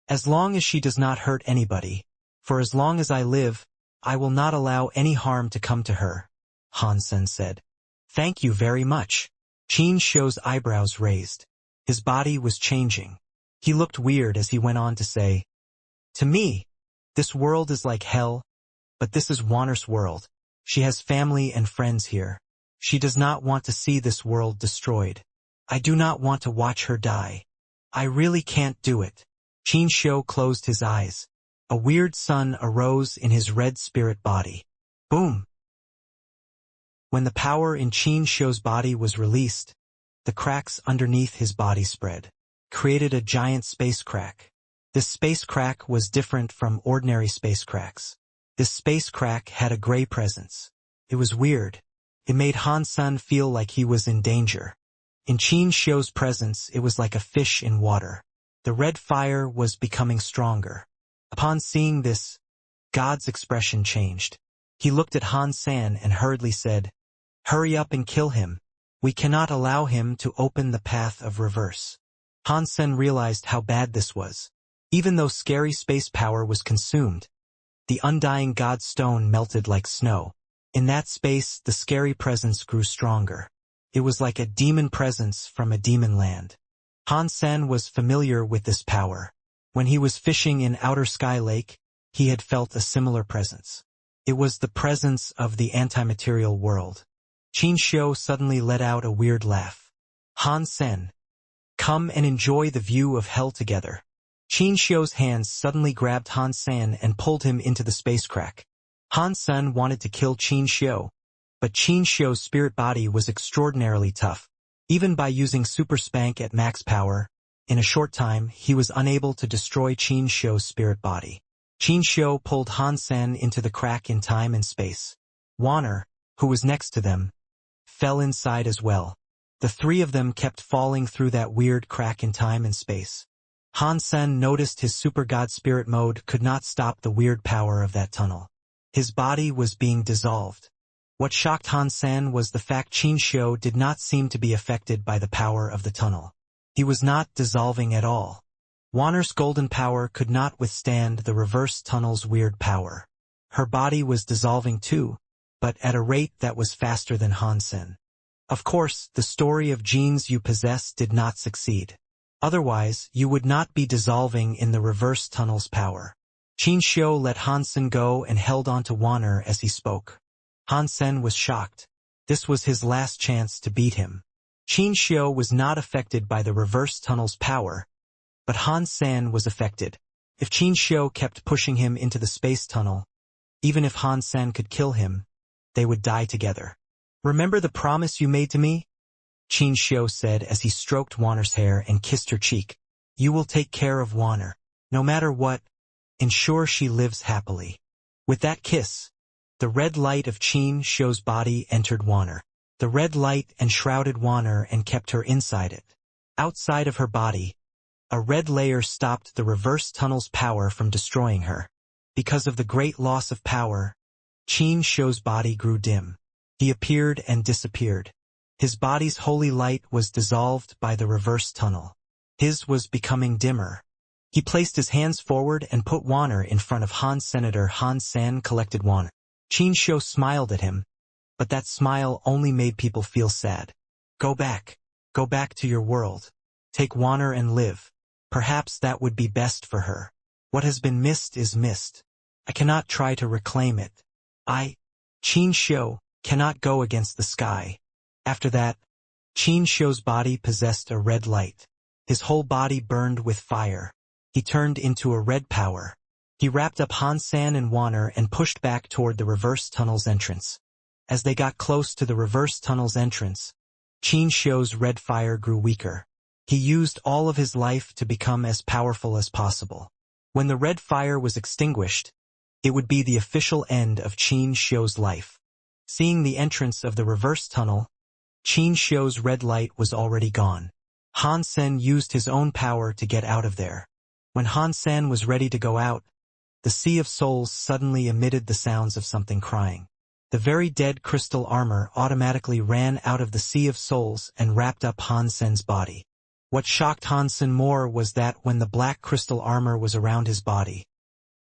As long as she does not hurt anybody, for as long as I live, I will not allow any harm to come to her," Hansen said. "Thank you very much." Qin Xiu's eyebrows raised. His body was changing. He looked weird as he went on to say, "To me, this world is like hell, but this is Warner's world. She has family and friends here. She does not want to see this world destroyed. I do not want to watch her die. I really can't do it." Qin Xiu closed his eyes. A weird sun arose in his red spirit body. Boom! When the power in Qin Xiu's body was released, the cracks underneath his body spread, created a giant space crack. This space crack was different from ordinary space cracks. This space crack had a gray presence. It was weird. It made Han Sen feel like he was in danger. In Qin Xiu's presence, it was like a fish in water. The red fire was becoming stronger. Upon seeing this, God's expression changed. He looked at Han Sen and hurriedly said, "Hurry up and kill him. We cannot allow him to open the path of reverse." Han Sen realized how bad this was. Even though scary space power was consumed, the undying God stone melted like snow. In that space, the scary presence grew stronger. It was like a demon presence from a demon land. Han Sen was familiar with this power. When he was fishing in Outer Sky Lake, he had felt a similar presence. It was the presence of the anti-material world. Qin Xiu suddenly let out a weird laugh. "Han Sen, come and enjoy the view of hell together." Qin Xiu's hands suddenly grabbed Han Sen and pulled him into the space crack. Han Sen wanted to kill Qin Xiu, but Qin Xiu's spirit body was extraordinarily tough. Even by using Super Spank at max power, in a short time he was unable to destroy Qin Xiu's spirit body. Qin Xiu pulled Han Sen into the crack in time and space. Warner, who was next to them, fell inside as well. The three of them kept falling through that weird crack in time and space. Han Sen noticed his Super God Spirit mode could not stop the weird power of that tunnel. His body was being dissolved. What shocked Han Sen was the fact Qin Xiu did not seem to be affected by the power of the tunnel. He was not dissolving at all. Warner's golden power could not withstand the reverse tunnel's weird power. Her body was dissolving too, but at a rate that was faster than Han Sen. Of course, the story of genes you possess did not succeed. Otherwise, you would not be dissolving in the reverse tunnel's power. Qin Xiu let Han Sen go and held on to Warner as he spoke. Han Sen was shocked. This was his last chance to beat him. Qin Xiu was not affected by the reverse tunnel's power, but Han Sen was affected. If Qin Xiu kept pushing him into the space tunnel, even if Han Sen could kill him, they would die together. "Remember the promise you made to me?" Qin Xiu said as he stroked Wanner's hair and kissed her cheek. "You will take care of Wanner. No matter what, ensure she lives happily." With that kiss, the red light of Qin Xiu's body entered Wanner. The red light enshrouded Wanner and kept her inside it. Outside of her body, a red layer stopped the reverse tunnel's power from destroying her. Because of the great loss of power, Qin Xiu's body grew dim. He appeared and disappeared. His body's holy light was dissolved by the reverse tunnel. His was becoming dimmer. He placed his hands forward and put Wanner in front of Han. Senator Han Sen collected Wanner. Qin Xiu smiled at him, but that smile only made people feel sad. Go back to your world. Take Wanner and live. Perhaps that would be best for her. What has been missed is missed. I cannot try to reclaim it. Qin Xiu, cannot go against the sky. After that, Qin Xiu's body possessed a red light. His whole body burned with fire. He turned into a red power. He wrapped up Han San and Wanner and pushed back toward the reverse tunnel's entrance. As they got close to the reverse tunnel's entrance, Qin Xiu's red fire grew weaker. He used all of his life to become as powerful as possible. When the red fire was extinguished, it would be the official end of Qin Xiu's life. Seeing the entrance of the reverse tunnel, Qin Xiu's red light was already gone. Han Sen used his own power to get out of there. When Han Sen was ready to go out, the Sea of Souls suddenly emitted the sounds of something crying. The very dead crystal armor automatically ran out of the Sea of Souls and wrapped up Han Sen's body. What shocked Han Sen more was that when the black crystal armor was around his body,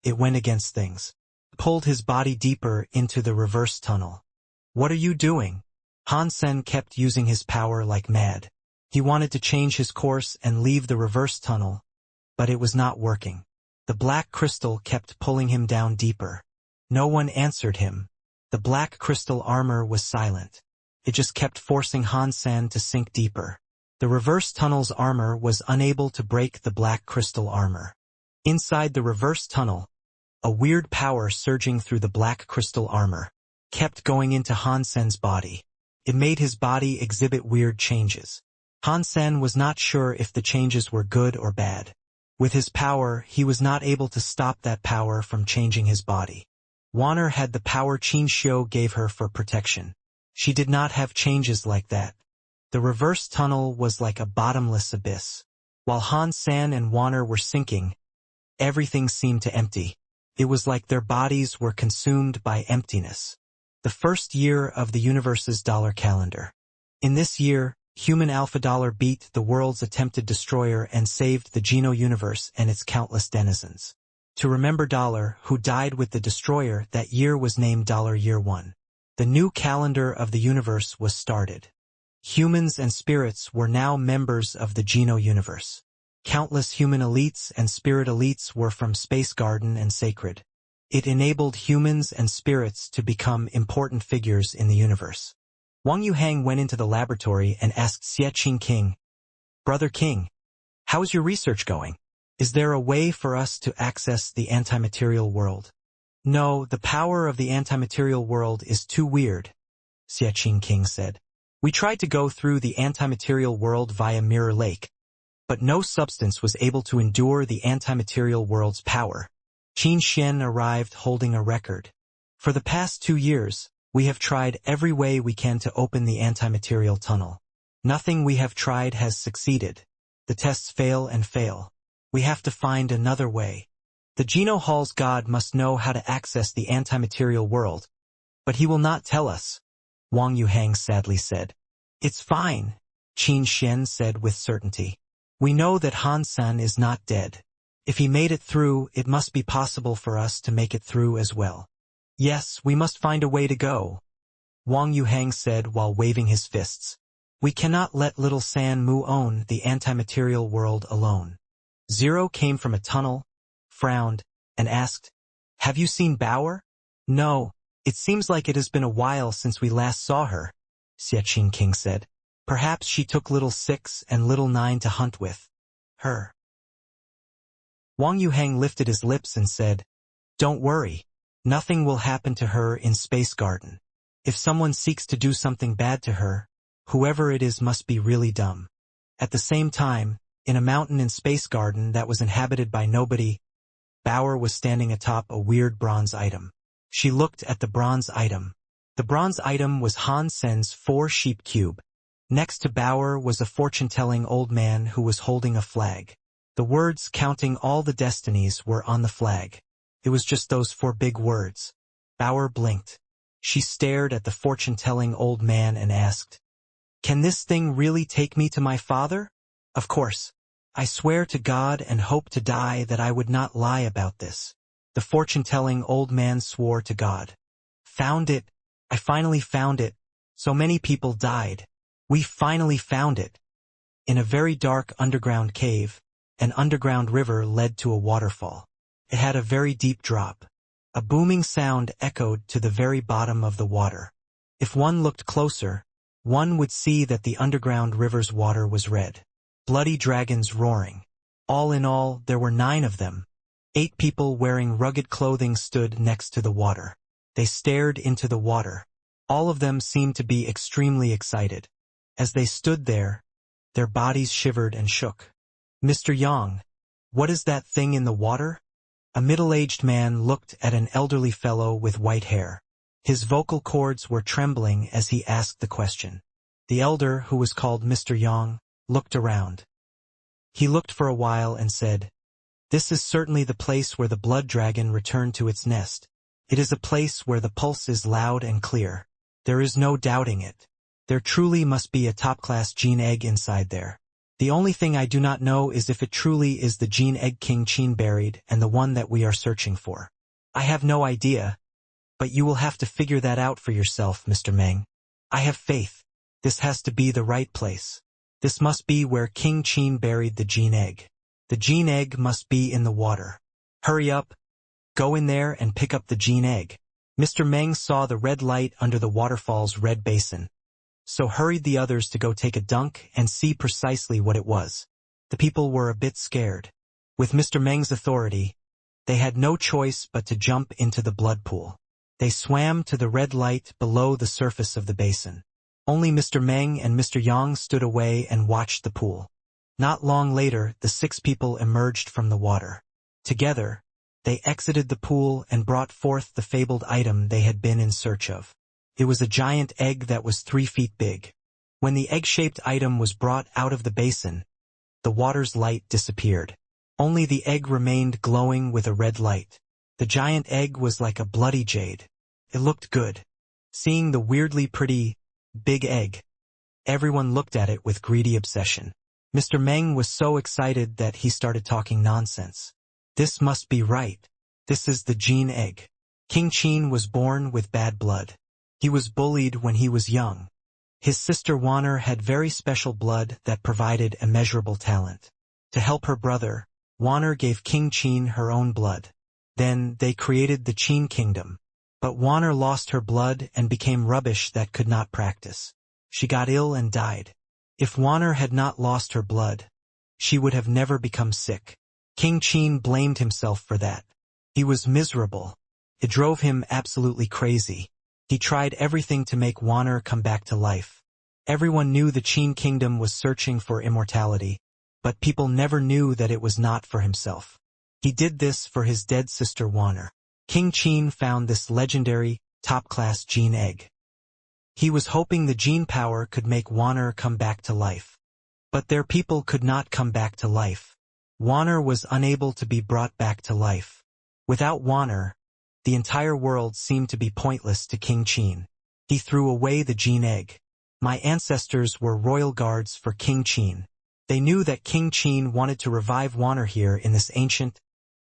it went against things. It pulled his body deeper into the reverse tunnel. What are you doing? Han Sen kept using his power like mad. He wanted to change his course and leave the reverse tunnel, but it was not working. The black crystal kept pulling him down deeper. No one answered him. The black crystal armor was silent. It just kept forcing Han Sen to sink deeper. The reverse tunnel's armor was unable to break the black crystal armor. Inside the reverse tunnel, a weird power surging through the black crystal armor kept going into Han Sen's body. It made his body exhibit weird changes. Han Sen was not sure if the changes were good or bad. With his power, he was not able to stop that power from changing his body. Wanner had the power Qin Xiu gave her for protection. She did not have changes like that. The reverse tunnel was like a bottomless abyss. While Han Sen and Wanner were sinking, everything seemed to empty. It was like their bodies were consumed by emptiness. The first year of the universe's dollar calendar. In this year, human Alpha Dollar beat the world's attempted destroyer and saved the Geno universe and its countless denizens. To remember Dollar, who died with the destroyer that year, was named Dollar Year 1. The new calendar of the universe was started. Humans and spirits were now members of the Geno universe. Countless human elites and spirit elites were from Space Garden and Sacred. It enabled humans and spirits to become important figures in the universe. Wang Yuhang went into the laboratory and asked Xie King, "Brother King, how is your research going? Is there a way for us to access the anti-material world?" "No, the power of the anti-material world is too weird," Xie King said. "We tried to go through the anti-material world via Mirror Lake, but no substance was able to endure the anti-material world's power." Qin Xian arrived holding a record. "For the past 2 years, we have tried every way we can to open the anti-material tunnel. Nothing we have tried has succeeded. The tests fail and fail. We have to find another way. The Geno Hall's God must know how to access the anti-material world, but he will not tell us," Wang Yuhang sadly said. "It's fine," Qin Xian said with certainty. "We know that Han San is not dead. If he made it through, it must be possible for us to make it through as well." "Yes, we must find a way to go," Wang Yuhang said while waving his fists. "We cannot let little San Mu own the anti-material world alone." Zero came from a tunnel, frowned, and asked, "Have you seen Bauer?" "No, It seems like it has been a while since we last saw her, Xiaqin King said. Perhaps she took little 6 and little 9 to hunt with her. Wang Yuhang lifted his lips and said, "Don't worry. Nothing will happen to her in Space Garden. If someone seeks to do something bad to her, whoever it is must be really dumb." At the same time, in a mountain in Space Garden that was inhabited by nobody, Bauer was standing atop a weird bronze item. She looked at the bronze item. The bronze item was Han Sen's 4-sheep cube. Next to Bauer was a fortune-telling old man who was holding a flag. The words counting all the destinies were on the flag. It was just those 4 big words. Bauer blinked. She stared at the fortune-telling old man and asked, "Can this thing really take me to my father?" "Of course. I swear to God and hope to die that I would not lie about this." The fortune-telling old man swore to God. "Found it. I finally found it. So many people died. We finally found it." In a very dark underground cave, an underground river led to a waterfall. It had a very deep drop. A booming sound echoed to the very bottom of the water. If one looked closer, one would see that the underground river's water was red. Bloody dragons roaring. All in all, there were 9 of them. 8 people wearing rugged clothing stood next to the water. They stared into the water. All of them seemed to be extremely excited. As they stood there, their bodies shivered and shook. "Mr. Yang, what is that thing in the water?" A middle-aged man looked at an elderly fellow with white hair. His vocal cords were trembling as he asked the question. The elder, who was called Mr. Yang, looked around. He looked for a while and said, "This is certainly the place where the blood dragon returned to its nest. It is a place where the pulse is loud and clear. There is no doubting it. There truly must be a top-class gene egg inside there. The only thing I do not know is if it truly is the gene egg King Qin buried and the one that we are searching for. I have no idea, but you will have to figure that out for yourself, Mr. Meng. I have faith. This has to be the right place. This must be where King Qin buried the gene egg. The gene egg must be in the water. Hurry up. Go in there and pick up the gene egg." Mr. Meng saw the red light under the waterfall's red basin, so hurried the others to go take a dunk and see precisely what it was. The people were a bit scared. With Mr. Meng's authority, they had no choice but to jump into the blood pool. They swam to the red light below the surface of the basin. Only Mr. Meng and Mr. Yang stood away and watched the pool. Not long later, the 6 people emerged from the water. Together, they exited the pool and brought forth the fabled item they had been in search of. It was a giant egg that was 3 feet big. When the egg-shaped item was brought out of the basin, the water's light disappeared. Only the egg remained glowing with a red light. The giant egg was like a bloody jade. It looked good. Seeing the weirdly pretty, big egg, everyone looked at it with greedy obsession. Mr. Meng was so excited that he started talking nonsense. "This must be right. This is the gene egg. King Qin was born with bad blood. He was bullied when he was young. His sister Wanner had very special blood that provided immeasurable talent. To help her brother, Wanner gave King Qin her own blood. Then they created the Qin kingdom. But Wanner lost her blood and became rubbish that could not practice. She got ill and died. If Wanner had not lost her blood, she would have never become sick. King Qin blamed himself for that. He was miserable. It drove him absolutely crazy. He tried everything to make Wanner come back to life. Everyone knew the Qin kingdom was searching for immortality, but people never knew that it was not for himself. He did this for his dead sister Wanner. King Qin found this legendary, top-class gene egg. He was hoping the gene power could make Wanner come back to life. But their people could not come back to life. Wanner was unable to be brought back to life. Without Wanner, the entire world seemed to be pointless to King Qin. He threw away the gene egg. My ancestors were royal guards for King Qin. They knew that King Qin wanted to revive Wanner here in this ancient,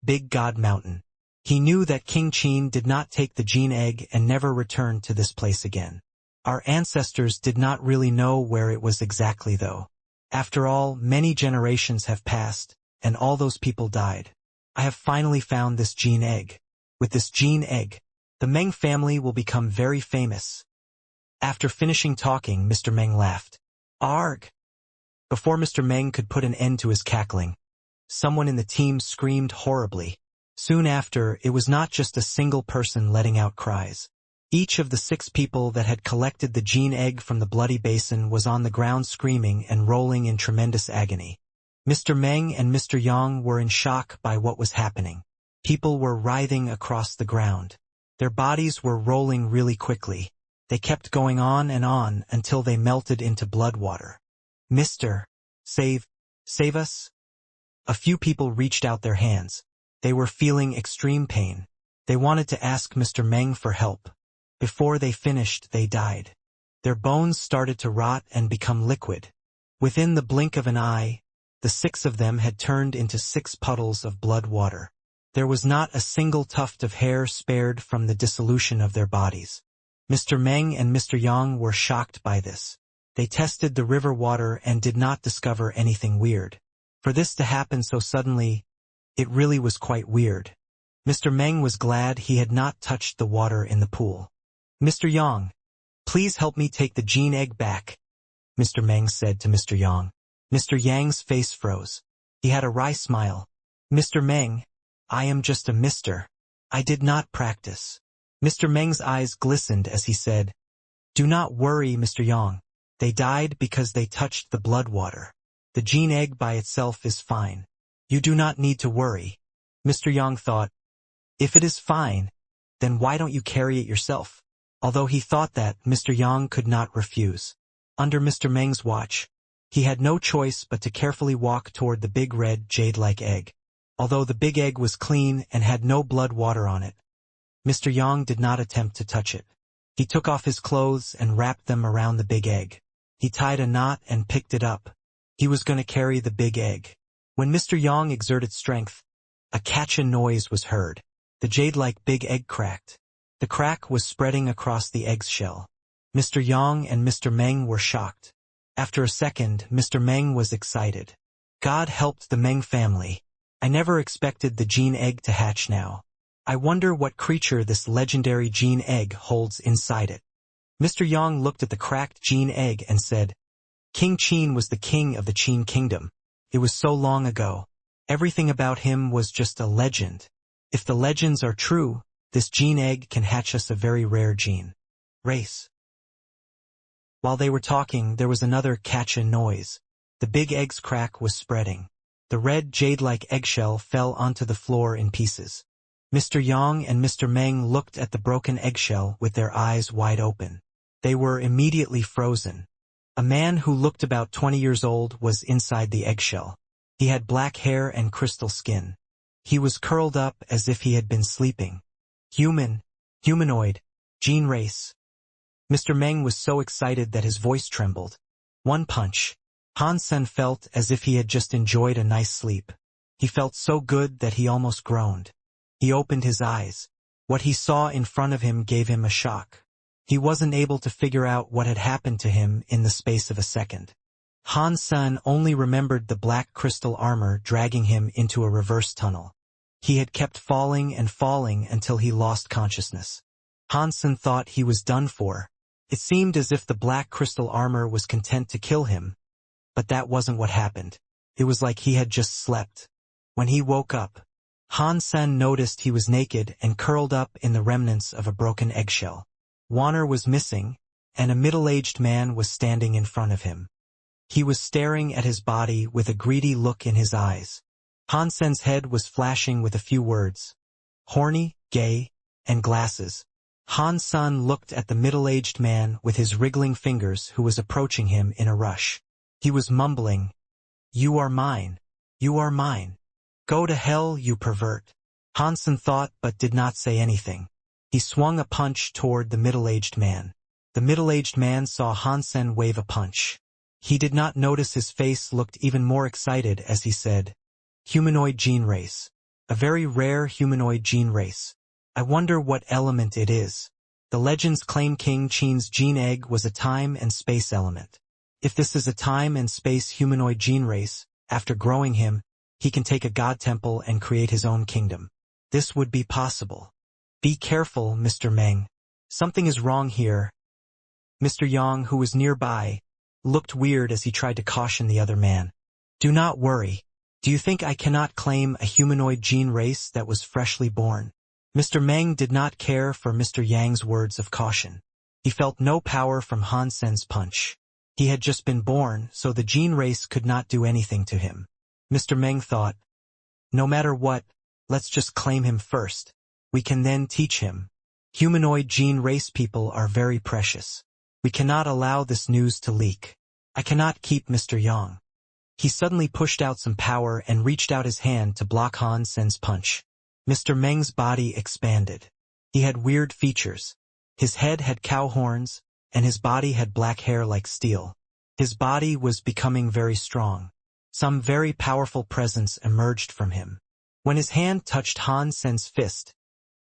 big god mountain. He knew that King Qin did not take the gene egg and never returned to this place again. Our ancestors did not really know where it was exactly though. After all, many generations have passed, and all those people died. I have finally found this gene egg. With this gene egg, The Meng family will become very famous. After finishing talking, Mr. Meng laughed. Arg! Before Mr. Meng could put an end to his cackling, someone in the team screamed horribly. Soon after, it was not just a single person letting out cries. Each of the 6 people that had collected the gene egg from the bloody basin was on the ground screaming and rolling in tremendous agony. Mr. Meng and Mr. Yang were in shock by what was happening. People were writhing across the ground. Their bodies were rolling really quickly. They kept going on until they melted into blood water. Mr. Save us? A few people reached out their hands. They were feeling extreme pain. They wanted to ask Mr. Meng for help. Before they finished, they died. Their bones started to rot and become liquid. Within the blink of an eye, the 6 of them had turned into 6 puddles of blood water. There was not a single tuft of hair spared from the dissolution of their bodies. Mr. Meng and Mr. Yang were shocked by this. They tested the river water and did not discover anything weird. For this to happen so suddenly, it really was quite weird. Mr. Meng was glad he had not touched the water in the pool. Mr. Yang, please help me take the gene egg back, Mr. Meng said to Mr. Yang. Mr. Yang's face froze. He had a wry smile. Mr. Meng, I am just a mister. I did not practice. Mr. Meng's eyes glistened as he said, Do not worry, Mr. Yang. They died because they touched the blood water. The gene egg by itself is fine. You do not need to worry. Mr. Yang thought, If it is fine, then why don't you carry it yourself? Although he thought that, Mr. Yang could not refuse. Under Mr. Meng's watch, he had no choice but to carefully walk toward the big red jade-like egg. Although the big egg was clean and had no blood water on it, Mr. Yang did not attempt to touch it. He took off his clothes and wrapped them around the big egg. He tied a knot and picked it up. He was going to carry the big egg. When Mr. Yang exerted strength, a catch noise was heard. The jade-like big egg cracked. The crack was spreading across the egg's shell. Mr. Yang and Mr. Meng were shocked. After a second, Mr. Meng was excited. God helped the Meng family. I never expected the gene egg to hatch now. I wonder what creature this legendary gene egg holds inside it. Mr. Yang looked at the cracked gene egg and said, King Qin was the king of the Qin kingdom. It was so long ago. Everything about him was just a legend. If the legends are true, this gene egg can hatch us a very rare gene race. While they were talking, there was another catch noise. The big egg's crack was spreading. The red jade-like eggshell fell onto the floor in pieces. Mr. Yang and Mr. Meng looked at the broken eggshell with their eyes wide open. They were immediately frozen. A man who looked about 20 years old was inside the eggshell. He had black hair and crystal skin. He was curled up as if he had been sleeping. Humanoid, gene race. Mr. Meng was so excited that his voice trembled. One punch. Han Sen felt as if he had just enjoyed a nice sleep. He felt so good that he almost groaned. He opened his eyes. What he saw in front of him gave him a shock. He wasn't able to figure out what had happened to him in the space of a second. Han Sen only remembered the black crystal armor dragging him into a reverse tunnel. He had kept falling and falling until he lost consciousness. Han Sen thought he was done for. It seemed as if the black crystal armor was content to kill him. But that wasn't what happened. It was like he had just slept. When he woke up, Han Sen noticed he was naked and curled up in the remnants of a broken eggshell. Warner was missing, and a middle-aged man was standing in front of him. He was staring at his body with a greedy look in his eyes. Han Sen's head was flashing with a few words. Horny, gay, and glasses. Han Sen looked at the middle-aged man with his wriggling fingers who was approaching him in a rush. He was mumbling, "You are mine. You are mine. Go to hell, you pervert." Han Sen thought but did not say anything. He swung a punch toward the middle-aged man. The middle-aged man saw Han Sen wave a punch. He did not notice his face looked even more excited as he said, "Humanoid gene race. A very rare humanoid gene race. I wonder what element it is. The legends claim King Qin's gene egg was a time and space element. If this is a time and space humanoid gene race, after growing him, he can take a god temple and create his own kingdom. This would be possible. Be careful, Mr. Meng. Something is wrong here. Mr. Yang, who was nearby, looked weird as he tried to caution the other man. Do not worry. Do you think I cannot claim a humanoid gene race that was freshly born? Mr. Meng did not care for Mr. Yang's words of caution. He felt no power from Han Sen's punch. He had just been born, so the gene race could not do anything to him. Mr. Meng thought, no matter what, let's just claim him first. We can then teach him. Humanoid gene race people are very precious. We cannot allow this news to leak. I cannot keep Mr. Yang. He suddenly pushed out some power and reached out his hand to block Han Sen's punch. Mr. Meng's body expanded. He had weird features. His head had cow horns, and his body had black hair like steel. His body was becoming very strong. Some very powerful presence emerged from him. When his hand touched Han Sen's fist,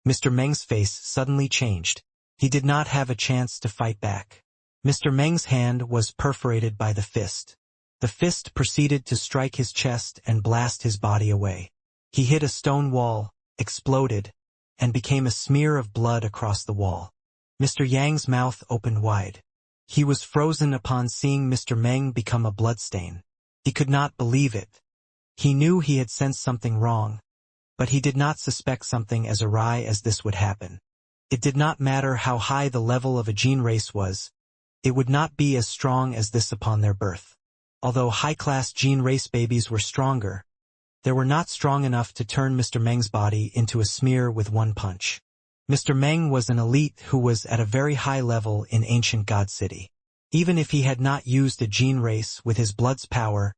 Mr. Meng's face suddenly changed. He did not have a chance to fight back. Mr. Meng's hand was perforated by the fist. The fist proceeded to strike his chest and blast his body away. He hit a stone wall, exploded, and became a smear of blood across the wall. Mr. Yang's mouth opened wide. He was frozen upon seeing Mr. Meng become a bloodstain. He could not believe it. He knew he had sensed something wrong, but he did not suspect something as awry as this would happen. It did not matter how high the level of a gene race was, it would not be as strong as this upon their birth. Although high-class gene race babies were stronger, they were not strong enough to turn Mr. Meng's body into a smear with one punch. Mr. Meng was an elite who was at a very high level in ancient God City. Even if he had not used a gene race with his blood's power,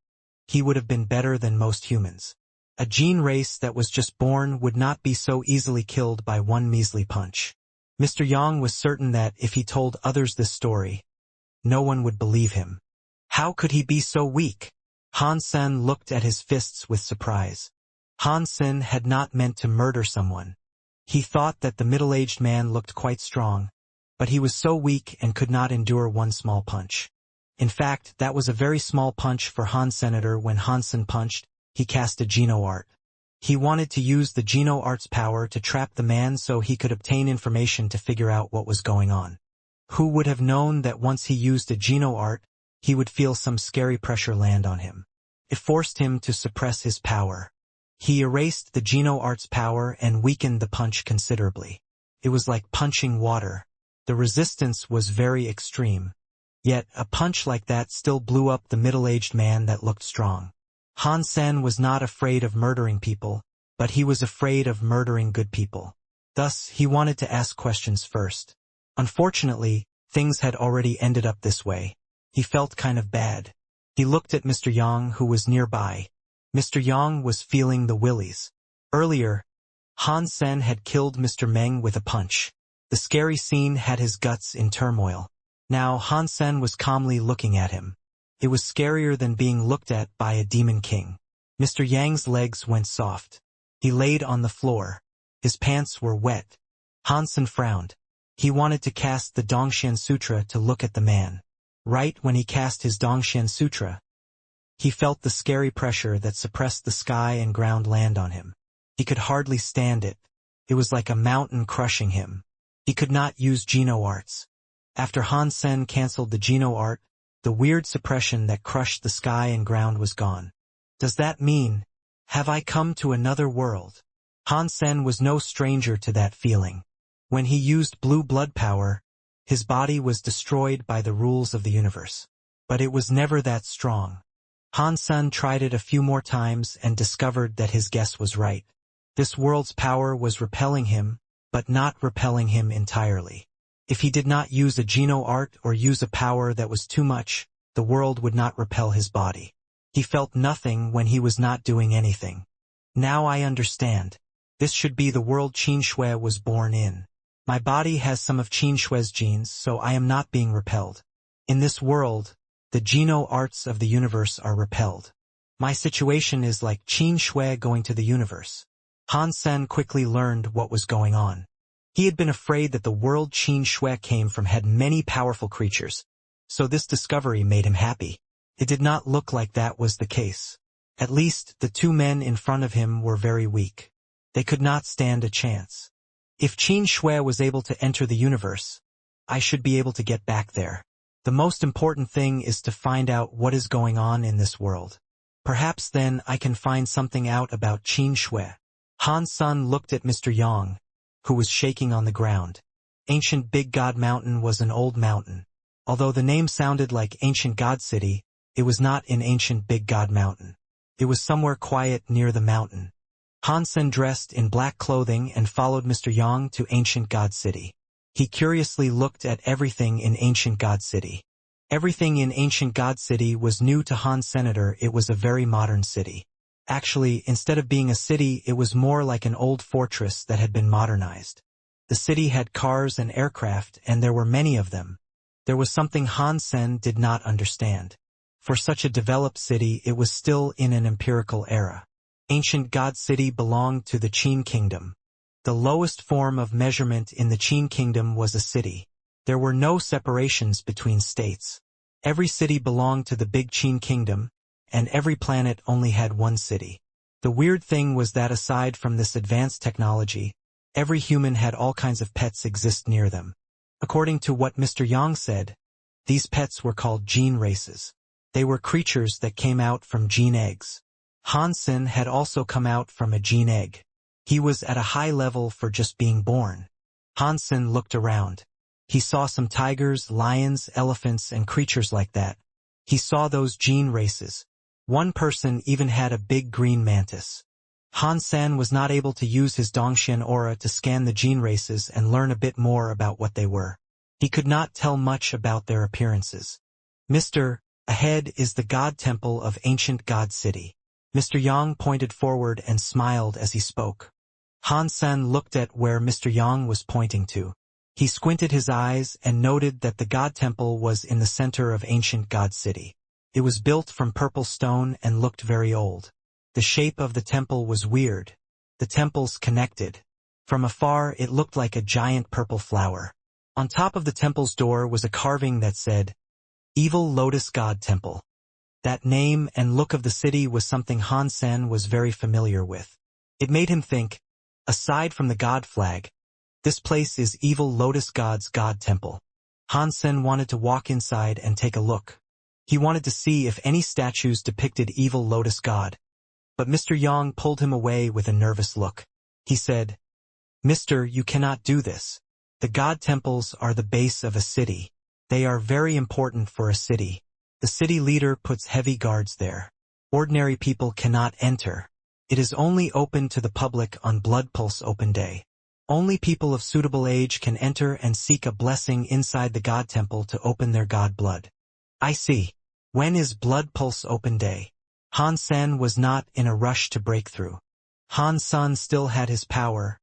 he would have been better than most humans. A gene race that was just born would not be so easily killed by one measly punch. Mr. Yang was certain that if he told others this story, no one would believe him. How could he be so weak? Han Sen looked at his fists with surprise. Han Sen had not meant to murder someone. He thought that the middle-aged man looked quite strong, but he was so weak and could not endure one small punch. In fact, that was a very small punch for Han Senator. When Han Sen punched, he cast a Geno Art. He wanted to use the Geno Art's power to trap the man so he could obtain information to figure out what was going on. Who would have known that once he used a Geno Art, he would feel some scary pressure land on him. It forced him to suppress his power. He erased the Geno Art's power and weakened the punch considerably. It was like punching water. The resistance was very extreme. Yet, a punch like that still blew up the middle-aged man that looked strong. Han Sen was not afraid of murdering people, but he was afraid of murdering good people. Thus, he wanted to ask questions first. Unfortunately, things had already ended up this way. He felt kind of bad. He looked at Mr. Yang, who was nearby. Mr. Yang was feeling the willies. Earlier, Han Sen had killed Mr. Meng with a punch. The scary scene had his guts in turmoil. Now Han Sen was calmly looking at him. It was scarier than being looked at by a demon king. Mr. Yang's legs went soft. He laid on the floor. His pants were wet. Han Sen frowned. He wanted to cast the Dongxian Sutra to look at the man. Right when he cast his Dongxian Sutra, he felt the scary pressure that suppressed the sky and ground land on him. He could hardly stand it. It was like a mountain crushing him. He could not use Geno Arts. After Han Sen cancelled the Geno Art, the weird suppression that crushed the sky and ground was gone. Does that mean, have I come to another world? Han Sen was no stranger to that feeling. When he used blue blood power, his body was destroyed by the rules of the universe. But it was never that strong. Han Sen tried it a few more times and discovered that his guess was right. This world's power was repelling him, but not repelling him entirely. If he did not use a Geno Art or use a power that was too much, the world would not repel his body. He felt nothing when he was not doing anything. Now I understand. This should be the world Qin Shui was born in. My body has some of Qin Shui's genes, so I am not being repelled. In this world, the Geno Arts of the universe are repelled. My situation is like Qin Shui going to the universe. Han Sen quickly learned what was going on. He had been afraid that the world Qin Shui came from had many powerful creatures, so this discovery made him happy. It did not look like that was the case. At least, the two men in front of him were very weak. They could not stand a chance. If Qin Shui was able to enter the universe, I should be able to get back there. The most important thing is to find out what is going on in this world. Perhaps then I can find something out about Qin Shui. Han Sun looked at Mr. Yang, who was shaking on the ground. Ancient Big God Mountain was an old mountain. Although the name sounded like Ancient God City, it was not in Ancient Big God Mountain. It was somewhere quiet near the mountain. Han Sen dressed in black clothing and followed Mr. Yang to Ancient God City. He curiously looked at everything in Ancient God City. Everything in Ancient God City was new to Han Senator. It was a very modern city. Actually, instead of being a city, it was more like an old fortress that had been modernized. The city had cars and aircraft, and there were many of them. There was something Han Sen did not understand. For such a developed city, it was still in an empirical era. Ancient God City belonged to the Qin Kingdom. The lowest form of measurement in the Qin Kingdom was a city. There were no separations between states. Every city belonged to the big Qin Kingdom, and every planet only had one city. The weird thing was that aside from this advanced technology, every human had all kinds of pets exist near them. According to what Mr. Yang said, these pets were called gene races. They were creatures that came out from gene eggs. Han Sen had also come out from a gene egg. He was at a high level for just being born. Han Sen looked around. He saw some tigers, lions, elephants, and creatures like that. He saw those gene races. One person even had a big green mantis. Han Sen was not able to use his Dongxian aura to scan the gene races and learn a bit more about what they were. He could not tell much about their appearances. Ahead is the God Temple of Ancient God City. Mr. Yang pointed forward and smiled as he spoke. Han Sen looked at where Mr. Yang was pointing to. He squinted his eyes and noted that the God Temple was in the center of Ancient God City. It was built from purple stone and looked very old. The shape of the temple was weird. The temples connected. From afar it looked like a giant purple flower. On top of the temple's door was a carving that said, Evil Lotus God Temple. That name and look of the city was something Han Sen was very familiar with. It made him think, aside from the God flag, this place is Evil Lotus God's God Temple. Han Sen wanted to walk inside and take a look. He wanted to see if any statues depicted Evil Lotus God. But Mr. Yang pulled him away with a nervous look. He said, Mister, you cannot do this. The God temples are the base of a city. They are very important for a city. The city leader puts heavy guards there. Ordinary people cannot enter. It is only open to the public on Blood Pulse Open Day. Only people of suitable age can enter and seek a blessing inside the God Temple to open their God blood. I see. When is Blood Pulse Open Day? Han Sen was not in a rush to break through. Han Sun still had his power,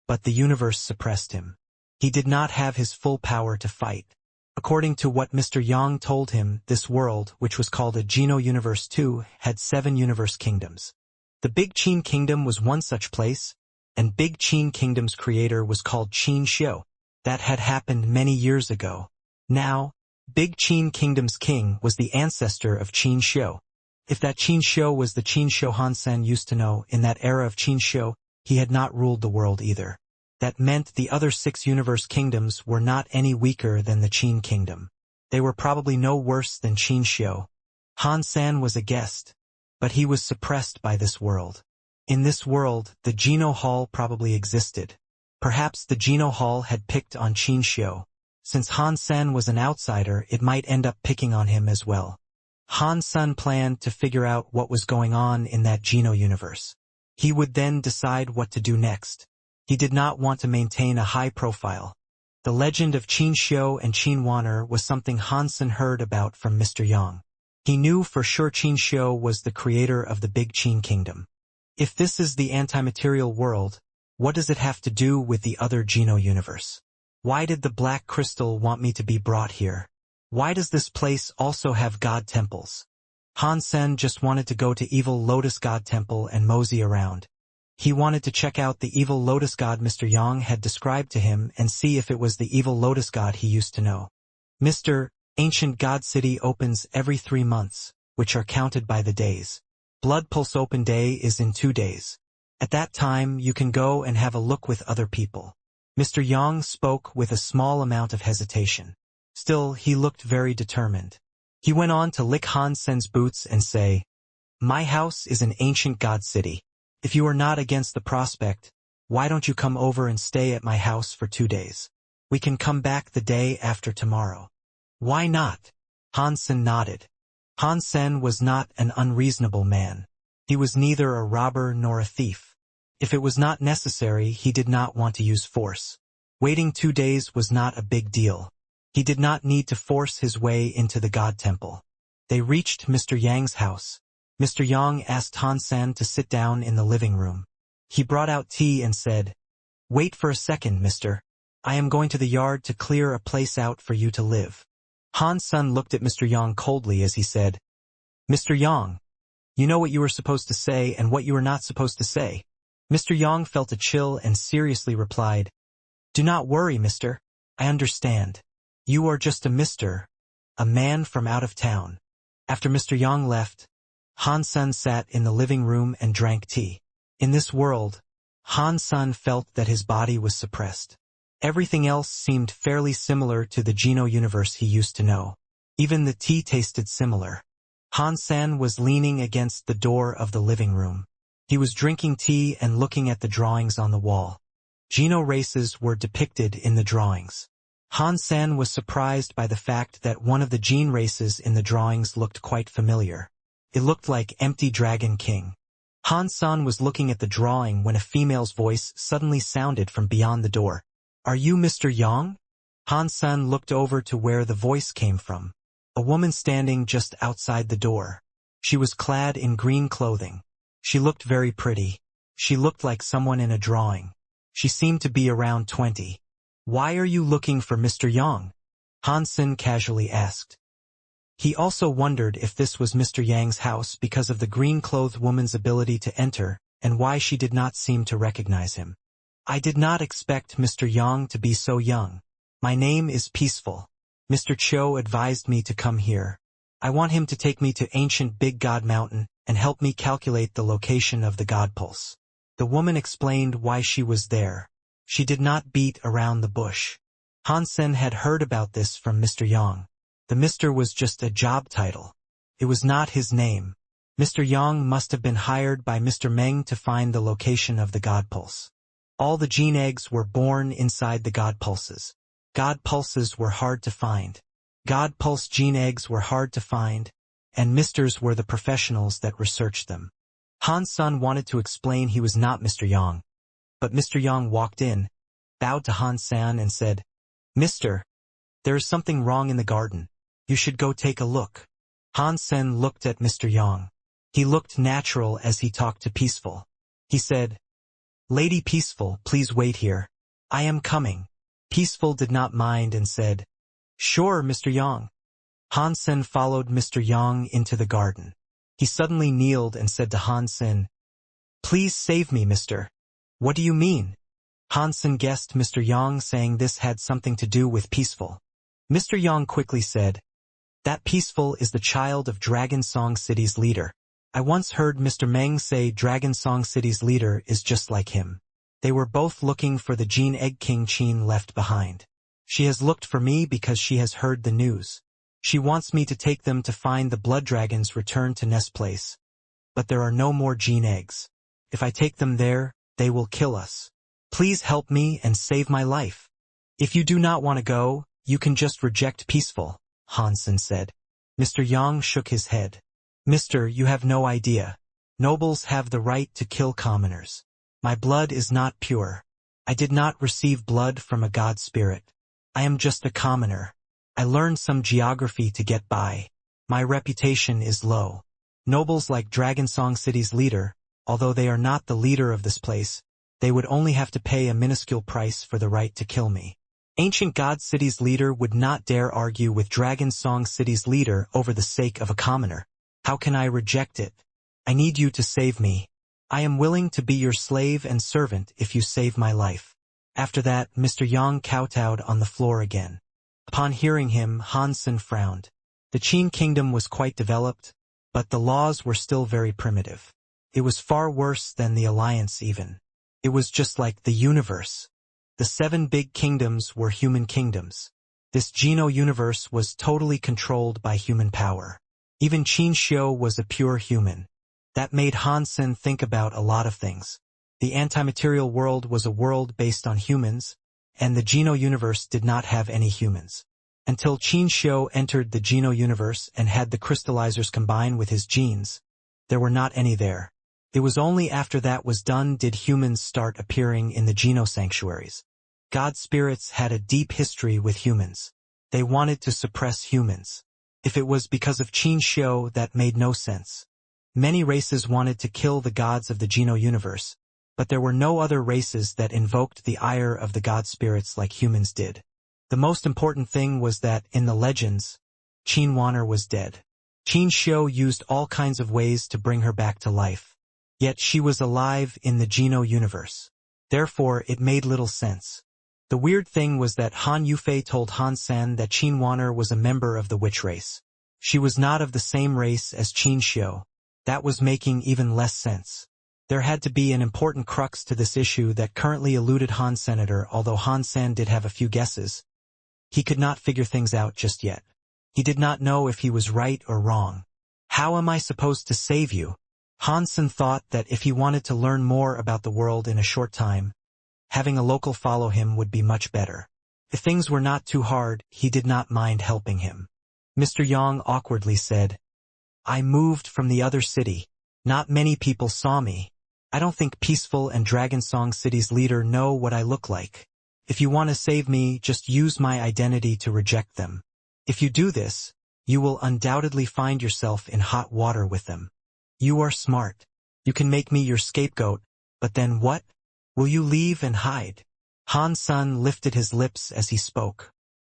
but the universe suppressed him. He did not have his full power to fight. According to what Mr. Yang told him, this world, which was called a Geno Universe 2, had 7 universe kingdoms. The Big Qin Kingdom was one such place, and Big Qin Kingdom's creator was called Qin Xiu. That had happened many years ago. Now, Big Qin Kingdom's king was the ancestor of Qin Xiu. If that Qin Xiu was the Qin Xiu Han Sen used to know, in that era of Qin Xiu, he had not ruled the world either. That meant the other 6 universe kingdoms were not any weaker than the Qin Kingdom. They were probably no worse than Qin Xiu. Han San was a guest, but he was suppressed by this world. In this world, the Geno Hall probably existed. Perhaps the Geno Hall had picked on Qin Xiu. Since Han Sen was an outsider, it might end up picking on him as well. Han Sun planned to figure out what was going on in that Geno universe. He would then decide what to do next. He did not want to maintain a high profile. The legend of Qin Xiu and Qin Wan'er was something Han Sun heard about from Mr. Yang. He knew for sure Qin Xiu was the creator of the Big Qin Kingdom. If this is the anti-material world, what does it have to do with the other Geno universe? Why did the Black Crystal want me to be brought here? Why does this place also have God temples? Han Sen just wanted to go to Evil Lotus God Temple and mosey around. He wanted to check out the Evil Lotus God Mr. Yang had described to him and see if it was the Evil Lotus God he used to know. Mr. Ancient God City opens every 3 months, which are counted by the days. Blood Pulse Open Day is in 2 days. At that time, you can go and have a look with other people. Mr. Yang spoke with a small amount of hesitation. Still, he looked very determined. He went on to lick Han Sen's boots and say, "My house is an ancient god city. If you are not against the prospect, why don't you come over and stay at my house for 2 days? We can come back the day after tomorrow." "Why not?" Han Sen nodded. Han Sen was not an unreasonable man. He was neither a robber nor a thief. If it was not necessary, he did not want to use force. Waiting 2 days was not a big deal. He did not need to force his way into the god temple. They reached Mr. Yang's house. Mr. Yang asked Han Sen to sit down in the living room. He brought out tea and said, "Wait for a second, mister. I am going to the yard to clear a place out for you to live." Han Sen looked at Mr. Yang coldly as he said, "Mr. Yang, you know what you are supposed to say and what you are not supposed to say." Mr. Yang felt a chill and seriously replied, "Do not worry, mister. I understand. You are just a man from out of town." After Mr. Yang left, Han Sen sat in the living room and drank tea. In this world, Han Sen felt that his body was suppressed. Everything else seemed fairly similar to the Geno universe he used to know. Even the tea tasted similar. Han Sen was leaning against the door of the living room. He was drinking tea and looking at the drawings on the wall. Geno races were depicted in the drawings. Han Sen was surprised by the fact that one of the gene races in the drawings looked quite familiar. It looked like Empty Dragon King. Han Sen was looking at the drawing when a female's voice suddenly sounded from beyond the door. "Are you Mr. Yang?" Han Sen looked over to where the voice came from. A woman standing just outside the door. She was clad in green clothing. She looked very pretty. She looked like someone in a drawing. She seemed to be around 20. "Why are you looking for Mr. Yang?" Han Sen casually asked. He also wondered if this was Mr. Yang's house because of the green-clothed woman's ability to enter and why she did not seem to recognize him. "I did not expect Mr. Yang to be so young. My name is Peaceful. Mr. Cho advised me to come here. I want him to take me to ancient Big God Mountain and help me calculate the location of the God Pulse." The woman explained why she was there. She did not beat around the bush. Han Sen had heard about this from Mr. Yang. The Mr. was just a job title. It was not his name. Mr. Yang must have been hired by Mr. Meng to find the location of the God Pulse. All the gene eggs were born inside the God Pulses. God Pulses were hard to find. God Pulse gene eggs were hard to find, and Misters were the professionals that researched them. Han Sen wanted to explain he was not Mr. Yang, but Mr. Yang walked in, bowed to Han Sen and said, "Mister, there is something wrong in the garden. You should go take a look." Han Sen looked at Mr. Yang. He looked natural as he talked to Peaceful. He said, "Lady Peaceful, please wait here. I am coming." Peaceful did not mind and said, "Sure, Mr. Yang." Han Sen followed Mr. Yang into the garden. He suddenly kneeled and said to Han Sen, "Please save me, mister." "What do you mean?" Han Sen guessed Mr. Yang saying this had something to do with Peaceful. Mr. Yang quickly said, "That Peaceful is the child of Dragon Song City's leader. I once heard Mr. Meng say Dragon Song City's leader is just like him. They were both looking for the Gene Egg King Qin left behind. She has looked for me because she has heard the news. She wants me to take them to find the blood dragons returned to Nest Place. But there are no more gene eggs. If I take them there, they will kill us. Please help me and save my life." "If you do not want to go, you can just reject Peaceful," Han Sen said. Mr. Yang shook his head. "Mister, you have no idea. Nobles have the right to kill commoners. My blood is not pure. I did not receive blood from a god spirit. I am just a commoner. I learned some geography to get by. My reputation is low. Nobles like Dragon Song City's leader, although they are not the leader of this place, they would only have to pay a minuscule price for the right to kill me. Ancient God City's leader would not dare argue with Dragon Song City's leader over the sake of a commoner. How can I reject it? I need you to save me. I am willing to be your slave and servant if you save my life." After that, Mr. Yang kowtowed on the floor again. Upon hearing him, Han Sen frowned. The Qin kingdom was quite developed, but the laws were still very primitive. It was far worse than the Alliance even. It was just like the universe. The 7 big kingdoms were human kingdoms. This Geno-universe was totally controlled by human power. Even Qin Xiu was a pure human. That made Han Sen think about a lot of things. The anti-material world was a world based on humans, and the Geno-universe did not have any humans. Until Qin Xiu entered the Geno-universe and had the crystallizers combine with his genes, there were not any there. It was only after that was done did humans start appearing in the Geno-sanctuaries. God spirits had a deep history with humans. They wanted to suppress humans. If it was because of Qin Xiu, that made no sense. Many races wanted to kill the gods of the Geno-universe, but there were no other races that invoked the ire of the god spirits like humans did. The most important thing was that, in the legends, Qin Wanner was dead. Qin Xiu used all kinds of ways to bring her back to life. Yet she was alive in the Geno-universe. Therefore, it made little sense. The weird thing was that Han Yufei told Han Sen that Qin Wanner was a member of the witch race. She was not of the same race as Qin Xiu. That was making even less sense. There had to be an important crux to this issue that currently eluded Han Senator, although Han Sen did have a few guesses. He could not figure things out just yet. He did not know if he was right or wrong. How am I supposed to save you? Han Sen thought that if he wanted to learn more about the world in a short time, having a local follow him would be much better. If things were not too hard, he did not mind helping him. Mr. Yang awkwardly said, I moved from the other city. Not many people saw me. I don't think Peaceful and Dragon Song City's leader know what I look like. If you want to save me, just use my identity to reject them. If you do this, you will undoubtedly find yourself in hot water with them. You are smart. You can make me your scapegoat, but then what? Will you leave and hide? Han Sen lifted his lips as he spoke.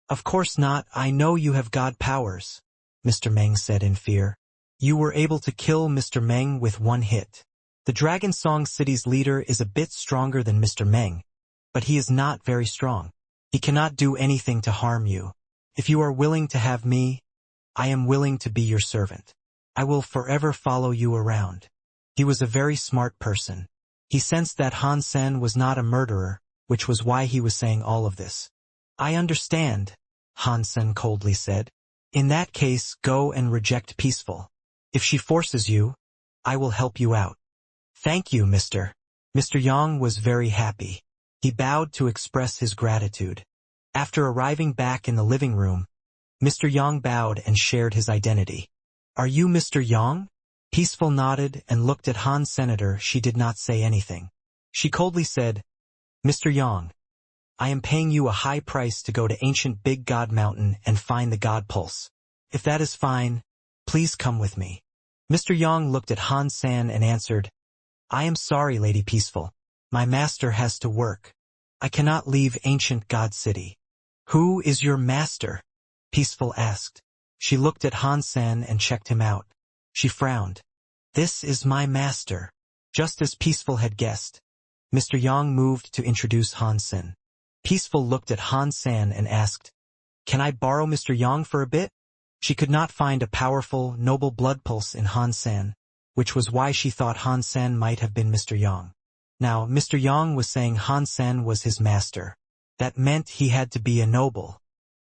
Of course not, I know you have god powers, Mr. Meng said in fear. You were able to kill Mr. Meng with one hit. The Dragon Song City's leader is a bit stronger than Mr. Meng, but he is not very strong. He cannot do anything to harm you. If you are willing to have me, I am willing to be your servant. I will forever follow you around. He was a very smart person. He sensed that Han Sen was not a murderer, which was why he was saying all of this. I understand, Han Sen coldly said. In that case, go and reject Peaceful. If she forces you, I will help you out. Thank you, Mr. Yang was very happy. He bowed to express his gratitude. After arriving back in the living room, Mr. Yang bowed and shared his identity. Are you Mr. Yang? Peaceful nodded and looked at Han Senator. She did not say anything. She coldly said, Mr. Yang, I am paying you a high price to go to ancient Big God Mountain and find the God Pulse. If that is fine, please come with me. Mr. Yang looked at Han Sen and answered, I am sorry, Lady Peaceful. My master has to work. I cannot leave ancient God City. Who is your master? Peaceful asked. She looked at Han Sen and checked him out. She frowned. This is my master. Just as Peaceful had guessed, Mr. Yang moved to introduce Han Sen. Peaceful looked at Han Sen and asked, Can I borrow Mr. Yang for a bit? She could not find a powerful, noble blood pulse in Han Sen, which was why she thought Han Sen might have been Mr. Yang. Now, Mr. Yang was saying Han Sen was his master. That meant he had to be a noble.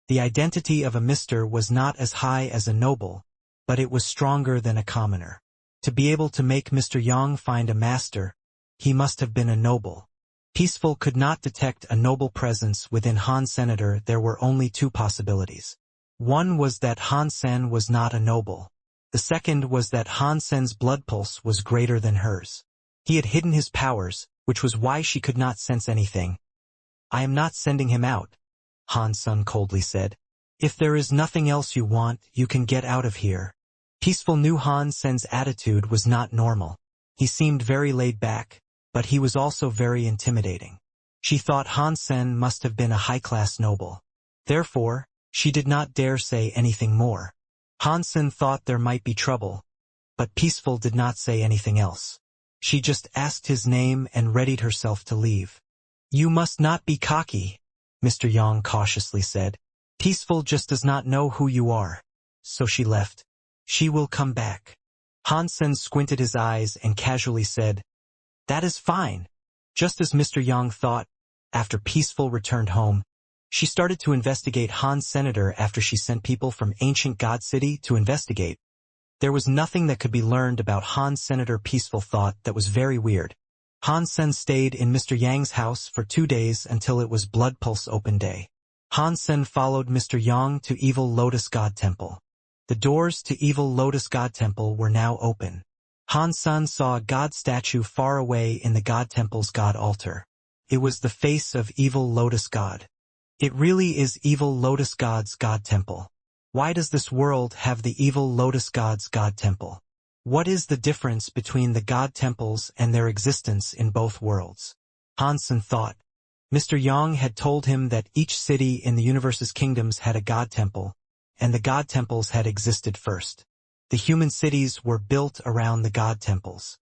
The identity of a Mr. was not as high as a noble, but it was stronger than a commoner. To be able to make Mr. Yang find a master, he must have been a noble. Peaceful could not detect a noble presence within Han Senator. There were only two possibilities. One was that Han Sen was not a noble. The second was that Han Sen's blood pulse was greater than hers. He had hidden his powers, which was why she could not sense anything. I am not sending him out, Han Sen coldly said. If there is nothing else you want, you can get out of here. Peaceful knew Han Sen's attitude was not normal. He seemed very laid back, but he was also very intimidating. She thought Han Sen must have been a high-class noble. Therefore, she did not dare say anything more. Han Sen thought there might be trouble, but Peaceful did not say anything else. She just asked his name and readied herself to leave. You must not be cocky, Mr. Yang cautiously said. Peaceful just does not know who you are. So she left. She will come back. Han Sen squinted his eyes and casually said, That is fine. Just as Mr. Yang thought, After Peaceful returned home, she started to investigate Han's senator after she sent people from ancient God City to investigate. There was nothing that could be learned about Han's senator. Peaceful thought that was very weird. Han Sen stayed in Mr. Yang's house for 2 days until it was Blood Pulse Open Day. Han Sen followed Mr. Yang to Evil Lotus God Temple. The doors to Evil Lotus God Temple were now open. Han Sen saw a god statue far away in the God Temple's God altar. It was the face of Evil Lotus God. It really is Evil Lotus God's God Temple. Why does this world have the Evil Lotus God's God Temple? What is the difference between the God Temples and their existence in both worlds? Han Sen thought. Mr. Yang had told him that each city in the universe's kingdoms had a God Temple, and the God Temples had existed first. The human cities were built around the God Temples.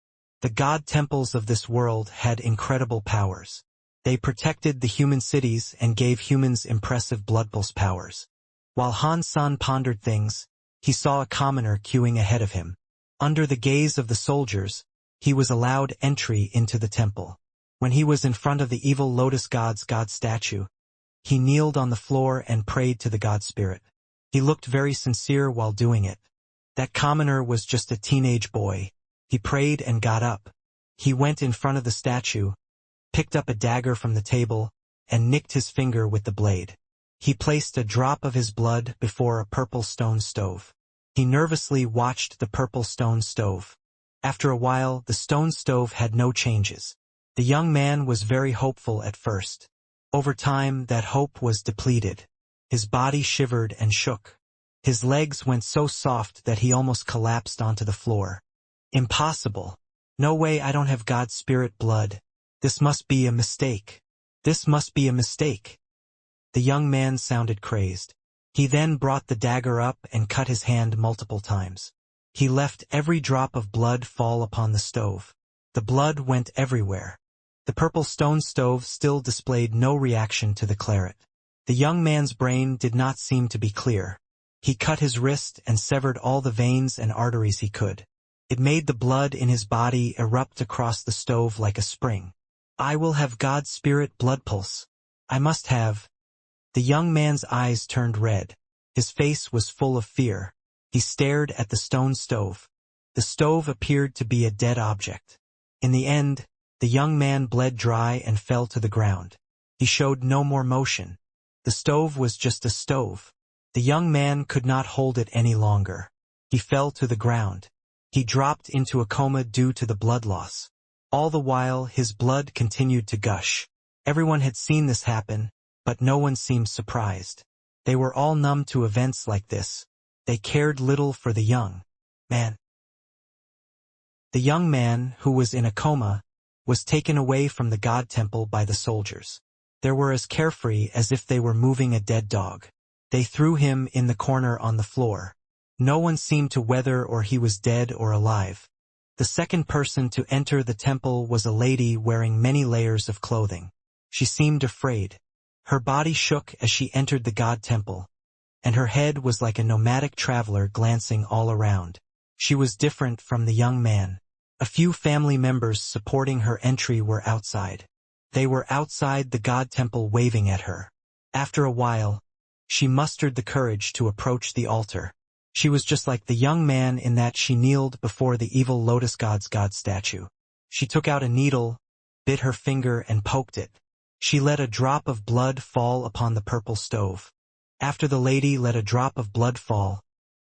The God Temples of this world had incredible powers. They protected the human cities and gave humans impressive blood pulse powers. While Han Sen pondered things, he saw a commoner queuing ahead of him. Under the gaze of the soldiers, he was allowed entry into the temple. When he was in front of the Evil Lotus God's God statue, he kneeled on the floor and prayed to the God Spirit. He looked very sincere while doing it. That commoner was just a teenage boy. He prayed and got up. He went in front of the statue, picked up a dagger from the table, and nicked his finger with the blade. He placed a drop of his blood before a purple stone stove. He nervously watched the purple stone stove. After a while, the stone stove had no changes. The young man was very hopeful at first. Over time, that hope was depleted. His body shivered and shook. His legs went so soft that he almost collapsed onto the floor. Impossible. No way, I don't have God's spirit blood. This must be a mistake. This must be a mistake. The young man sounded crazed. He then brought the dagger up and cut his hand multiple times. He left every drop of blood fall upon the stove. The blood went everywhere. The purple stone stove still displayed no reaction to the claret. The young man's brain did not seem to be clear. He cut his wrist and severed all the veins and arteries he could. It made the blood in his body erupt across the stove like a spring. I will have God's spirit blood pulse. I must have. The young man's eyes turned red. His face was full of fear. He stared at the stone stove. The stove appeared to be a dead object. In the end, the young man bled dry and fell to the ground. He showed no more motion. The stove was just a stove. The young man could not hold it any longer. He fell to the ground. He dropped into a coma due to the blood loss. All the while, his blood continued to gush. Everyone had seen this happen, but no one seemed surprised. They were all numb to events like this. They cared little for the young man. The young man, who was in a coma, was taken away from the God Temple by the soldiers. They were as carefree as if they were moving a dead dog. They threw him in the corner on the floor. No one seemed to whether or he was dead or alive. The second person to enter the temple was a lady wearing many layers of clothing. She seemed afraid. Her body shook as she entered the God Temple, and her head was like a nomadic traveler glancing all around. She was different from the young man. A few family members supporting her entry were outside. They were outside the God Temple waving at her. After a while, she mustered the courage to approach the altar. She was just like the young man in that she kneeled before the Evil Lotus God's God statue. She took out a needle, bit her finger and poked it. She let a drop of blood fall upon the purple stove. After the lady let a drop of blood fall,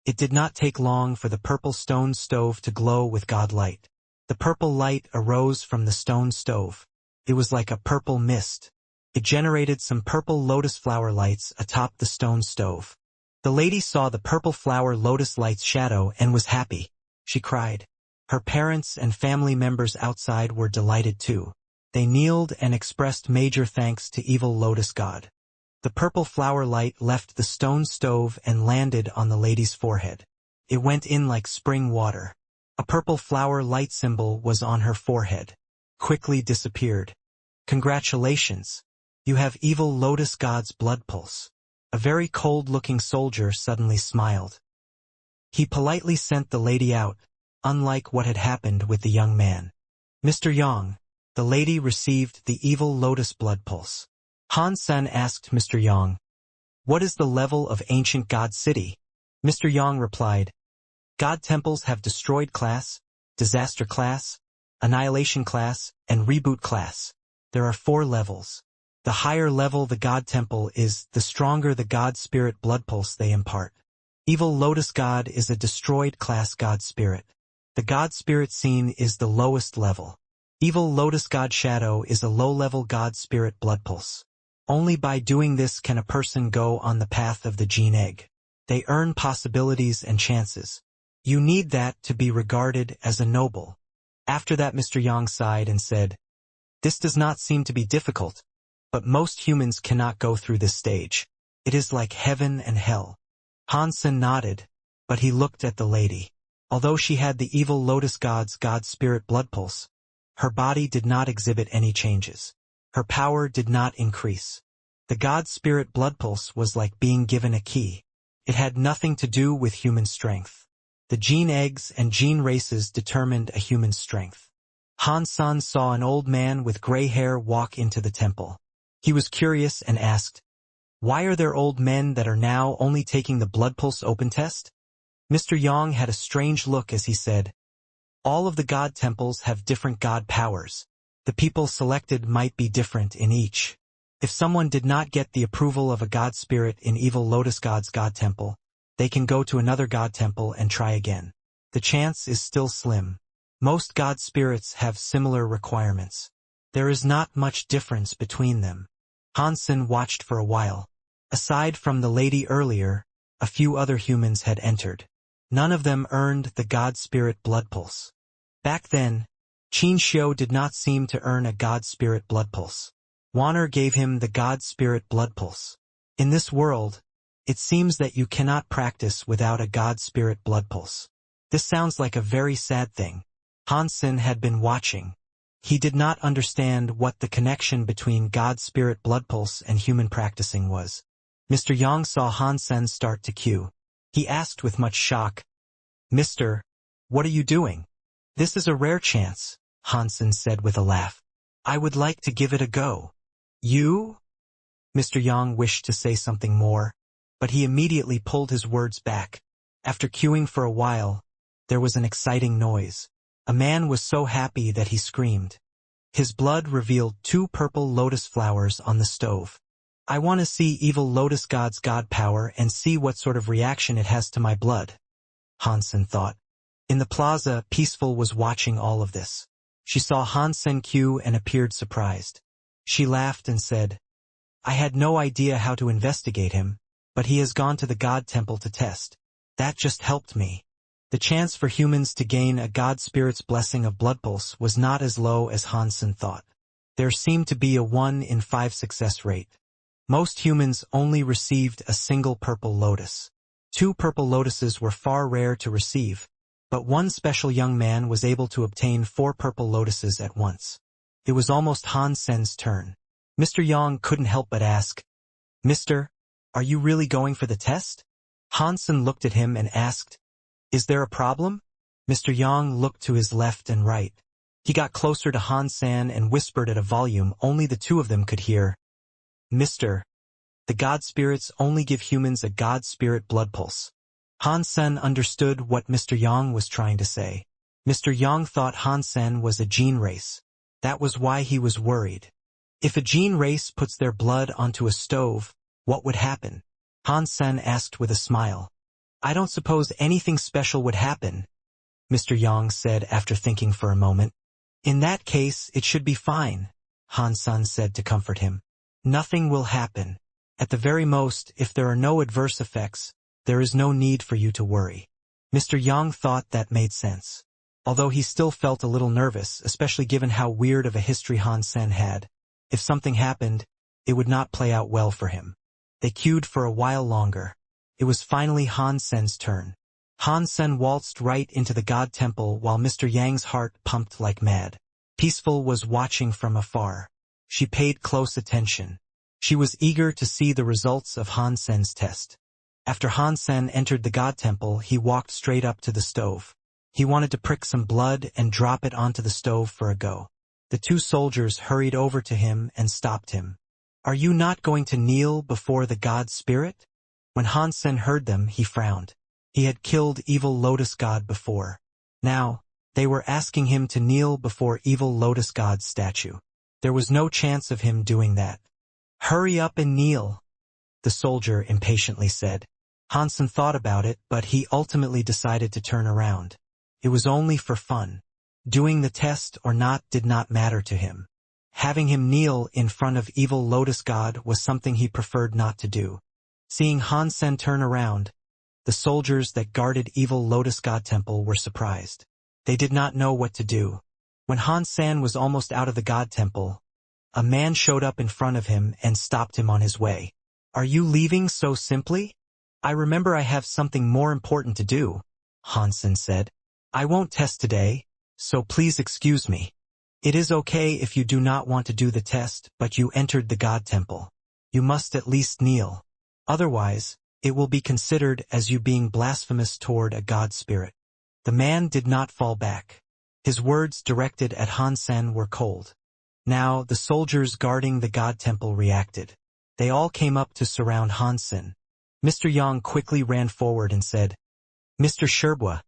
it did not take long for the purple stone stove to glow with God light. The purple light arose from the stone stove. It was like a purple mist. It generated some purple lotus flower lights atop the stone stove. The lady saw the purple flower lotus light's shadow and was happy. She cried. Her parents and family members outside were delighted too. They kneeled and expressed major thanks to Evil Lotus God. The purple flower light left the stone stove and landed on the lady's forehead. It went in like spring water. A purple flower light symbol was on her forehead. Quickly disappeared. Congratulations. You have Evil Lotus God's blood pulse. A very cold-looking soldier suddenly smiled. He politely sent the lady out, unlike what had happened with the young man. Mr. Yang, The lady received the evil lotus blood pulse. Han Sen asked Mr. Yang, "What is the level of ancient god city?" Mr. Yang replied, "God temples have destroyed class, disaster class, annihilation class, and reboot class. There are 4 levels. The higher level the god temple is, the stronger the god spirit blood pulse they impart. Evil lotus god is a destroyed class god spirit. The god spirit scene is the lowest level. Evil lotus god shadow is a low-level god spirit blood pulse. Only by doing this can a person go on the path of the gene egg. They earn possibilities and chances. You need that to be regarded as a noble." After that Mr. Yang sighed and said, "This does not seem to be difficult, but most humans cannot go through this stage. It is like heaven and hell." Han Sen nodded, but he looked at the lady. Although she had the evil lotus god's god spirit blood pulse, her body did not exhibit any changes. Her power did not increase. The god spirit blood pulse was like being given a key. It had nothing to do with human strength. The gene eggs and gene races determined a human's strength. Han Sen saw an old man with gray hair walk into the temple. He was curious and asked, "Why are there old men that are now only taking the blood pulse open test?" Mr. Yang had a strange look as he said, "All of the god temples have different god powers. The people selected might be different in each. If someone did not get the approval of a god spirit in evil lotus god's god temple, they can go to another god temple and try again. The chance is still slim. Most god spirits have similar requirements. There is not much difference between them." Han Sen watched for a while. Aside from the lady earlier, a few other humans had entered. None of them earned the god spirit blood pulse. Back then, Qin Xiu did not seem to earn a god spirit blood pulse. Wanner gave him the god spirit blood pulse. In this world, it seems that you cannot practice without a god spirit blood pulse. This sounds like a very sad thing. Han Sen had been watching. He did not understand what the connection between god spirit blood pulse and human practicing was. Mr. Yang saw Han Sen start to queue. He asked with much shock, "Mister, what are you doing?" "This is a rare chance," Han Sen said with a laugh. "I would like to give it a go." "You?" Mr. Yang wished to say something more, but he immediately pulled his words back. After queuing for a while, there was an exciting noise. A man was so happy that he screamed. His blood revealed 2 purple lotus flowers on the stove. "I want to see evil lotus god's god power and see what sort of reaction it has to my blood," Han Sen thought. In the plaza, Peaceful was watching all of this. She saw Han Sen queue and appeared surprised. She laughed and said, "I had no idea how to investigate him, but he has gone to the god temple to test. That just helped me." The chance for humans to gain a god spirit's blessing of blood pulse was not as low as Han Sen thought. There seemed to be a 1 in 5 success rate. Most humans only received a single purple lotus. 2 purple lotuses were far rare to receive, but one special young man was able to obtain 4 purple lotuses at once. It was almost Han Sen's turn. Mr. Yang couldn't help but ask, "Mister, are you really going for the test?" Han Sen looked at him and asked, "Is there a problem?" Mr. Yang looked to his left and right. He got closer to Han Sen and whispered at a volume only the 2 of them could hear, "Mister, the god spirits only give humans a god spirit blood pulse." Han Sen understood what Mr. Yang was trying to say. Mr. Yang thought Han Sen was a gene race. That was why he was worried. If a gene race puts their blood onto a stove, what would happen? Han Sen asked with a smile. "I don't suppose anything special would happen," Mr. Yang said after thinking for a moment. "In that case, it should be fine," Han Sen said to comfort him. "Nothing will happen. At the very most, if there are no adverse effects, there is no need for you to worry." Mr. Yang thought that made sense. Although he still felt a little nervous, especially given how weird of a history Han Sen had. If something happened, it would not play out well for him. They queued for a while longer. It was finally Han Sen's turn. Han Sen waltzed right into the god temple while Mr. Yang's heart pumped like mad. Peaceful was watching from afar. She paid close attention. She was eager to see the results of Han Sen's test. After Han Sen entered the god temple, he walked straight up to the stove. He wanted to prick some blood and drop it onto the stove for a go. The two soldiers hurried over to him and stopped him. "Are you not going to kneel before the god spirit?" When Han Sen heard them, he frowned. He had killed evil Lotus God before. Now, they were asking him to kneel before evil Lotus God's statue. There was no chance of him doing that. "Hurry up and kneel," the soldier impatiently said. Han Sen thought about it, but he ultimately decided to turn around. It was only for fun. Doing the test or not did not matter to him. Having him kneel in front of evil Lotus God was something he preferred not to do. Seeing Han Sen turn around, the soldiers that guarded evil Lotus God Temple were surprised. They did not know what to do. When Han Sen was almost out of the God Temple, a man showed up in front of him and stopped him on his way. "Are you leaving so simply?" "I remember I have something more important to do," Han Sen said. "I won't test today, so please excuse me." "It is okay if you do not want to do the test, but you entered the God Temple. You must at least kneel. Otherwise, it will be considered as you being blasphemous toward a god spirit." The man did not fall back. His words directed at Han Sen were cold. Now, the soldiers guarding the god temple reacted. They all came up to surround Han Sen. Mr. Yang quickly ran forward and said, "Mr. Sherbua,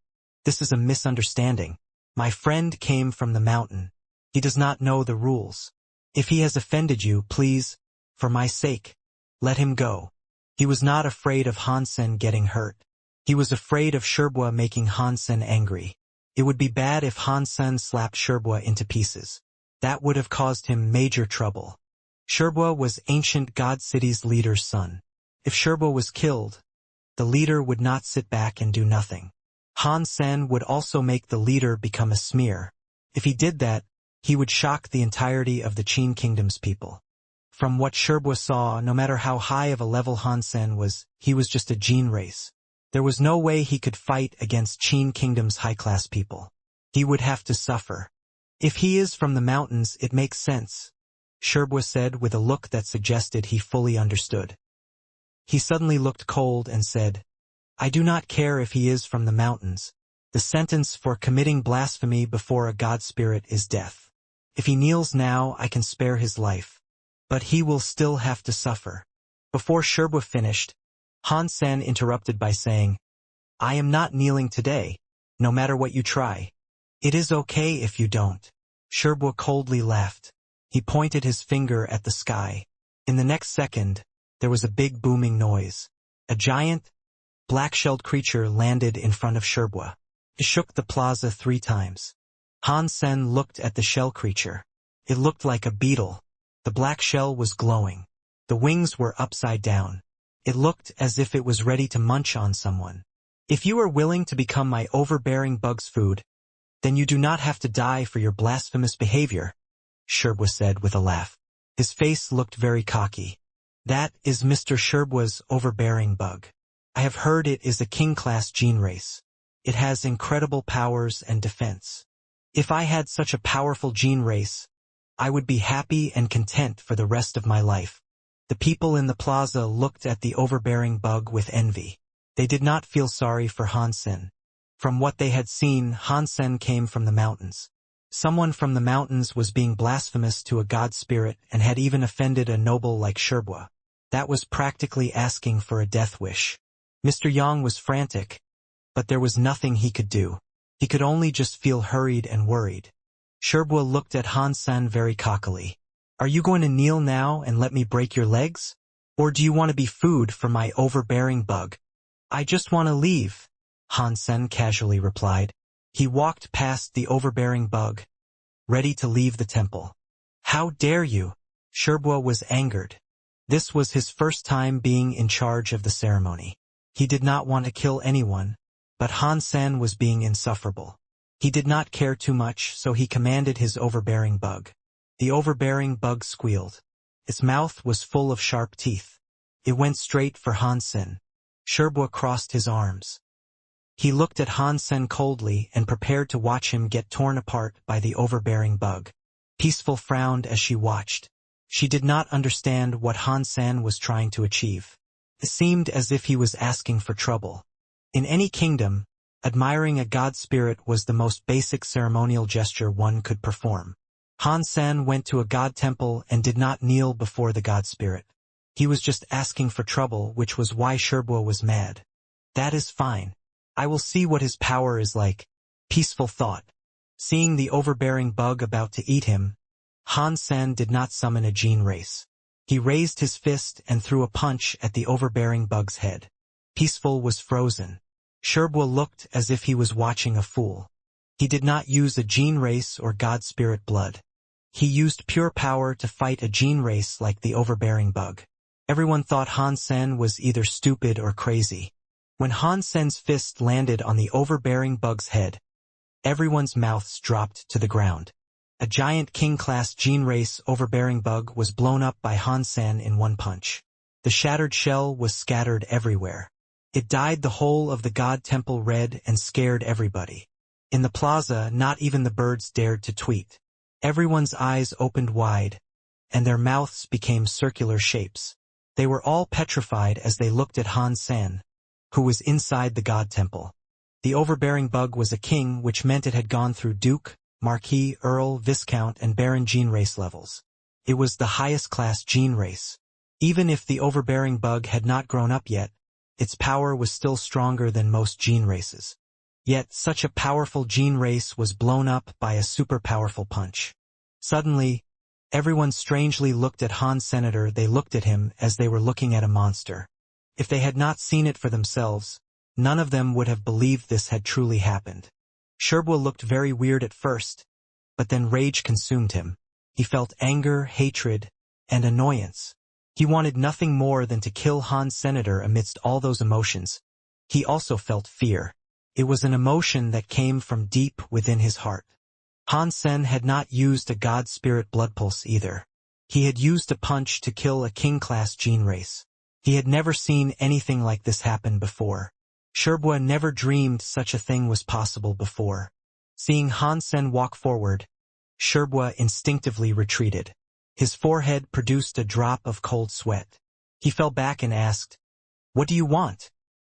this is a misunderstanding. My friend came from the mountain. He does not know the rules. If he has offended you, please, for my sake, let him go." He was not afraid of Han Sen getting hurt. He was afraid of Sherbua making Han Sen angry. It would be bad if Han Sen slapped Sherbua into pieces. That would have caused him major trouble. Sherbua was ancient God City's leader's son. If Sherbua was killed, the leader would not sit back and do nothing. Han Sen would also make the leader become a smear. If he did that, he would shock the entirety of the Qin Kingdom's people. From what Sherbua saw, no matter how high of a level Han Sen was, he was just a gene race. There was no way he could fight against Qin Kingdom's high-class people. He would have to suffer. "If he is from the mountains, it makes sense," Sherbua said with a look that suggested he fully understood. He suddenly looked cold and said, "I do not care if he is from the mountains. The sentence for committing blasphemy before a god spirit is death. If he kneels now, I can spare his life. But he will still have to suffer." Before Sherbua finished, Han Sen interrupted by saying, "I am not kneeling today, no matter what you try. It is okay if you don't." Sherbua coldly laughed. He pointed his finger at the sky. In the next second, there was a big booming noise. A giant, black-shelled creature landed in front of Sherbua. It shook the plaza 3 times. Han Sen looked at the shell creature. It looked like a beetle. The black shell was glowing. The wings were upside down. It looked as if it was ready to munch on someone. "If you are willing to become my overbearing bug's food, then you do not have to die for your blasphemous behavior," Sherbua said with a laugh. His face looked very cocky. "That is Mr. Sherbua's overbearing bug. I have heard it is a king-class gene race. It has incredible powers and defense. If I had such a powerful gene race, I would be happy and content for the rest of my life." The people in the plaza looked at the overbearing bug with envy. They did not feel sorry for Han Sen. From what they had seen, Han Sen came from the mountains. Someone from the mountains was being blasphemous to a god spirit and had even offended a noble like Sherbua. That was practically asking for a death wish. Mr. Yang was frantic, but there was nothing he could do. He could only just feel hurried and worried. Sherbua looked at Han Sen very cockily. "Are you going to kneel now and let me break your legs? Or do you want to be food for my overbearing bug?" "I just want to leave," Han Sen casually replied. He walked past the overbearing bug, ready to leave the temple. "How dare you?" Sherbua was angered. This was his first time being in charge of the ceremony. He did not want to kill anyone, but Han Sen was being insufferable. He did not care too much, so he commanded his overbearing bug. The overbearing bug squealed. Its mouth was full of sharp teeth. It went straight for Han Sen. Sherbua crossed his arms. He looked at Han Sen coldly and prepared to watch him get torn apart by the overbearing bug. Peaceful frowned as she watched. She did not understand what Han Sen was trying to achieve. It seemed as if he was asking for trouble. In any kingdom, admiring a god spirit was the most basic ceremonial gesture one could perform. Han-san went to a god temple and did not kneel before the god spirit. He was just asking for trouble, which was why Sherbua was mad. That is fine. I will see what his power is like. Peaceful thought. Seeing the overbearing bug about to eat him, Han-san did not summon a gene race. He raised his fist and threw a punch at the overbearing bug's head. Peaceful was frozen. Sherbua looked as if he was watching a fool. He did not use a gene race or god spirit blood. He used pure power to fight a gene race like the overbearing bug. Everyone thought Han-sen was either stupid or crazy. When Han-sen's fist landed on the overbearing bug's head, everyone's mouths dropped to the ground. A giant king-class gene race overbearing bug was blown up by Han-sen in one punch. The shattered shell was scattered everywhere. It dyed the whole of the god temple red and scared everybody. In the plaza, not even the birds dared to tweet. Everyone's eyes opened wide, and their mouths became circular shapes. They were all petrified as they looked at Han-sen, who was inside the god temple. The overbearing bug was a king, which meant it had gone through Duke, Marquis, Earl, Viscount, and Baron gene race levels. It was the highest class gene race. Even if the overbearing bug had not grown up yet, its power was still stronger than most gene races. Yet such a powerful gene race was blown up by a super powerful punch. Suddenly, everyone strangely looked at Han-Senator. They looked at him as they were looking at a monster. If they had not seen it for themselves, none of them would have believed this had truly happened. Sherbua looked very weird at first, but then rage consumed him. He felt anger, hatred, and annoyance. He wanted nothing more than to kill Han-Senator. Amidst all those emotions, he also felt fear. It was an emotion that came from deep within his heart. Han-Sen had not used a god spirit blood pulse either. He had used a punch to kill a king-class gene race. He had never seen anything like this happen before. Sherbua never dreamed such a thing was possible before. Seeing Han-Sen walk forward, Sherbua instinctively retreated. His forehead produced a drop of cold sweat. He fell back and asked, "What do you want?"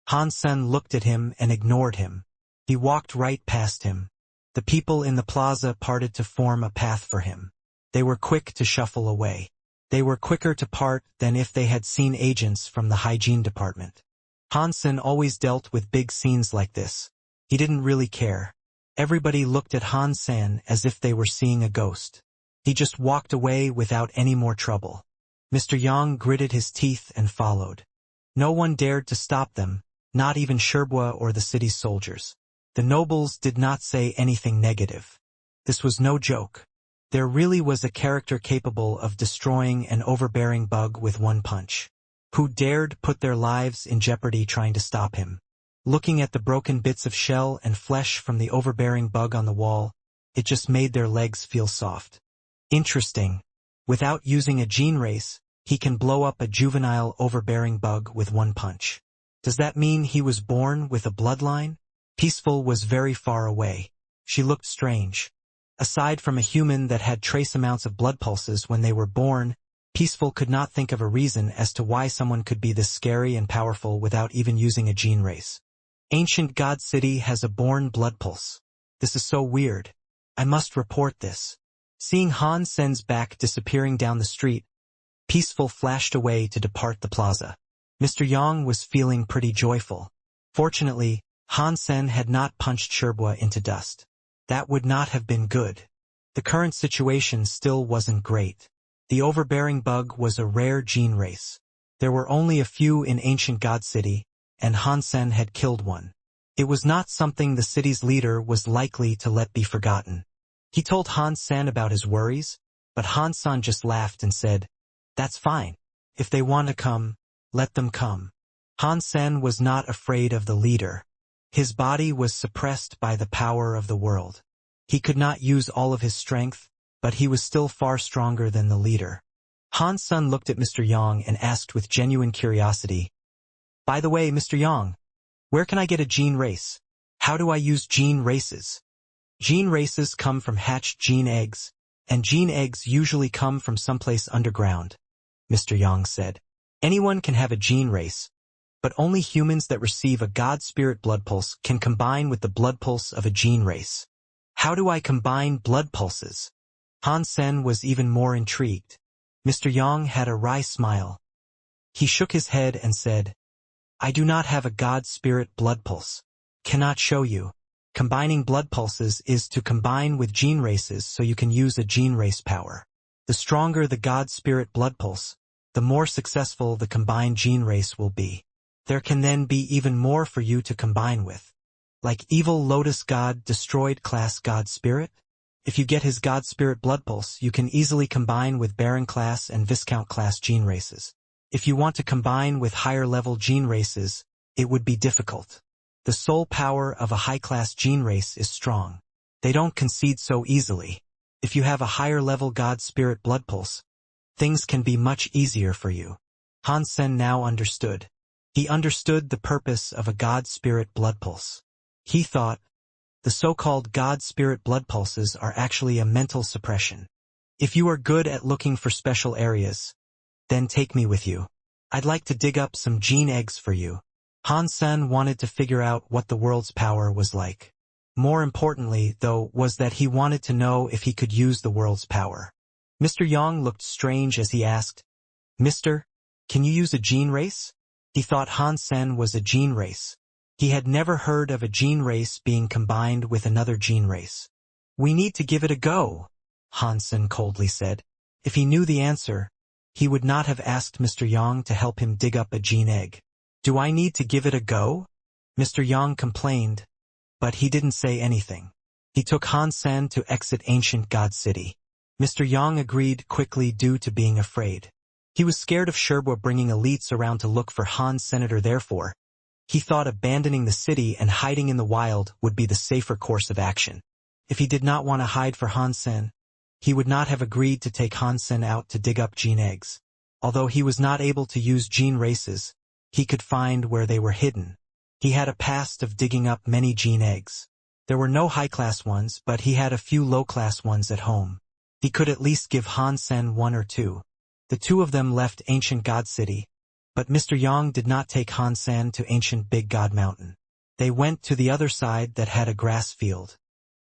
Han-Sen looked at him and ignored him. He walked right past him. The people in the plaza parted to form a path for him. They were quick to shuffle away. They were quicker to part than if they had seen agents from the hygiene department. Han-Sen always dealt with big scenes like this. He didn't really care. Everybody looked at Han-Sen as if they were seeing a ghost. He just walked away without any more trouble. Mr. Yang gritted his teeth and followed. No one dared to stop them, not even Sherbua or the city's soldiers. The nobles did not say anything negative. This was no joke. There really was a character capable of destroying an overbearing bug with one punch. Who dared put their lives in jeopardy trying to stop him? Looking at the broken bits of shell and flesh from the overbearing bug on the wall, it just made their legs feel soft. Interesting. Without using a gene race, he can blow up a juvenile overbearing bug with one punch. Does that mean he was born with a bloodline? Peaceful was very far away. She looked strange. Aside from a human that had trace amounts of blood pulses when they were born, Peaceful could not think of a reason as to why someone could be this scary and powerful without even using a gene race. Ancient God City has a born blood pulse. This is so weird. I must report this. Seeing Han-Sen's back disappearing down the street, Peaceful flashed away to depart the plaza. Mr. Yang was feeling pretty joyful. Fortunately, Han-Sen had not punched Sherbua into dust. That would not have been good. The current situation still wasn't great. The overbearing bug was a rare gene race. There were only a few in ancient God City, and Han-Sen had killed one. It was not something the city's leader was likely to let be forgotten. He told Han-Sen about his worries, but Han-Sen just laughed and said, "That's fine. If they want to come, let them come." Han-Sen was not afraid of the leader. His body was suppressed by the power of the world. He could not use all of his strength, but he was still far stronger than the leader. Han-Sen looked at Mr. Yang and asked with genuine curiosity, "By the way, Mr. Yang, where can I get a gene race? How do I use gene races?" Gene races come from hatched gene eggs, and gene eggs usually come from someplace underground, Mr. Yang said. Anyone can have a gene race, but only humans that receive a god spirit blood pulse can combine with the blood pulse of a gene race. How do I combine blood pulses? Han Sen was even more intrigued. Mr. Yang had a wry smile. He shook his head and said, I do not have a God Spirit blood pulse. Cannot show you. Combining blood pulses is to combine with gene races so you can use a gene race power. The stronger the God Spirit blood pulse, the more successful the combined gene race will be. There can then be even more for you to combine with. Like evil Lotus God destroyed class God Spirit? If you get his God Spirit blood pulse, you can easily combine with Baron class and Viscount class gene races. If you want to combine with higher level gene races, it would be difficult. The soul power of a high-class gene race is strong. They don't concede so easily. If you have a higher level God Spirit blood pulse, things can be much easier for you. Han Sen now understood. He understood the purpose of a God Spirit blood pulse. He thought, the so-called God Spirit blood pulses are actually a mental suppression. If you are good at looking for special areas, then take me with you. I'd like to dig up some gene eggs for you. Han Sen wanted to figure out what the world's power was like. More importantly, though, was that he wanted to know if he could use the world's power. Mr. Yang looked strange as he asked, Mister, can you use a gene race? He thought Han Sen was a gene race. He had never heard of a gene race being combined with another gene race. We need to give it a go, Han Sen coldly said. If he knew the answer, he would not have asked Mr. Yang to help him dig up a gene egg. Do I need to give it a go? Mr. Yang complained, but he didn't say anything. He took Han Sen to exit ancient God City. Mr. Yang agreed quickly due to being afraid. He was scared of Sherbo bringing elites around to look for Han Senator. Therefore, he thought abandoning the city and hiding in the wild would be the safer course of action. If he did not want to hide for Han Sen, he would not have agreed to take Han Sen out to dig up gene eggs. Although he was not able to use gene races, he could find where they were hidden. He had a past of digging up many gene eggs. There were no high-class ones, but he had a few low-class ones at home. He could at least give Han Sen one or two. The two of them left ancient God City, but Mr. Yang did not take Han Sen to ancient Big God Mountain. They went to the other side that had a grass field.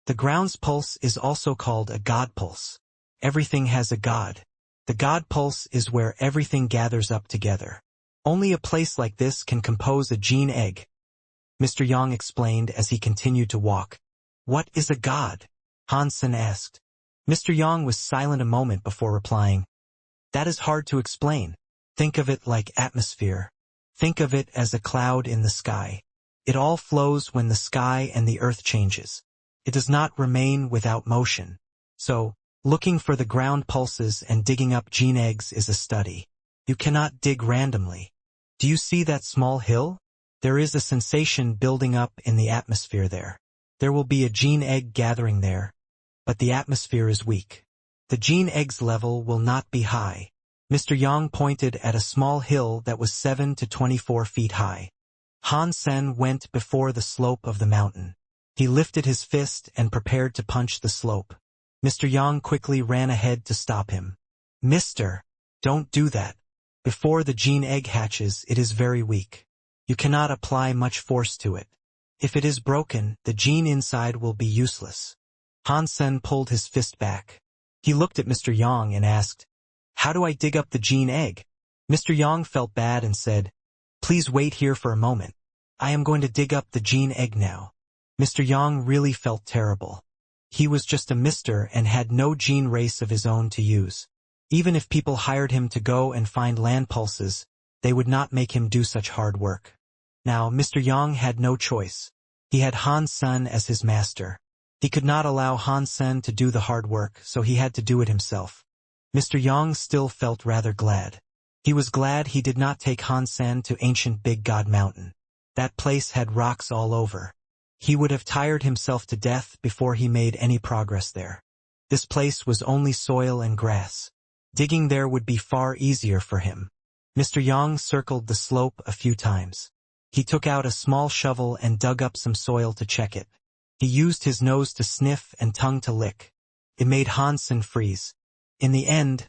The ground's pulse is also called a God pulse. Everything has a God. The God pulse is where everything gathers up together. Only a place like this can compose a gene egg, Mr. Yang explained as he continued to walk. What is a God? Han Sen asked. Mr. Yang was silent a moment before replying. That is hard to explain. Think of it like atmosphere. Think of it as a cloud in the sky. It all flows when the sky and the earth changes. It does not remain without motion. So, looking for the ground pulses and digging up gene eggs is a study. You cannot dig randomly. Do you see that small hill? There is a sensation building up in the atmosphere there. There will be a gene egg gathering there, but the atmosphere is weak. The gene egg's level will not be high. Mr. Yang pointed at a small hill that was 7 to 24 feet high. Han Sen went before the slope of the mountain. He lifted his fist and prepared to punch the slope. Mr. Yang quickly ran ahead to stop him. Mister, don't do that. Before the gene egg hatches, it is very weak. You cannot apply much force to it. If it is broken, the gene inside will be useless. Han Sen pulled his fist back. He looked at Mr. Yang and asked, How do I dig up the gene egg? Mr. Yang felt bad and said, Please wait here for a moment. I am going to dig up the gene egg now. Mr. Yang really felt terrible. He was just a mister and had no gene race of his own to use. Even if people hired him to go and find land pulses, they would not make him do such hard work. Now, Mr. Yang had no choice. He had Han Sen as his master. He could not allow Han Sen to do the hard work, so he had to do it himself. Mr. Yang still felt rather glad. He was glad he did not take Han Sen to ancient Big God Mountain. That place had rocks all over. He would have tired himself to death before he made any progress there. This place was only soil and grass. Digging there would be far easier for him. Mr. Yang circled the slope a few times. He took out a small shovel and dug up some soil to check it. He used his nose to sniff and tongue to lick. It made Han Sen freeze. In the end,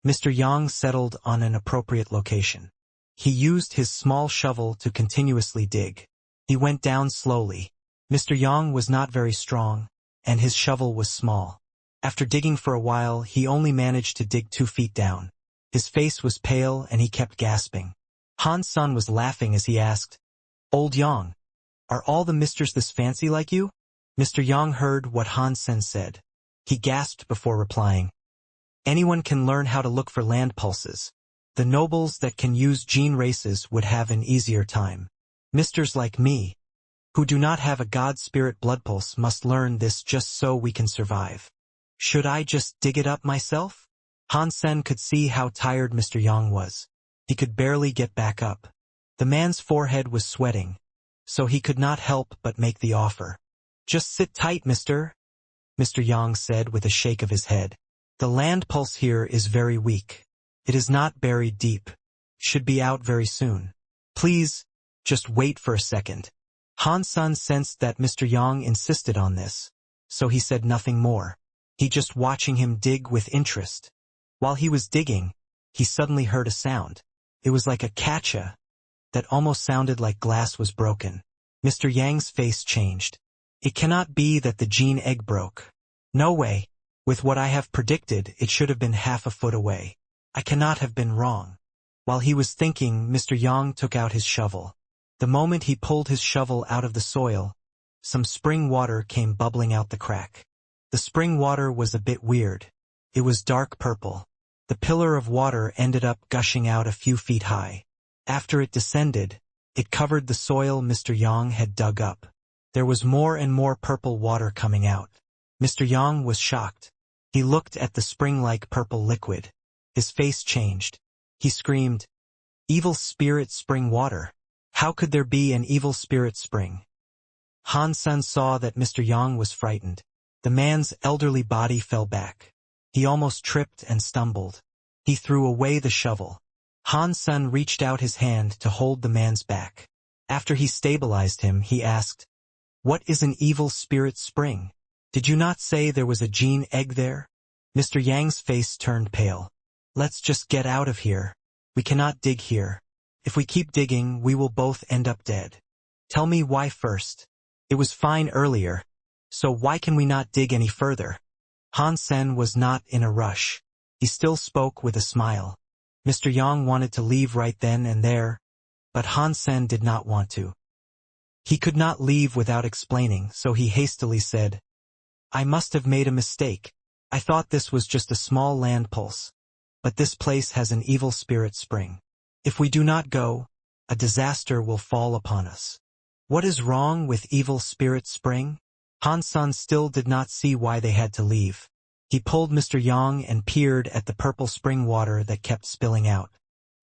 Mr. Yang settled on an appropriate location. He used his small shovel to continuously dig. He went down slowly. Mr. Yang was not very strong, and his shovel was small. After digging for a while, he only managed to dig 2 feet down. His face was pale and he kept gasping. Han Sen was laughing as he asked, "Old Yang, are all the misters this fancy like you?" Mr. Yang heard what Han Sen said. He gasped before replying, "Anyone can learn how to look for land pulses. The nobles that can use gene races would have an easier time. Misters like me, who do not have a god spirit blood pulse, must learn this just so we can survive. Should I just dig it up myself?" Han Sen could see how tired Mr. Yang was. He could barely get back up. The man's forehead was sweating, so he could not help but make the offer. "Just sit tight, mister," Mr. Yang said with a shake of his head. "The land pulse here is very weak. It is not buried deep. Should be out very soon. Please, just wait for a second." Han Sen sensed that Mr. Yang insisted on this, so he said nothing more. He just watching him dig with interest. While he was digging, he suddenly heard a sound. It was like a catcha that almost sounded like glass was broken. Mr. Yang's face changed. "It cannot be that the gene egg broke. No way. With what I have predicted, it should have been half a foot away. I cannot have been wrong." While he was thinking, Mr. Yang took out his shovel. The moment he pulled his shovel out of the soil, some spring water came bubbling out the crack. The spring water was a bit weird. It was dark purple. The pillar of water ended up gushing out a few feet high. After it descended, it covered the soil Mr. Yang had dug up. There was more and more purple water coming out. Mr. Yang was shocked. He looked at the spring-like purple liquid. His face changed. He screamed, "Evil spirit spring water! How could there be an evil spirit spring?" Han Sen saw that Mr. Yang was frightened. The man's elderly body fell back. He almost tripped and stumbled. He threw away the shovel. Han Sen reached out his hand to hold the man's back. After he stabilized him, he asked, "What is an evil spirit spring? Did you not say there was a gene egg there?" Mr. Yang's face turned pale. "Let's just get out of here. We cannot dig here. If we keep digging, we will both end up dead. Tell me why first. It was fine earlier, so why can we not dig any further?" Han Sen was not in a rush. He still spoke with a smile. Mr. Yang wanted to leave right then and there, but Han Sen did not want to. He could not leave without explaining, so he hastily said, "I must have made a mistake. I thought this was just a small land pulse. But this place has an evil spirit spring. If we do not go, a disaster will fall upon us." "What is wrong with evil spirit spring?" Han Sen still did not see why they had to leave. He pulled Mr. Yang and peered at the purple spring water that kept spilling out.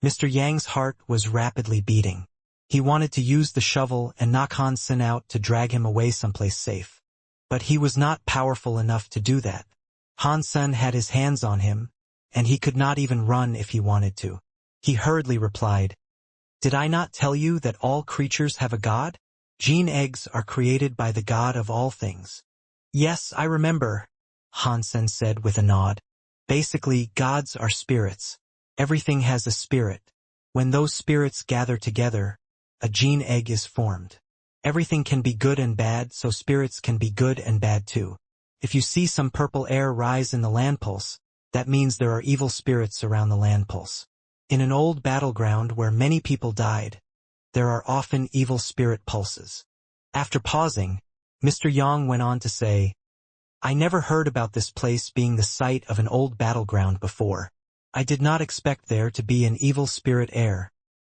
Mr. Yang's heart was rapidly beating. He wanted to use the shovel and knock Han Sen out to drag him away someplace safe. But he was not powerful enough to do that. Han Sen had his hands on him, and he could not even run if he wanted to. He hurriedly replied, "Did I not tell you that all creatures have a god? Gene eggs are created by the god of all things." "Yes, I remember," Han Sen said with a nod. "Basically, gods are spirits. Everything has a spirit. When those spirits gather together, a gene egg is formed. Everything can be good and bad, so spirits can be good and bad too. If you see some purple air rise in the land pulse, that means there are evil spirits around the land pulse. In an old battleground where many people died, there are often evil spirit pulses." After pausing, Mr. Yang went on to say, "I never heard about this place being the site of an old battleground before. I did not expect there to be an evil spirit air,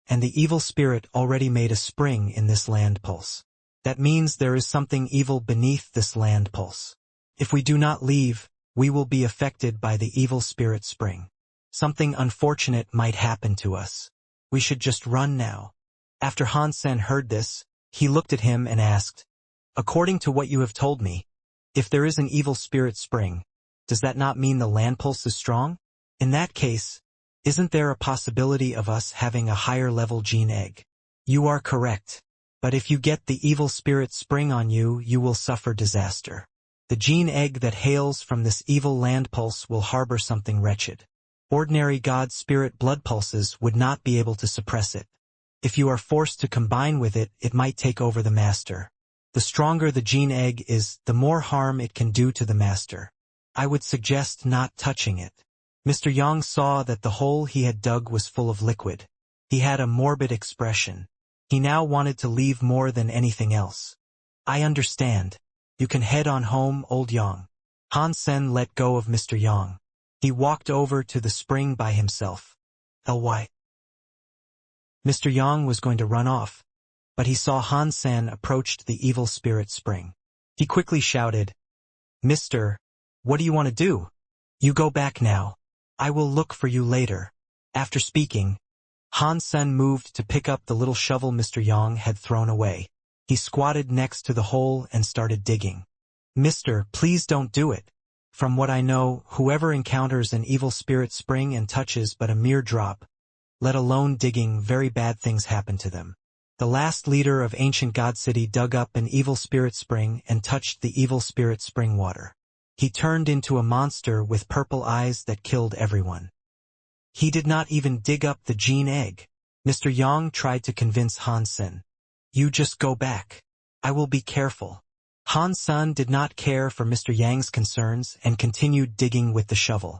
and the evil spirit already made a spring in this land pulse. That means there is something evil beneath this land pulse. If we do not leave, we will be affected by the evil spirit spring. Something unfortunate might happen to us. We should just run now." After Han Sen heard this, he looked at him and asked, "According to what you have told me, if there is an evil spirit spring, does that not mean the land pulse is strong? In that case, isn't there a possibility of us having a higher level gene egg?" "You are correct. But if you get the evil spirit spring on you, you will suffer disaster. The gene egg that hails from this evil land pulse will harbor something wretched. Ordinary god spirit blood pulses would not be able to suppress it. If you are forced to combine with it, it might take over the master. The stronger the gene egg is, the more harm it can do to the master. I would suggest not touching it. Mr. Yang saw that the hole he had dug was full of liquid. He had a morbid expression. He now wanted to leave more than anything else. I understand. You can head on home, old Yang. Han Sen let go of Mr. Yang. He walked over to the spring by himself. Ly. Mr. Yang was going to run off, but he saw Han Sen approached the evil spirit spring. He quickly shouted, "Mister, what do you want to do? You go back now. I will look for you later." After speaking, Han Sen moved to pick up the little shovel Mr. Yang had thrown away. He squatted next to the hole and started digging. "Mister, please don't do it. From what I know, whoever encounters an evil spirit spring and touches but a mere drop, let alone digging, very bad things happen to them." The last leader of ancient God City dug up an evil spirit spring and touched the evil spirit spring water. He turned into a monster with purple eyes that killed everyone. He did not even dig up the gene egg. Mr. Yang tried to convince Han Sen. "You just go back. I will be careful." Han Sen did not care for Mr. Yang's concerns and continued digging with the shovel.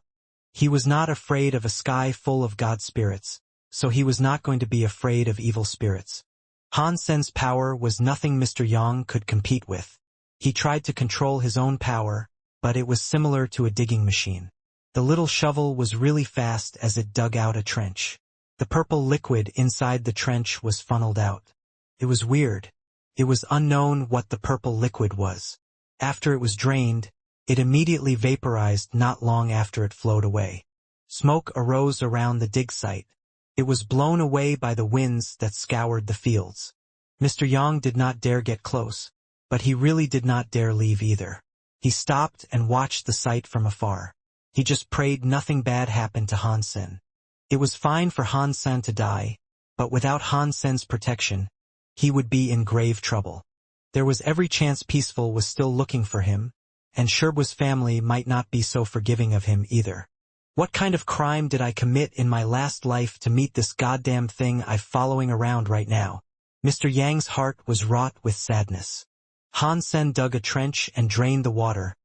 He was not afraid of a sky full of God spirits, so he was not going to be afraid of evil spirits. Han Sen's power was nothing Mr. Yang could compete with. He tried to control his own power, but it was similar to a digging machine. The little shovel was really fast as it dug out a trench. The purple liquid inside the trench was funneled out. It was weird. It was unknown what the purple liquid was. After it was drained, it immediately vaporized not long after it flowed away. Smoke arose around the dig site. It was blown away by the winds that scoured the fields. Mr. Yang did not dare get close, but he really did not dare leave either. He stopped and watched the sight from afar. He just prayed nothing bad happened to Han Sen. It was fine for Han Sen to die, but without Han Sen's protection, he would be in grave trouble. There was every chance Peaceful was still looking for him, and Sherbu's family might not be so forgiving of him either. What kind of crime did I commit in my last life to meet this goddamn thing I'm following around right now? Mr. Yang's heart was wrought with sadness. Han Sen dug a trench and drained the water,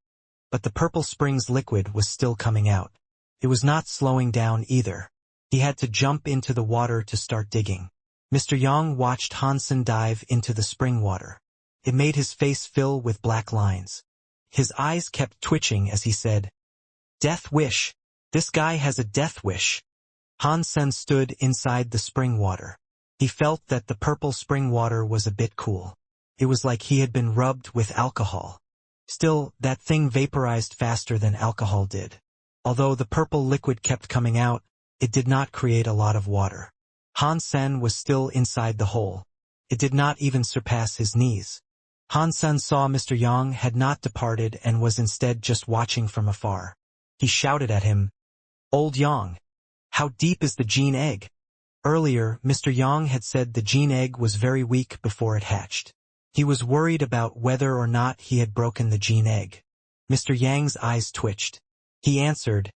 but the purple spring's liquid was still coming out. It was not slowing down either. He had to jump into the water to start digging. Mr. Yang watched Han Sen dive into the spring water. It made his face fill with black lines. His eyes kept twitching as he said, "Death wish. This guy has a death wish." Han Sen stood inside the spring water. He felt that the purple spring water was a bit cool. It was like he had been rubbed with alcohol. Still, that thing vaporized faster than alcohol did. Although the purple liquid kept coming out, it did not create a lot of water. Han Sen was still inside the hole. It did not even surpass his knees. Han Sen saw Mr. Yang had not departed and was instead just watching from afar. He shouted at him, "Old Yang, how deep is the gene egg?" Earlier, Mr. Yang had said the gene egg was very weak before it hatched. He was worried about whether or not he had broken the gene egg. Mr. Yang's eyes twitched. He answered,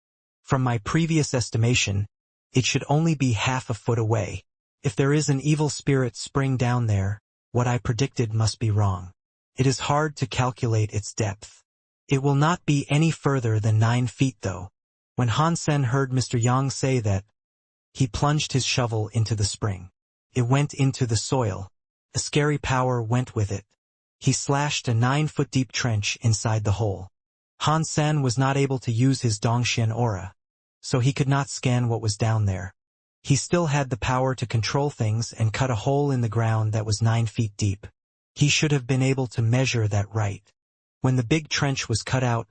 "From my previous estimation, it should only be half a foot away. If there is an evil spirit spring down there, what I predicted must be wrong. It is hard to calculate its depth. It will not be any further than 9 feet though." When Han Sen heard Mr. Yang say that, he plunged his shovel into the spring. It went into the soil. A scary power went with it. He slashed a 9-foot-deep trench inside the hole. Han Sen was not able to use his Dongxian aura, so he could not scan what was down there. He still had the power to control things and cut a hole in the ground that was 9 feet deep. He should have been able to measure that right. When the big trench was cut out,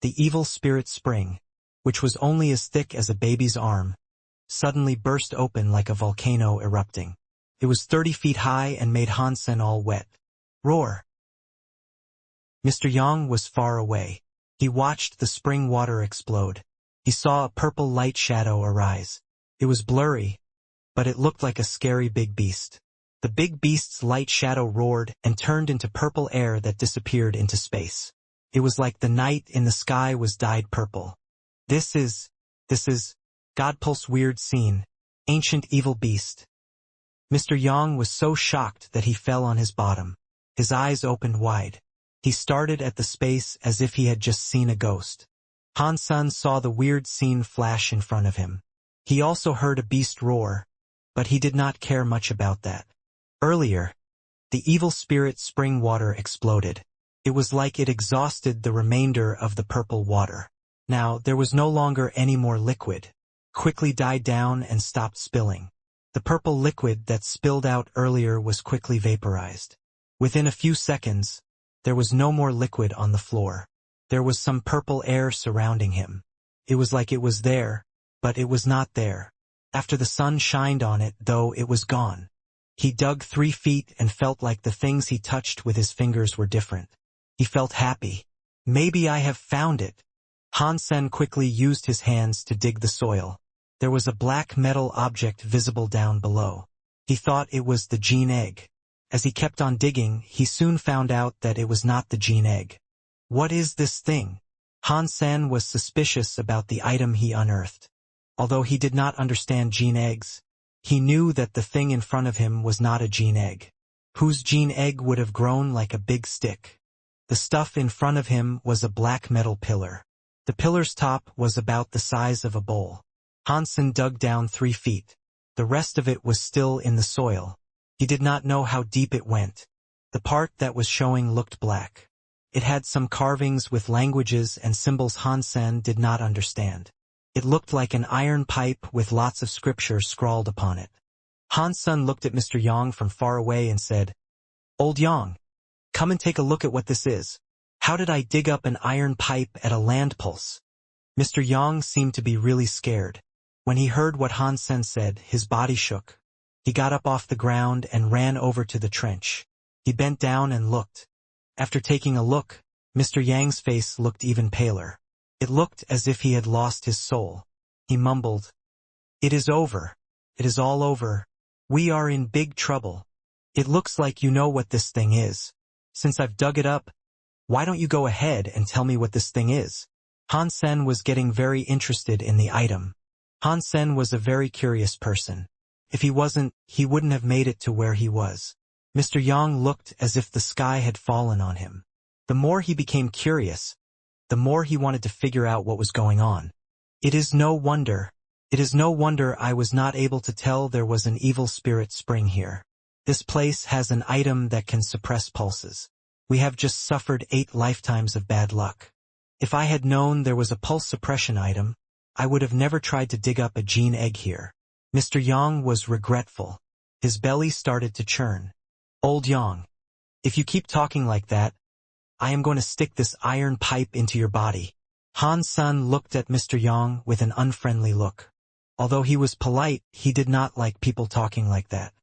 the evil spirit spring, which was only as thick as a baby's arm, suddenly burst open like a volcano erupting. It was 30 feet high and made Han Sen all wet. Roar! Mr. Yang was far away. He watched the spring water explode. He saw a purple light shadow arise. It was blurry, but it looked like a scary big beast. The big beast's light shadow roared and turned into purple air that disappeared into space. It was like the night in the sky was dyed purple. This is Godpulse weird scene. Ancient evil beast. Mr. Yang was so shocked that he fell on his bottom. His eyes opened wide. He started at the space as if he had just seen a ghost. Han Sen saw the weird scene flash in front of him. He also heard a beast roar, but he did not care much about that. Earlier, the evil spirit spring water exploded. It was like it exhausted the remainder of the purple water. Now, there was no longer any more liquid. Quickly died down and stopped spilling. The purple liquid that spilled out earlier was quickly vaporized. Within a few seconds, there was no more liquid on the floor. There was some purple air surrounding him. It was like it was there, but it was not there. After the sun shined on it, though, it was gone. He dug 3 feet and felt like the things he touched with his fingers were different. He felt happy. Maybe I have found it. Han Sen quickly used his hands to dig the soil. There was a black metal object visible down below. He thought it was the gene egg. As he kept on digging, he soon found out that it was not the gene egg. What is this thing? Han Sen was suspicious about the item he unearthed. Although he did not understand gene eggs, he knew that the thing in front of him was not a gene egg. Whose gene egg would have grown like a big stick? The stuff in front of him was a black metal pillar. The pillar's top was about the size of a bowl. Han Sen dug down 3 feet. The rest of it was still in the soil. He did not know how deep it went. The part that was showing looked black. It had some carvings with languages and symbols Han Sen did not understand. It looked like an iron pipe with lots of scripture scrawled upon it. Han Sen looked at Mr. Yang from far away and said, "Old Yang, come and take a look at what this is. How did I dig up an iron pipe at a land pulse?" Mr. Yang seemed to be really scared. When he heard what Han Sen said, his body shook. He got up off the ground and ran over to the trench. He bent down and looked. After taking a look, Mr. Yang's face looked even paler. It looked as if he had lost his soul. He mumbled, "It is over. It is all over. We are in big trouble. It looks like you know what this thing is. Since I've dug it up, why don't you go ahead and tell me what this thing is?" Han Sen was getting very interested in the item. Han Sen was a very curious person. If he wasn't, he wouldn't have made it to where he was. Mr. Yang looked as if the sky had fallen on him. The more he became curious, the more he wanted to figure out what was going on. It is no wonder I was not able to tell there was an evil spirit spring here. This place has an item that can suppress pulses. We have just suffered 8 lifetimes of bad luck. If I had known there was a pulse suppression item, I would have never tried to dig up a gene egg here. Mr. Yang was regretful. His belly started to churn. "Old Yang, if you keep talking like that, I am going to stick this iron pipe into your body." Han Sen looked at Mr. Yang with an unfriendly look. Although he was polite, he did not like people talking like that.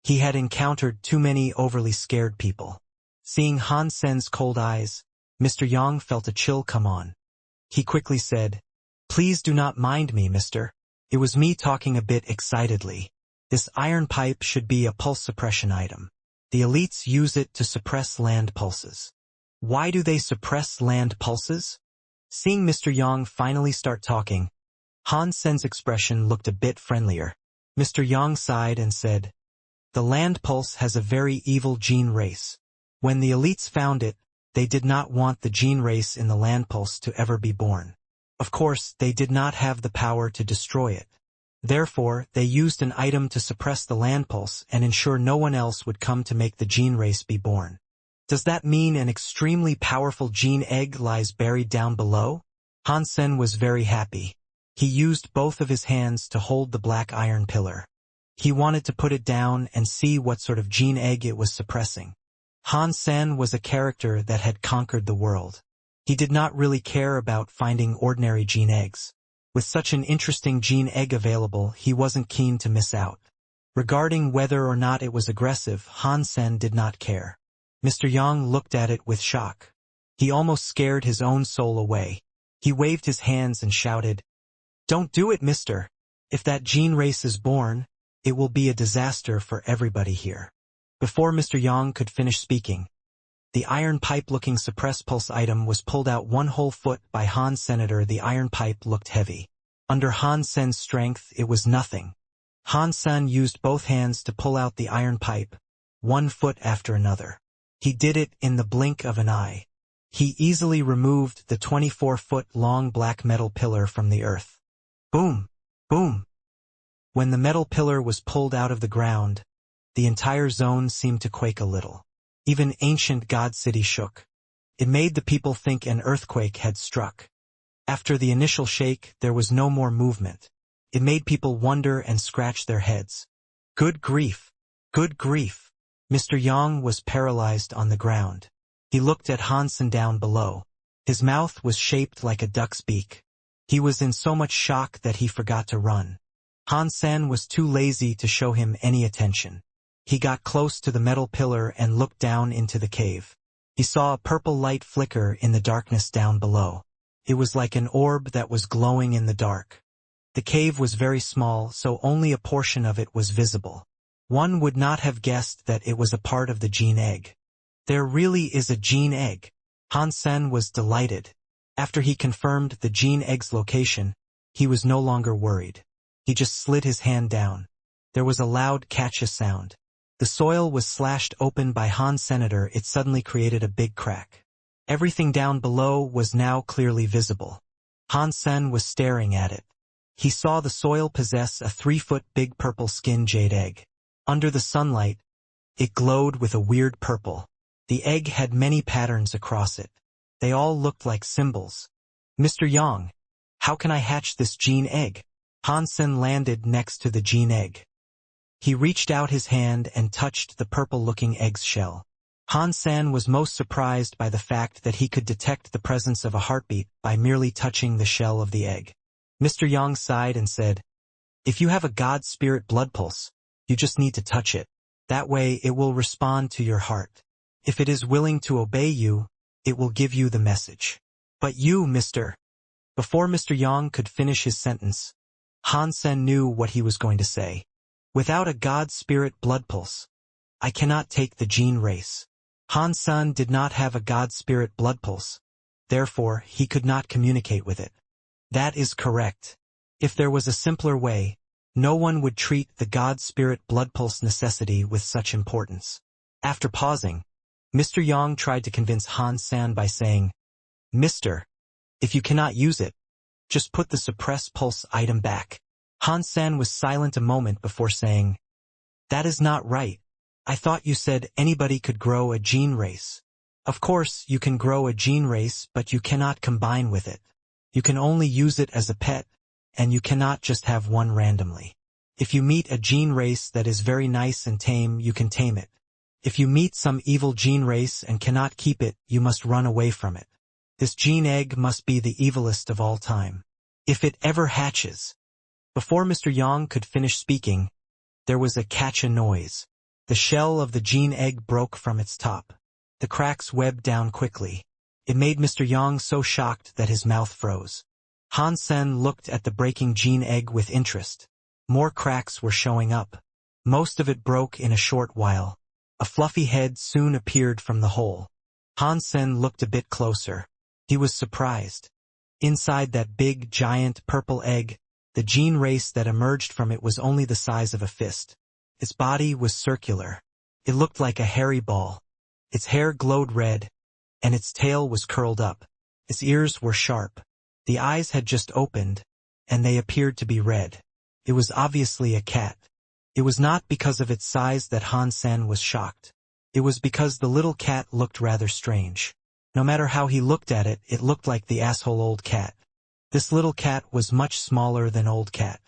He had encountered too many overly scared people. Seeing Han Sen's cold eyes, Mr. Yang felt a chill come on. He quickly said, "Please do not mind me, mister. It was me talking a bit excitedly. This iron pipe should be a pulse suppression item. The elites use it to suppress land pulses." "Why do they suppress land pulses?" Seeing Mr. Yang finally start talking, Han Sen's expression looked a bit friendlier. Mr. Yang sighed and said, "The land pulse has a very evil gene race. When the elites found it, they did not want the gene race in the land pulse to ever be born. Of course, they did not have the power to destroy it. Therefore, they used an item to suppress the land pulse and ensure no one else would come to make the gene race be born. Does that mean an extremely powerful gene egg lies buried down below?" Han Sen was very happy. He used both of his hands to hold the black iron pillar. He wanted to put it down and see what sort of gene egg it was suppressing. Han Sen was a character that had conquered the world. He did not really care about finding ordinary gene eggs. With such an interesting gene egg available, he wasn't keen to miss out. Regarding whether or not it was aggressive, Han Sen did not care. Mr. Yang looked at it with shock. He almost scared his own soul away. He waved his hands and shouted, "Don't do it, mister. If that gene race is born, it will be a disaster for everybody here." Before Mr. Yang could finish speaking, the iron pipe-looking suppress pulse item was pulled out 1 whole foot by Han Senator. The iron pipe looked heavy. Under Han Sen's strength, it was nothing. Han Sen used both hands to pull out the iron pipe, 1 foot after another. He did it in the blink of an eye. He easily removed the 24-foot-long black metal pillar from the earth. Boom! Boom! When the metal pillar was pulled out of the ground, the entire zone seemed to quake a little. Even ancient God City shook. It made the people think an earthquake had struck. After the initial shake, there was no more movement. It made people wonder and scratch their heads. Good grief! Good grief! Mr. Yang was paralyzed on the ground. He looked at Hansen down below. His mouth was shaped like a duck's beak. He was in so much shock that he forgot to run. Hansen was too lazy to show him any attention. He got close to the metal pillar and looked down into the cave. He saw a purple light flicker in the darkness down below. It was like an orb that was glowing in the dark. The cave was very small, so only a portion of it was visible. One would not have guessed that it was a part of the gene egg. There really is a gene egg. Hansen was delighted. After he confirmed the gene egg's location, he was no longer worried. He just slid his hand down. There was a loud catch-a sound. The soil was slashed open by Hansen. It suddenly created a big crack. Everything down below was now clearly visible. Hansen was staring at it. He saw the soil possess a 3-foot big purple skin jade egg. Under the sunlight, it glowed with a weird purple. The egg had many patterns across it. They all looked like symbols. Mr. Yang, how can I hatch this gene egg? Hansen landed next to the gene egg. He reached out his hand and touched the purple-looking egg's shell. Hansen was most surprised by the fact that he could detect the presence of a heartbeat by merely touching the shell of the egg. Mr. Yang sighed and said, "If you have a God spirit blood pulse, you just need to touch it. That way it will respond to your heart. If it is willing to obey you, it will give you the message. But you, Mr." Before Mr. Yang could finish his sentence, Hansen knew what he was going to say. "Without a God spirit blood pulse, I cannot take the gene race." Hansen did not have a God spirit blood pulse. Therefore, he could not communicate with it. That is correct. If there was a simpler way, no one would treat the God spirit blood pulse necessity with such importance. After pausing, Mr. Yang tried to convince Hansen by saying, "Mister, if you cannot use it, just put the suppress pulse item back." Hansen was silent a moment before saying, "That is not right. I thought you said anybody could grow a gene race." "Of course, you can grow a gene race, but you cannot combine with it. You can only use it as a pet, and you cannot just have one randomly. If you meet a gene race that is very nice and tame, you can tame it. If you meet some evil gene race and cannot keep it, you must run away from it. This gene egg must be the evilest of all time. If it ever hatches." Before Mr. Yang could finish speaking, there was a catch-a noise. The shell of the gene egg broke from its top. The cracks webbed down quickly. It made Mr. Yang so shocked that his mouth froze. Hansen looked at the breaking gene egg with interest. More cracks were showing up. Most of it broke in a short while. A fluffy head soon appeared from the hole. Hansen looked a bit closer. He was surprised. Inside that big, giant, purple egg, the gene race that emerged from it was only the size of a fist. Its body was circular. It looked like a hairy ball. Its hair glowed red, and its tail was curled up. Its ears were sharp. The eyes had just opened, and they appeared to be red. It was obviously a cat. It was not because of its size that Hansen was shocked. It was because the little cat looked rather strange. No matter how he looked at it, it looked like the asshole old cat. This little cat was much smaller than old cat.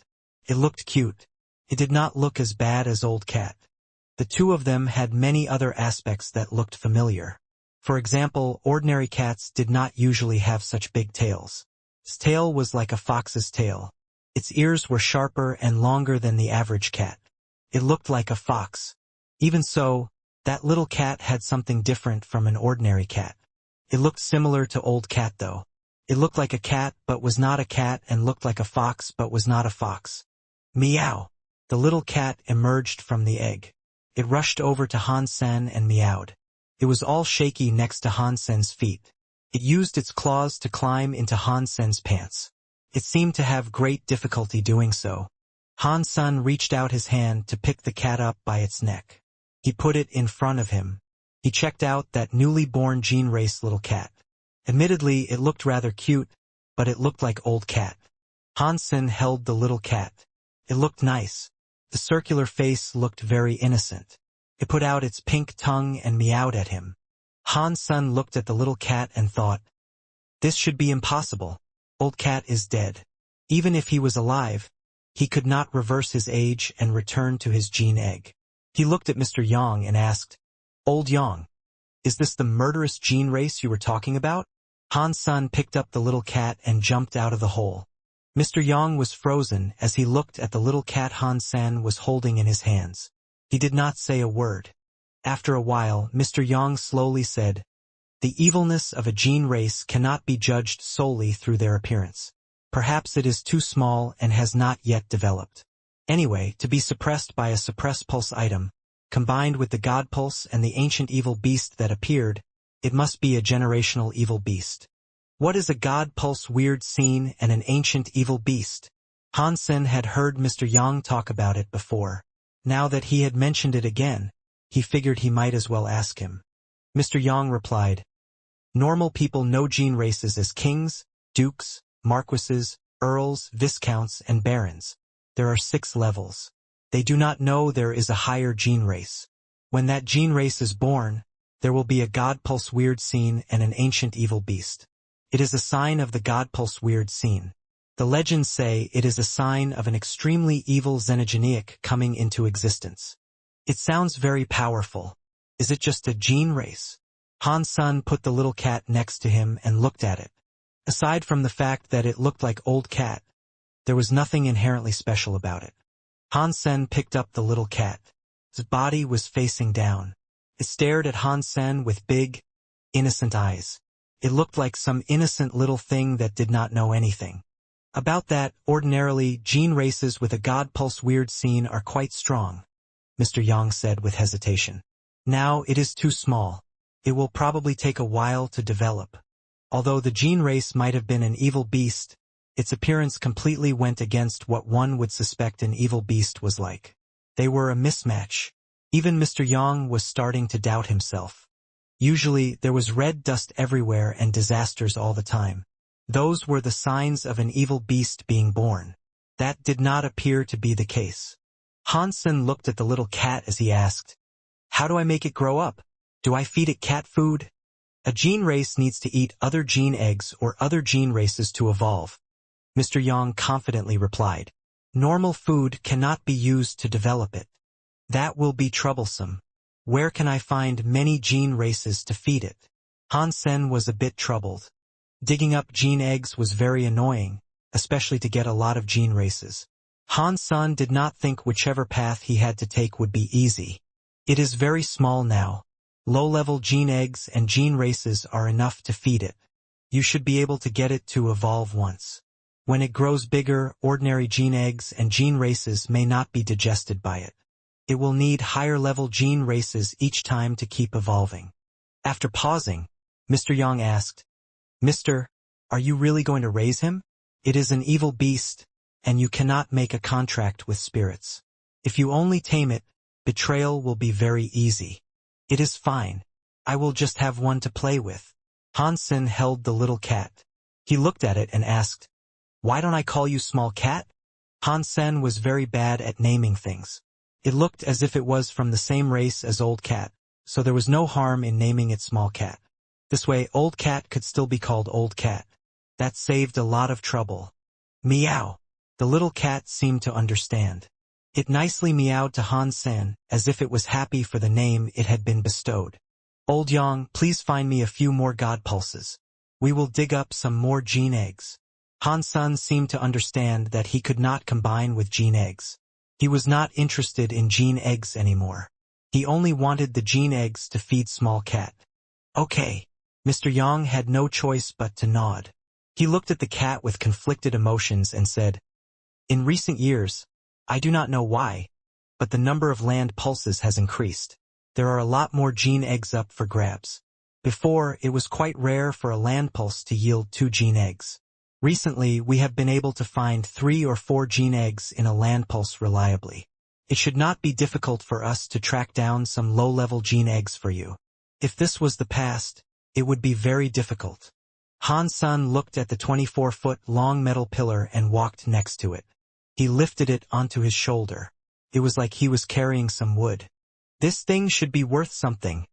It looked cute. It did not look as bad as old cat. The two of them had many other aspects that looked familiar. For example, ordinary cats did not usually have such big tails. Its tail was like a fox's tail. Its ears were sharper and longer than the average cat. It looked like a fox. Even so, that little cat had something different from an ordinary cat. It looked similar to old cat though. It looked like a cat but was not a cat and looked like a fox but was not a fox. Meow! The little cat emerged from the egg. It rushed over to Hansen and meowed. It was all shaky next to Hansen's feet. It used its claws to climb into Hansen's pants. It seemed to have great difficulty doing so. Hansen reached out his hand to pick the cat up by its neck. He put it in front of him. He checked out that newly born gene race little cat. Admittedly, it looked rather cute, but it looked like old cat. Hansen held the little cat. It looked nice. The circular face looked very innocent. It put out its pink tongue and meowed at him. Hansen looked at the little cat and thought, this should be impossible. Old cat is dead. Even if he was alive, he could not reverse his age and return to his gene egg. He looked at Mr. Yang and asked, Old Yang, is this the murderous gene race you were talking about? Hansen picked up the little cat and jumped out of the hole. Mr. Yang was frozen as he looked at the little cat Hansen was holding in his hands. He did not say a word. After a while, Mr. Yang slowly said, the evilness of a gene race cannot be judged solely through their appearance. Perhaps it is too small and has not yet developed. Anyway, to be suppressed by a suppress pulse item, combined with the god pulse and the ancient evil beast that appeared, it must be a generational evil beast. What is a god pulse weird scene and an ancient evil beast? Hansen had heard Mr. Yang talk about it before. Now that he had mentioned it again, he figured he might as well ask him. Mr. Yang replied, normal people know gene races as kings, dukes, marquises, earls, viscounts, and barons. There are 6 levels. They do not know there is a higher gene race. When that gene race is born, there will be a god pulse weird scene and an ancient evil beast. It is a sign of the god pulse weird scene. The legends say it is a sign of an extremely evil xenogeneic coming into existence. It sounds very powerful. Is it just a gene race? Hansen put the little cat next to him and looked at it. Aside from the fact that it looked like old cat, there was nothing inherently special about it. Hansen picked up the little cat. Its body was facing down. It stared at Hansen with big, innocent eyes. It looked like some innocent little thing that did not know anything. About that, ordinarily, gene races with a god pulse weird scene are quite strong, Mr. Yang said with hesitation. Now it is too small. It will probably take a while to develop. Although the gene race might have been an evil beast, its appearance completely went against what one would suspect an evil beast was like. They were a mismatch. Even Mr. Yang was starting to doubt himself. Usually, there was red dust everywhere and disasters all the time. Those were the signs of an evil beast being born. That did not appear to be the case. Hansen looked at the little cat as he asked, how do I make it grow up? Do I feed it cat food? A gene race needs to eat other gene eggs or other gene races to evolve. Mr. Yang confidently replied, normal food cannot be used to develop it. That will be troublesome. Where can I find many gene races to feed it? Hansen was a bit troubled. Digging up gene eggs was very annoying, especially to get a lot of gene races. Hansen did not think whichever path he had to take would be easy. It is very small now. Low-level gene eggs and gene races are enough to feed it. You should be able to get it to evolve once. When it grows bigger, ordinary gene eggs and gene races may not be digested by it. It will need higher-level gene races each time to keep evolving. After pausing, Mr. Yang asked, Mister, are you really going to raise him? It is an evil beast, and you cannot make a contract with spirits. If you only tame it, betrayal will be very easy. It is fine. I will just have one to play with. Hansen held the little cat. He looked at it and asked, why don't I call you small cat? Hansen was very bad at naming things. It looked as if it was from the same race as old cat, so there was no harm in naming it small cat. This way, old cat could still be called old cat. That saved a lot of trouble. Meow. The little cat seemed to understand. It nicely meowed to Hansen as if it was happy for the name it had been bestowed. Old Yang, please find me a few more god pulses. We will dig up some more gene eggs. Hansen seemed to understand that he could not combine with gene eggs. He was not interested in gene eggs anymore. He only wanted the gene eggs to feed small cat. Okay. Mr. Yang had no choice but to nod. He looked at the cat with conflicted emotions and said, in recent years, I do not know why, but the number of land pulses has increased. There are a lot more gene eggs up for grabs. Before, it was quite rare for a land pulse to yield 2 gene eggs. Recently, we have been able to find 3 or 4 gene eggs in a land pulse reliably. It should not be difficult for us to track down some low-level gene eggs for you. If this was the past, it would be very difficult. Han Sen looked at the 24-foot-long metal pillar and walked next to it. He lifted it onto his shoulder. It was like he was carrying some wood. "This thing should be worth something,"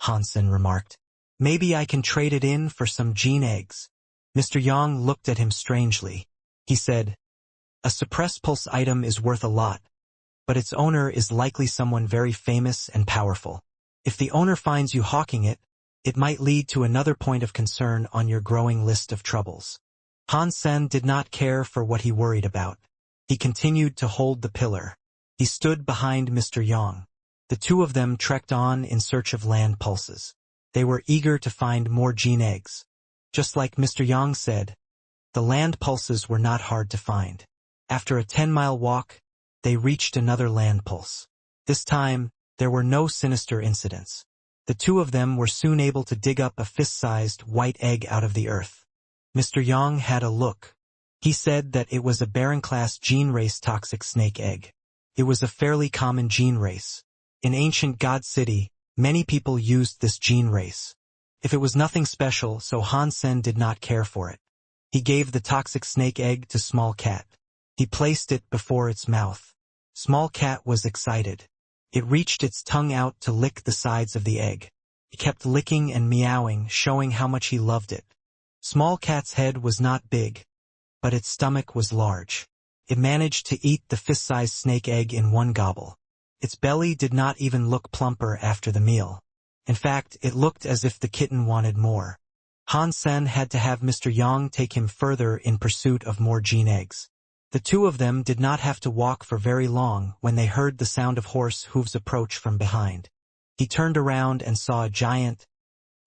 Han Sen remarked. "Maybe I can trade it in for some gene eggs." Mr. Yang looked at him strangely. He said, "A suppressed pulse item is worth a lot, but its owner is likely someone very famous and powerful. If the owner finds you hawking it, it might lead to another point of concern on your growing list of troubles." Han Sen did not care for what he worried about. He continued to hold the pillar. He stood behind Mr. Yang. The two of them trekked on in search of land pulses. They were eager to find more gene eggs. Just like Mr. Yang said, the land pulses were not hard to find. After a 10-mile walk, they reached another land pulse. This time, there were no sinister incidents. The two of them were soon able to dig up a fist-sized white egg out of the earth. Mr. Yang had a look. He said that it was a Baron-class gene race toxic snake egg. It was a fairly common gene race. In ancient God City, many people used this gene race. If it was nothing special, so Han Sen did not care for it. He gave the toxic snake egg to Small Cat. He placed it before its mouth. Small Cat was excited. It reached its tongue out to lick the sides of the egg. It kept licking and meowing, showing how much he loved it. Small Cat's head was not big, but its stomach was large. It managed to eat the fist-sized snake egg in one gobble. Its belly did not even look plumper after the meal. In fact, it looked as if the kitten wanted more. Han Sen had to have Mr. Yang take him further in pursuit of more gene eggs. The two of them did not have to walk for very long when they heard the sound of horse hooves approach from behind. He turned around and saw a giant,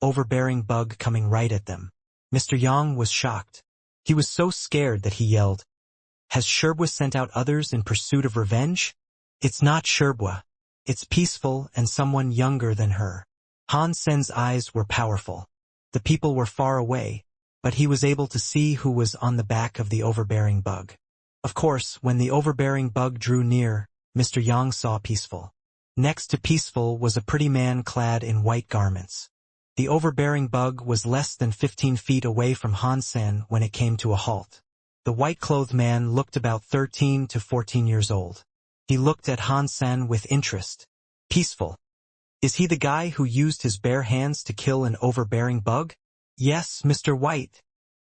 overbearing bug coming right at them. Mr. Yang was shocked. He was so scared that he yelled, "Has Sherbwa sent out others in pursuit of revenge?" "It's not Sherbwa. It's Peaceful and someone younger than her." Han Sen's eyes were powerful. The people were far away, but he was able to see who was on the back of the overbearing bug. Of course, when the overbearing bug drew near, Mr. Yang saw Peaceful. Next to Peaceful was a pretty man clad in white garments. The overbearing bug was less than 15 feet away from Han Sen when it came to a halt. The white-clothed man looked about 13 to 14 years old. He looked at Han Sen with interest. "Peaceful. Is he the guy who used his bare hands to kill an overbearing bug?" "Yes, Mr. White,"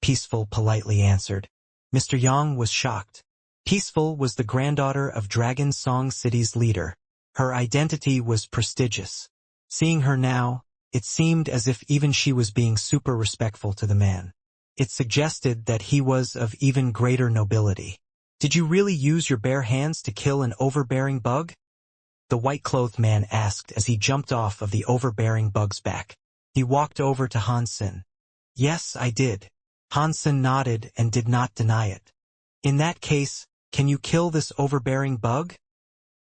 Peaceful politely answered. Mr. Yang was shocked. Peaceful was the granddaughter of Dragon Song City's leader. Her identity was prestigious. Seeing her now, it seemed as if even she was being super respectful to the man. It suggested that he was of even greater nobility. "Did you really use your bare hands to kill an overbearing bug?" the white-clothed man asked as he jumped off of the overbearing bug's back. He walked over to Han Sen. "Yes, I did." Han Sen nodded and did not deny it. "In that case, can you kill this overbearing bug?"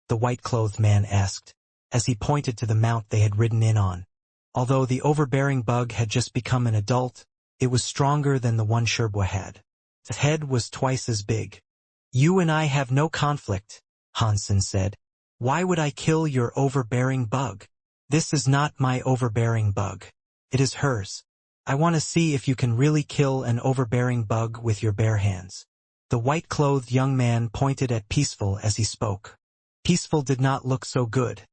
the white-clothed man asked, as he pointed to the mount they had ridden in on. Although the overbearing bug had just become an adult, it was stronger than the one Sherbwa had. Its head was twice as big. "You and I have no conflict," Han Sen said. "Why would I kill your overbearing bug? This is not my overbearing bug. It is hers. I want to see if you can really kill an overbearing bug with your bare hands." The white-clothed young man pointed at Peaceful as he spoke. Peaceful did not look so good,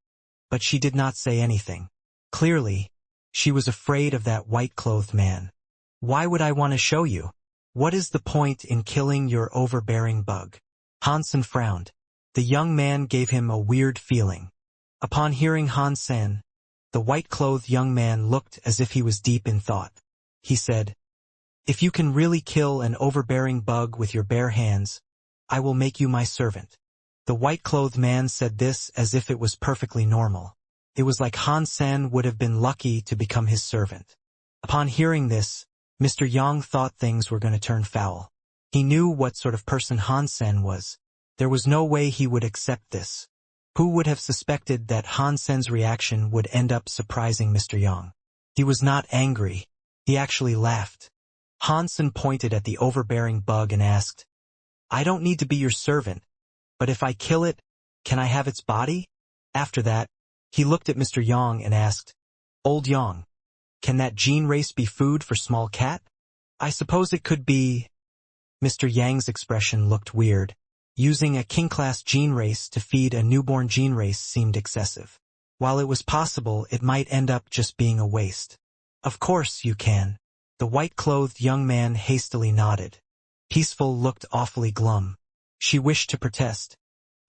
but she did not say anything. Clearly, she was afraid of that white-clothed man. "Why would I want to show you? What is the point in killing your overbearing bug?" Han Sen frowned. The young man gave him a weird feeling. Upon hearing Han Sen, the white-clothed young man looked as if he was deep in thought. He said, "If you can really kill an overbearing bug with your bare hands, I will make you my servant." The white-clothed man said this as if it was perfectly normal. It was like Han Sen would have been lucky to become his servant. Upon hearing this, Mr. Yang thought things were going to turn foul. He knew what sort of person Han Sen was. There was no way he would accept this. Who would have suspected that Han Sen's reaction would end up surprising Mr. Yang? He was not angry. He actually laughed. Han Sen pointed at the overbearing bug and asked, "I don't need to be your servant, but if I kill it, can I have its body?" After that, he looked at Mr. Yang and asked, "Old Yang, can that gene race be food for Small Cat?" I suppose it could be. Mr. Yang's expression looked weird. Using a king-class gene race to feed a newborn gene race seemed excessive. While it was possible, it might end up just being a waste. Of course you can. The white-clothed young man hastily nodded. Peaceful looked awfully glum. She wished to protest,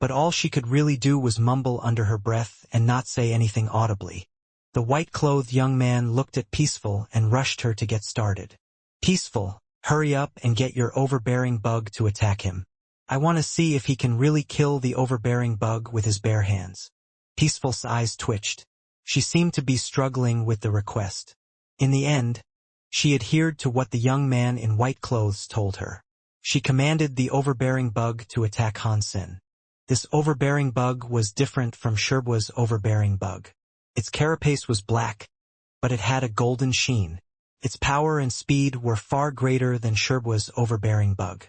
but all she could really do was mumble under her breath and not say anything audibly. The white-clothed young man looked at Peaceful and rushed her to get started. Peaceful, hurry up and get your overbearing bug to attack him. I want to see if he can really kill the overbearing bug with his bare hands. Peaceful's eyes twitched. She seemed to be struggling with the request. In the end, she adhered to what the young man in white clothes told her. She commanded the overbearing bug to attack Han Sen. This overbearing bug was different from Sherbua's overbearing bug. Its carapace was black, but it had a golden sheen. Its power and speed were far greater than Sherbua's overbearing bug.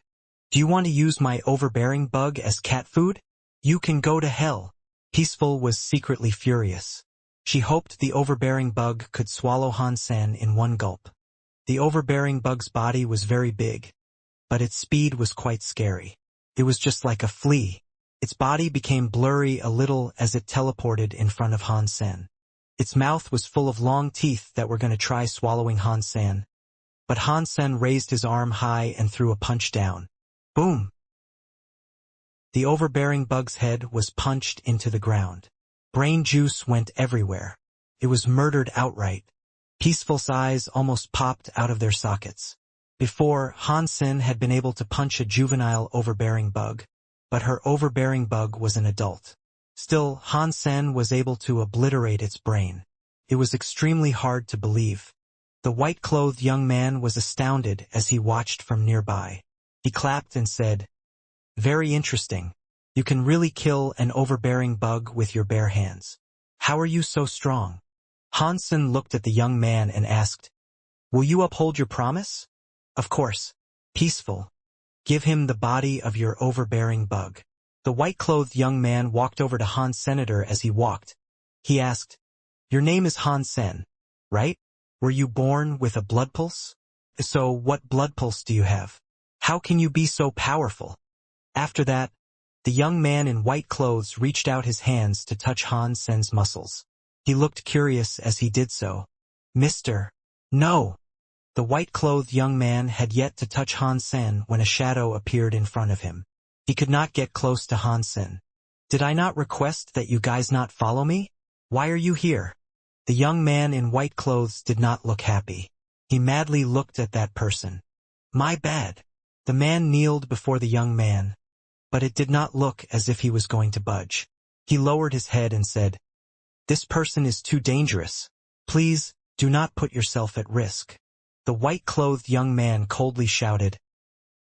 Do you want to use my overbearing bug as cat food? You can go to hell. Peaceful was secretly furious. She hoped the overbearing bug could swallow Han Sen in one gulp. The overbearing bug's body was very big, but its speed was quite scary. It was just like a flea. Its body became blurry a little as it teleported in front of Han Sen. Its mouth was full of long teeth that were going to try swallowing Han Sen. But Han Sen raised his arm high and threw a punch down. Boom! The overbearing bug's head was punched into the ground. Brain juice went everywhere. It was murdered outright. Peaceful's eyes almost popped out of their sockets. Before, Han Sen had been able to punch a juvenile overbearing bug, but her overbearing bug was an adult. Still, Han Sen was able to obliterate its brain. It was extremely hard to believe. The white-clothed young man was astounded as he watched from nearby. He clapped and said, "Very interesting. You can really kill an overbearing bug with your bare hands. How are you so strong?" Han Sen looked at the young man and asked, "Will you uphold your promise?" "Of course." Peaceful. Give him the body of your overbearing bug. The white-clothed young man walked over to Han Senator as he walked. He asked, "Your name is Han Sen, right? Were you born with a blood pulse? So what blood pulse do you have? How can you be so powerful?" After that, the young man in white clothes reached out his hands to touch Han Sen's muscles. He looked curious as he did so. "Mr. No!" The white-clothed young man had yet to touch Han Sen when a shadow appeared in front of him. He could not get close to Han Sen. "Did I not request that you guys not follow me? Why are you here?" The young man in white clothes did not look happy. He madly looked at that person. "My bad." The man kneeled before the young man, but it did not look as if he was going to budge. He lowered his head and said, "This person is too dangerous. Please, do not put yourself at risk." The white-clothed young man coldly shouted,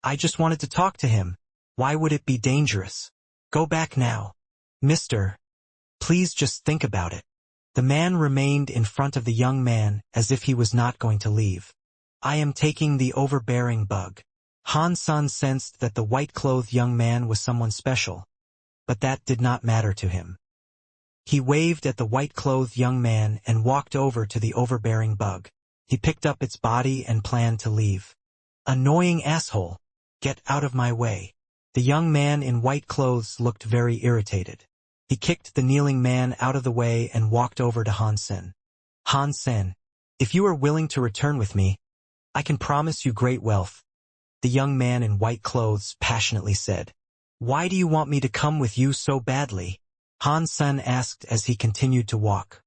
"I just wanted to talk to him. Why would it be dangerous? Go back now. Mister, please just think about it." The man remained in front of the young man as if he was not going to leave. "I am taking the overbearing bug." Han Sen sensed that the white-clothed young man was someone special, but that did not matter to him. He waved at the white-clothed young man and walked over to the overbearing bug. He picked up its body and planned to leave. "Annoying asshole! Get out of my way." The young man in white clothes looked very irritated. He kicked the kneeling man out of the way and walked over to Han Sen. "Han Sen, if you are willing to return with me, I can promise you great wealth." The young man in white clothes passionately said. "Why do you want me to come with you so badly?" Han Sen asked as he continued to walk.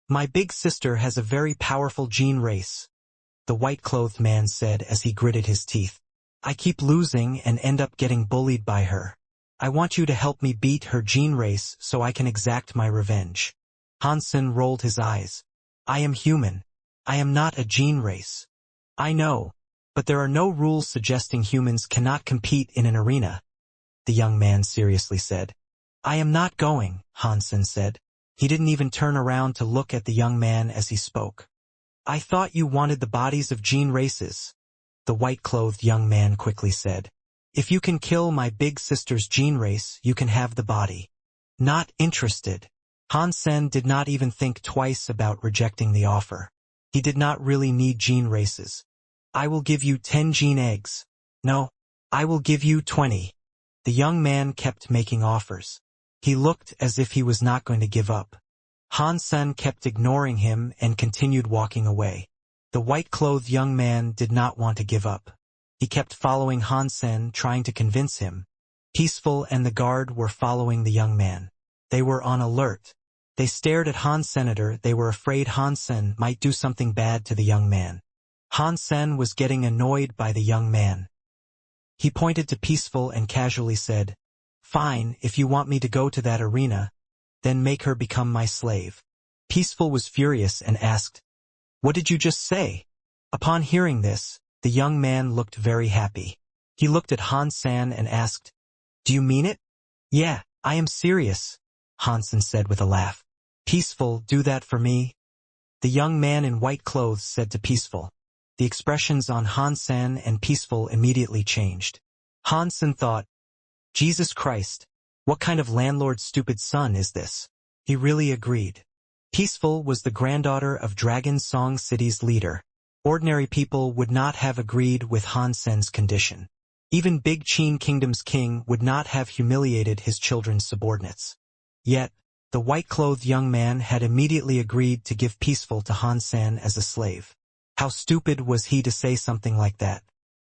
"My big sister has a very powerful gene race," the white-clothed man said as he gritted his teeth. "I keep losing and end up getting bullied by her. I want you to help me beat her gene race so I can exact my revenge." Han Sen rolled his eyes. "I am human. I am not a gene race." "I know, but there are no rules suggesting humans cannot compete in an arena," the young man seriously said. "I am not going," Han Sen said. He didn't even turn around to look at the young man as he spoke. "I thought you wanted the bodies of gene races," the white-clothed young man quickly said. "If you can kill my big sister's gene race, you can have the body." "Not interested." Han Sen did not even think twice about rejecting the offer. He did not really need gene races. I will give you 10 gene eggs. No, I will give you 20. The young man kept making offers. He looked as if he was not going to give up. Han Sen kept ignoring him and continued walking away. The white-clothed young man did not want to give up. He kept following Han Sen, trying to convince him. Peaceful and the guard were following the young man. They were on alert. They stared at Han Senator. They were afraid Han Sen might do something bad to the young man. Han Sen was getting annoyed by the young man. He pointed to Peaceful and casually said, "Fine, if you want me to go to that arena, then make her become my slave." Peaceful was furious and asked, "What did you just say?" Upon hearing this, the young man looked very happy. He looked at Han Sen and asked, "Do you mean it?" "Yeah, I am serious," Han Sen said with a laugh. "Peaceful, do that for me." The young man in white clothes said to Peaceful. The expressions on Han Sen and Peaceful immediately changed. Han Sen thought, "Jesus Christ, what kind of landlord's stupid son is this?" He really agreed. Peaceful was the granddaughter of Dragon Song City's leader. Ordinary people would not have agreed with Han Sen's condition. Even Big Qin Kingdom's king would not have humiliated his children's subordinates. Yet, the white-clothed young man had immediately agreed to give Peaceful to Han Sen as a slave. How stupid was he to say something like that?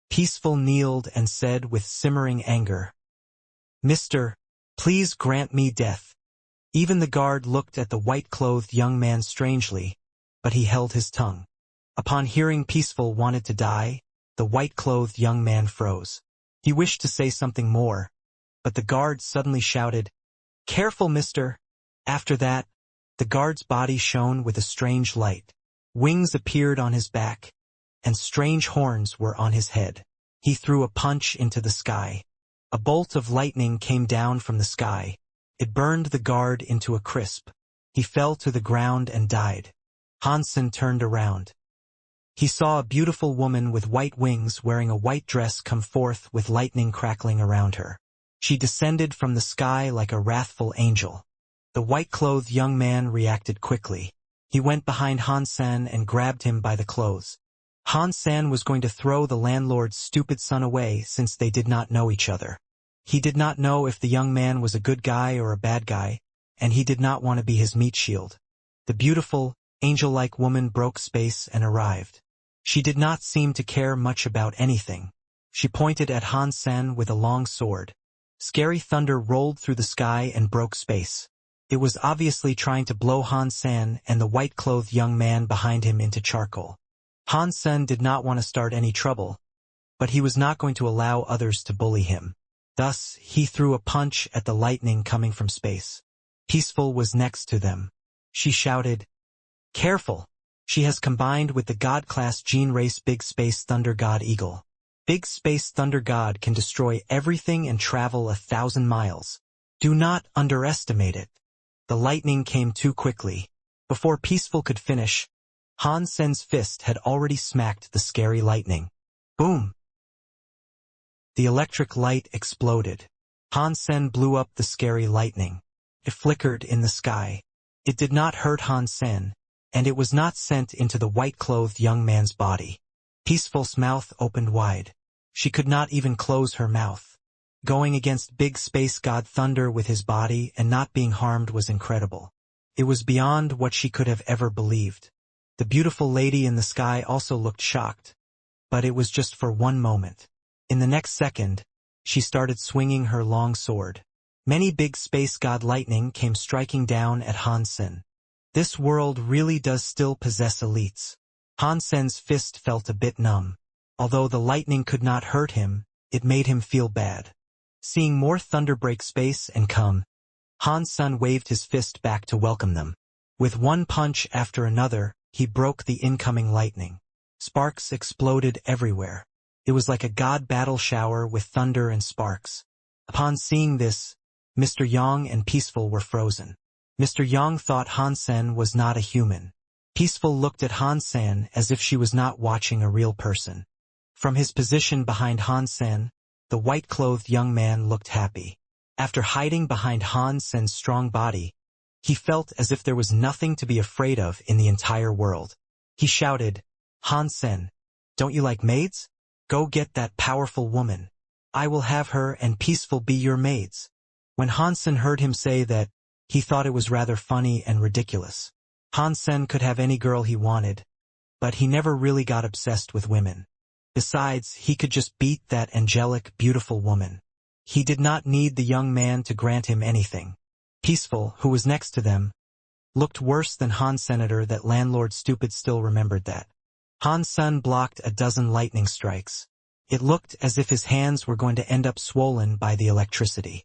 Peaceful kneeled and said with simmering anger, "Mister, please grant me death." Even the guard looked at the white-clothed young man strangely, but he held his tongue. Upon hearing Peaceful wanted to die, the white-clothed young man froze. He wished to say something more, but the guard suddenly shouted, "Careful, mister!" After that, the guard's body shone with a strange light. Wings appeared on his back, and strange horns were on his head. He threw a punch into the sky. A bolt of lightning came down from the sky. It burned the guard into a crisp. He fell to the ground and died. Han Sen turned around. He saw a beautiful woman with white wings wearing a white dress come forth with lightning crackling around her. She descended from the sky like a wrathful angel. The white-clothed young man reacted quickly. He went behind Han Sen and grabbed him by the clothes. Han Sen was going to throw the landlord's stupid son away since they did not know each other. He did not know if the young man was a good guy or a bad guy, and he did not want to be his meat shield. The beautiful, angel-like woman broke space and arrived. She did not seem to care much about anything. She pointed at Han Sen with a long sword. Scary thunder rolled through the sky and broke space. It was obviously trying to blow Han Sen and the white-clothed young man behind him into charcoal. Han Sen did not want to start any trouble, but he was not going to allow others to bully him. Thus, he threw a punch at the lightning coming from space. Peaceful was next to them. She shouted, "Careful! She has combined with the God-class gene race Big Space Thunder God Eagle. Big Space Thunder God can destroy everything and travel 1,000 miles. Do not underestimate it." The lightning came too quickly. Before Peaceful could finish, Han Sen's fist had already smacked the scary lightning. Boom! The electric light exploded. Han Sen blew up the scary lightning. It flickered in the sky. It did not hurt Han Sen, and it was not sent into the white-clothed young man's body. Peaceful's mouth opened wide. She could not even close her mouth. Going against Big Space God Thunder with his body and not being harmed was incredible. It was beyond what she could have ever believed. The beautiful lady in the sky also looked shocked, but it was just for one moment. In the next second, she started swinging her long sword. Many Big Space God lightning came striking down at Han Sen. This world really does still possess elites. Han Sen's fist felt a bit numb. Although the lightning could not hurt him, it made him feel bad. Seeing more thunder break space and come, Han Sen waved his fist back to welcome them. With one punch after another, he broke the incoming lightning. Sparks exploded everywhere. It was like a god battle shower with thunder and sparks. Upon seeing this, Mr. Yang and Peaceful were frozen. Mr. Yang thought Han Sen was not a human. Peaceful looked at Han Sen as if she was not watching a real person. From his position behind Han Sen, the white-clothed young man looked happy. After hiding behind Han Sen's strong body, he felt as if there was nothing to be afraid of in the entire world. He shouted, "Han Sen, Don't you like maids? Go get that powerful woman. I will have her and Peaceful be your maids. When Hansen heard him say that, he thought it was rather funny and ridiculous. Hansen could have any girl he wanted, but he never really got obsessed with women. Besides, he could just beat that angelic, beautiful woman. He did not need the young man to grant him anything. Peaceful, who was next to them, looked worse than Hans Senator. That landlord stupid still remembered that. Hans Sun blocked a dozen lightning strikes. It looked as if his hands were going to end up swollen by the electricity.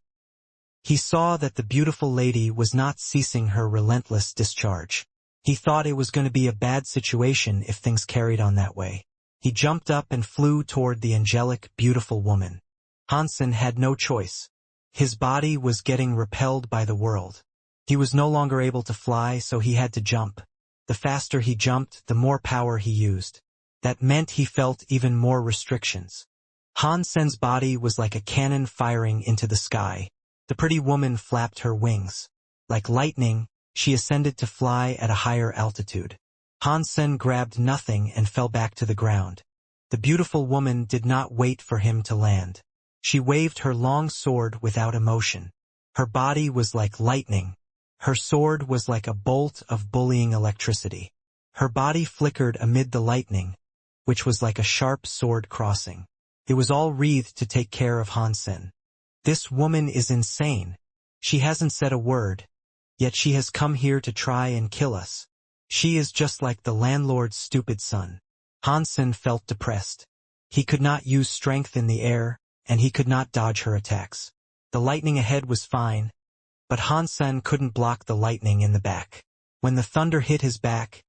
He saw that the beautiful lady was not ceasing her relentless discharge. He thought it was going to be a bad situation if things carried on that way. He jumped up and flew toward the angelic, beautiful woman. Hansen had no choice. His body was getting repelled by the world. He was no longer able to fly, so he had to jump. The faster he jumped, the more power he used. That meant he felt even more restrictions. Hansen's body was like a cannon firing into the sky. The pretty woman flapped her wings. Like lightning, she ascended to fly at a higher altitude. Hansen grabbed nothing and fell back to the ground. The beautiful woman did not wait for him to land. She waved her long sword without emotion. Her body was like lightning. Her sword was like a bolt of bullying electricity. Her body flickered amid the lightning, which was like a sharp sword crossing. It was all wreathed to take care of Hansen. This woman is insane. She hasn't said a word, yet she has come here to try and kill us. She is just like the landlord's stupid son. Hansen felt depressed. He could not use strength in the air, and he could not dodge her attacks. The lightning ahead was fine, but Hansen couldn't block the lightning in the back. When the thunder hit his back,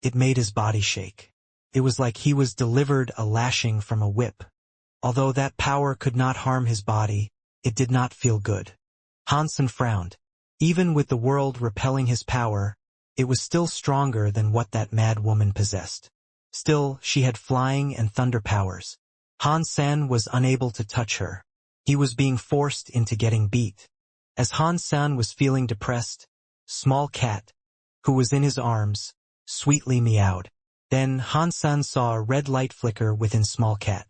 it made his body shake. It was like he was delivered a lashing from a whip. Although that power could not harm his body, it did not feel good. Hansen frowned. Even with the world repelling his power, it was still stronger than what that mad woman possessed. Still, she had flying and thunder powers. Hansen was unable to touch her. He was being forced into getting beat. As Hansen was feeling depressed, Small Cat, who was in his arms, sweetly meowed. Then Hansen saw a red light flicker within Small Cat.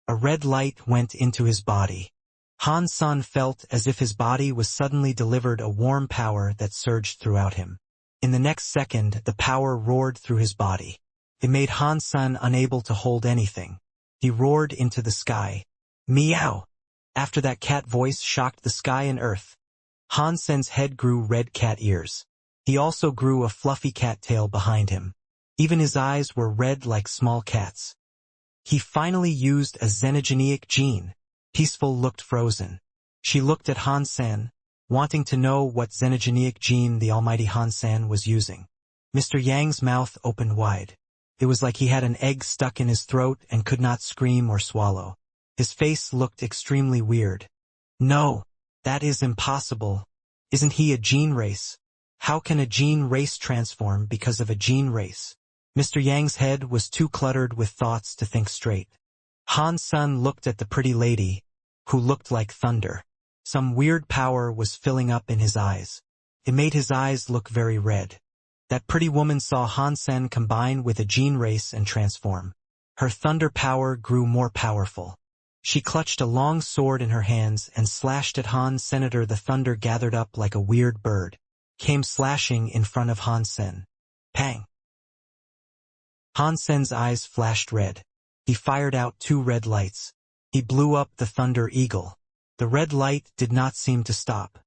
A red light went into his body. Hansen felt as if his body was suddenly delivered a warm power that surged throughout him. In the next second, the power roared through his body. It made Hansen unable to hold anything. He roared into the sky. Meow! After that cat voice shocked the sky and earth, Hansen's head grew red cat ears. He also grew a fluffy cat tail behind him. Even his eyes were red like Small Cat's. He finally used a xenogenic gene. Peaceful looked frozen. She looked at Hansen, wanting to know what xenogenic gene the almighty Hansen was using. Mr. Yang's mouth opened wide. It was like he had an egg stuck in his throat and could not scream or swallow. His face looked extremely weird. No, that is impossible. Isn't he a gene race? How can a gene race transform because of a gene race? Mr. Yang's head was too cluttered with thoughts to think straight. Hansen looked at the pretty lady, who looked like thunder. Some weird power was filling up in his eyes. It made his eyes look very red. That pretty woman saw Hansen combine with a gene race and transform. Her thunder power grew more powerful. She clutched a long sword in her hands and slashed at Hans Senator. The thunder gathered up like a weird bird, came slashing in front of Hansen. Pang! Hansen's eyes flashed red. He fired out 2 red lights. He blew up the Thunder Eagle. The red light did not seem to stop.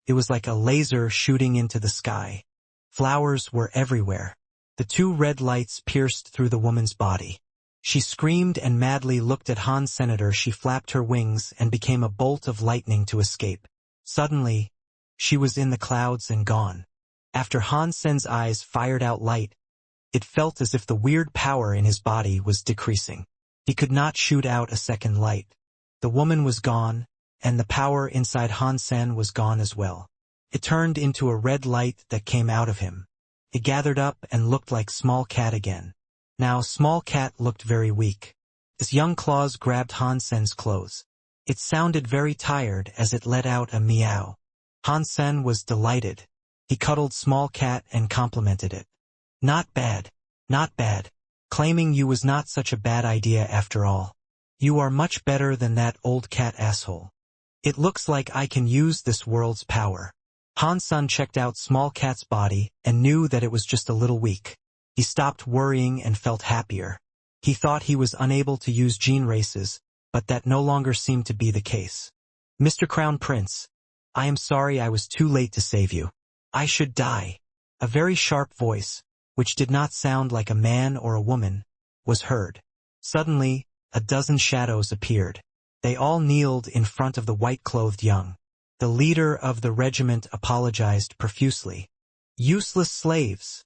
It was like a laser shooting into the sky. Flowers were everywhere. The 2 red lights pierced through the woman's body. She screamed and madly looked at Hans Senator. She flapped her wings and became a bolt of lightning to escape. Suddenly, she was in the clouds and gone. After Hansen's eyes fired out light, it felt as if the weird power in his body was decreasing. He could not shoot out a second light. The woman was gone, and the power inside Hansen was gone as well. It turned into a red light that came out of him. It gathered up and looked like Small Cat again. Now Small Cat looked very weak. His young claws grabbed Hansen's clothes. It sounded very tired as it let out a meow. Hansen was delighted. He cuddled Small Cat and complimented it. Not bad. Not bad. claiming you was not such a bad idea after all. You are much better than that old cat asshole. It looks like I can use this world's power. Han Sen checked out Small Cat's body and knew that it was just a little weak. He stopped worrying and felt happier. He thought he was unable to use gene races, but that no longer seemed to be the case. Mr. Crown Prince, I am sorry I was too late to save you. I should die. A very sharp voice, which did not sound like a man or a woman, was heard. Suddenly, a dozen shadows appeared. They all kneeled in front of the white-clothed young. The leader of the regiment apologized profusely. Useless slaves!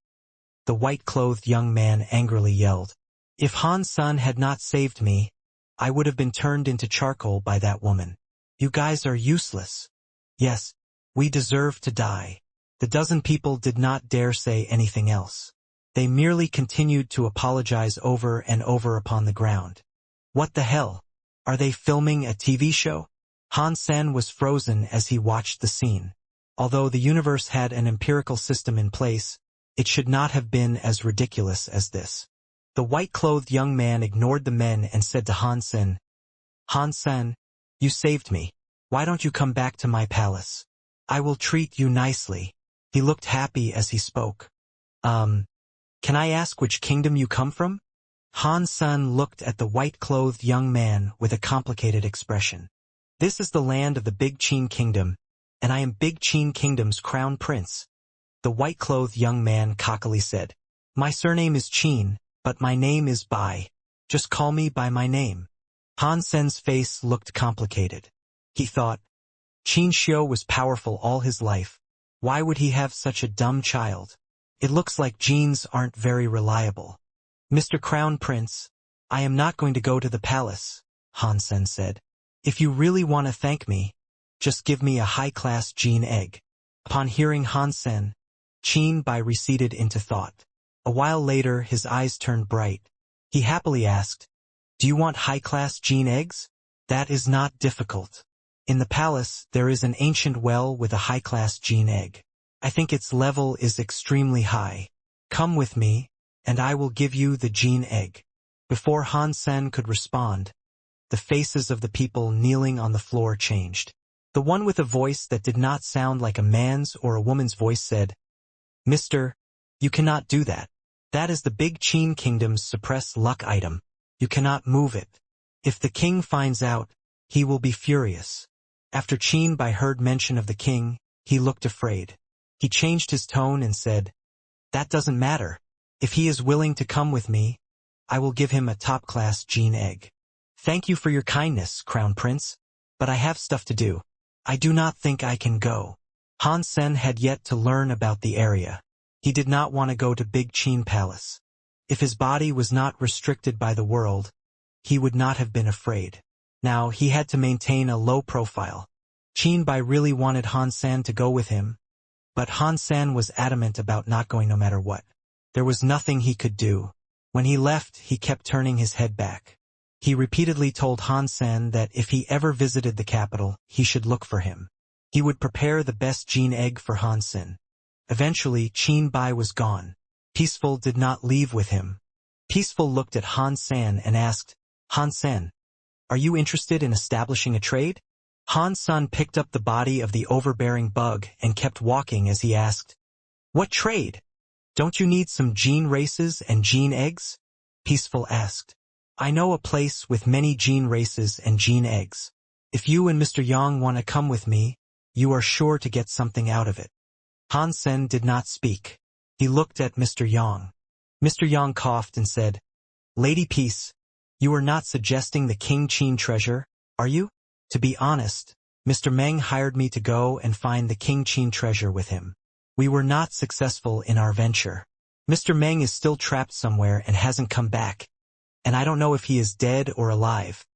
The white-clothed young man angrily yelled. If Han Sen had not saved me, I would have been turned into charcoal by that woman. You guys are useless. Yes, we deserve to die. The dozen people did not dare say anything else. They merely continued to apologize over and over upon the ground. What the hell? Are they filming a TV show? Han Sen was frozen as he watched the scene. Although the universe had an empirical system in place, it should not have been as ridiculous as this. The white-clothed young man ignored the men and said to Han Sen, Han Sen, you saved me. Why don't you come back to my palace? I will treat you nicely. He looked happy as he spoke. Can I ask which kingdom you come from? Han Sen looked at the white-clothed young man with a complicated expression. This is the land of the Big Qin Kingdom, and I am Big Qin Kingdom's crown prince. The white-clothed young man cockily said, My surname is Qin, but my name is Bai. Just call me by my name. Han Sen's face looked complicated. He thought, Qin Xiu was powerful all his life. Why would he have such a dumb child? It looks like genes aren't very reliable. Mr. Crown Prince, I am not going to go to the palace, Han Sen said. If you really want to thank me, just give me a high-class gene egg. Upon hearing Han Sen, Qin Bai receded into thought. A while later his eyes turned bright. He happily asked, Do you want high-class gene eggs? That is not difficult. In the palace there is an ancient well with a high-class gene egg. I think its level is extremely high. Come with me, and I will give you the gene egg. Before Han Sen could respond, the faces of the people kneeling on the floor changed. The one with a voice that did not sound like a man's or a woman's voice said, Mister, you cannot do that. That is the Big Qin Kingdom's suppress luck item. You cannot move it. If the king finds out, he will be furious. After Qin Bai heard mention of the king, he looked afraid. He changed his tone and said, That doesn't matter. If he is willing to come with me, I will give him a top-class gene egg. Thank you for your kindness, Crown Prince, but I have stuff to do. I do not think I can go. Han Sen had yet to learn about the area. He did not want to go to Big Qin Palace. If his body was not restricted by the world, he would not have been afraid. Now he had to maintain a low profile. Qin Bai really wanted Han Sen to go with him, but Han Sen was adamant about not going no matter what. There was nothing he could do. When he left, he kept turning his head back. He repeatedly told Han Sen that if he ever visited the capital, he should look for him. He would prepare the best gene egg for Han Sen. Eventually, Qin Bai was gone. Peaceful did not leave with him. Peaceful looked at Han Sen and asked, Han Sen, are you interested in establishing a trade? Han Sen picked up the body of the overbearing bug and kept walking as he asked, What trade? Don't you need some gene races and gene eggs? Peaceful asked. I know a place with many gene races and gene eggs. If you and Mr. Yang want to come with me, you are sure to get something out of it. Han Sen did not speak. He looked at Mr. Yang. Mr. Yang coughed and said, Lady Peace, you are not suggesting the King Qin treasure, are you? To be honest, Mr. Meng hired me to go and find the King Qin treasure with him. We were not successful in our venture. Mr. Meng is still trapped somewhere and hasn't come back, and I don't know if he is dead or alive.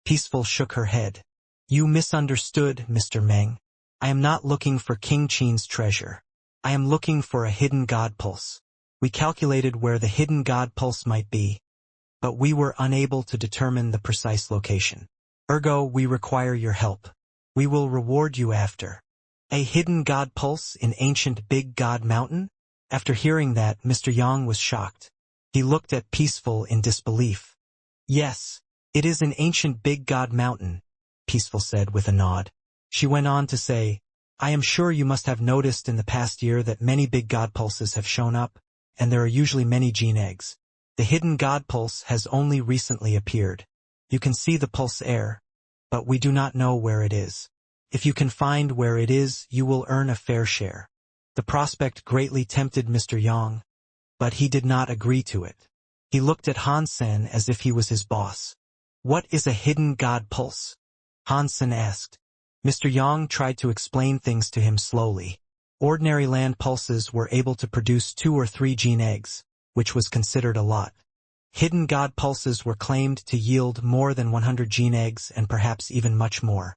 Peaceful shook her head. You misunderstood, Mr. Meng. I am not looking for King Qin's treasure. I am looking for a hidden god pulse. We calculated where the hidden god pulse might be, but we were unable to determine the precise location. Ergo, we require your help. We will reward you after. A hidden god pulse in ancient Big God Mountain? After hearing that, Mr. Yang was shocked. He looked at Peaceful in disbelief. Yes, it is an ancient big god mountain, Peaceful said with a nod. She went on to say, I am sure you must have noticed in the past year that many big god pulses have shown up, and there are usually many gene eggs. The hidden god pulse has only recently appeared. You can see the pulse air, but we do not know where it is. If you can find where it is, you will earn a fair share. The prospect greatly tempted Mr. Yang, but he did not agree to it. He looked at Hansen as if he was his boss. What is a hidden god pulse? Hansen asked. Mr. Yang tried to explain things to him slowly. Ordinary land pulses were able to produce 2 or 3 gene eggs, which was considered a lot. Hidden god pulses were claimed to yield more than 100 gene eggs and perhaps even much more.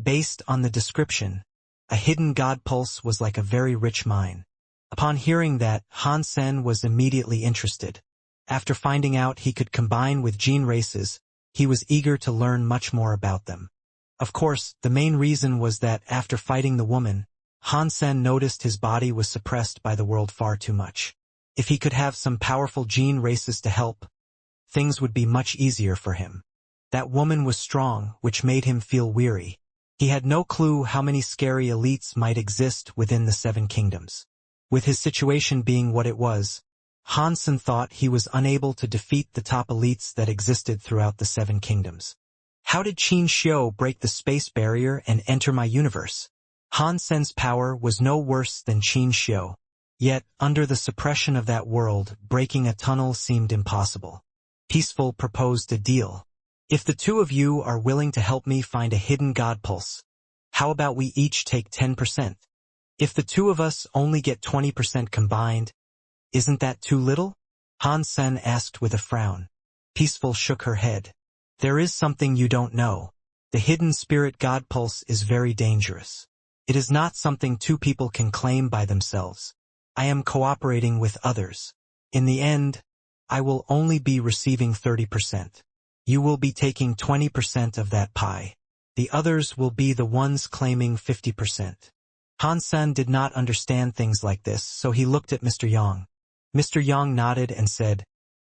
Based on the description, a hidden god pulse was like a very rich mine. Upon hearing that, Hansen was immediately interested. After finding out he could combine with gene races, he was eager to learn much more about them. Of course, the main reason was that after fighting the woman, Hansen noticed his body was suppressed by the world far too much. If he could have some powerful gene races to help, things would be much easier for him. That woman was strong, which made him feel weary. He had no clue how many scary elites might exist within the 7 kingdoms. With his situation being what it was, Hansen thought he was unable to defeat the top elites that existed throughout the 7 kingdoms. How did Qin Xiu break the space barrier and enter my universe? Hansen's power was no worse than Qin Xiu. Yet, under the suppression of that world, breaking a tunnel seemed impossible. Peaceful proposed a deal. If the 2 of you are willing to help me find a hidden god pulse, how about we each take 10%? If the 2 of us only get 20% combined, isn't that too little? Hansen asked with a frown. Peaceful shook her head. There is something you don't know. The hidden spirit god pulse is very dangerous. It is not something 2 people can claim by themselves. I am cooperating with others. In the end, I will only be receiving 30%. You will be taking 20% of that pie. The others will be the ones claiming 50%. Hansen did not understand things like this, so he looked at Mr. Yang. Mr. Yang nodded and said,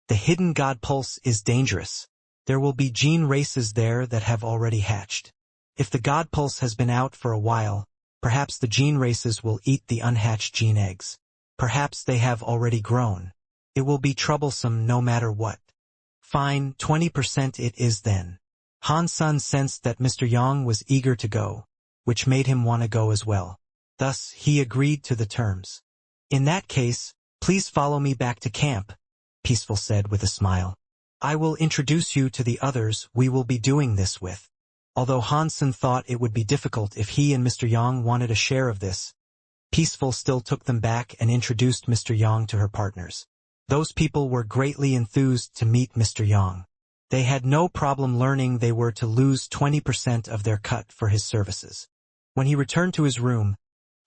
The hidden god pulse is dangerous. There will be gene races there that have already hatched. If the god pulse has been out for a while, perhaps the gene races will eat the unhatched gene eggs. Perhaps they have already grown. It will be troublesome no matter what. Fine, 20% it is then. Hansen sensed that Mr. Yang was eager to go, which made him want to go as well. Thus, he agreed to the terms. In that case, please follow me back to camp, Peaceful said with a smile. I will introduce you to the others we will be doing this with. Although Hansen thought it would be difficult if he and Mr. Yang wanted a share of this, Peaceful still took them back and introduced Mr. Yang to her partners. Those people were greatly enthused to meet Mr. Yang. They had no problem learning they were to lose 20% of their cut for his services. When he returned to his room,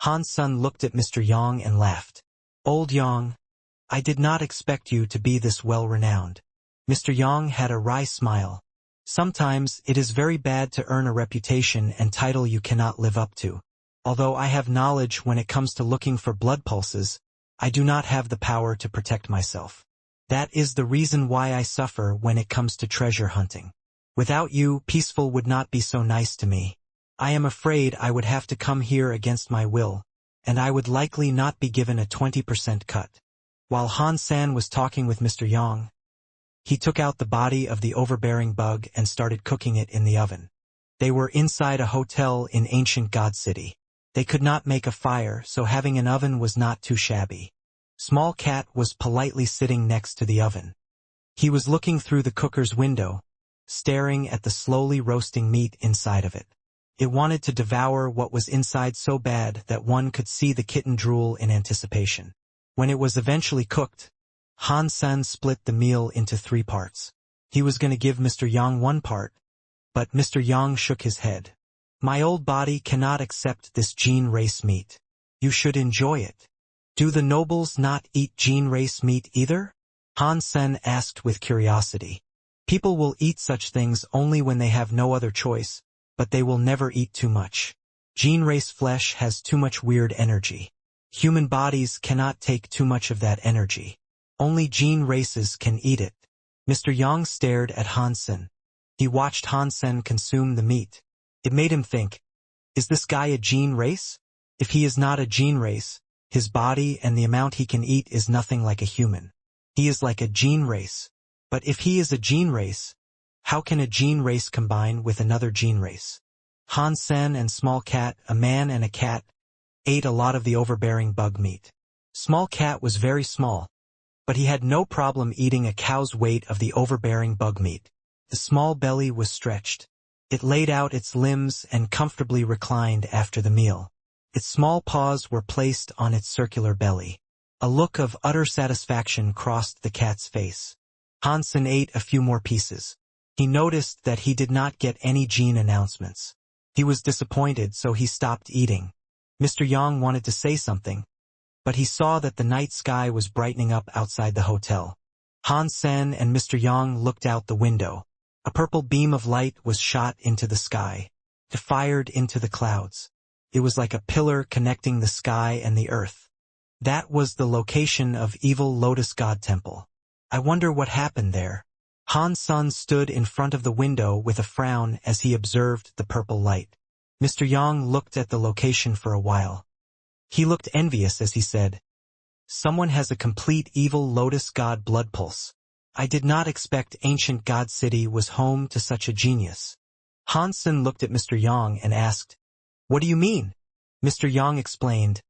Hansen looked at Mr. Yang and laughed. Old Yang, I did not expect you to be this well-renowned. Mr. Yang had a wry smile. Sometimes it is very bad to earn a reputation and title you cannot live up to. Although I have knowledge when it comes to looking for blood pulses, I do not have the power to protect myself. That is the reason why I suffer when it comes to treasure hunting. Without you, Peaceful would not be so nice to me. I am afraid I would have to come here against my will, and I would likely not be given a 20% cut. While Hansen was talking with Mr. Yang, he took out the body of the overbearing bug and started cooking it in the oven. They were inside a hotel in ancient God City. They could not make a fire, so having an oven was not too shabby. Small Cat was politely sitting next to the oven. He was looking through the cooker's window, staring at the slowly roasting meat inside of it. It wanted to devour what was inside so bad that one could see the kitten drool in anticipation. When it was eventually cooked, Hansen split the meal into 3 parts. He was going to give Mr. Yang 1 part, but Mr. Yang shook his head. My old body cannot accept this gene race meat. You should enjoy it. Do the nobles not eat gene race meat either? Hansen asked with curiosity. People will eat such things only when they have no other choice, but they will never eat too much. Gene race flesh has too much weird energy. Human bodies cannot take too much of that energy. Only gene races can eat it. Mr. Yang stared at Han Sen. He watched Han Sen consume the meat. It made him think, is this guy a gene race? If he is not a gene race, his body and the amount he can eat is nothing like a human. He is like a gene race. But if he is a gene race, how can a gene race combine with another gene race? Han Sen and Small Cat, a man and a cat, ate a lot of the overbearing bug meat. Small Cat was very small, but he had no problem eating a cow's weight of the overbearing bug meat. The small belly was stretched. It laid out its limbs and comfortably reclined after the meal. Its small paws were placed on its circular belly. A look of utter satisfaction crossed the cat's face. Han Sen ate a few more pieces. He noticed that he did not get any gene announcements. He was disappointed, so he stopped eating. Mr. Yang wanted to say something, but he saw that the night sky was brightening up outside the hotel. Han Sen and Mr. Yang looked out the window. A purple beam of light was shot into the sky. It fired into the clouds. It was like a pillar connecting the sky and the earth. That was the location of Evil Lotus God Temple. I wonder what happened there. Han Sen stood in front of the window with a frown as he observed the purple light. Mr. Yang looked at the location for a while. He looked envious as he said, "Someone has a complete Evil Lotus God blood pulse. I did not expect Ancient God City was home to such a genius." Han Sen looked at Mr. Yang and asked, "What do you mean?" Mr. Yang explained,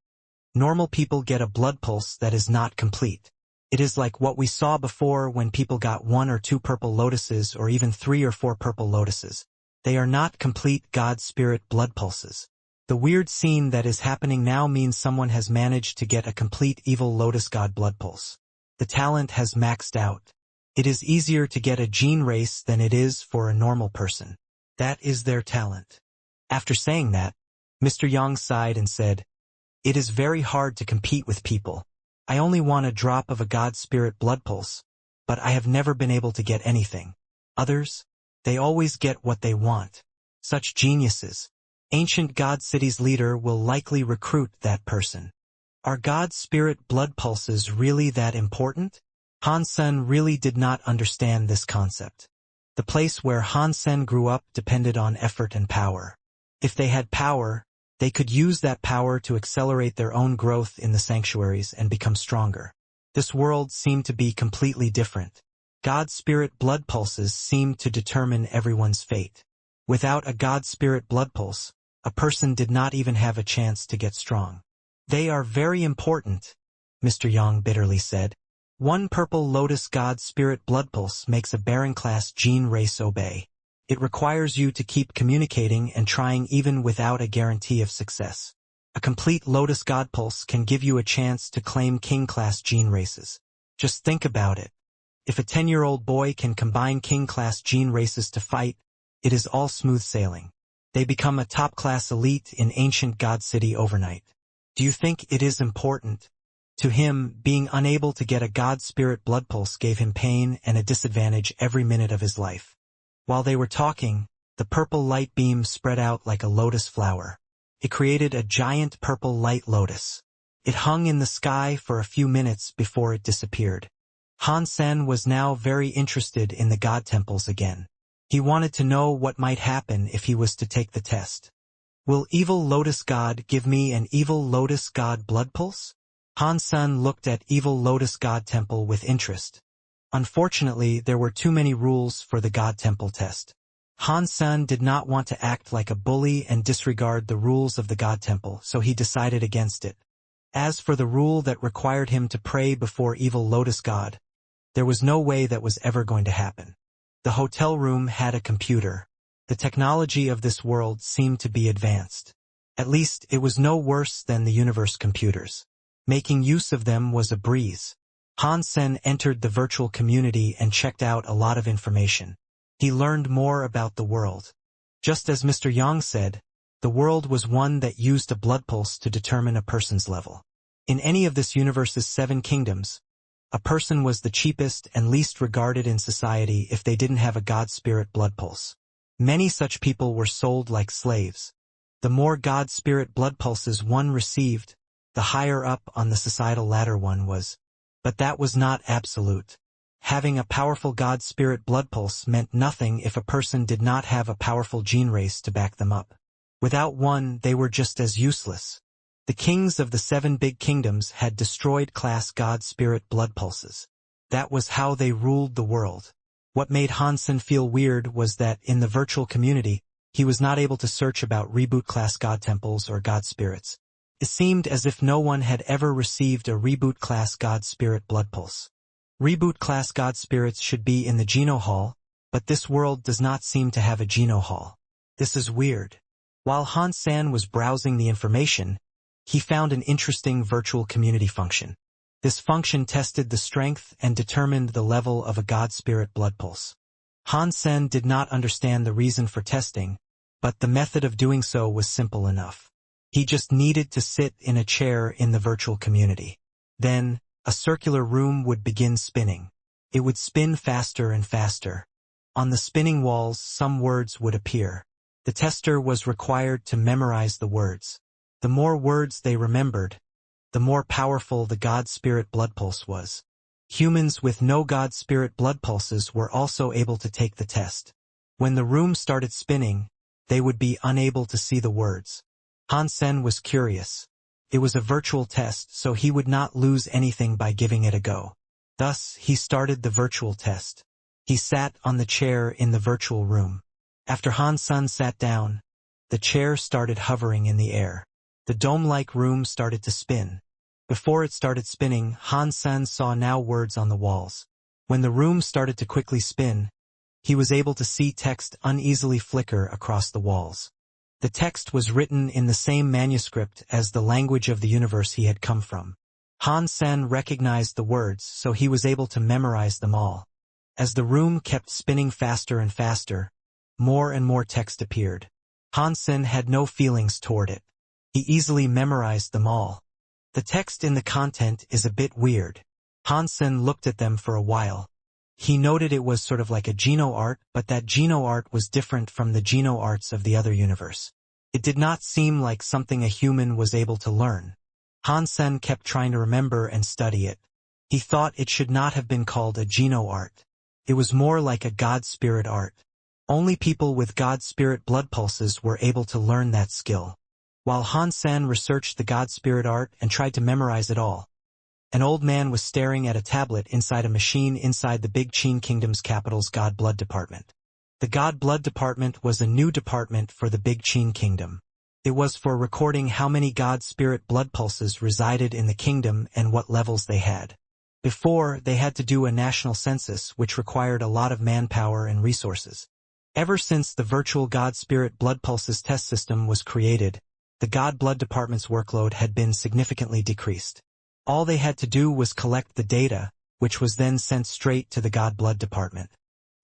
"Normal people get a blood pulse that is not complete. It is like what we saw before when people got 1 or 2 purple lotuses or even 3 or 4 purple lotuses. They are not complete God Spirit blood pulses. The weird scene that is happening now means someone has managed to get a complete Evil Lotus God blood pulse. The talent has maxed out. It is easier to get a gene race than it is for a normal person. That is their talent." After saying that, Mr. Yang sighed and said, "It is very hard to compete with people. I only want a drop of a God Spirit blood pulse, but I have never been able to get anything. Others? They always get what they want. Such geniuses. Ancient God City's leader will likely recruit that person. Are God Spirit blood pulses really that important?" Han Sen really did not understand this concept. The place where Han Sen grew up depended on effort and power. If they had power, they could use that power to accelerate their own growth in the sanctuaries and become stronger. This world seemed to be completely different. God Spirit blood pulses seemed to determine everyone's fate. Without a God Spirit blood pulse, a person did not even have a chance to get strong. "They are very important," Mr. Yang bitterly said. "1 purple lotus God Spirit blood pulse makes a Baron class gene race obey. It requires you to keep communicating and trying even without a guarantee of success. A complete Lotus God pulse can give you a chance to claim King class gene races. Just think about it. If a 10-year-old boy can combine King class gene races to fight, it is all smooth sailing. They become a top-class elite in Ancient God City overnight. Do you think it is important?" To him, being unable to get a God Spirit blood pulse gave him pain and a disadvantage every minute of his life. While they were talking, the purple light beam spread out like a lotus flower. It created a giant purple light lotus. It hung in the sky for a few minutes before it disappeared. Han Sen was now very interested in the god temples again. He wanted to know what might happen if he was to take the test. "Will Evil Lotus God give me an Evil Lotus God blood pulse?" Han Sen looked at Evil Lotus God Temple with interest. Unfortunately, there were too many rules for the God Temple test. Han Sen did not want to act like a bully and disregard the rules of the God Temple, so he decided against it. As for the rule that required him to pray before Evil Lotus God, there was no way that was ever going to happen. The hotel room had a computer. The technology of this world seemed to be advanced. At least it was no worse than the universe computers. Making use of them was a breeze. Han Sen entered the virtual community and checked out a lot of information. He learned more about the world. Just as Mr. Yang said, the world was one that used a blood pulse to determine a person's level. In any of this universe's 7 kingdoms, a person was the cheapest and least regarded in society if they didn't have a God Spirit blood pulse. Many such people were sold like slaves. The more God Spirit blood pulses one received, the higher up on the societal ladder one was. But that was not absolute. Having a powerful God spirit blood pulse meant nothing if a person did not have a powerful gene race to back them up. Without one, they were just as useless. The kings of the 7 big kingdoms had destroyed class God spirit blood pulses. That was how they ruled the world. What made Hansen feel weird was that in the virtual community, he was not able to search about reboot class God temples or God spirits. It seemed as if no one had ever received a reboot class God spirit blood pulse. Reboot class God spirits should be in the Geno Hall, but this world does not seem to have a Geno Hall. This is weird. While Hansen was browsing the information, he found an interesting virtual community function. This function tested the strength and determined the level of a God spirit blood pulse. Hansen did not understand the reason for testing, but the method of doing so was simple enough. He just needed to sit in a chair in the virtual community. Then, a circular room would begin spinning. It would spin faster and faster. On the spinning walls, some words would appear. The tester was required to memorize the words. The more words they remembered, the more powerful the God spirit blood pulse was. Humans with no God spirit blood pulses were also able to take the test. When the room started spinning, they would be unable to see the words. Hansen was curious. It was a virtual test, so he would not lose anything by giving it a go. Thus, he started the virtual test. He sat on the chair in the virtual room. After Hansen sat down, the chair started hovering in the air. The dome-like room started to spin. Before it started spinning, Hansen saw now words on the walls. When the room started to quickly spin, he was able to see text uneasily flicker across the walls. The text was written in the same manuscript as the language of the universe he had come from. Hansen recognized the words, so he was able to memorize them all. As the room kept spinning faster and faster, more and more text appeared. Hansen had no feelings toward it. He easily memorized them all. The text in the content is a bit weird. Hansen looked at them for a while. He noted it was sort of like a Geno art, but that Geno art was different from the Geno arts of the other universe. It did not seem like something a human was able to learn. Hansen kept trying to remember and study it. He thought it should not have been called a Geno art. It was more like a God spirit art. Only people with God spirit blood pulses were able to learn that skill. While Hansen researched the God spirit art and tried to memorize it all, an old man was staring at a tablet inside a machine inside the Big Qin Kingdom's capital's God Blood Department. The God Blood Department was a new department for the Big Qin Kingdom. It was for recording how many God spirit blood pulses resided in the kingdom and what levels they had. Before, they had to do a national census, which required a lot of manpower and resources. Ever since the virtual God spirit blood pulses test system was created, the God Blood Department's workload had been significantly decreased. All they had to do was collect the data, which was then sent straight to the God Blood Department.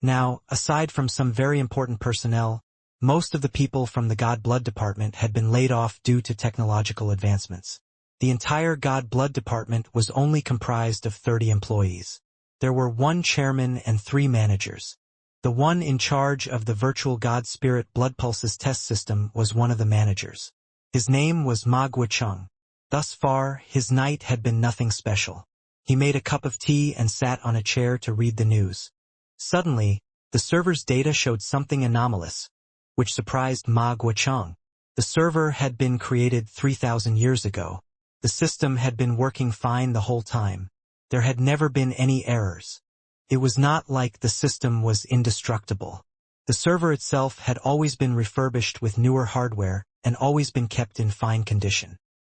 Now, aside from some very important personnel, most of the people from the God Blood Department had been laid off due to technological advancements. The entire God Blood Department was only comprised of 30 employees. There were 1 chairman and 3 managers. The one in charge of the virtual God Spirit blood pulses test system was one of the managers. His name was Ma Guocheng. Thus far, his night had been nothing special. He made a cup of tea and sat on a chair to read the news. Suddenly, the server's data showed something anomalous, which surprised Ma Guocheng. The server had been created 3,000 years ago. The system had been working fine the whole time. There had never been any errors. It was not like the system was indestructible. The server itself had always been refurbished with newer hardware and always been kept in fine condition.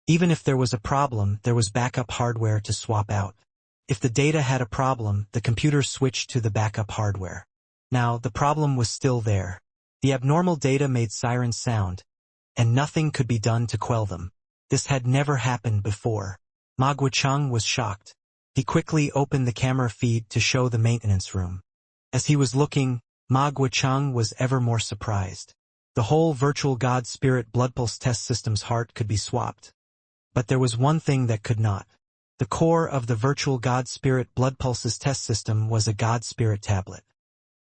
Even if there was a problem, there was backup hardware to swap out. If the data had a problem, the computer switched to the backup hardware. Now, the problem was still there. The abnormal data made sirens sound, and nothing could be done to quell them. This had never happened before. Ma Guocheng was shocked. He quickly opened the camera feed to show the maintenance room. As he was looking, Ma Guocheng was ever more surprised. The whole virtual God Spirit blood pulse test system's heart could be swapped. But there was one thing that could not. The core of the virtual God Spirit blood pulses test system was a God Spirit tablet.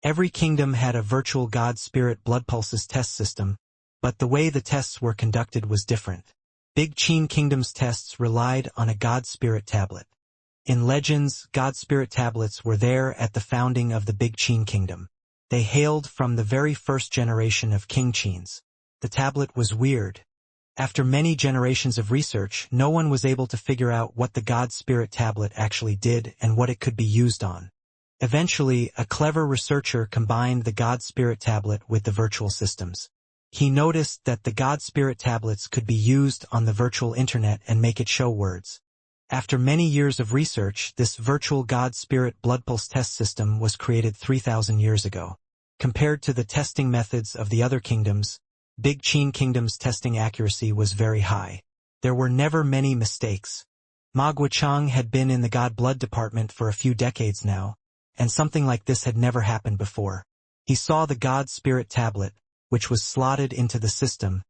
Every kingdom had a virtual God Spirit blood pulses test system, but the way the tests were conducted was different. Big Qin Kingdom's tests relied on a God Spirit tablet. In legends, God Spirit tablets were there at the founding of the Big Qin Kingdom. They hailed from the very first generation of King Qins. The tablet was weird. After many generations of research, no one was able to figure out what the God Spirit tablet actually did and what it could be used on. Eventually, a clever researcher combined the God Spirit tablet with the virtual systems. He noticed that the God Spirit tablets could be used on the virtual internet and make it show words. After many years of research, this virtual God Spirit blood pulse test system was created 3,000 years ago. Compared to the testing methods of the other kingdoms, Big Qin Kingdom's testing accuracy was very high. There were never many mistakes. Ma Guochang had been in the God Blood department for a few decades now, and something like this had never happened before. He saw the God Spirit tablet, which was slotted into the system,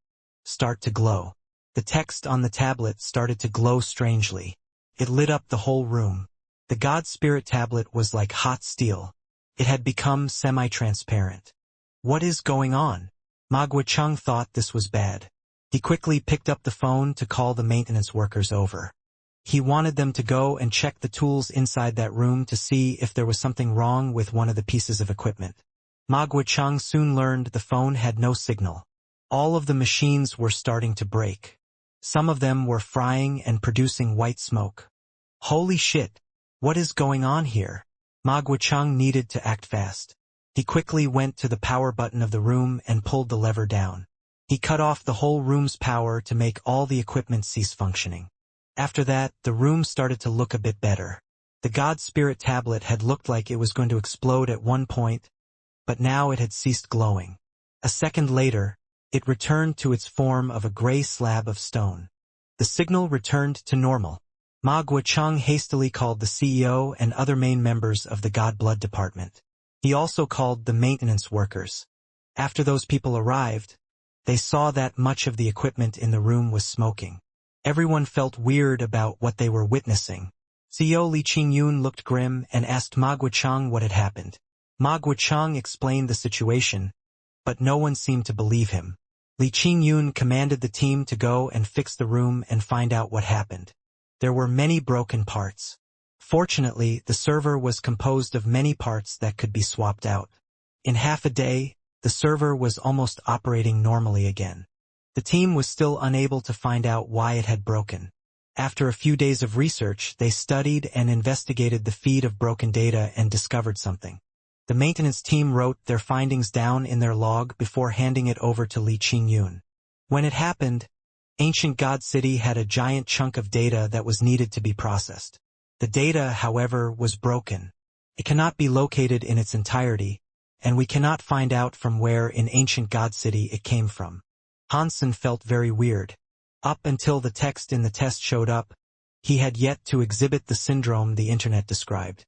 start to glow. The text on the tablet started to glow strangely. It lit up the whole room. The God Spirit tablet was like hot steel. It had become semi-transparent. What is going on? Ma Guochang thought this was bad. He quickly picked up the phone to call the maintenance workers over. He wanted them to go and check the tools inside that room to see if there was something wrong with one of the pieces of equipment. Ma Guochang soon learned the phone had no signal. All of the machines were starting to break. Some of them were frying and producing white smoke. Holy shit! What is going on here? Ma Guochang needed to act fast. He quickly went to the power button of the room and pulled the lever down. He cut off the whole room's power to make all the equipment cease functioning. After that, the room started to look a bit better. The God Spirit tablet had looked like it was going to explode at one point, but now it had ceased glowing. A second later, it returned to its form of a gray slab of stone. The signal returned to normal. Ma Guochang hastily called the CEO and other main members of the God Blood department. He also called the maintenance workers. After those people arrived, they saw that much of the equipment in the room was smoking. Everyone felt weird about what they were witnessing. CEO Li Qingyun looked grim and asked Ma Guochang what had happened. Ma Guochang explained the situation, but no one seemed to believe him. Li Qingyun commanded the team to go and fix the room and find out what happened. There were many broken parts. Fortunately, the server was composed of many parts that could be swapped out. In half a day, the server was almost operating normally again. The team was still unable to find out why it had broken. After a few days of research, they studied and investigated the feed of broken data and discovered something. The maintenance team wrote their findings down in their log before handing it over to Li Qingyun. When it happened, Ancient God City had a giant chunk of data that was needed to be processed. The data, however, was broken. It cannot be located in its entirety, and we cannot find out from where in Ancient God City it came from. Hansen felt very weird. Up until the text in the test showed up, he had yet to exhibit the syndrome the internet described.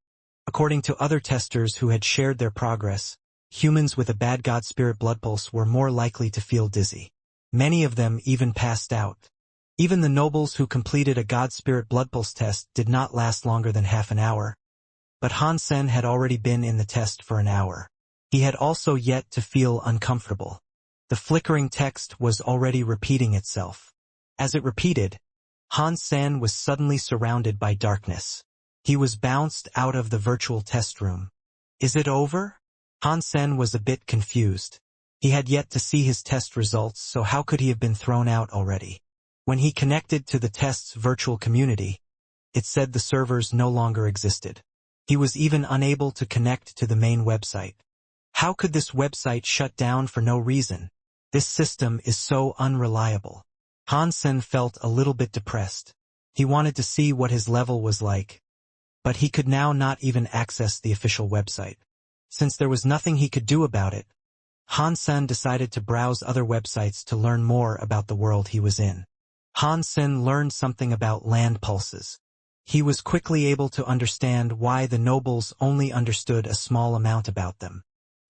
According to other testers who had shared their progress, humans with a bad God Spirit blood pulse were more likely to feel dizzy. Many of them even passed out. Even the nobles who completed a God Spirit blood pulse test did not last longer than half an hour. But Hansen had already been in the test for an hour. He had also yet to feel uncomfortable. The flickering text was already repeating itself. As it repeated, Hansen was suddenly surrounded by darkness. He was bounced out of the virtual test room. Is it over? Hansen was a bit confused. He had yet to see his test results, so how could he have been thrown out already? When he connected to the test's virtual community, it said the servers no longer existed. He was even unable to connect to the main website. How could this website shut down for no reason? This system is so unreliable. Hansen felt a little bit depressed. He wanted to see what his level was like, but he could now not even access the official website. Since there was nothing he could do about it, Hansen decided to browse other websites to learn more about the world he was in. Hansen learned something about land pulses. He was quickly able to understand why the nobles only understood a small amount about them.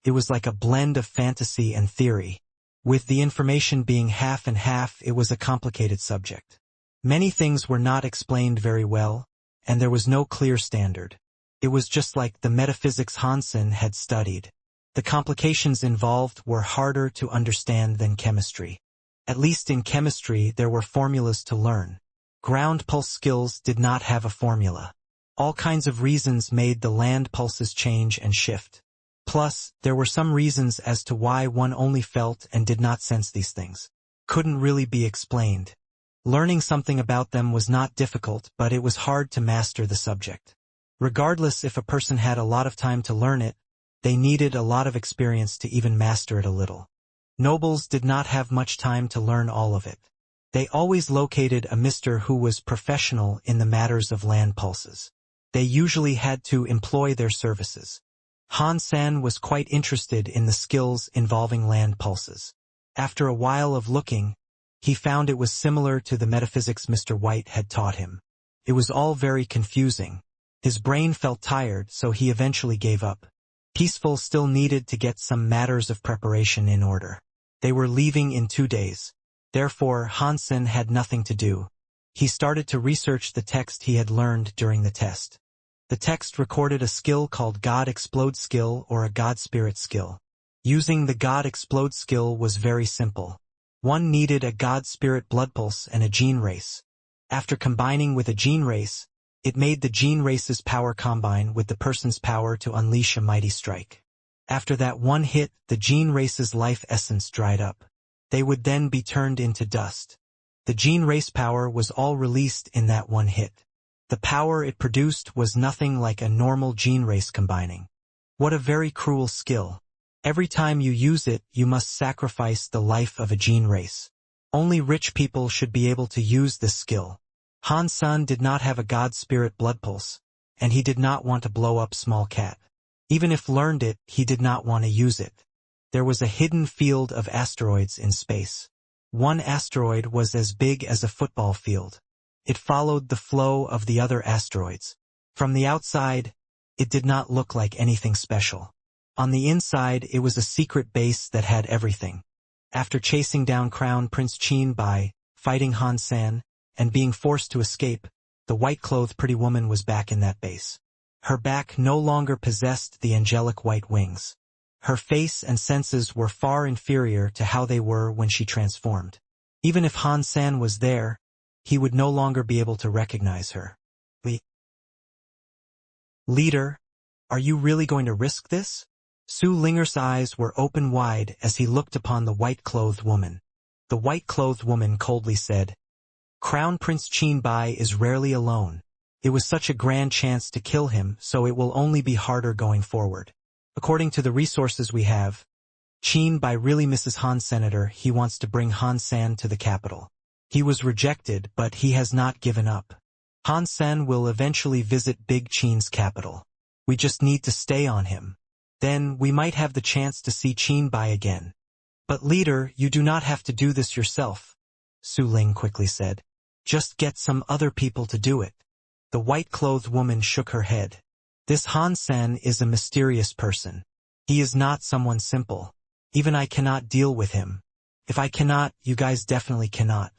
It was like a blend of fantasy and theory. With the information being half and half, it was a complicated subject. Many things were not explained very well, and there was no clear standard. It was just like the metaphysics Hansen had studied. The complications involved were harder to understand than chemistry. At least in chemistry there were formulas to learn. Ground pulse skills did not have a formula. All kinds of reasons made the land pulses change and shift. Plus, there were some reasons as to why one only felt and did not sense these things. Couldn't really be explained. Learning something about them was not difficult, but it was hard to master the subject. Regardless if a person had a lot of time to learn it, they needed a lot of experience to even master it a little. Nobles did not have much time to learn all of it. They always located a mister who was professional in the matters of land pulses. They usually had to employ their services. Han San was quite interested in the skills involving land pulses. After a while of looking, he found it was similar to the metaphysics Mr. White had taught him. It was all very confusing. His brain felt tired, so he eventually gave up. Peaceful still needed to get some matters of preparation in order. They were leaving in 2 days. Therefore, Han Sen had nothing to do. He started to research the text he had learned during the test. The text recorded a skill called God Explode skill or a God Spirit skill. Using the God Explode skill was very simple. One needed a God Spirit blood pulse and a gene race. After combining with a gene race, it made the gene race's power combine with the person's power to unleash a mighty strike. After that one hit, the gene race's life essence dried up. They would then be turned into dust. The gene race power was all released in that one hit. The power it produced was nothing like a normal gene race combining. What a very cruel skill. Every time you use it, you must sacrifice the life of a gene race. Only rich people should be able to use this skill. Han San did not have a God Spirit blood pulse, and he did not want to blow up Small Cat. Even if learned it, he did not want to use it. There was a hidden field of asteroids in space. One asteroid was as big as a football field. It followed the flow of the other asteroids. From the outside, it did not look like anything special. On the inside, it was a secret base that had everything. After chasing down Crown Prince Qin Bai, fighting Han San, and being forced to escape, the white-clothed pretty woman was back in that base. Her back no longer possessed the angelic white wings. Her face and senses were far inferior to how they were when she transformed. Even if Han San was there, he would no longer be able to recognize her. Leader, are you really going to risk this? Su Linger's eyes were open wide as he looked upon the white-clothed woman. The white-clothed woman coldly said, Crown Prince Qin Bai is rarely alone. It was such a grand chance to kill him, so it will only be harder going forward. According to the resources we have, Qin Bai really misses Han Senator. He wants to bring Han San to the capital. He was rejected, but he has not given up. Han San will eventually visit Big Qin's capital. We just need to stay on him. Then we might have the chance to see Qin Bai again. But leader, you do not have to do this yourself, Su Ling quickly said. Just get some other people to do it. The white-clothed woman shook her head. This Han San is a mysterious person. He is not someone simple. Even I cannot deal with him. If I cannot, you guys definitely cannot.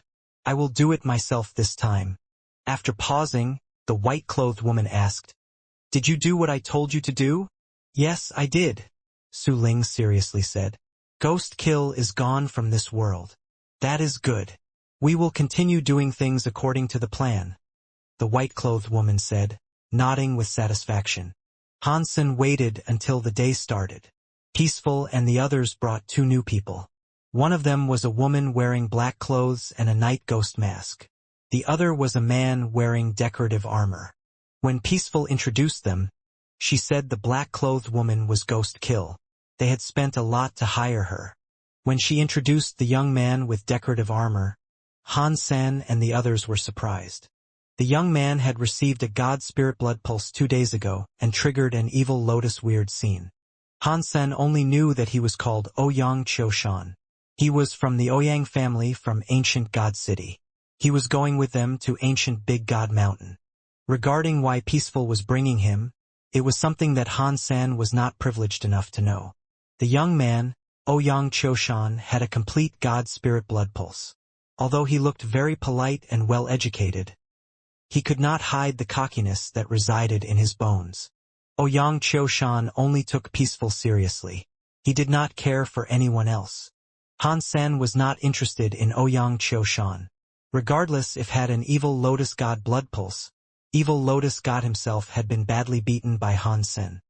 I will do it myself this time. After pausing, the white-clothed woman asked, Did you do what I told you to do? Yes, I did, Su Ling seriously said. Ghost Kill is gone from this world. That is good. We will continue doing things according to the plan, the white-clothed woman said, nodding with satisfaction. Hansen waited until the day started. Peaceful and the others brought 2 new people. One of them was a woman wearing black clothes and a night ghost mask. The other was a man wearing decorative armor. When Peaceful introduced them, she said the black-clothed woman was Ghost Kill. They had spent a lot to hire her. When she introduced the young man with decorative armor, Han San and the others were surprised. The young man had received a God Spirit blood pulse 2 days ago and triggered an evil lotus weird scene. Han San only knew that he was called Ouyang Qiushan. He was from the Ouyang family from ancient God City. He was going with them to ancient Big God Mountain. Regarding why Peaceful was bringing him, it was something that Han San was not privileged enough to know. The young man, Ouyang Qiushan, had a complete God Spirit blood pulse. Although he looked very polite and well-educated, he could not hide the cockiness that resided in his bones. Ouyang Qiushan only took Peaceful seriously. He did not care for anyone else. Han San was not interested in Ouyang Qiushan. Regardless if had an evil lotus god blood pulse, Evil Lotus God himself had been badly beaten by Han Sen.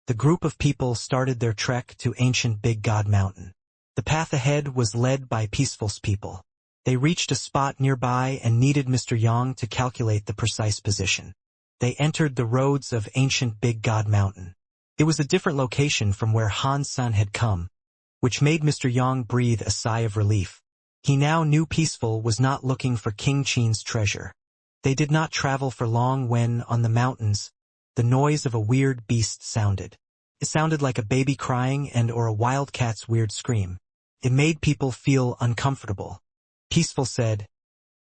The group of people started their trek to ancient Big God Mountain. The path ahead was led by peaceful people. They reached a spot nearby and needed Mr. Yang to calculate the precise position. They entered the roads of ancient Big God Mountain. It was a different location from where Han Sen had come, which made Mr. Yang breathe a sigh of relief. He now knew Peaceful was not looking for King Qin's treasure. They did not travel for long when, on the mountains, the noise of a weird beast sounded. It sounded like a baby crying or a wildcat's weird scream. It made people feel uncomfortable. Peaceful said,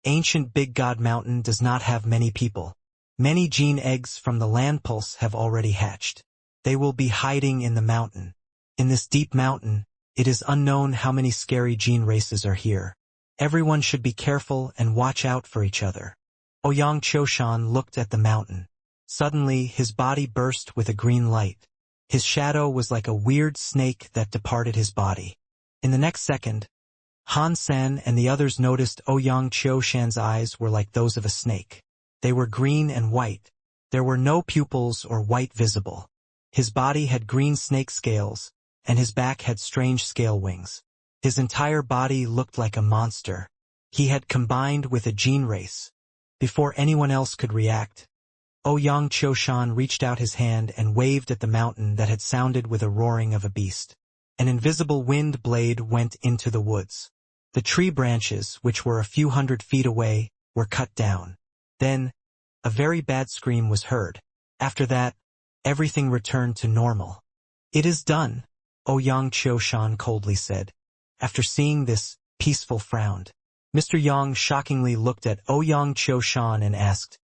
"Ancient Big God Mountain does not have many people. Many gene eggs from the land pulse have already hatched. They will be hiding in the mountain. In this deep mountain, it is unknown how many scary gene races are here. Everyone should be careful and watch out for each other." Ouyang Qiushan looked at the mountain. Suddenly, his body burst with a green light. His shadow was like a weird snake that departed his body. In the next second, Han Sen and the others noticed Ouyang Qiushan's eyes were like those of a snake. They were green and white. There were no pupils or white visible. His body had green snake scales, and his back had strange scale wings. His entire body looked like a monster. He had combined with a gene race. Before anyone else could react, Ouyang Qiushan reached out his hand and waved at the mountain that had sounded with a roaring of a beast. An invisible wind blade went into the woods. The tree branches, which were a few hundred feet away, were cut down. Then, a very bad scream was heard. After that, everything returned to normal. "It is done," Ouyang Qiushan coldly said. After seeing this, Peaceful frowned. Mr. Yang shockingly looked at Ouyang Qiushan and asked,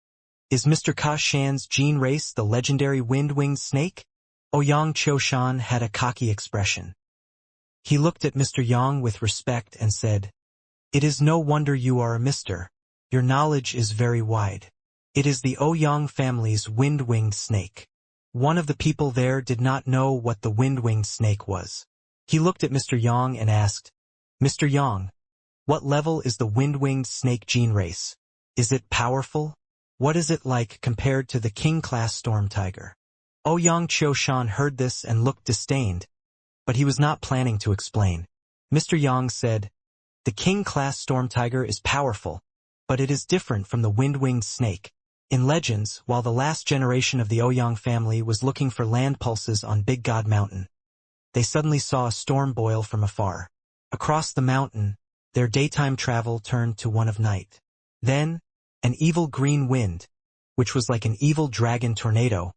"Is Mr. Ka Shan's gene race the legendary wind-winged snake?" Ouyang Qiushan had a cocky expression. He looked at Mr. Yang with respect and said, "It is no wonder you are a mister. Your knowledge is very wide. It is the Ouyang family's wind-winged snake." One of the people there did not know what the wind-winged snake was. He looked at Mr. Yang and asked, "Mr. Yang, what level is the wind-winged snake gene race? Is it powerful? What is it like compared to the king-class storm tiger?" Ouyang Qiushan heard this and looked disdained, but he was not planning to explain. Mr. Yang said, "The king-class storm tiger is powerful, but it is different from the wind-winged snake. In legends, while the last generation of the Ouyang family was looking for land pulses on Big God Mountain, they suddenly saw a storm boil from afar. Across the mountain, their daytime travel turned to one of night. Then, an evil green wind, which was like an evil dragon tornado,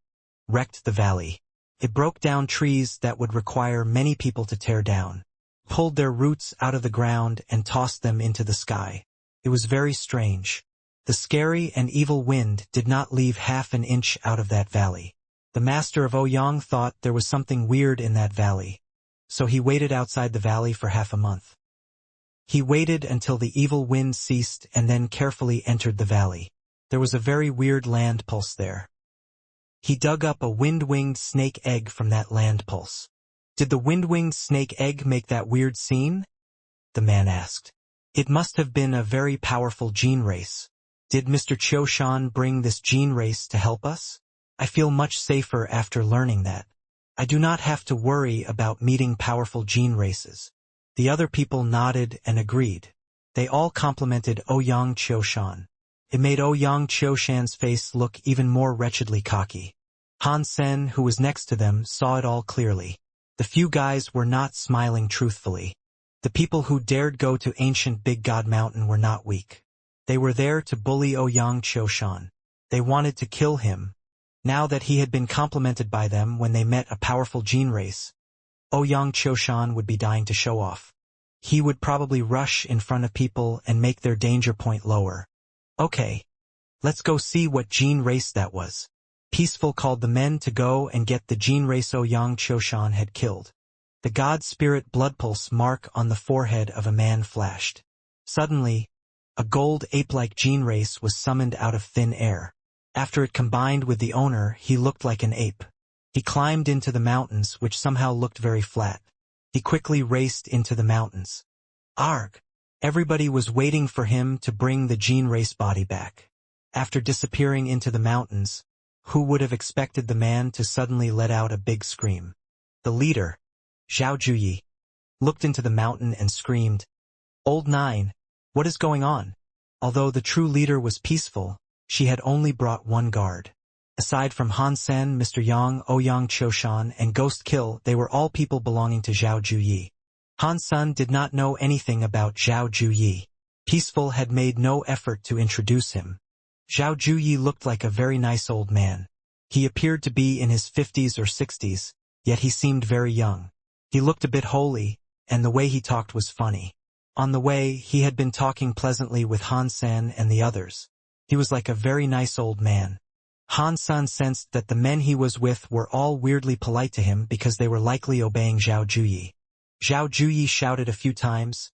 wrecked the valley. It broke down trees that would require many people to tear down, pulled their roots out of the ground and tossed them into the sky. It was very strange. The scary and evil wind did not leave half an inch out of that valley. The master of Ouyang thought there was something weird in that valley, so he waited outside the valley for half a month. He waited until the evil wind ceased and then carefully entered the valley. There was a very weird land pulse there. He dug up a wind-winged snake egg from that land pulse. "Did the wind-winged snake egg make that weird scene?" the man asked. "It must have been a very powerful gene race. Did Mr. Qiushan bring this gene race to help us? I feel much safer after learning that. I do not have to worry about meeting powerful gene races." The other people nodded and agreed. They all complimented Ouyang Qiushan. It made Ouyang Qiushan's face look even more wretchedly cocky. Han Sen, who was next to them, saw it all clearly. The few guys were not smiling truthfully. The people who dared go to ancient Big God Mountain were not weak. They were there to bully Ouyang Qiushan. They wanted to kill him. Now that he had been complimented by them when they met a powerful gene race, Ouyang Qiushan would be dying to show off. He would probably rush in front of people and make their danger point lower. "Okay, let's go see what gene race that was." Peaceful called the men to go and get the gene race Ouyang Qiushan had killed. The god spirit blood pulse mark on the forehead of a man flashed. Suddenly, a gold ape-like gene race was summoned out of thin air. After it combined with the owner, he looked like an ape. He climbed into the mountains, which somehow looked very flat. He quickly raced into the mountains. Arg! Everybody was waiting for him to bring the gene race body back. After disappearing into the mountains, who would have expected the man to suddenly let out a big scream? The leader, Zhao Juyi, looked into the mountain and screamed, "Old Nine, what is going on?" Although the true leader was peaceful, she had only brought one guard. Aside from Han Sen, Mr. Yang, Ouyang Qiushan, and Ghost Kill, they were all people belonging to Zhao Juyi. Han Sen did not know anything about Zhao Juyi. Peaceful had made no effort to introduce him. Zhao Juyi looked like a very nice old man. He appeared to be in his 50s or 60s, yet he seemed very young. He looked a bit holy, and the way he talked was funny. On the way, he had been talking pleasantly with Han Sen and the others. He was like a very nice old man. Han Sen sensed that the men he was with were all weirdly polite to him because they were likely obeying Zhao Juyi. Zhao Juyi shouted a few times,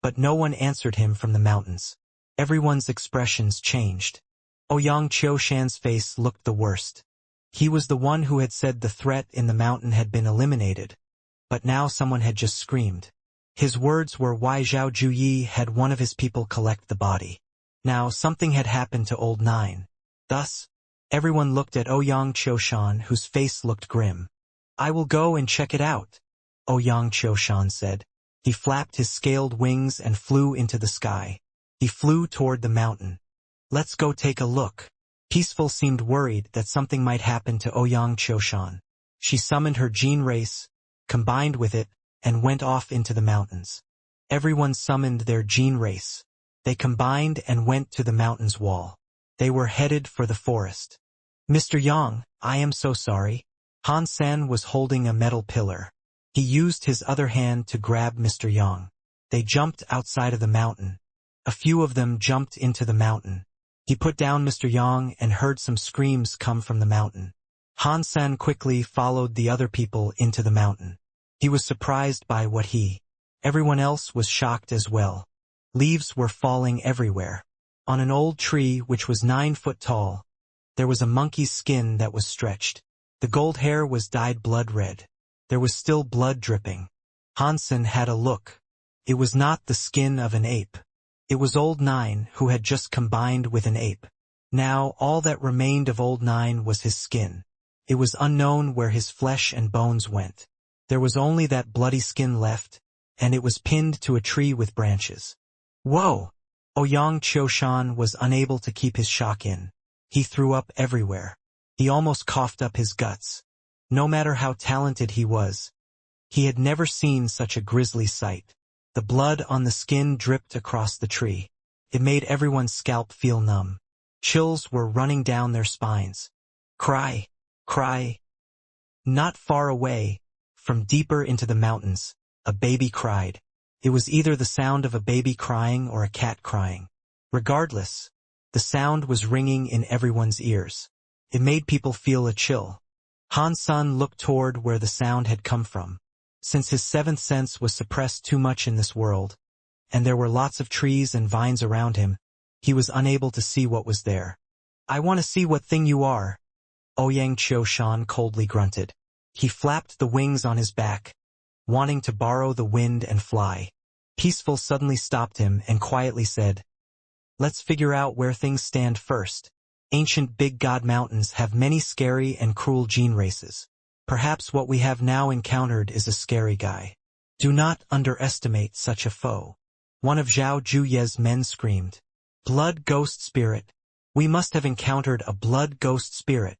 but no one answered him from the mountains. Everyone's expressions changed. Ouyang Qiushan's face looked the worst. He was the one who had said the threat in the mountain had been eliminated, but now someone had just screamed. His words were why Zhao Juyi had one of his people collect the body. Now something had happened to Old Nine. Thus, everyone looked at Ouyang Qiushan, whose face looked grim. "I will go and check it out," Ouyang Qiushan said. He flapped his scaled wings and flew into the sky. He flew toward the mountain. "Let's go take a look." Peaceful seemed worried that something might happen to Ouyang Qiushan. She summoned her gene race, combined with it, and went off into the mountains. Everyone summoned their gene race. They combined and went to the mountain's wall. They were headed for the forest. "Mr. Yang, I am so sorry." Han Sen was holding a metal pillar. He used his other hand to grab Mr. Yang. They jumped outside of the mountain. A few of them jumped into the mountain. He put down Mr. Yang and heard some screams come from the mountain. Han Sen quickly followed the other people into the mountain. He was surprised by what everyone else was shocked as well. Leaves were falling everywhere. On an old tree which was 9 foot tall, there was a monkey's skin that was stretched. The gold hair was dyed blood red. There was still blood dripping. Hansen had a look. It was not the skin of an ape. It was Old Nine who had just combined with an ape. Now all that remained of Old Nine was his skin. It was unknown where his flesh and bones went. There was only that bloody skin left, and it was pinned to a tree with branches. Whoa! Ouyang Qiushan was unable to keep his shock in. He threw up everywhere. He almost coughed up his guts. No matter how talented he was, he had never seen such a grisly sight. The blood on the skin dripped across the tree. It made everyone's scalp feel numb. Chills were running down their spines. Cry! Cry! Not far away, from deeper into the mountains, a baby cried. It was either the sound of a baby crying or a cat crying. Regardless, the sound was ringing in everyone's ears. It made people feel a chill. Han Sen looked toward where the sound had come from. Since his seventh sense was suppressed too much in this world, and there were lots of trees and vines around him, he was unable to see what was there. "I want to see what thing you are," Ouyang Qiushan coldly grunted. He flapped the wings on his back, wanting to borrow the wind and fly. Peaceful suddenly stopped him and quietly said, "Let's figure out where things stand first. Ancient Big God Mountains have many scary and cruel gene races. Perhaps what we have now encountered is a scary guy. Do not underestimate such a foe." One of Zhao Juye's men screamed, "Blood ghost spirit! We must have encountered a blood ghost spirit."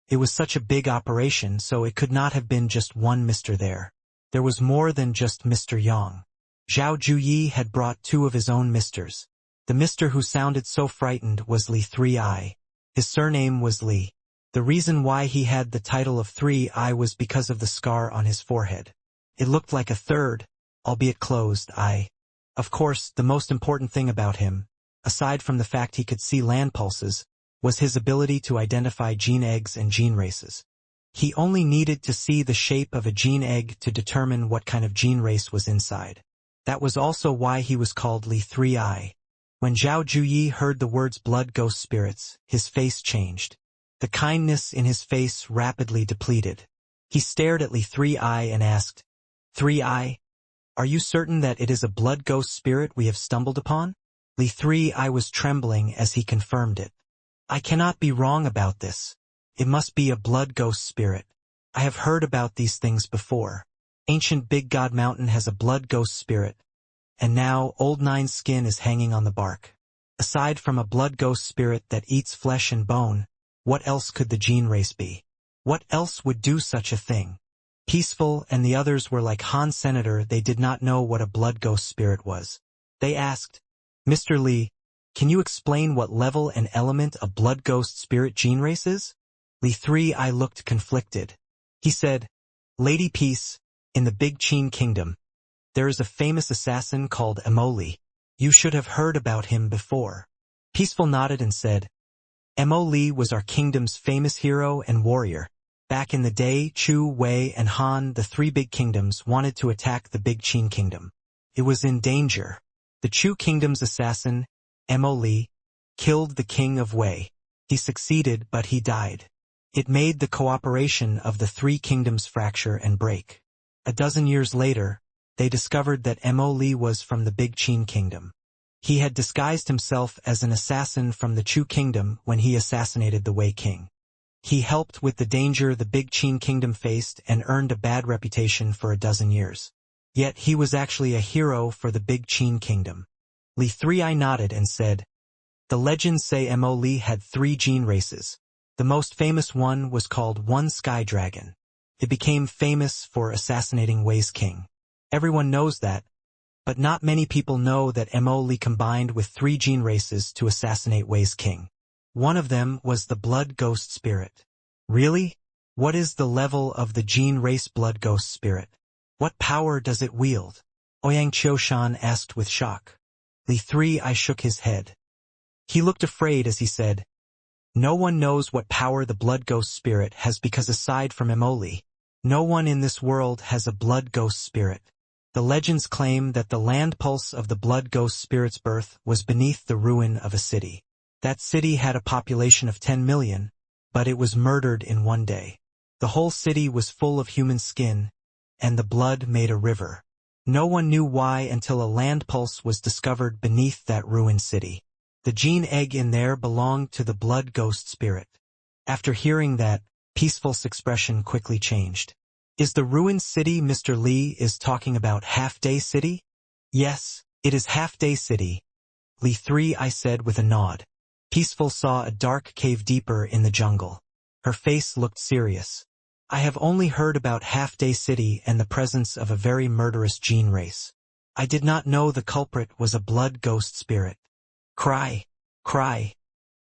It was such a big operation, so it could not have been just one Mr. there. There was more than just Mr. Yang. Zhao Juyi had brought 2 of his own misters. The Mr. who sounded so frightened was Li 3-Eye. His surname was Li. The reason why he had the title of 3-Eye was because of the scar on his forehead. It looked like a third, albeit closed, eye. Of course, the most important thing about him, aside from the fact he could see land pulses, was his ability to identify gene eggs and gene races. He only needed to see the shape of a gene egg to determine what kind of gene race was inside. That was also why he was called Li 3-Eye. When Zhao Juyi heard the words blood ghost spirits, his face changed. The kindness in his face rapidly depleted. He stared at Li 3-Eye and asked, 3-Eye, are you certain that it is a blood ghost spirit we have stumbled upon? Li 3-Eye was trembling as he confirmed it. I cannot be wrong about this. It must be a blood ghost spirit. I have heard about these things before. Ancient Big God Mountain has a blood ghost spirit, and now Old Nine's skin is hanging on the bark. Aside from a blood ghost spirit that eats flesh and bone, what else could the gene race be? What else would do such a thing? Peaceful and the others were like Han Senator. They did not know what a blood ghost spirit was. They asked, Mr. Lee, can you explain what level and element a blood ghost spirit gene race is? Lee 3I looked conflicted. He said, Lady Peace, in the Big Qin Kingdom, there is a famous assassin called Emoli. You should have heard about him before. Peaceful nodded and said, Emoli was our kingdom's famous hero and warrior. Back in the day, Chu, Wei, and Han, the three big kingdoms, wanted to attack the Big Qin Kingdom. It was in danger. The Chu Kingdom's assassin, Emoli, killed the king of Wei. He succeeded, but he died. It made the cooperation of the three kingdoms fracture and break. A dozen years later, they discovered that Emoli was from the Big Qin Kingdom. He had disguised himself as an assassin from the Chu Kingdom when he assassinated the Wei King. He helped with the danger the Big Qin Kingdom faced and earned a bad reputation for a dozen years. Yet he was actually a hero for the Big Qin Kingdom. Li 3I nodded and said, The legends say Emoli had 3 gene races. The most famous one was called One Sky Dragon. It became famous for assassinating Wei's king. Everyone knows that, but not many people know that Emoli combined with 3 gene races to assassinate Wei's king. One of them was the blood ghost spirit. Really? What is the level of the gene race blood ghost spirit? What power does it wield? Ouyang Qiushan asked with shock. Li 3I shook his head. He looked afraid as he said, No one knows what power the blood ghost spirit has because aside from Emoli, no one in this world has a blood ghost spirit. The legends claim that the land pulse of the blood ghost spirit's birth was beneath the ruin of a city. That city had a population of 10 million, but it was murdered in one day. The whole city was full of human skin, and the blood made a river. No one knew why until a land pulse was discovered beneath that ruined city. The gene egg in there belonged to the blood ghost spirit. After hearing that, Peaceful's expression quickly changed. Is the ruined city Mr. Lee is talking about Half-Day City? Yes, it is Half-Day City, Li 3I said with a nod. Peaceful saw a dark cave deeper in the jungle. Her face looked serious. I have only heard about Half-Day City and the presence of a very murderous gene race. I did not know the culprit was a blood ghost spirit. Cry, cry.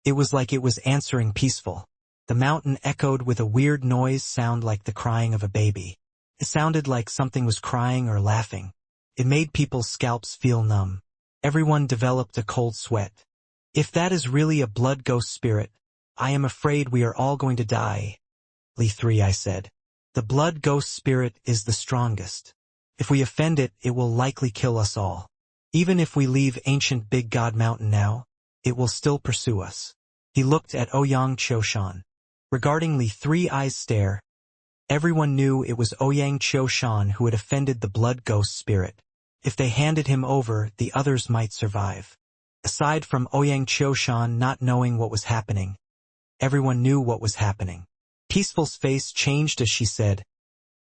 It was like it was answering Peaceful. The mountain echoed with a weird noise sound like the crying of a baby. It sounded like something was crying or laughing. It made people's scalps feel numb. Everyone developed a cold sweat. If that is really a blood ghost spirit, I am afraid we are all going to die, Li 3I said. The blood ghost spirit is the strongest. If we offend it, it will likely kill us all. Even if we leave ancient Big God Mountain now, it will still pursue us. He looked at Ouyang Qiushan. Regarding Li 3I's stare, everyone knew it was Ouyang Qiushan who had offended the blood ghost spirit. If they handed him over, the others might survive. Aside from Ouyang Qiushan not knowing what was happening, everyone knew what was happening. Peaceful's face changed as she said,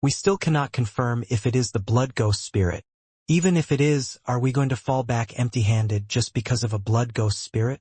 We still cannot confirm if it is the blood ghost spirit. Even if it is, are we going to fall back empty-handed just because of a blood ghost spirit?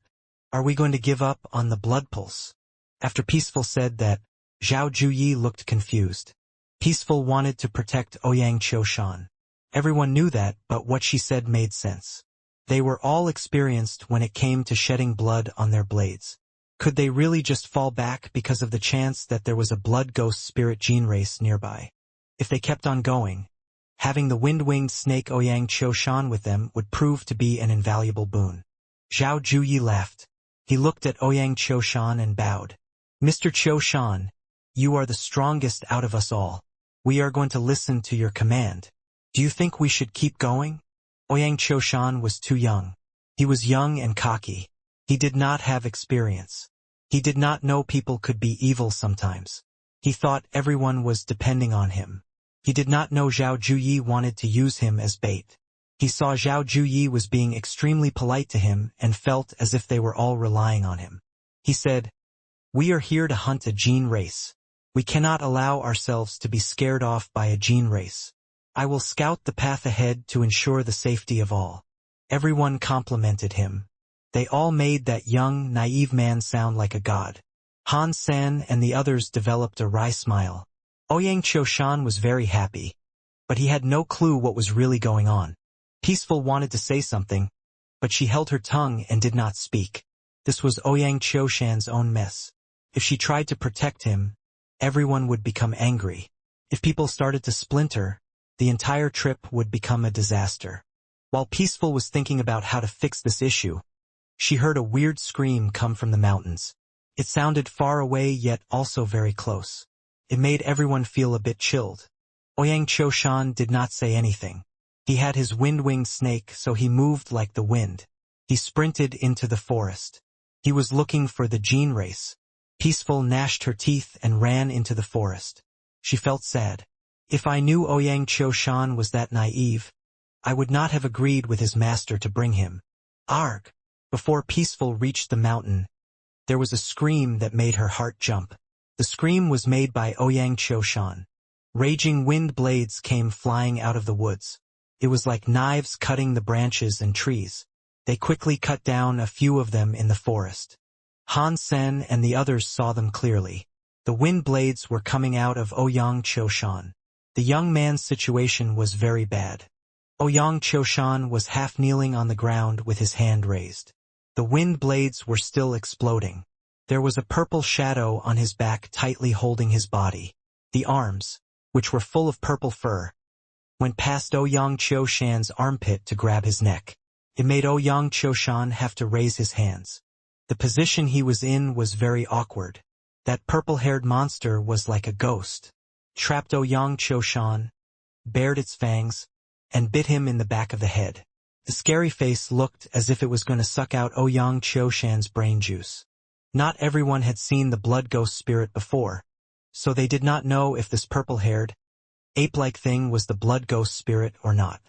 Are we going to give up on the blood pulse? After Peaceful said that, Zhao Juyi looked confused. Peaceful wanted to protect Ouyang Qiushan. Everyone knew that, but what she said made sense. They were all experienced when it came to shedding blood on their blades. Could they really just fall back because of the chance that there was a blood ghost spirit gene race nearby? If they kept on going, having the wind-winged snake Ouyang Qiushan with them would prove to be an invaluable boon. Zhao Juyi laughed. He looked at Ouyang Qiushan and bowed. Mr. Qiushan, you are the strongest out of us all. We are going to listen to your command. Do you think we should keep going? Ouyang Qiushan was too young. He was young and cocky. He did not have experience. He did not know people could be evil sometimes. He thought everyone was depending on him. He did not know Zhao Juyi wanted to use him as bait. He saw Zhao Juyi was being extremely polite to him and felt as if they were all relying on him. He said, "We are here to hunt a gene race. We cannot allow ourselves to be scared off by a gene race. I will scout the path ahead to ensure the safety of all." Everyone complimented him. They all made that young, naive man sound like a god. Han Sen and the others developed a wry smile. Ouyang Qiushan was very happy, but he had no clue what was really going on. Peaceful wanted to say something, but she held her tongue and did not speak. This was Ouyang Qiushan's own mess. If she tried to protect him, everyone would become angry. If people started to splinter, the entire trip would become a disaster. While Peaceful was thinking about how to fix this issue, she heard a weird scream come from the mountains. It sounded far away yet also very close. It made everyone feel a bit chilled. Ouyang Qiushan did not say anything. He had his wind-winged snake, so he moved like the wind. He sprinted into the forest. He was looking for the gene race. Peaceful gnashed her teeth and ran into the forest. She felt sad. If I knew Ouyang Qiushan was that naive, I would not have agreed with his master to bring him. Arg! Before Peaceful reached the mountain, there was a scream that made her heart jump. The scream was made by Ouyang Qiushan. Raging wind blades came flying out of the woods. It was like knives cutting the branches and trees. They quickly cut down a few of them in the forest. Han Sen and the others saw them clearly. The wind blades were coming out of Ouyang Qiushan. The young man's situation was very bad. Ouyang Qiushan was half kneeling on the ground with his hand raised. The wind blades were still exploding. There was a purple shadow on his back tightly holding his body. The arms, which were full of purple fur, went past Ouyang Qiushan's armpit to grab his neck. It made Ouyang Qiushan have to raise his hands. The position he was in was very awkward. That purple-haired monster was like a ghost. Trapped Ouyang Qiushan, bared its fangs, and bit him in the back of the head. The scary face looked as if it was going to suck out Ouyang Qiushan's brain juice. Not everyone had seen the blood ghost spirit before, so they did not know if this purple-haired, ape-like thing was the blood ghost spirit or not.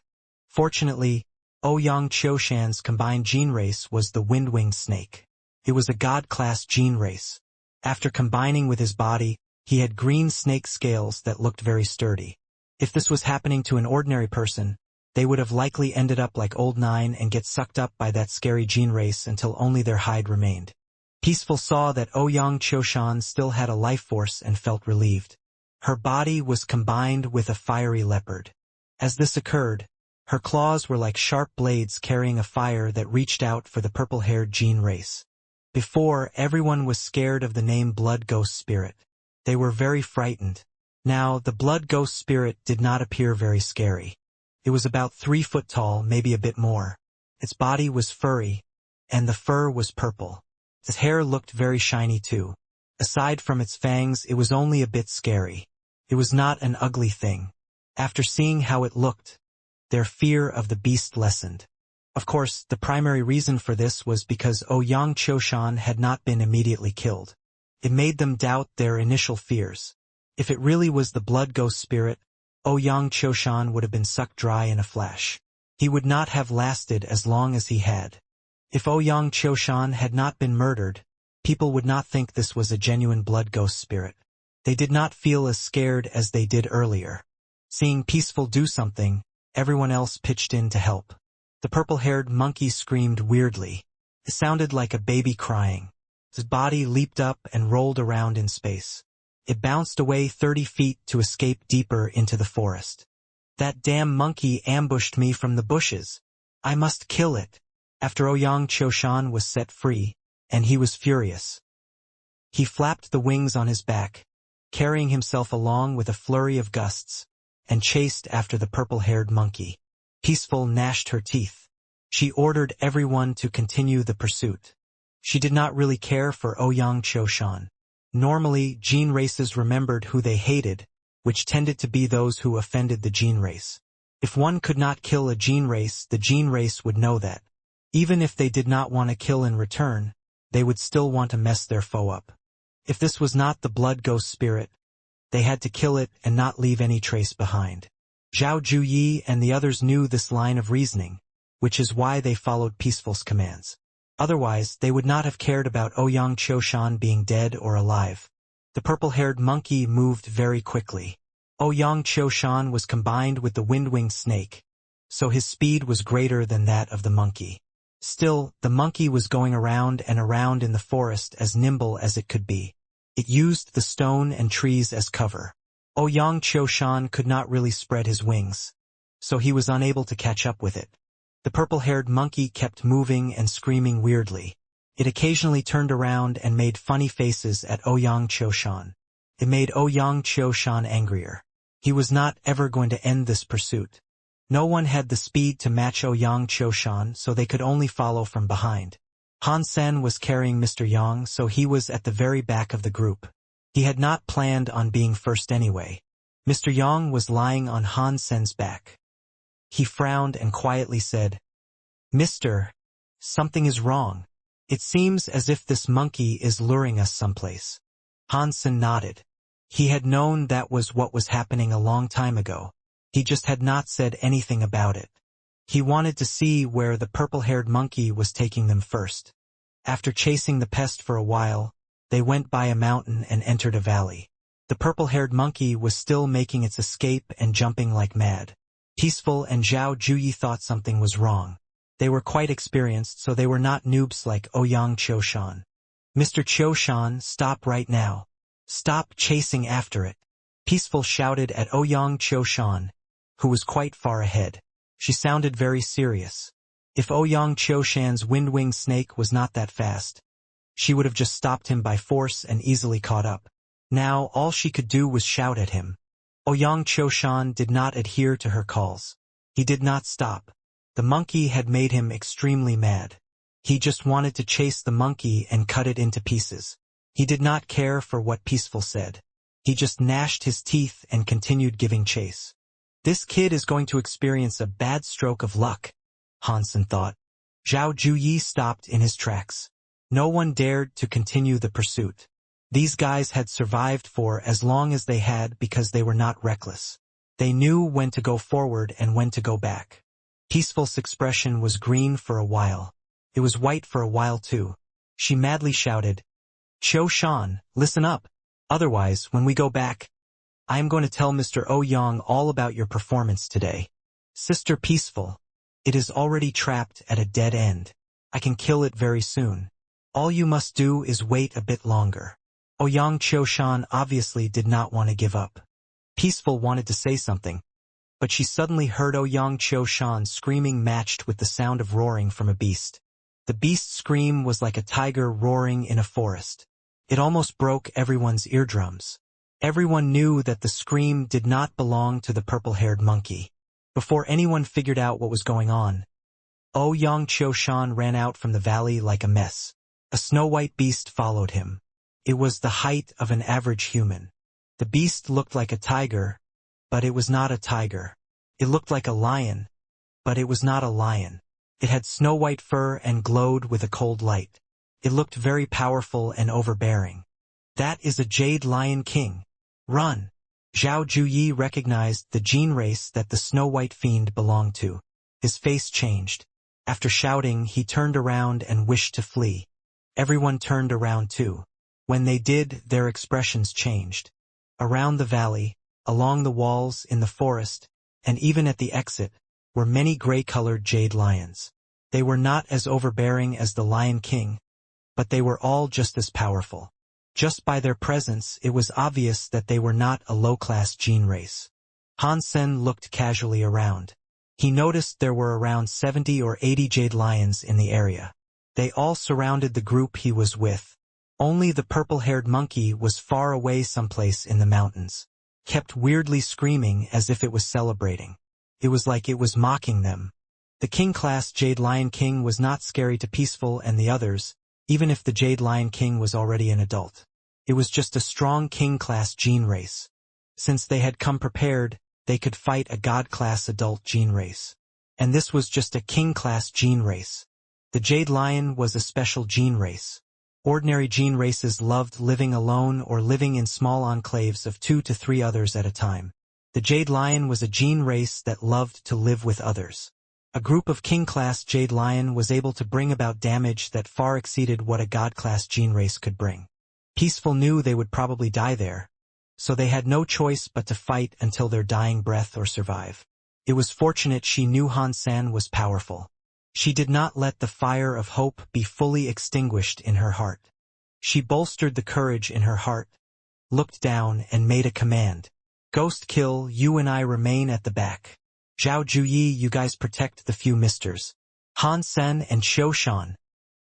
Fortunately, Ouyang Qiushan's combined gene race was the wind-winged snake. It was a god-class gene race. After combining with his body, he had green snake scales that looked very sturdy. If this was happening to an ordinary person, they would have likely ended up like Old Nine and get sucked up by that scary gene race until only their hide remained. Peaceful saw that Ouyang Qiushan still had a life force and felt relieved. Her body was combined with a fiery leopard. As this occurred, her claws were like sharp blades carrying a fire that reached out for the purple-haired gene race. Before, everyone was scared of the name Blood Ghost Spirit. They were very frightened. Now, the Blood Ghost Spirit did not appear very scary. It was about 3 foot tall, maybe a bit more. Its body was furry, and the fur was purple. Its hair looked very shiny too. Aside from its fangs, it was only a bit scary. It was not an ugly thing. After seeing how it looked, their fear of the beast lessened. Of course, the primary reason for this was because Ouyang Qiushan had not been immediately killed. It made them doubt their initial fears. If it really was the blood ghost spirit, Ouyang Qiushan would have been sucked dry in a flash. He would not have lasted as long as he had. If Ouyang Qiushan had not been murdered, people would not think this was a genuine blood ghost spirit. They did not feel as scared as they did earlier. Seeing Peaceful do something, everyone else pitched in to help. The purple-haired monkey screamed weirdly. It sounded like a baby crying. His body leaped up and rolled around in space. It bounced away 30 feet to escape deeper into the forest. That damn monkey ambushed me from the bushes. I must kill it. After Ouyang Qiushan was set free, and he was furious. He flapped the wings on his back, carrying himself along with a flurry of gusts, and chased after the purple-haired monkey. Peaceful gnashed her teeth. She ordered everyone to continue the pursuit. She did not really care for Ouyang Qiushan. Normally, gene races remembered who they hated, which tended to be those who offended the gene race. If one could not kill a gene race, the gene race would know that. Even if they did not want to kill in return, they would still want to mess their foe up. If this was not the blood ghost spirit, they had to kill it and not leave any trace behind. Zhao Juyi and the others knew this line of reasoning, which is why they followed Peaceful's commands. Otherwise, they would not have cared about Ouyang Choshan being dead or alive. The purple-haired monkey moved very quickly. Ouyang Choshan was combined with the wind-winged snake, so his speed was greater than that of the monkey. Still, the monkey was going around and around in the forest as nimble as it could be. It used the stone and trees as cover. Ouyang Choshan could not really spread his wings, so he was unable to catch up with it. The purple-haired monkey kept moving and screaming weirdly. It occasionally turned around and made funny faces at Ouyang Choshan. It made Ouyang Choshan angrier. He was not ever going to end this pursuit. No one had the speed to match Ouyang Choshan, so they could only follow from behind. Han Sen was carrying Mr. Yang, so he was at the very back of the group. He had not planned on being first anyway. Mr. Yang was lying on Han Sen's back. He frowned and quietly said, "Mister, something is wrong. It seems as if this monkey is luring us someplace." Han Sen nodded. He had known that was what was happening a long time ago. He just had not said anything about it. He wanted to see where the purple-haired monkey was taking them first. After chasing the pest for a while, they went by a mountain and entered a valley. The purple-haired monkey was still making its escape and jumping like mad. Peaceful and Zhao Juyi thought something was wrong. They were quite experienced, so they were not noobs like Ouyang Choshan. "Mr. Choshan, stop right now. Stop chasing after it," Peaceful shouted at Ouyang Choshan, who was quite far ahead. She sounded very serious. If Ouyang Choshan's wind-winged snake was not that fast, she would have just stopped him by force and easily caught up. Now all she could do was shout at him. Ouyang Choshan did not adhere to her calls. He did not stop. The monkey had made him extremely mad. He just wanted to chase the monkey and cut it into pieces. He did not care for what Peaceful said. He just gnashed his teeth and continued giving chase. This kid is going to experience a bad stroke of luck, Han Sen thought. Zhao Juyi stopped in his tracks. No one dared to continue the pursuit. These guys had survived for as long as they had because they were not reckless. They knew when to go forward and when to go back. Peaceful's expression was green for a while. It was white for a while too. She madly shouted, "Choshan, listen up. Otherwise, when we go back, I am going to tell Mr. Ouyang all about your performance today. Sister Peaceful, it is already trapped at a dead end. I can kill it very soon. All you must do is wait a bit longer." Ouyang Choshan obviously did not want to give up. Peaceful wanted to say something, but she suddenly heard Ouyang Choshan screaming matched with the sound of roaring from a beast. The beast's scream was like a tiger roaring in a forest. It almost broke everyone's eardrums. Everyone knew that the scream did not belong to the purple-haired monkey. Before anyone figured out what was going on, Ouyang Choshan ran out from the valley like a mess. A snow-white beast followed him. It was the height of an average human. The beast looked like a tiger, but it was not a tiger. It looked like a lion, but it was not a lion. It had snow-white fur and glowed with a cold light. It looked very powerful and overbearing. "That is a Jade Lion King. Run!" Zhao Juyi recognized the gene race that the snow-white fiend belonged to. His face changed. After shouting, he turned around and wished to flee. Everyone turned around too. When they did, their expressions changed. Around the valley, along the walls, in the forest, and even at the exit, were many gray-colored jade lions. They were not as overbearing as the Lion King, but they were all just as powerful. Just by their presence, it was obvious that they were not a low-class gene race. Han Sen looked casually around. He noticed there were around 70 or 80 jade lions in the area. They all surrounded the group he was with. Only the purple-haired monkey was far away someplace in the mountains, kept weirdly screaming as if it was celebrating. It was like it was mocking them. The king-class Jade Lion King was not scary to Peaceful and the others, even if the Jade Lion King was already an adult. It was just a strong king-class gene race. Since they had come prepared, they could fight a god-class adult gene race. And this was just a king-class gene race. The Jade Lion was a special gene race. Ordinary gene races loved living alone or living in small enclaves of 2 to 3 others at a time. The Jade Lion was a gene race that loved to live with others. A group of king-class Jade Lion was able to bring about damage that far exceeded what a god-class gene race could bring. Peaceful knew they would probably die there, so they had no choice but to fight until their dying breath or survive. It was fortunate she knew Han San was powerful. She did not let the fire of hope be fully extinguished in her heart. She bolstered the courage in her heart, looked down and made a command. Ghost kill, you and I remain at the back. Zhao Juyi, you guys protect the few misters. Han Sen and Xiao Shan.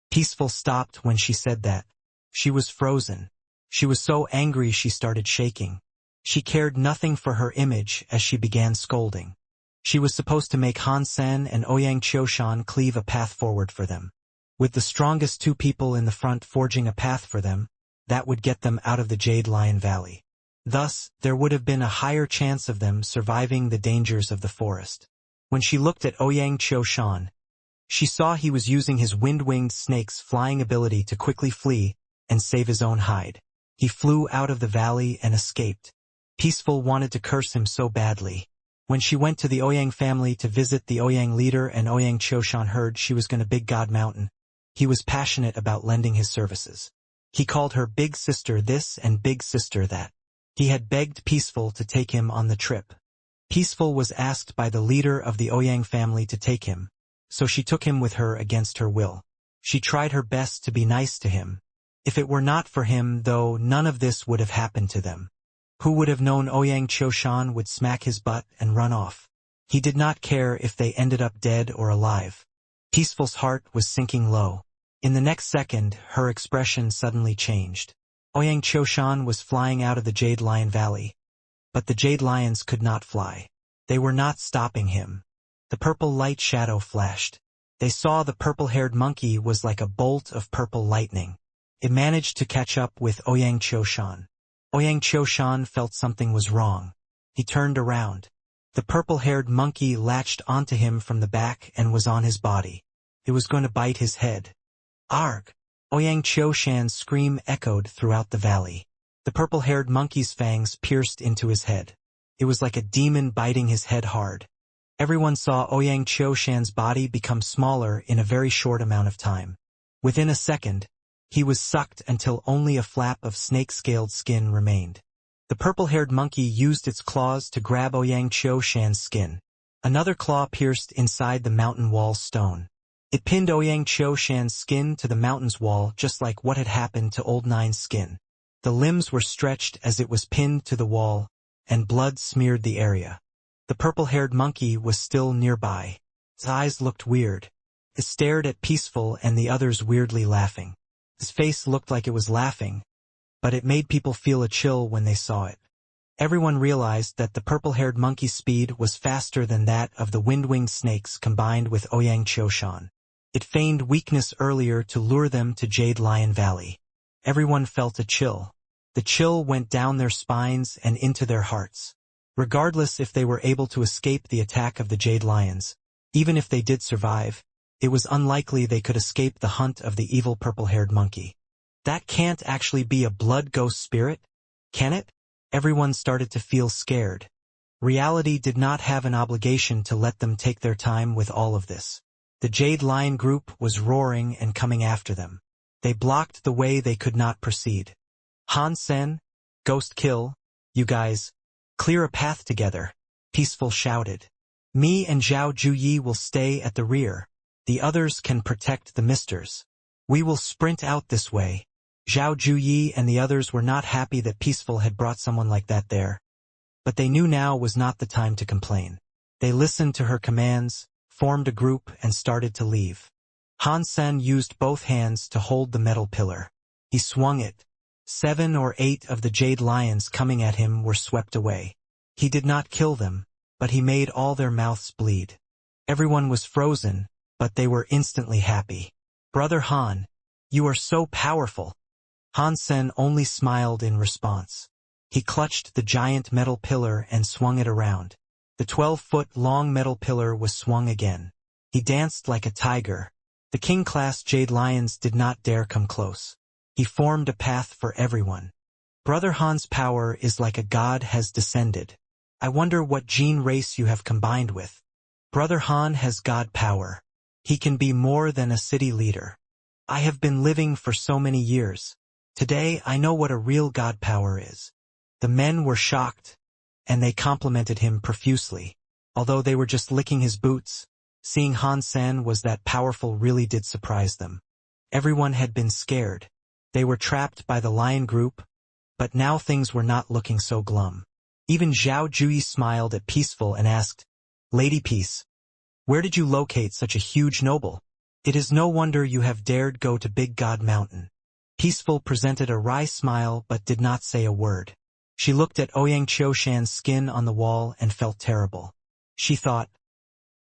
Peaceful stopped when she said that. She was frozen. She was so angry she started shaking. She cared nothing for her image as she began scolding. She was supposed to make Han Sen and Ouyang Qiushan cleave a path forward for them. With the strongest two people in the front forging a path for them, that would get them out of the Jade Lion Valley. Thus, there would have been a higher chance of them surviving the dangers of the forest. When she looked at Ouyang Qiushan, she saw he was using his wind-winged snake's flying ability to quickly flee and save his own hide. He flew out of the valley and escaped. Peaceful wanted to curse him so badly. When she went to the Ouyang family to visit the Ouyang leader and Ouyang Qiushan heard she was going to Big God Mountain, he was passionate about lending his services. He called her Big Sister this and Big Sister that. He had begged Peaceful to take him on the trip. Peaceful was asked by the leader of the Ouyang family to take him, so she took him with her against her will. She tried her best to be nice to him. If it were not for him, though, none of this would have happened to them. Who would have known Ouyang Qiushan would smack his butt and run off? He did not care if they ended up dead or alive. Peaceful's heart was sinking low. In the next second, her expression suddenly changed. Ouyang Qiushan was flying out of the Jade Lion Valley. But the Jade Lions could not fly. They were not stopping him. The purple light shadow flashed. They saw the purple-haired monkey was like a bolt of purple lightning. It managed to catch up with Ouyang Qiushan. Ouyang Qiushan felt something was wrong. He turned around. The purple-haired monkey latched onto him from the back and was on his body. It was going to bite his head. Arg! Ouyang Qiushan's scream echoed throughout the valley. The purple-haired monkey's fangs pierced into his head. It was like a demon biting his head hard. Everyone saw Ouyang Qiushan's body become smaller in a very short amount of time. Within a second, he was sucked until only a flap of snake-scaled skin remained. The purple-haired monkey used its claws to grab Ouyang Qiushan's skin. Another claw pierced inside the mountain wall's stone. It pinned Ouyang Qiushan's skin to the mountain's wall just like what had happened to Old Nine's skin. The limbs were stretched as it was pinned to the wall, and blood smeared the area. The purple-haired monkey was still nearby. His eyes looked weird. It stared at Peaceful and the others weirdly laughing. His face looked like it was laughing, but it made people feel a chill when they saw it. Everyone realized that the purple-haired monkey's speed was faster than that of the wind-winged snakes combined with Ouyang Qiushan. It feigned weakness earlier to lure them to Jade Lion Valley. Everyone felt a chill. The chill went down their spines and into their hearts. Regardless if they were able to escape the attack of the Jade Lions, even if they did survive, it was unlikely they could escape the hunt of the evil purple-haired monkey. That can't actually be a blood ghost spirit, can it? Everyone started to feel scared. Reality did not have an obligation to let them take their time with all of this. The Jade Lion group was roaring and coming after them. They blocked the way they could not proceed. Han Sen, Ghost Kill, you guys, clear a path together, Peaceful shouted. Me and Zhao Juyi will stay at the rear. The others can protect the misters. We will sprint out this way. Zhao Juyi and the others were not happy that Peaceful had brought someone like that there. But they knew now was not the time to complain. They listened to her commands, formed a group and started to leave. Han Sen used both hands to hold the metal pillar. He swung it. 7 or 8 of the Jade Lions coming at him were swept away. He did not kill them, but he made all their mouths bleed. Everyone was frozen, but they were instantly happy. Brother Han, you are so powerful. Han Sen only smiled in response. He clutched the giant metal pillar and swung it around. The 12-foot-long metal pillar was swung again. He danced like a tiger. The king-class Jade Lions did not dare come close. He formed a path for everyone. Brother Han's power is like a god has descended. I wonder what gene race you have combined with. Brother Han has God power. He can be more than a city leader. I have been living for so many years. Today I know what a real God power is. The men were shocked, and they complimented him profusely. Although they were just licking his boots, seeing Han Sen was that powerful really did surprise them. Everyone had been scared. They were trapped by the lion group, but now things were not looking so glum. Even Zhao Juyi smiled at Peaceful and asked, "Lady Peace, where did you locate such a huge noble? It is no wonder you have dared go to Big God Mountain." Peaceful presented a wry smile but did not say a word. She looked at Ouyang Qiushan's skin on the wall and felt terrible. She thought,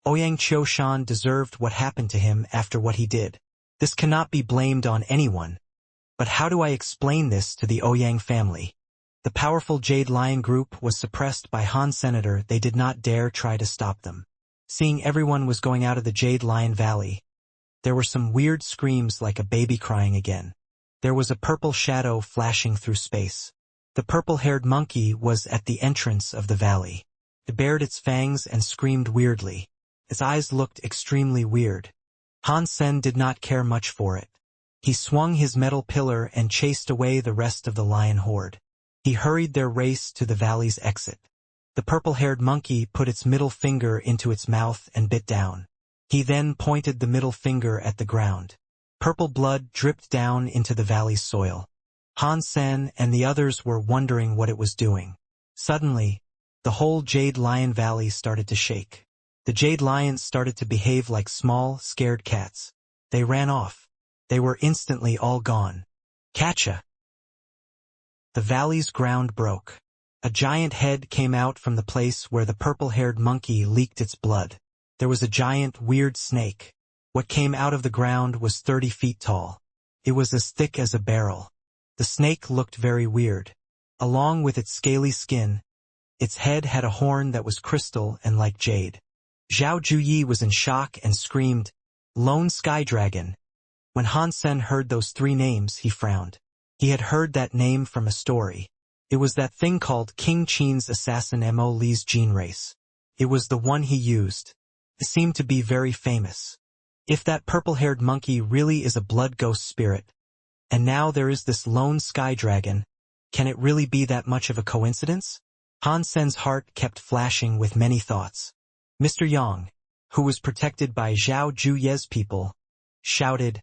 Ouyang Qiushan deserved what happened to him after what he did. This cannot be blamed on anyone. But how do I explain this to the Ouyang family? The powerful Jade Lion group was suppressed by Han Senator. They did not dare try to stop them. Seeing everyone was going out of the Jade Lion Valley, there were some weird screams like a baby crying again. There was a purple shadow flashing through space. The purple-haired monkey was at the entrance of the valley. It bared its fangs and screamed weirdly. Its eyes looked extremely weird. Han Sen did not care much for it. He swung his metal pillar and chased away the rest of the lion horde. He hurried their race to the valley's exit. The purple-haired monkey put its middle finger into its mouth and bit down. He then pointed the middle finger at the ground. Purple blood dripped down into the valley's soil. Han Sen and the others were wondering what it was doing. Suddenly, the whole Jade Lion Valley started to shake. The Jade Lions started to behave like small, scared cats. They ran off. They were instantly all gone. Catcha! The valley's ground broke. A giant head came out from the place where the purple-haired monkey leaked its blood. There was a giant, weird snake. What came out of the ground was 30 feet tall. It was as thick as a barrel. The snake looked very weird. Along with its scaly skin, its head had a horn that was crystal and like jade. Zhao Juyi was in shock and screamed, "Lone Sky Dragon." When Han Sen heard those three names, he frowned. He had heard that name from a story. It was that thing called King Qin's assassin Mo Li's gene race. It was the one he used. It seemed to be very famous. If that purple-haired monkey really is a blood ghost spirit, and now there is this lone sky dragon, can it really be that much of a coincidence? Han Sen's heart kept flashing with many thoughts. Mr. Yang, who was protected by Zhao Juye's people, shouted,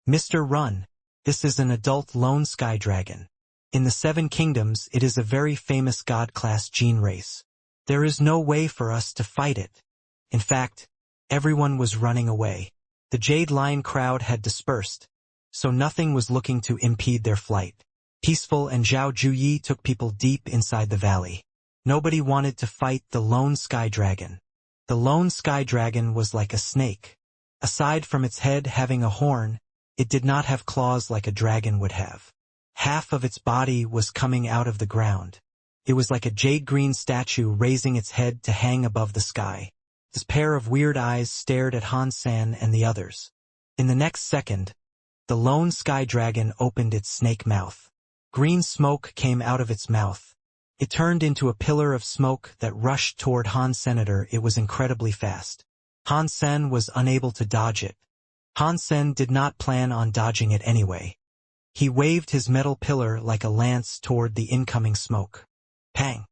"Mr. Run, this is an adult lone sky dragon. In the Seven Kingdoms it is a very famous god-class gene race. There is no way for us to fight it." In fact, everyone was running away. The Jade Lion crowd had dispersed, so nothing was looking to impede their flight. Peaceful and Zhao Juyi took people deep inside the valley. Nobody wanted to fight the lone sky dragon. The lone sky dragon was like a snake. Aside from its head having a horn, it did not have claws like a dragon would have. Half of its body was coming out of the ground. It was like a jade-green statue raising its head to hang above the sky. This pair of weird eyes stared at Han Sen and the others. In the next second, the lone sky dragon opened its snake mouth. Green smoke came out of its mouth. It turned into a pillar of smoke that rushed toward Han Senator. It was incredibly fast. Han Sen was unable to dodge it. Han Sen did not plan on dodging it anyway. He waved his metal pillar like a lance toward the incoming smoke. Pang!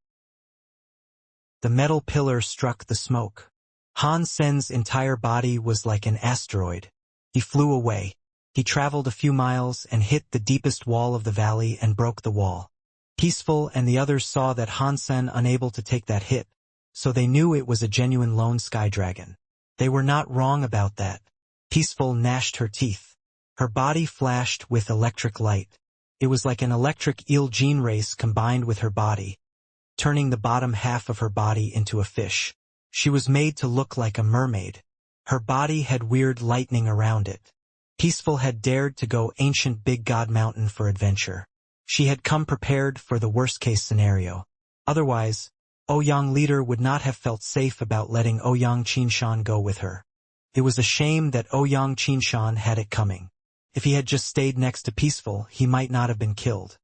The metal pillar struck the smoke. Han Sen's entire body was like an asteroid. He flew away. He traveled a few miles and hit the deepest wall of the valley and broke the wall. Peaceful and the others saw that Han Sen unable to take that hit, so they knew it was a genuine lone sky dragon. They were not wrong about that. Peaceful gnashed her teeth. Her body flashed with electric light. It was like an electric eel gene race combined with her body, turning the bottom half of her body into a fish. She was made to look like a mermaid. Her body had weird lightning around it. Peaceful had dared to go ancient Big God Mountain for adventure. She had come prepared for the worst-case scenario. Otherwise, Ouyang leader would not have felt safe about letting Ouyang Qinshan go with her. It was a shame that Ouyang Qinshan had it coming. If he had just stayed next to Peaceful, he might not have been killed.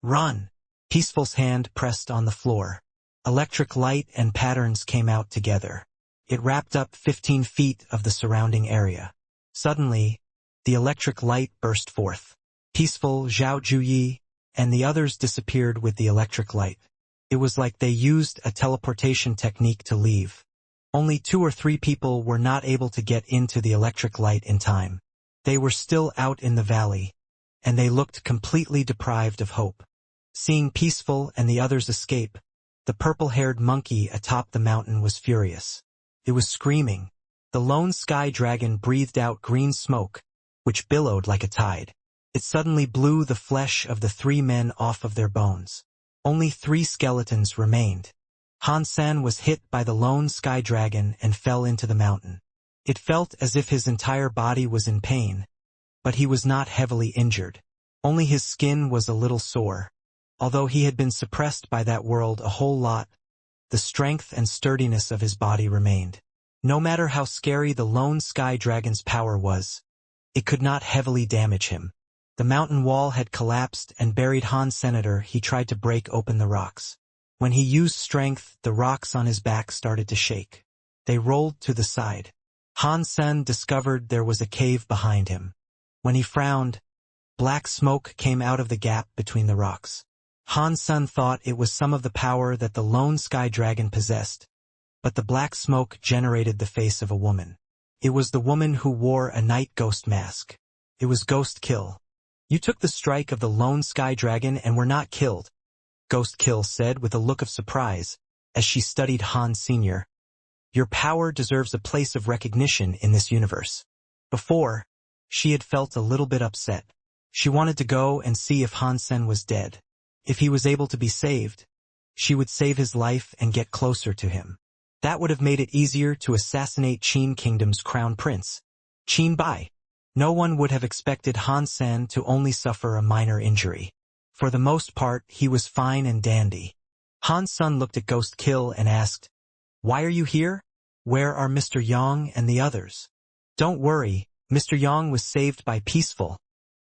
Run! Peaceful's hand pressed on the floor. Electric light and patterns came out together. It wrapped up 15 feet of the surrounding area. Suddenly, the electric light burst forth. Peaceful, Zhao Juyi, and the others disappeared with the electric light. It was like they used a teleportation technique to leave. Only 2 or 3 people were not able to get into the electric light in time. They were still out in the valley, and they looked completely deprived of hope. Seeing Peaceful and the others escape, the purple-haired monkey atop the mountain was furious. It was screaming. The lone sky dragon breathed out green smoke, which billowed like a tide. It suddenly blew the flesh of the 3 men off of their bones. Only 3 skeletons remained. Han Sen was hit by the lone sky dragon and fell into the mountain. It felt as if his entire body was in pain, but he was not heavily injured. Only his skin was a little sore. Although he had been suppressed by that world a whole lot, the strength and sturdiness of his body remained. No matter how scary the lone sky dragon's power was, it could not heavily damage him. The mountain wall had collapsed and buried Han Senator. He tried to break open the rocks. When he used strength, the rocks on his back started to shake. They rolled to the side. Han Sen discovered there was a cave behind him. When he frowned, black smoke came out of the gap between the rocks. Han Sen thought it was some of the power that the lone sky dragon possessed, but the black smoke generated the face of a woman. It was the woman who wore a night ghost mask. It was Ghost Kill. "You took the strike of the lone sky dragon and were not killed," Ghost Kill said with a look of surprise as she studied Han Sr. "Your power deserves a place of recognition in this universe." Before, she had felt a little bit upset. She wanted to go and see if Han Sen was dead. If he was able to be saved, she would save his life and get closer to him. That would have made it easier to assassinate Qin Kingdom's crown prince, Qin Bai. No one would have expected Han Sen to only suffer a minor injury. For the most part, he was fine and dandy. Han Sen looked at Ghost Kill and asked, "Why are you here? Where are Mr. Yang and the others?" "Don't worry, Mr. Yang was saved by Peaceful,"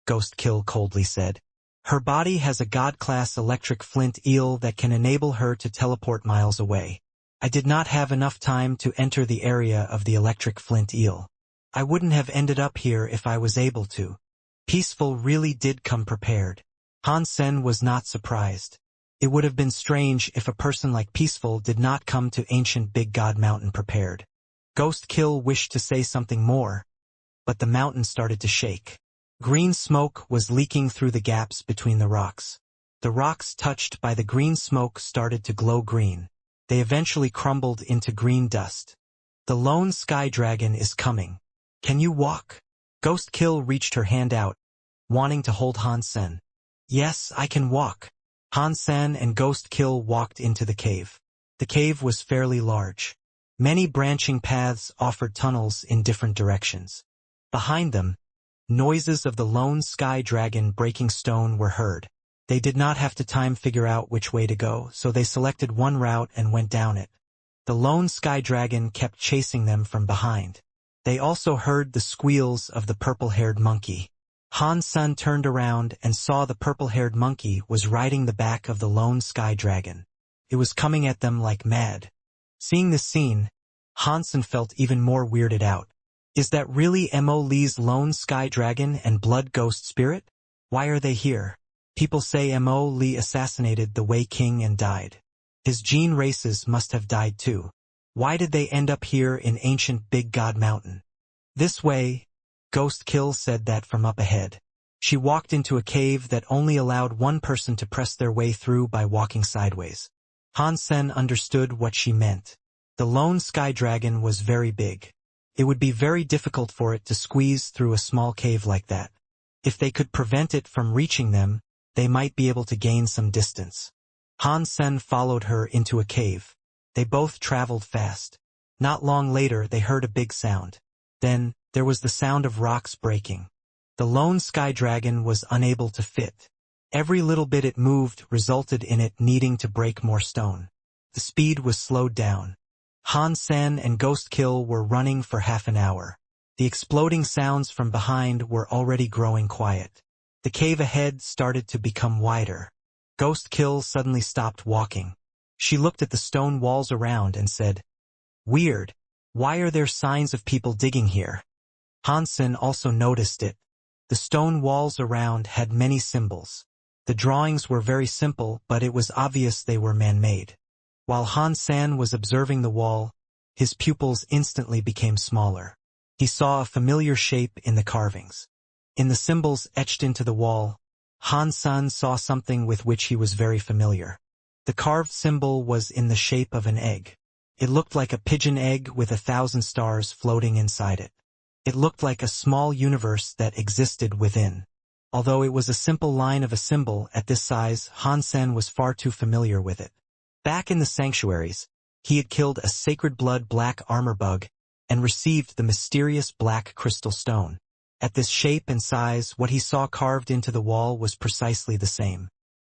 Ghost Kill coldly said. "Her body has a god-class electric flint eel that can enable her to teleport miles away. I did not have enough time to enter the area of the electric flint eel. I wouldn't have ended up here if I was able to." Peaceful really did come prepared. Han Sen was not surprised. It would have been strange if a person like Peaceful did not come to ancient Big God Mountain prepared. Ghost Kill wished to say something more, but the mountain started to shake. Green smoke was leaking through the gaps between the rocks. The rocks touched by the green smoke started to glow green. They eventually crumbled into green dust. "The lone sky dragon is coming. Can you walk?" Ghost Kill reached her hand out, wanting to hold Han Sen. "Yes, I can walk." Han Sen and Ghost Kill walked into the cave. The cave was fairly large. Many branching paths offered tunnels in different directions. Behind them, noises of the lone sky dragon breaking stone were heard. They did not have to figure out which way to go, so they selected one route and went down it. The lone sky dragon kept chasing them from behind. They also heard the squeals of the purple-haired monkey. Han Sen turned around and saw the purple-haired monkey was riding the back of the lone sky dragon. It was coming at them like mad. Seeing this scene, Han Sen felt even more weirded out. Is that really Mo Li's lone sky dragon and blood ghost spirit? Why are they here? People say Mo Li assassinated the Wei King and died. His gene races must have died too. Why did they end up here in ancient Big God Mountain? "This way," Ghost Kill said that from up ahead. She walked into a cave that only allowed one person to press their way through by walking sideways. Han Sen understood what she meant. The lone sky dragon was very big. It would be very difficult for it to squeeze through a small cave like that. If they could prevent it from reaching them, they might be able to gain some distance. Han Sen followed her into a cave. They both traveled fast. Not long later, they heard a big sound. Then, there was the sound of rocks breaking. The lone sky dragon was unable to fit. Every little bit it moved resulted in it needing to break more stone. The speed was slowed down. Han Sen and Ghost Kill were running for half an hour. The exploding sounds from behind were already growing quiet. The cave ahead started to become wider. Ghost Kill suddenly stopped walking. She looked at the stone walls around and said, "Weird. Why are there signs of people digging here? Hansen also noticed it. The stone walls around had many symbols. The drawings were very simple, but it was obvious they were man-made. While Hansen was observing the wall, his pupils instantly became smaller. He saw a familiar shape in the carvings. In the symbols etched into the wall, Hansen saw something with which he was very familiar. The carved symbol was in the shape of an egg. It looked like a pigeon egg with 1,000 stars floating inside it. It looked like a small universe that existed within. Although it was a simple line of a symbol at this size, Hansen was far too familiar with it. Back in the sanctuaries, he had killed a sacred blood black armor bug and received the mysterious black crystal stone. At this shape and size, what he saw carved into the wall was precisely the same.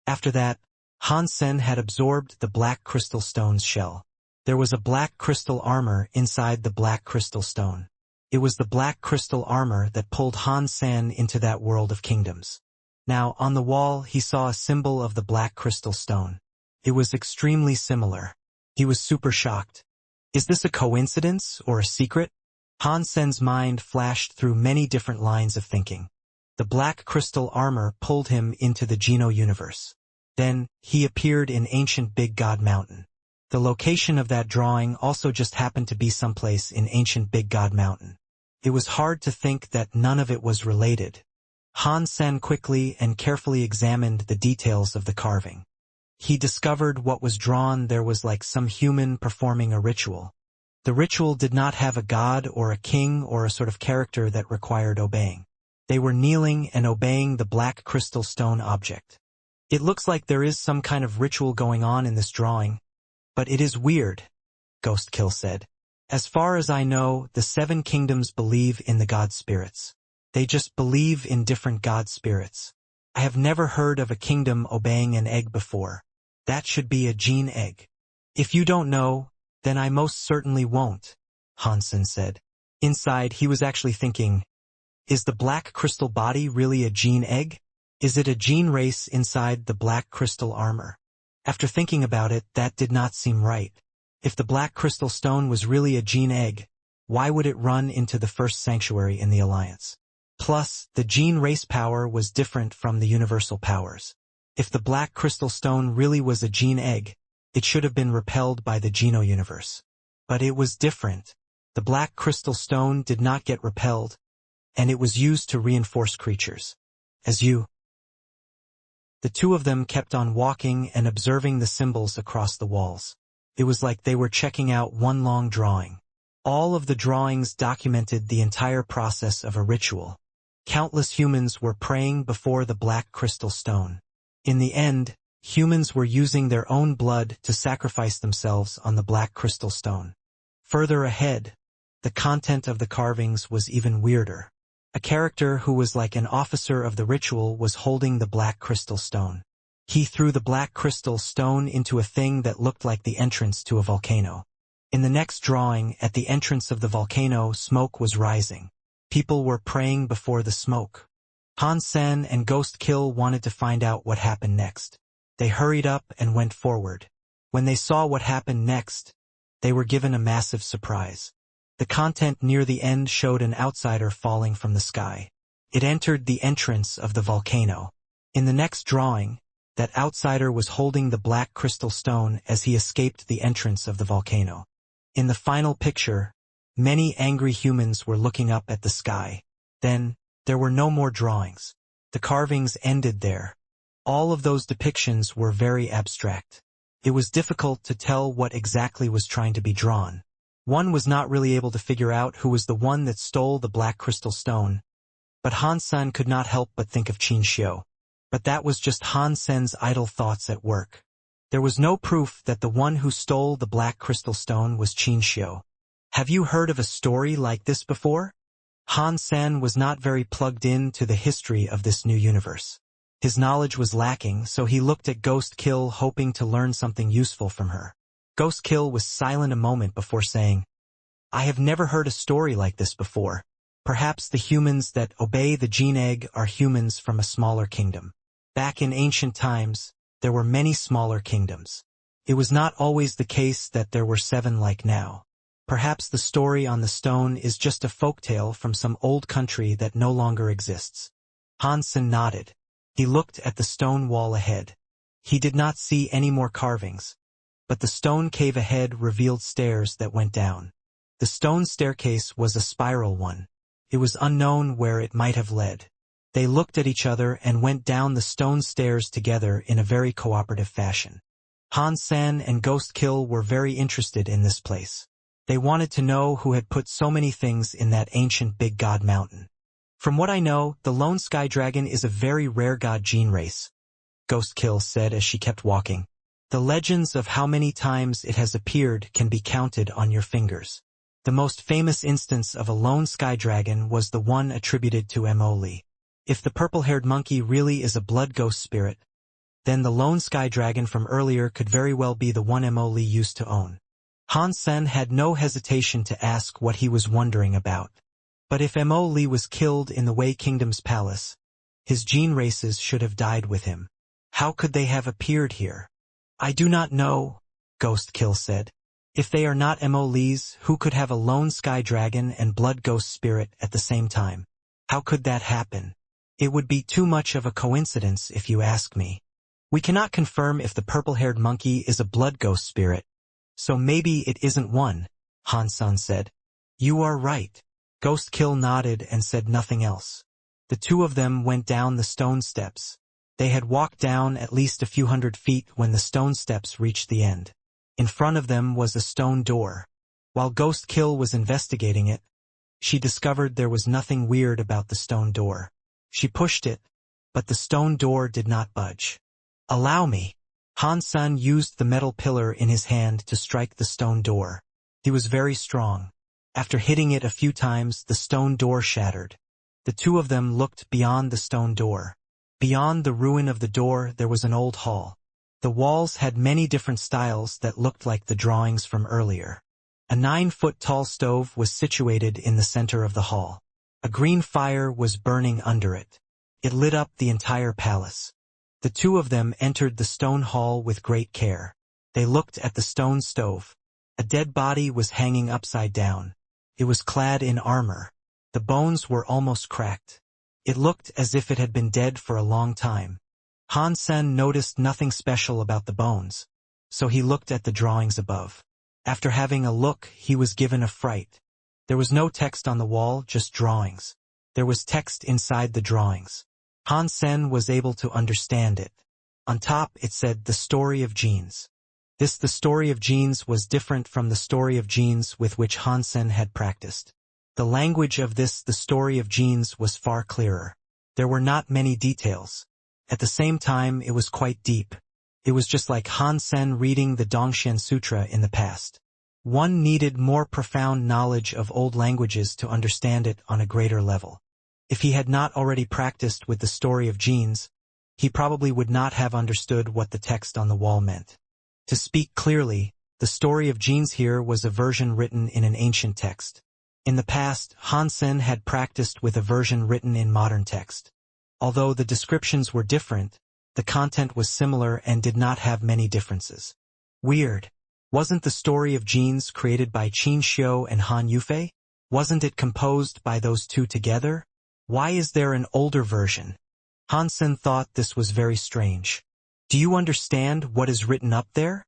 After that, Hansen had absorbed the black crystal stone's shell. There was a black crystal armor inside the black crystal stone. It was the black crystal armor that pulled Hansen into that world of kingdoms. Now, on the wall, he saw a symbol of the black crystal stone. It was extremely similar. He was super shocked. Is this a coincidence or a secret? Hansen's mind flashed through many different lines of thinking. The black crystal armor pulled him into the Geno universe. Then, he appeared in ancient Big God Mountain. The location of that drawing also just happened to be someplace in ancient Big God Mountain. It was hard to think that none of it was related. Hansen quickly and carefully examined the details of the carving. He discovered what was drawn there was like some human performing a ritual. The ritual did not have a god or a king or a sort of character that required obeying. They were kneeling and obeying the black crystal stone object. It looks like there is some kind of ritual going on in this drawing, but it is weird, Ghostkill said. As far as I know, the 7 kingdoms believe in the god spirits. They just believe in different god spirits. I have never heard of a kingdom obeying an egg before. That should be a gene egg. If you don't know, then I most certainly won't, Hansen said. Inside, he was actually thinking, is the black crystal body really a gene egg? Is it a gene race inside the black crystal armor? After thinking about it, that did not seem right. If the black crystal stone was really a gene egg, why would it run into the first sanctuary in the Alliance? Plus, the gene race power was different from the universal powers. If the black crystal stone really was a gene egg, it should have been repelled by the Geno universe. But it was different. The black crystal stone did not get repelled, and it was used to reinforce creatures. The two of them kept on walking and observing the symbols across the walls. It was like they were checking out one long drawing. All of the drawings documented the entire process of a ritual. Countless humans were praying before the black crystal stone. In the end, humans were using their own blood to sacrifice themselves on the black crystal stone. Further ahead, the content of the carvings was even weirder. A character who was like an officer of the ritual was holding the black crystal stone. He threw the black crystal stone into a thing that looked like the entrance to a volcano. In the next drawing, at the entrance of the volcano, smoke was rising. People were praying before the smoke. Hansen and Ghostkill wanted to find out what happened next. They hurried up and went forward. When they saw what happened next, they were given a massive surprise. The content near the end showed an outsider falling from the sky. It entered the entrance of the volcano. In the next drawing, that outsider was holding the black crystal stone as he escaped the entrance of the volcano. In the final picture, many angry humans were looking up at the sky. Then, there were no more drawings. The carvings ended there. All of those depictions were very abstract. It was difficult to tell what exactly was trying to be drawn. One was not really able to figure out who was the one that stole the black crystal stone, but Hansen could not help but think of Qin Xiu. But that was just Hansen's idle thoughts at work. There was no proof that the one who stole the black crystal stone was Qin Xiu. Have you heard of a story like this before? Hansen was not very plugged in to the history of this new universe. His knowledge was lacking, so he looked at Ghostkill hoping to learn something useful from her. Ghostkill was silent a moment before saying, I have never heard a story like this before. Perhaps the humans that obey the gene egg are humans from a smaller kingdom. Back in ancient times, there were many smaller kingdoms. It was not always the case that there were 7 like now. Perhaps the story on the stone is just a folktale from some old country that no longer exists. Hansen nodded. He looked at the stone wall ahead. He did not see any more carvings, but the stone cave ahead revealed stairs that went down. The stone staircase was a spiral one. It was unknown where it might have led. They looked at each other and went down the stone stairs together in a very cooperative fashion. Hansen and Ghost Kill were very interested in this place. They wanted to know who had put so many things in that ancient big god mountain. From what I know, the lone sky dragon is a very rare god gene race, Ghost Kill said as she kept walking. The legends of how many times it has appeared can be counted on your fingers. The most famous instance of a lone sky dragon was the one attributed to Emoli. If the purple-haired monkey really is a blood ghost spirit, then the lone sky dragon from earlier could very well be the one Emoli used to own. Hansen had no hesitation to ask what he was wondering about. But if Emoli was killed in the Wei Kingdom's palace, his gene races should have died with him. How could they have appeared here? I do not know, Ghost Kill said. If they are not Emoli's, who could have a lone sky dragon and blood ghost spirit at the same time? How could that happen? It would be too much of a coincidence if you ask me. We cannot confirm if the purple-haired monkey is a blood ghost spirit, so maybe it isn't one, Hansen said. You are right. Ghost Kill nodded and said nothing else. The two of them went down the stone steps. They had walked down at least a few hundred feet when the stone steps reached the end. In front of them was a stone door. While Ghost Kill was investigating it, she discovered there was nothing weird about the stone door. She pushed it, but the stone door did not budge. Allow me. Hansen used the metal pillar in his hand to strike the stone door. He was very strong. After hitting it a few times, the stone door shattered. The two of them looked beyond the stone door. Beyond the ruin of the door there was an old hall. The walls had many different styles that looked like the drawings from earlier. A 9-foot-tall stove was situated in the center of the hall. A green fire was burning under it. It lit up the entire palace. The two of them entered the stone hall with great care. They looked at the stone stove. A dead body was hanging upside down. It was clad in armor. The bones were almost cracked. It looked as if it had been dead for a long time. Hansen noticed nothing special about the bones, so he looked at the drawings above. After having a look, he was given a fright. There was no text on the wall, just drawings. There was text inside the drawings. Hansen was able to understand it. On top it said, "The Story of Genes." The Story of Genes was different from the Story of Genes with which Hansen had practiced. The language of The Story of Genes was far clearer. There were not many details. At the same time, it was quite deep. It was just like Hansen reading the Dongxian Sutra in the past. One needed more profound knowledge of old languages to understand it on a greater level. If he had not already practiced with the Story of Genes, he probably would not have understood what the text on the wall meant. To speak clearly, the Story of Genes here was a version written in an ancient text. In the past, Hansen had practiced with a version written in modern text. Although the descriptions were different, the content was similar and did not have many differences. Weird. Wasn't the Story of Genes created by Qin Xiu and Han Yufei? Wasn't it composed by those two together? Why is there an older version? Hansen thought this was very strange. Do you understand what is written up there?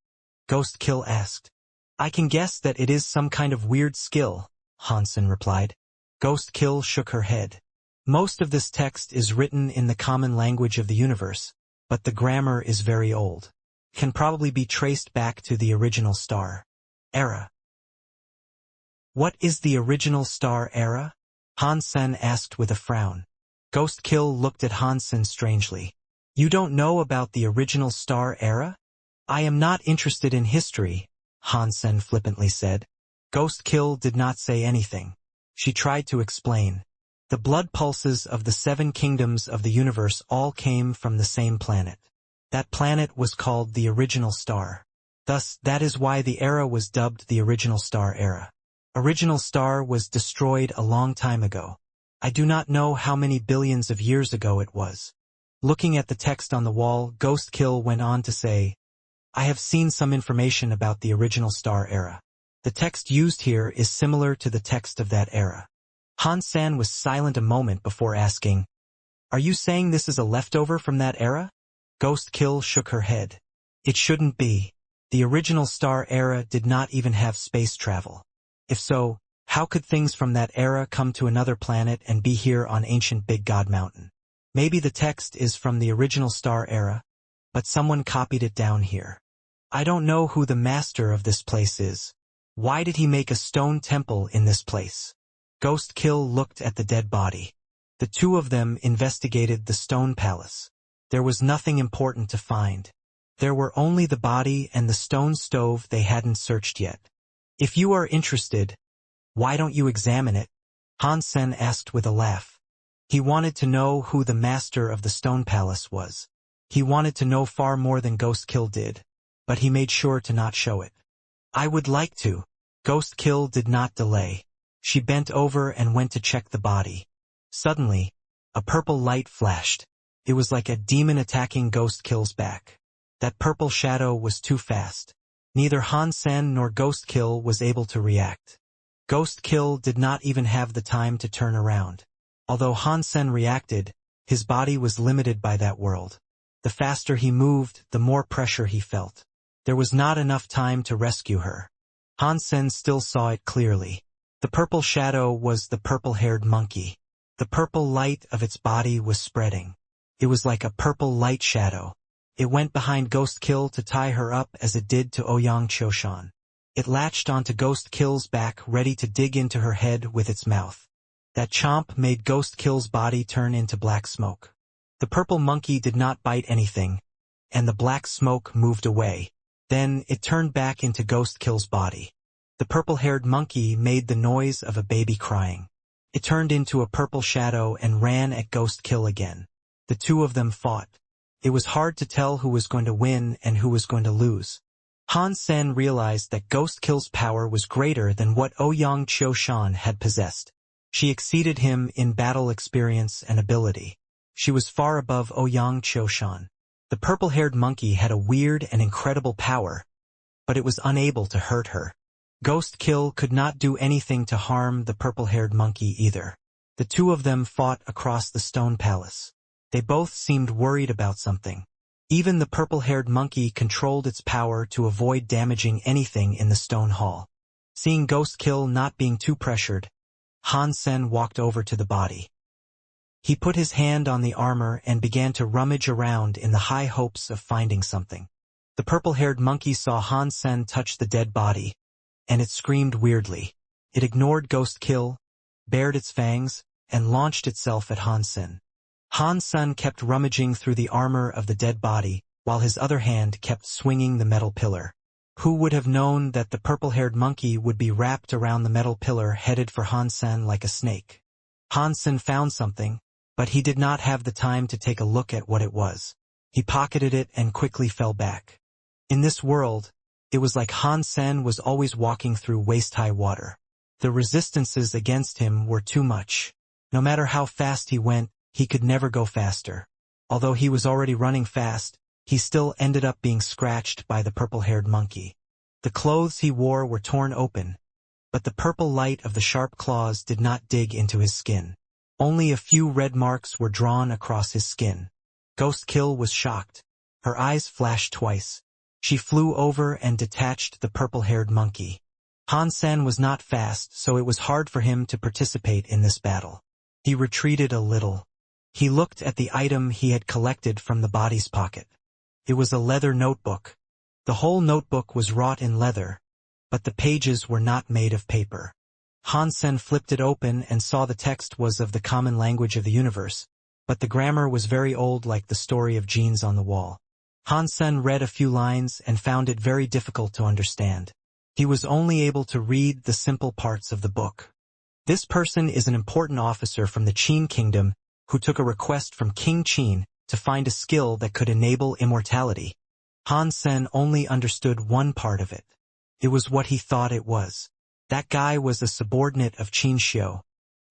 Ghost Kill asked. I can guess that it is some kind of weird skill, Hansen replied. Ghost Kill shook her head. Most of this text is written in the common language of the universe, but the grammar is very old. It can probably be traced back to the original star era. What is the original star era? Hansen asked with a frown. Ghost Kill looked at Hansen strangely. You don't know about the original star era? I am not interested in history, Hansen flippantly said. Ghost Kill did not say anything. She tried to explain. The blood pulses of the 7 kingdoms of the universe all came from the same planet. That planet was called the original star. Thus, that is why the era was dubbed the original star era. Original star was destroyed a long time ago. I do not know how many billions of years ago it was. Looking at the text on the wall, Ghost Kill went on to say, I have seen some information about the original star era. The text used here is similar to the text of that era. Han San was silent a moment before asking, "Are you saying this is a leftover from that era?" Ghost Kill shook her head. "It shouldn't be. The original Star era did not even have space travel. If so, how could things from that era come to another planet and be here on ancient Big God Mountain? Maybe the text is from the original Star era, but someone copied it down here. I don't know who the master of this place is. Why did he make a stone temple in this place?" Ghost Kill looked at the dead body. The two of them investigated the stone palace. There was nothing important to find. There were only the body and the stone stove they hadn't searched yet. "If you are interested, why don't you examine it?" Han Sen asked with a laugh. He wanted to know who the master of the stone palace was. He wanted to know far more than Ghost Kill did, but he made sure to not show it. "I would like to." Ghost Kill did not delay. She bent over and went to check the body. Suddenly, a purple light flashed. It was like a demon attacking Ghost Kill's back. That purple shadow was too fast. Neither Han Sen nor Ghost Kill was able to react. Ghost Kill did not even have the time to turn around. Although Han Sen reacted, his body was limited by that world. The faster he moved, the more pressure he felt. There was not enough time to rescue her. Han Sen still saw it clearly. The purple shadow was the purple-haired monkey. The purple light of its body was spreading. It was like a purple light shadow. It went behind Ghost Kill to tie her up as it did to Ouyang Qiushan. It latched onto Ghost Kill's back, ready to dig into her head with its mouth. That chomp made Ghost Kill's body turn into black smoke. The purple monkey did not bite anything, and the black smoke moved away. Then it turned back into Ghost Kill's body. The purple-haired monkey made the noise of a baby crying. It turned into a purple shadow and ran at Ghost Kill again. The two of them fought. It was hard to tell who was going to win and who was going to lose. Han Sen realized that Ghost Kill's power was greater than what Ouyang Qiushan had possessed. She exceeded him in battle experience and ability. She was far above Ouyang Qiushan. The purple-haired monkey had a weird and incredible power, but it was unable to hurt her. Ghost Kill could not do anything to harm the purple-haired monkey either. The two of them fought across the stone palace. They both seemed worried about something. Even the purple-haired monkey controlled its power to avoid damaging anything in the stone hall. Seeing Ghost Kill not being too pressured, Han Sen walked over to the body. He put his hand on the armor and began to rummage around in the high hopes of finding something. The purple-haired monkey saw Han Sen touch the dead body, and it screamed weirdly. It ignored Ghost Kill, bared its fangs, and launched itself at Han Sen. Han Sen kept rummaging through the armor of the dead body, while his other hand kept swinging the metal pillar. Who would have known that the purple-haired monkey would be wrapped around the metal pillar headed for Han Sen like a snake? Han Sen found something, but he did not have the time to take a look at what it was. He pocketed it and quickly fell back. In this world, it was like Han Sen was always walking through waist-high water. The resistances against him were too much. No matter how fast he went, he could never go faster. Although he was already running fast, he still ended up being scratched by the purple-haired monkey. The clothes he wore were torn open, but the purple light of the sharp claws did not dig into his skin. Only a few red marks were drawn across his skin. Ghost Kill was shocked. Her eyes flashed twice. She flew over and detached the purple-haired monkey. Han Sen was not fast, so it was hard for him to participate in this battle. He retreated a little. He looked at the item he had collected from the body's pocket. It was a leather notebook. The whole notebook was wrought in leather, but the pages were not made of paper. Han Sen flipped it open and saw the text was of the common language of the universe, but the grammar was very old, like the story of genes on the wall. Han Sen read a few lines and found it very difficult to understand. He was only able to read the simple parts of the book. This person is an important officer from the Qin kingdom who took a request from King Qin to find a skill that could enable immortality. Han Sen only understood one part of it. It was what he thought it was. That guy was a subordinate of Qin Xiu.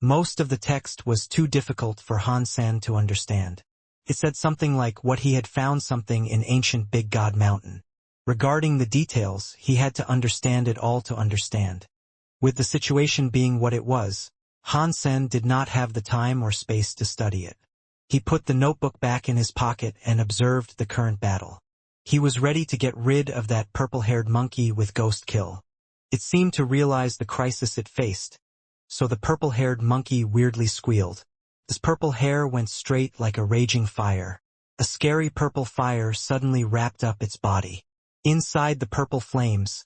Most of the text was too difficult for Han Sen to understand. It said something like what he had found something in ancient Big God Mountain. Regarding the details, he had to understand it all to understand. With the situation being what it was, Han Sen did not have the time or space to study it. He put the notebook back in his pocket and observed the current battle. He was ready to get rid of that purple-haired monkey with Ghost Kill. It seemed to realize the crisis it faced, so the purple-haired monkey weirdly squealed. His purple hair went straight like a raging fire. A scary purple fire suddenly wrapped up its body. Inside the purple flames,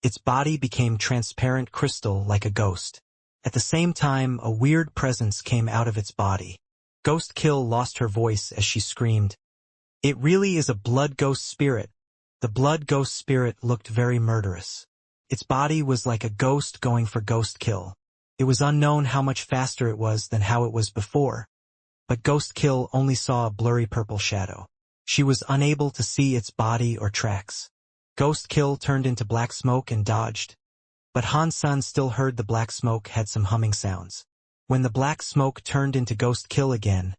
its body became transparent crystal like a ghost. At the same time, a weird presence came out of its body. Ghost Kill lost her voice as she screamed. It really is a blood ghost spirit. The blood ghost spirit looked very murderous. Its body was like a ghost going for Ghost Kill. It was unknown how much faster it was than how it was before, but Ghost Kill only saw a blurry purple shadow. She was unable to see its body or tracks. Ghost Kill turned into black smoke and dodged, but Han Sen still heard the black smoke had some humming sounds. When the black smoke turned into Ghost Kill again,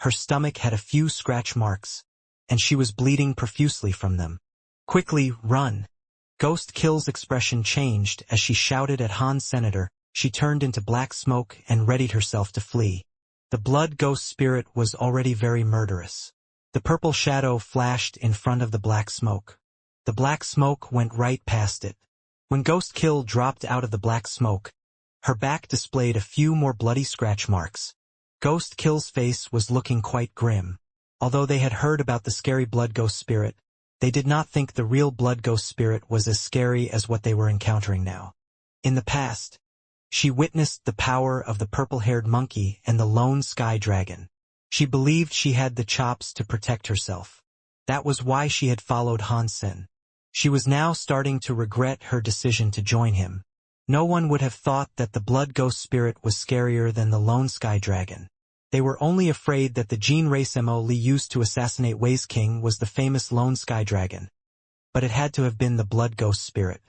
her stomach had a few scratch marks, and she was bleeding profusely from them. Quickly, run! Ghost Kill's expression changed as she shouted at Han Senator. She turned into black smoke and readied herself to flee. The blood ghost spirit was already very murderous. The purple shadow flashed in front of the black smoke. The black smoke went right past it. When Ghost Kill dropped out of the black smoke, her back displayed a few more bloody scratch marks. Ghost Kill's face was looking quite grim. Although they had heard about the scary blood ghost spirit, they did not think the real blood ghost spirit was as scary as what they were encountering now. In the past, she witnessed the power of the purple-haired monkey and the lone sky dragon. She believed she had the chops to protect herself. That was why she had followed Han Sen. She was now starting to regret her decision to join him. No one would have thought that the blood ghost spirit was scarier than the lone sky dragon. They were only afraid that the gene race Mo Li used to assassinate Wei's king was the famous lone sky dragon. But it had to have been the blood ghost spirit.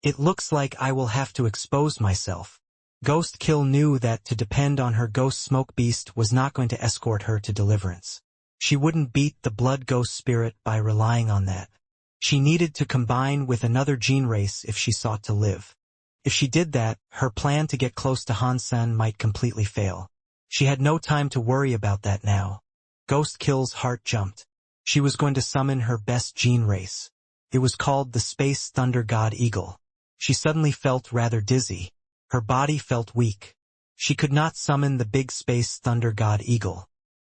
It looks like I will have to expose myself. Ghost Kill knew that to depend on her ghost smoke beast was not going to escort her to deliverance. She wouldn't beat the blood ghost spirit by relying on that. She needed to combine with another gene race if she sought to live. If she did that, her plan to get close to Han Sen might completely fail. She had no time to worry about that now. Ghost Kill's heart jumped. She was going to summon her best gene race. It was called the Space Thunder God Eagle. She suddenly felt rather dizzy. Her body felt weak. She could not summon the big Space Thunder God Eagle.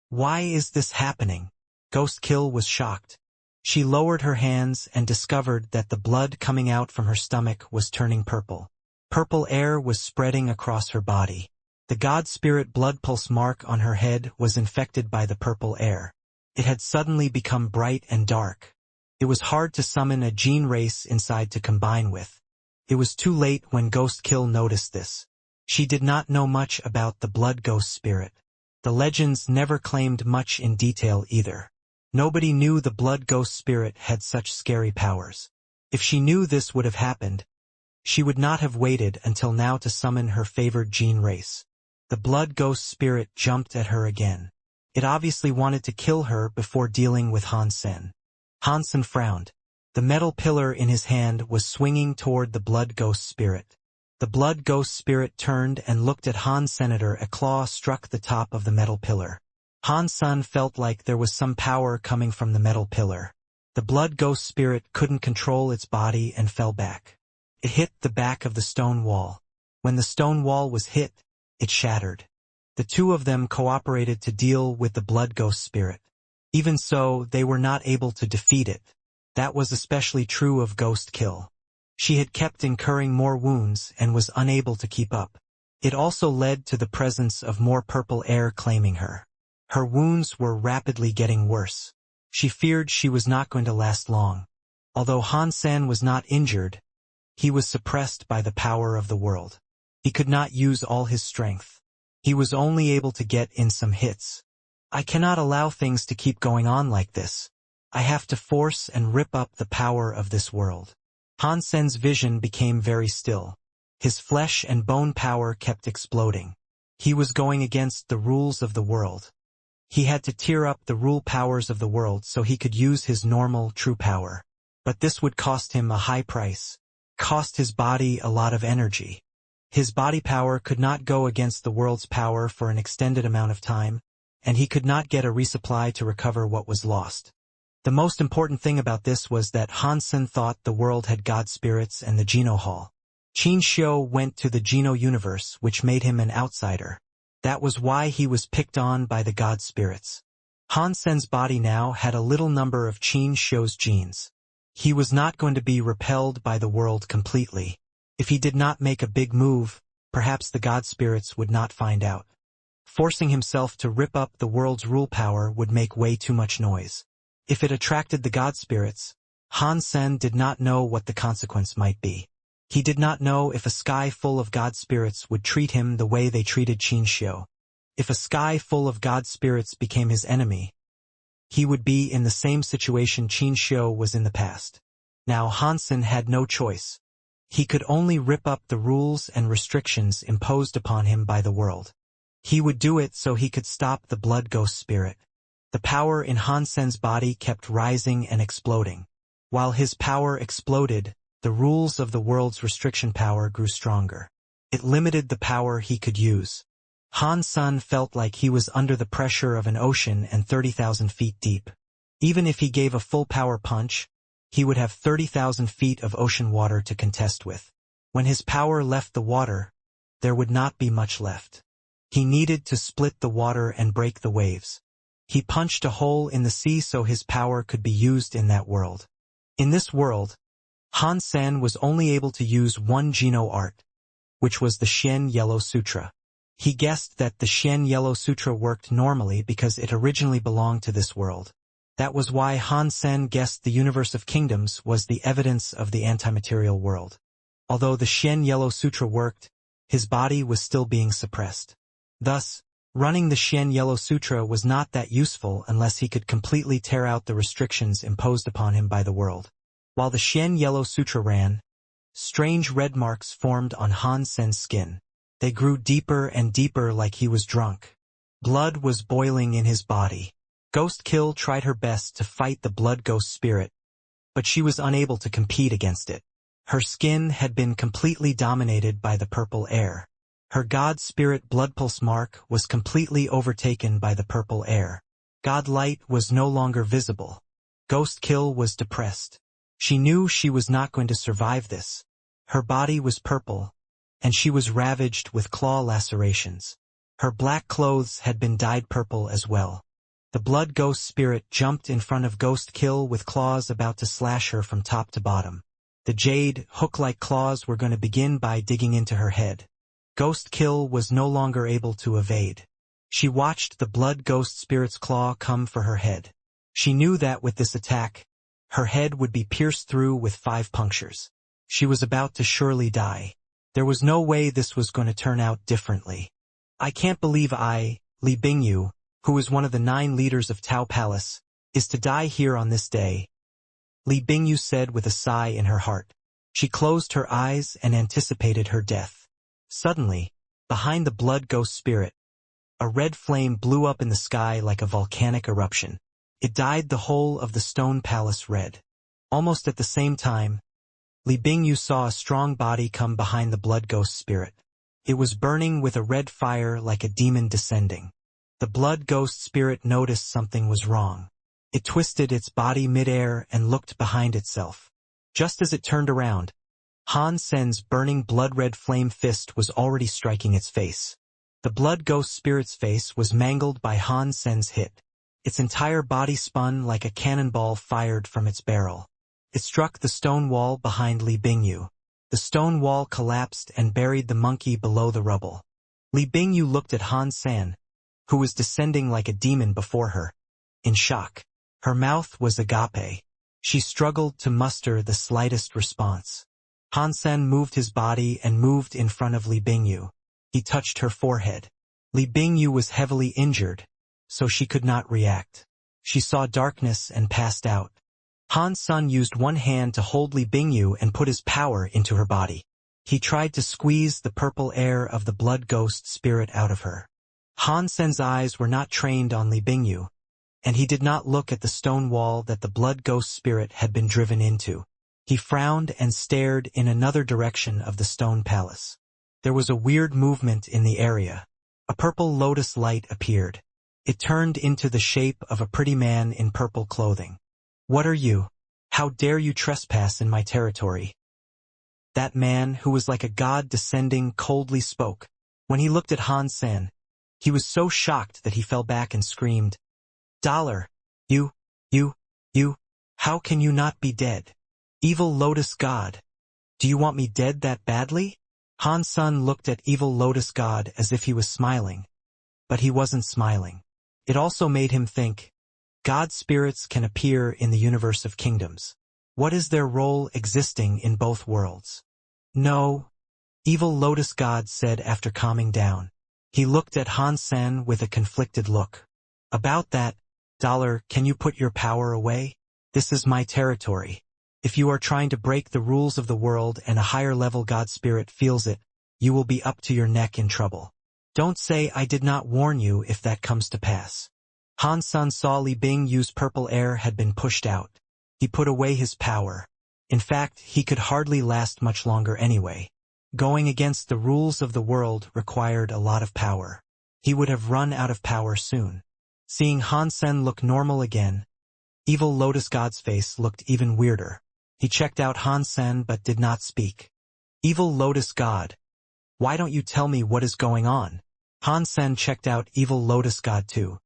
Why is this happening? Ghost Kill was shocked. She lowered her hands and discovered that the blood coming out from her stomach was turning purple. Purple air was spreading across her body. The God Spirit blood pulse mark on her head was infected by the purple air. It had suddenly become bright and dark. It was hard to summon a gene race inside to combine with. It was too late when Ghost Kill noticed this. She did not know much about the blood ghost spirit. The legends never claimed much in detail either. Nobody knew the blood ghost spirit had such scary powers. If she knew this would have happened, she would not have waited until now to summon her favored gene race. The blood ghost spirit jumped at her again. It obviously wanted to kill her before dealing with Han Sen. Han Sen frowned. The metal pillar in his hand was swinging toward the blood ghost spirit. The blood ghost spirit turned and looked at Han Senator. A claw struck the top of the metal pillar. Han Sen felt like there was some power coming from the metal pillar. The blood ghost spirit couldn't control its body and fell back. It hit the back of the stone wall. When the stone wall was hit, it shattered. The two of them cooperated to deal with the blood ghost spirit. Even so, they were not able to defeat it. That was especially true of Ghost Kill. She had kept incurring more wounds and was unable to keep up. It also led to the presence of more purple air claiming her. Her wounds were rapidly getting worse. She feared she was not going to last long. Although Han Sen was not injured, he was suppressed by the power of the world. He could not use all his strength. He was only able to get in some hits. I cannot allow things to keep going on like this. I have to force and rip up the power of this world. Han Sen's vision became very still. His flesh and bone power kept exploding. He was going against the rules of the world. He had to tear up the rule powers of the world so he could use his normal, true power. But this would cost him a high price, cost his body a lot of energy. His body power could not go against the world's power for an extended amount of time, and he could not get a resupply to recover what was lost. The most important thing about this was that Hansen thought the world had god spirits and the Geno Hall. Qin Xiu went to the Geno universe, which made him an outsider. That was why he was picked on by the god spirits. Hansen's body now had a little number of Qin Xiu's genes. He was not going to be repelled by the world completely. If he did not make a big move, perhaps the god spirits would not find out. Forcing himself to rip up the world's rule power would make way too much noise. If it attracted the god spirits, Hansen did not know what the consequence might be. He did not know if a sky full of god spirits would treat him the way they treated Qin Xiu. If a sky full of god spirits became his enemy, he would be in the same situation Qin Xiu was in the past. Now Hansen had no choice. He could only rip up the rules and restrictions imposed upon him by the world. He would do it so he could stop the blood ghost spirit. The power in Hansen's body kept rising and exploding. While his power exploded, the rules of the world's restriction power grew stronger. It limited the power he could use. Hansen felt like he was under the pressure of an ocean and 30,000 feet deep. Even if he gave a full power punch, he would have 30,000 feet of ocean water to contest with. When his power left the water, there would not be much left. He needed to split the water and break the waves. He punched a hole in the sea so his power could be used in that world. In this world, Hansen was only able to use one Geno art, which was the Shen Yellow Sutra. He guessed that the Shen Yellow Sutra worked normally because it originally belonged to this world. That was why Hansen guessed the universe of kingdoms was the evidence of the antimaterial world. Although the Shen Yellow Sutra worked, his body was still being suppressed. Thus, running the Shen Yellow Sutra was not that useful unless he could completely tear out the restrictions imposed upon him by the world. While the Shen Yellow Sutra ran, strange red marks formed on Hansen's skin. They grew deeper and deeper like he was drunk. Blood was boiling in his body. Ghost Kill tried her best to fight the blood ghost spirit, but she was unable to compete against it. Her skin had been completely dominated by the purple air. Her god spirit blood pulse mark was completely overtaken by the purple air. God light was no longer visible. Ghost Kill was depressed. She knew she was not going to survive this. Her body was purple, and she was ravaged with claw lacerations. Her black clothes had been dyed purple as well. The blood ghost spirit jumped in front of Ghost Kill with claws about to slash her from top to bottom. The jade, hook-like claws were going to begin by digging into her head. Ghost Kill was no longer able to evade. She watched the blood ghost spirit's claw come for her head. She knew that with this attack, her head would be pierced through with 5 punctures. She was about to surely die. There was no way this was going to turn out differently. I can't believe Li Bingyu, who is one of the 9 leaders of Tao Palace, is to die here on this day. Li Bingyu said with a sigh in her heart. She closed her eyes and anticipated her death. Suddenly, behind the blood ghost spirit, a red flame blew up in the sky like a volcanic eruption. It dyed the whole of the stone palace red. Almost at the same time, Li Bingyu saw a strong body come behind the blood ghost spirit. It was burning with a red fire like a demon descending. The blood ghost spirit noticed something was wrong. It twisted its body midair and looked behind itself. Just as it turned around, Hansen's burning blood-red flame fist was already striking its face. The blood ghost spirit's face was mangled by Hansen's hit. Its entire body spun like a cannonball fired from its barrel. It struck the stone wall behind Li Bingyu. The stone wall collapsed and buried the monkey below the rubble. Li Bingyu looked at Hansen, who was descending like a demon before her, in shock. Her mouth was agape. She struggled to muster the slightest response. Hansen moved his body and moved in front of Li Bingyu. He touched her forehead. Li Bingyu was heavily injured, so she could not react. She saw darkness and passed out. Hansen used one hand to hold Li Bingyu and put his power into her body. He tried to squeeze the purple air of the blood ghost spirit out of her. Hansen's eyes were not trained on Li Bingyu. and he did not look at the stone wall that the blood ghost spirit had been driven into. He frowned and stared in another direction of the stone palace. There was a weird movement in the area. A purple lotus light appeared. It turned into the shape of a pretty man in purple clothing. "What are you? How dare you trespass in my territory?" That man, who was like a god descending, coldly spoke. When he looked at Han Sen, he was so shocked that he fell back and screamed, "Dollar! You, how can you not be dead? Evil Lotus God! Do you want me dead that badly?" Han Sen looked at Evil Lotus God as if he was smiling. But he wasn't smiling. It also made him think, God spirits can appear in the universe of kingdoms. What is their role existing in both worlds? "No," Evil Lotus God said after calming down. He looked at Han Sen with a conflicted look. "About that, Dollar, can you put your power away? This is my territory. If you are trying to break the rules of the world and a higher level God spirit feels it, you will be up to your neck in trouble. Don't say I did not warn you if that comes to pass." Han Sen saw Li Bing Yu's purple air had been pushed out. He put away his power. In fact, he could hardly last much longer anyway. Going against the rules of the world required a lot of power. He would have run out of power soon. Seeing Han Sen look normal again, Evil Lotus God's face looked even weirder. He checked out Han Sen but did not speak. "Evil Lotus God, why don't you tell me what is going on?" Han Sen checked out Evil Lotus God too.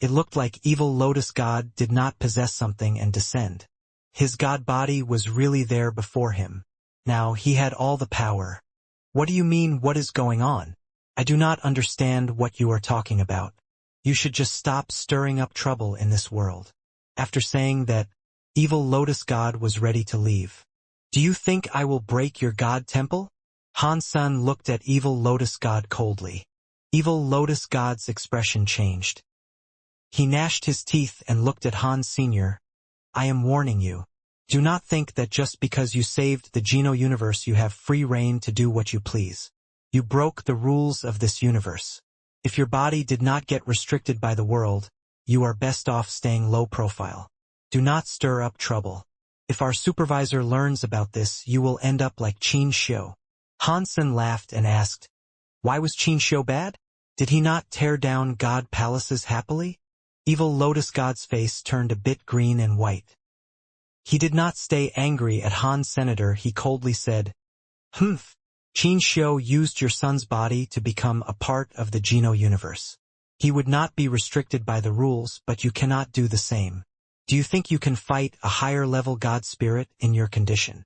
It looked like Evil Lotus God did not possess something and descend. His god body was really there before him. Now he had all the power. "What do you mean, what is going on? I do not understand what you are talking about. You should just stop stirring up trouble in this world." After saying that, Evil Lotus God was ready to leave. "Do you think I will break your god temple?" Han Sen looked at Evil Lotus God coldly. Evil Lotus God's expression changed. He gnashed his teeth and looked at Han Sr. "I am warning you. Do not think that just because you saved the Geno universe you have free reign to do what you please. You broke the rules of this universe. If your body did not get restricted by the world, you are best off staying low profile. Do not stir up trouble. If our supervisor learns about this, you will end up like Qin Xiu." Han Sen laughed and asked, "Why was Qin Xiu bad? Did he not tear down god palaces happily?" Evil Lotus God's face turned a bit green and white. He did not stay angry at Han Senator. He coldly said, "Humph, Qin Xiu used your son's body to become a part of the Geno universe. He would not be restricted by the rules, but you cannot do the same. Do you think you can fight a higher level god spirit in your condition?"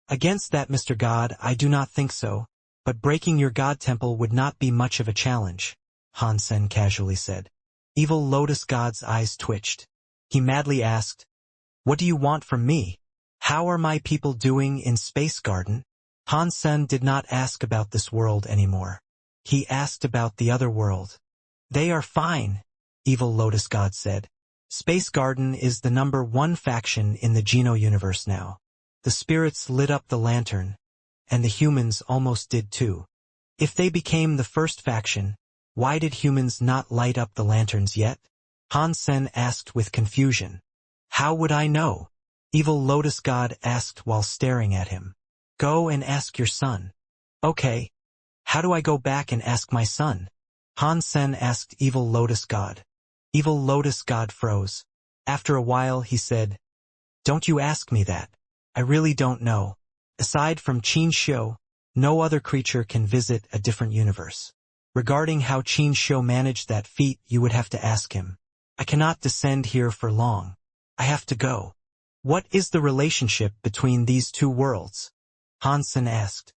"Against that, Mr. God, I do not think so, but breaking your god temple would not be much of a challenge," Han Sen casually said. Evil Lotus God's eyes twitched. He madly asked, "What do you want from me? How are my people doing in Space Garden?" Han Sen did not ask about this world anymore. He asked about the other world. "They are fine," Evil Lotus God said. "Space Garden is the #1 faction in the Geno universe now. The spirits lit up the lantern, and the humans almost did too. If they became the first faction, why did humans not light up the lanterns yet?" Han Sen asked with confusion. "How would I know?" Evil Lotus God asked while staring at him. "Go and ask your son." "Okay. How do I go back and ask my son?" Han Sen asked Evil Lotus God. Evil Lotus God froze. After a while he said, "Don't you ask me that. I really don't know. Aside from Qin Xiu, no other creature can visit a different universe. Regarding how Qin Xiu managed that feat, you would have to ask him. I cannot descend here for long. I have to go." "What is the relationship between these two worlds?" Han Sen asked.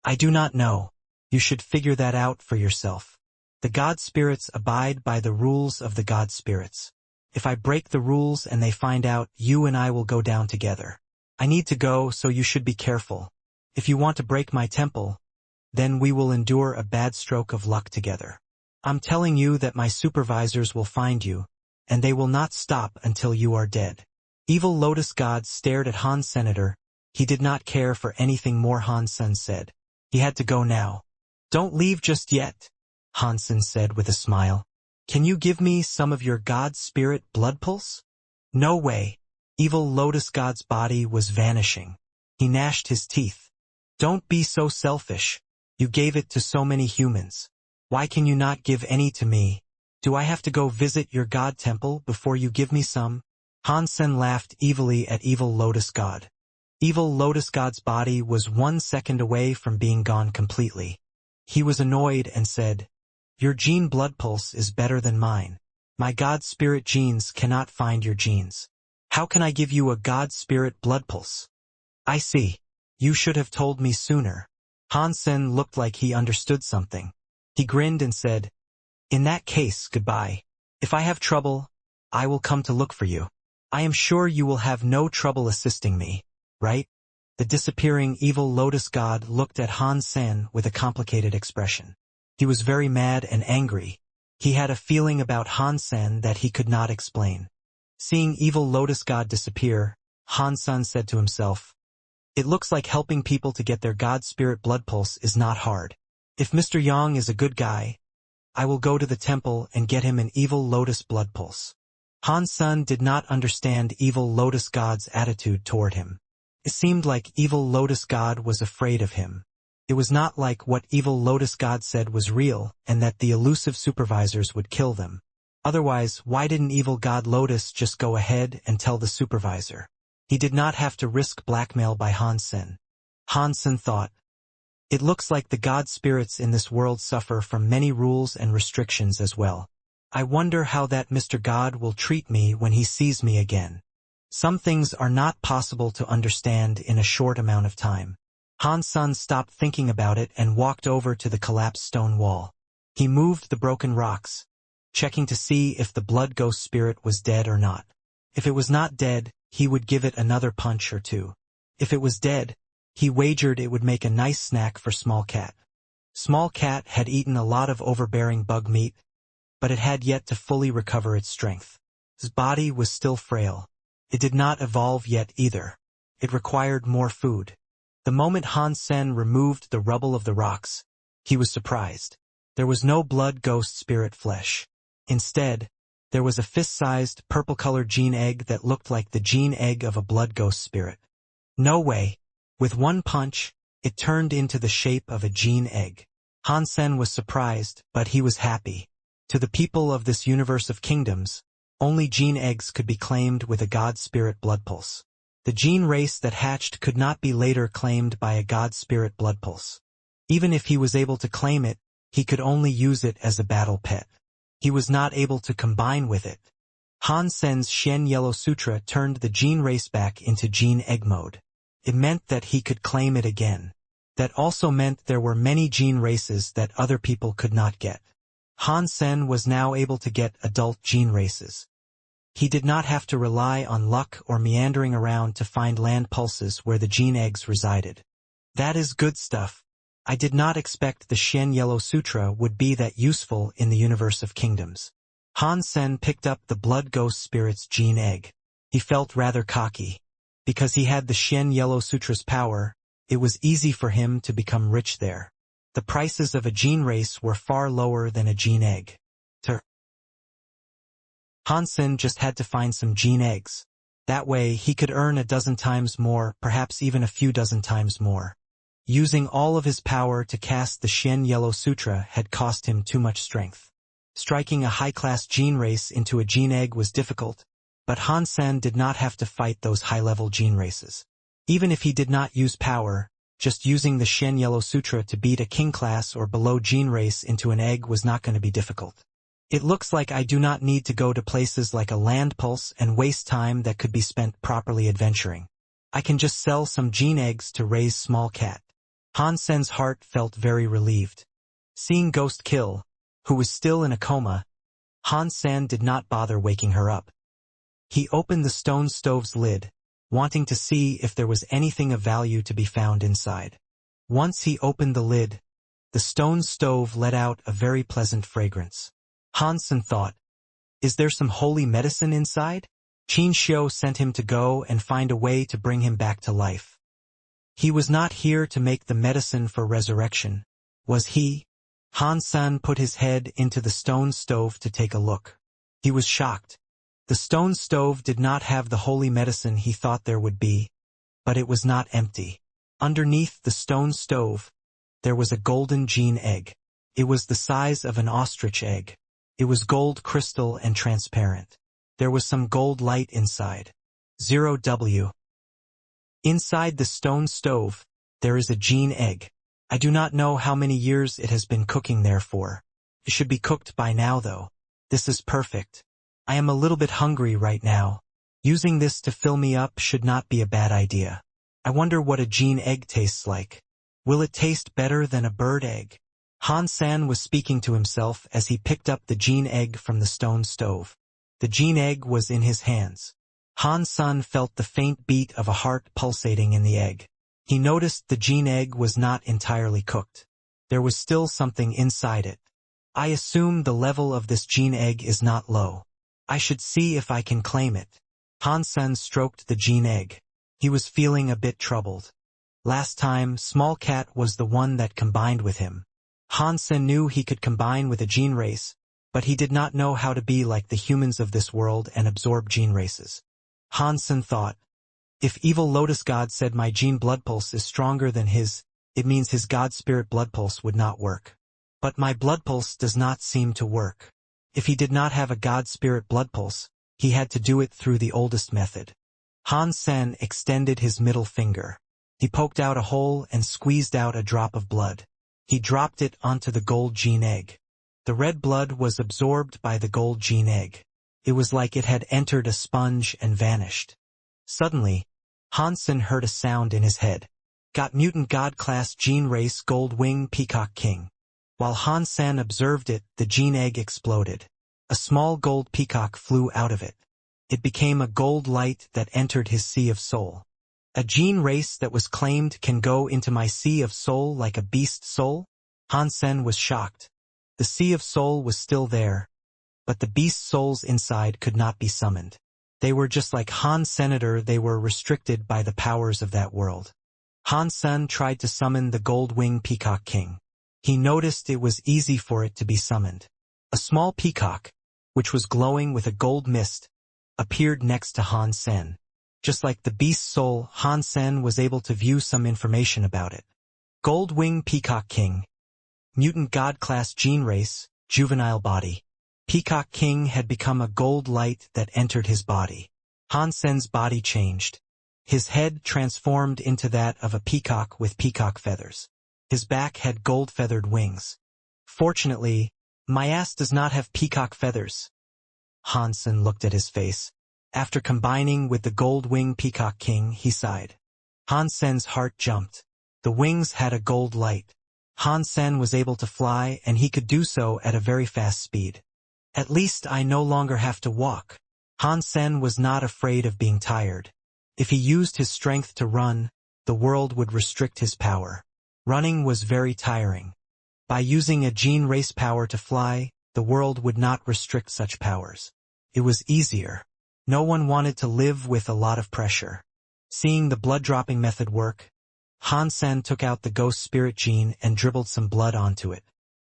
"I do not know. You should figure that out for yourself. The god spirits abide by the rules of the god spirits. If I break the rules and they find out, you and I will go down together. I need to go, so you should be careful. If you want to break my temple, then we will endure a bad stroke of luck together. I'm telling you that my supervisors will find you, and they will not stop until you are dead." Evil Lotus God stared at Han Senator. He did not care for anything more Han Sen said. He had to go now. "Don't leave just yet," Han Sen said with a smile. Can you give me some of your god spirit blood pulse? No way. Evil Lotus God's body was vanishing. He gnashed his teeth. Don't be so selfish. You gave it to so many humans. Why can you not give any to me? Do I have to go visit your god temple before you give me some? Han Sen laughed evilly at Evil Lotus God. Evil Lotus God's body was 1 second away from being gone completely. He was annoyed and said, "Your gene blood pulse is better than mine. My god spirit genes cannot find your genes. How can I give you a god spirit blood pulse?" I see. You should have told me sooner. Han Sen looked like he understood something. He grinned and said, "In that case, goodbye. If I have trouble, I will come to look for you. I am sure you will have no trouble assisting me, right?" The disappearing Evil Lotus God looked at Han Sen with a complicated expression. He was very mad and angry. He had a feeling about Han Sen that he could not explain. Seeing Evil Lotus God disappear, Han Sen said to himself, "It looks like helping people to get their god spirit blood pulse is not hard. If Mr. Yang is a good guy, I will go to the temple and get him an Evil Lotus blood pulse." Han Sen did not understand Evil Lotus God's attitude toward him. It seemed like Evil Lotus God was afraid of him. It was not like what Evil Lotus God said was real and that the elusive supervisors would kill them. Otherwise, why didn't Evil God Lotus just go ahead and tell the supervisor? He did not have to risk blackmail by Han Sen. Han Sen thought, "It looks like the god spirits in this world suffer from many rules and restrictions as well. I wonder how that Mr. God will treat me when he sees me again. Some things are not possible to understand in a short amount of time." Han Sen stopped thinking about it and walked over to the collapsed stone wall. He moved the broken rocks, checking to see if the blood ghost spirit was dead or not. If it was not dead, he would give it another punch or two. If it was dead, he wagered it would make a nice snack for Small Cat. Small Cat had eaten a lot of overbearing bug meat, but it had yet to fully recover its strength. His body was still frail. It did not evolve yet either. It required more food. The moment Han Sen removed the rubble of the rocks, he was surprised. There was no blood ghost spirit flesh. Instead, there was a fist-sized, purple-colored gene egg that looked like the gene egg of a blood ghost spirit. No way. With one punch, it turned into the shape of a gene egg. Han Sen was surprised, but he was happy. To the people of this universe of kingdoms, only gene eggs could be claimed with a god spirit blood pulse. The gene race that hatched could not be later claimed by a god spirit blood pulse. Even if he was able to claim it, he could only use it as a battle pet. He was not able to combine with it. Han Sen's Shen Yellow Sutra turned the gene race back into gene egg mode. It meant that he could claim it again. That also meant there were many gene races that other people could not get. Han Sen was now able to get adult gene races. He did not have to rely on luck or meandering around to find land pulses where the gene eggs resided. That is good stuff. I did not expect the Shen Yellow Sutra would be that useful in the universe of kingdoms. Han Sen picked up the blood ghost spirit's gene egg. He felt rather cocky. Because he had the Shen Yellow Sutra's power, it was easy for him to become rich there. The prices of a gene race were far lower than a gene egg. Han Sen just had to find some gene eggs. That way he could earn a dozen times more, perhaps even a few dozen times more. Using all of his power to cast the Shen Yellow Sutra had cost him too much strength. Striking a high-class gene race into a gene egg was difficult, but Han Sen did not have to fight those high-level gene races. Even if he did not use power, just using the Shen Yellow Sutra to beat a king class or below gene race into an egg was not going to be difficult. It looks like I do not need to go to places like a land pulse and waste time that could be spent properly adventuring. I can just sell some gene eggs to raise Small Cat. Han Sen's heart felt very relieved. Seeing Ghost kill, who was still in a coma, Han Sen did not bother waking her up. He opened the stone stove's lid, wanting to see if there was anything of value to be found inside. Once he opened the lid, the stone stove let out a very pleasant fragrance. Han Sen thought, "Is there some holy medicine inside?" Qin Xiu sent him to go and find a way to bring him back to life. He was not here to make the medicine for resurrection, was he? Han-san put his head into the stone stove to take a look. He was shocked. The stone stove did not have the holy medicine he thought there would be, but it was not empty. Underneath the stone stove, there was a golden gene egg. It was the size of an ostrich egg. It was gold crystal and transparent. There was some gold light inside. 0W. Inside the stone stove, there is a gene egg. I do not know how many years it has been cooking there for. It should be cooked by now though. This is perfect. I am a little bit hungry right now. Using this to fill me up should not be a bad idea. I wonder what a gene egg tastes like. Will it taste better than a bird egg? Han-san was speaking to himself as he picked up the gene egg from the stone stove. The gene egg was in his hands. Han-san felt the faint beat of a heart pulsating in the egg. He noticed the gene egg was not entirely cooked. There was still something inside it. I assume the level of this gene egg is not low. I should see if I can claim it. Han-san stroked the gene egg. He was feeling a bit troubled. Last time, Small Cat was the one that combined with him. Han-san knew he could combine with a gene race, but he did not know how to be like the humans of this world and absorb gene races. Han-san thought, if evil Lotus God said my gene blood pulse is stronger than his, it means his God spirit blood pulse would not work. But my blood pulse does not seem to work. If he did not have a God spirit blood pulse, he had to do it through the oldest method. Han-san extended his middle finger. He poked out a hole and squeezed out a drop of blood. He dropped it onto the gold gene egg. The red blood was absorbed by the gold gene egg. It was like it had entered a sponge and vanished. Suddenly, Han-san heard a sound in his head. Got mutant god class gene race gold wing peacock king. While Han-san observed it, the gene egg exploded. A small gold peacock flew out of it. It became a gold light that entered his sea of soul. A gene race that was claimed can go into my sea of soul like a beast soul? Han-san was shocked. The sea of soul was still there, but the beast souls inside could not be summoned. They were just like Han-senator, they were restricted by the powers of that world. Han-san tried to summon the gold wing peacock king. He noticed it was easy for it to be summoned. A small peacock, which was glowing with a gold mist, appeared next to Han-san. Just like the beast soul, Han-san was able to view some information about it. Gold wing peacock king. Mutant god class gene race, juvenile body. Peacock king had become a gold light that entered his body. Han-san's body changed. His head transformed into that of a peacock with peacock feathers. His back had gold-feathered wings. Fortunately, my ass does not have peacock feathers. Han-san looked at his face. After combining with the gold wing peacock king, he sighed. Han-san's heart jumped. The wings had a gold light. Han-san was able to fly, and he could do so at a very fast speed. At least I no longer have to walk. Han-san was not afraid of being tired. If he used his strength to run, the world would restrict his power. Running was very tiring. By using a gene race power to fly, the world would not restrict such powers. It was easier. No one wanted to live with a lot of pressure. Seeing the blood-dropping method work, Han-san took out the ghost spirit gene and dribbled some blood onto it.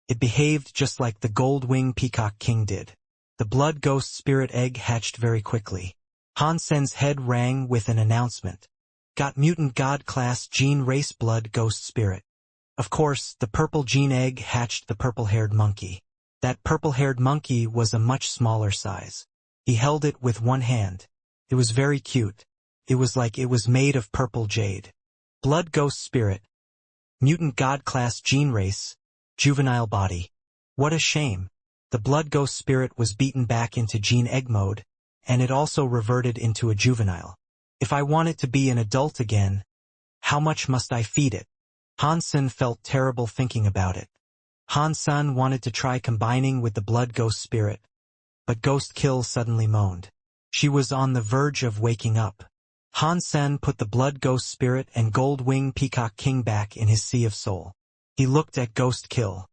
It behaved just like the gold wing peacock king did. The blood ghost spirit egg hatched very quickly. Han-san's head rang with an announcement. Got mutant god class gene race blood ghost spirit. Of course, the purple gene egg hatched the purple-haired monkey. That purple-haired monkey was a much smaller size. He held it with one hand. It was very cute. It was like it was made of purple jade. Blood ghost spirit. Mutant god class gene race. Juvenile body. What a shame. The blood ghost spirit was beaten back into gene egg mode, and it also reverted into a juvenile. If I want it to be an adult again, how much must I feed it? Han-san felt terrible thinking about it. Han-san wanted to try combining with the blood ghost spirit, but Ghost Kill suddenly moaned. She was on the verge of waking up. Han-san put the blood ghost spirit and gold wing peacock king back in his sea of soul. He looked at Ghost Kill.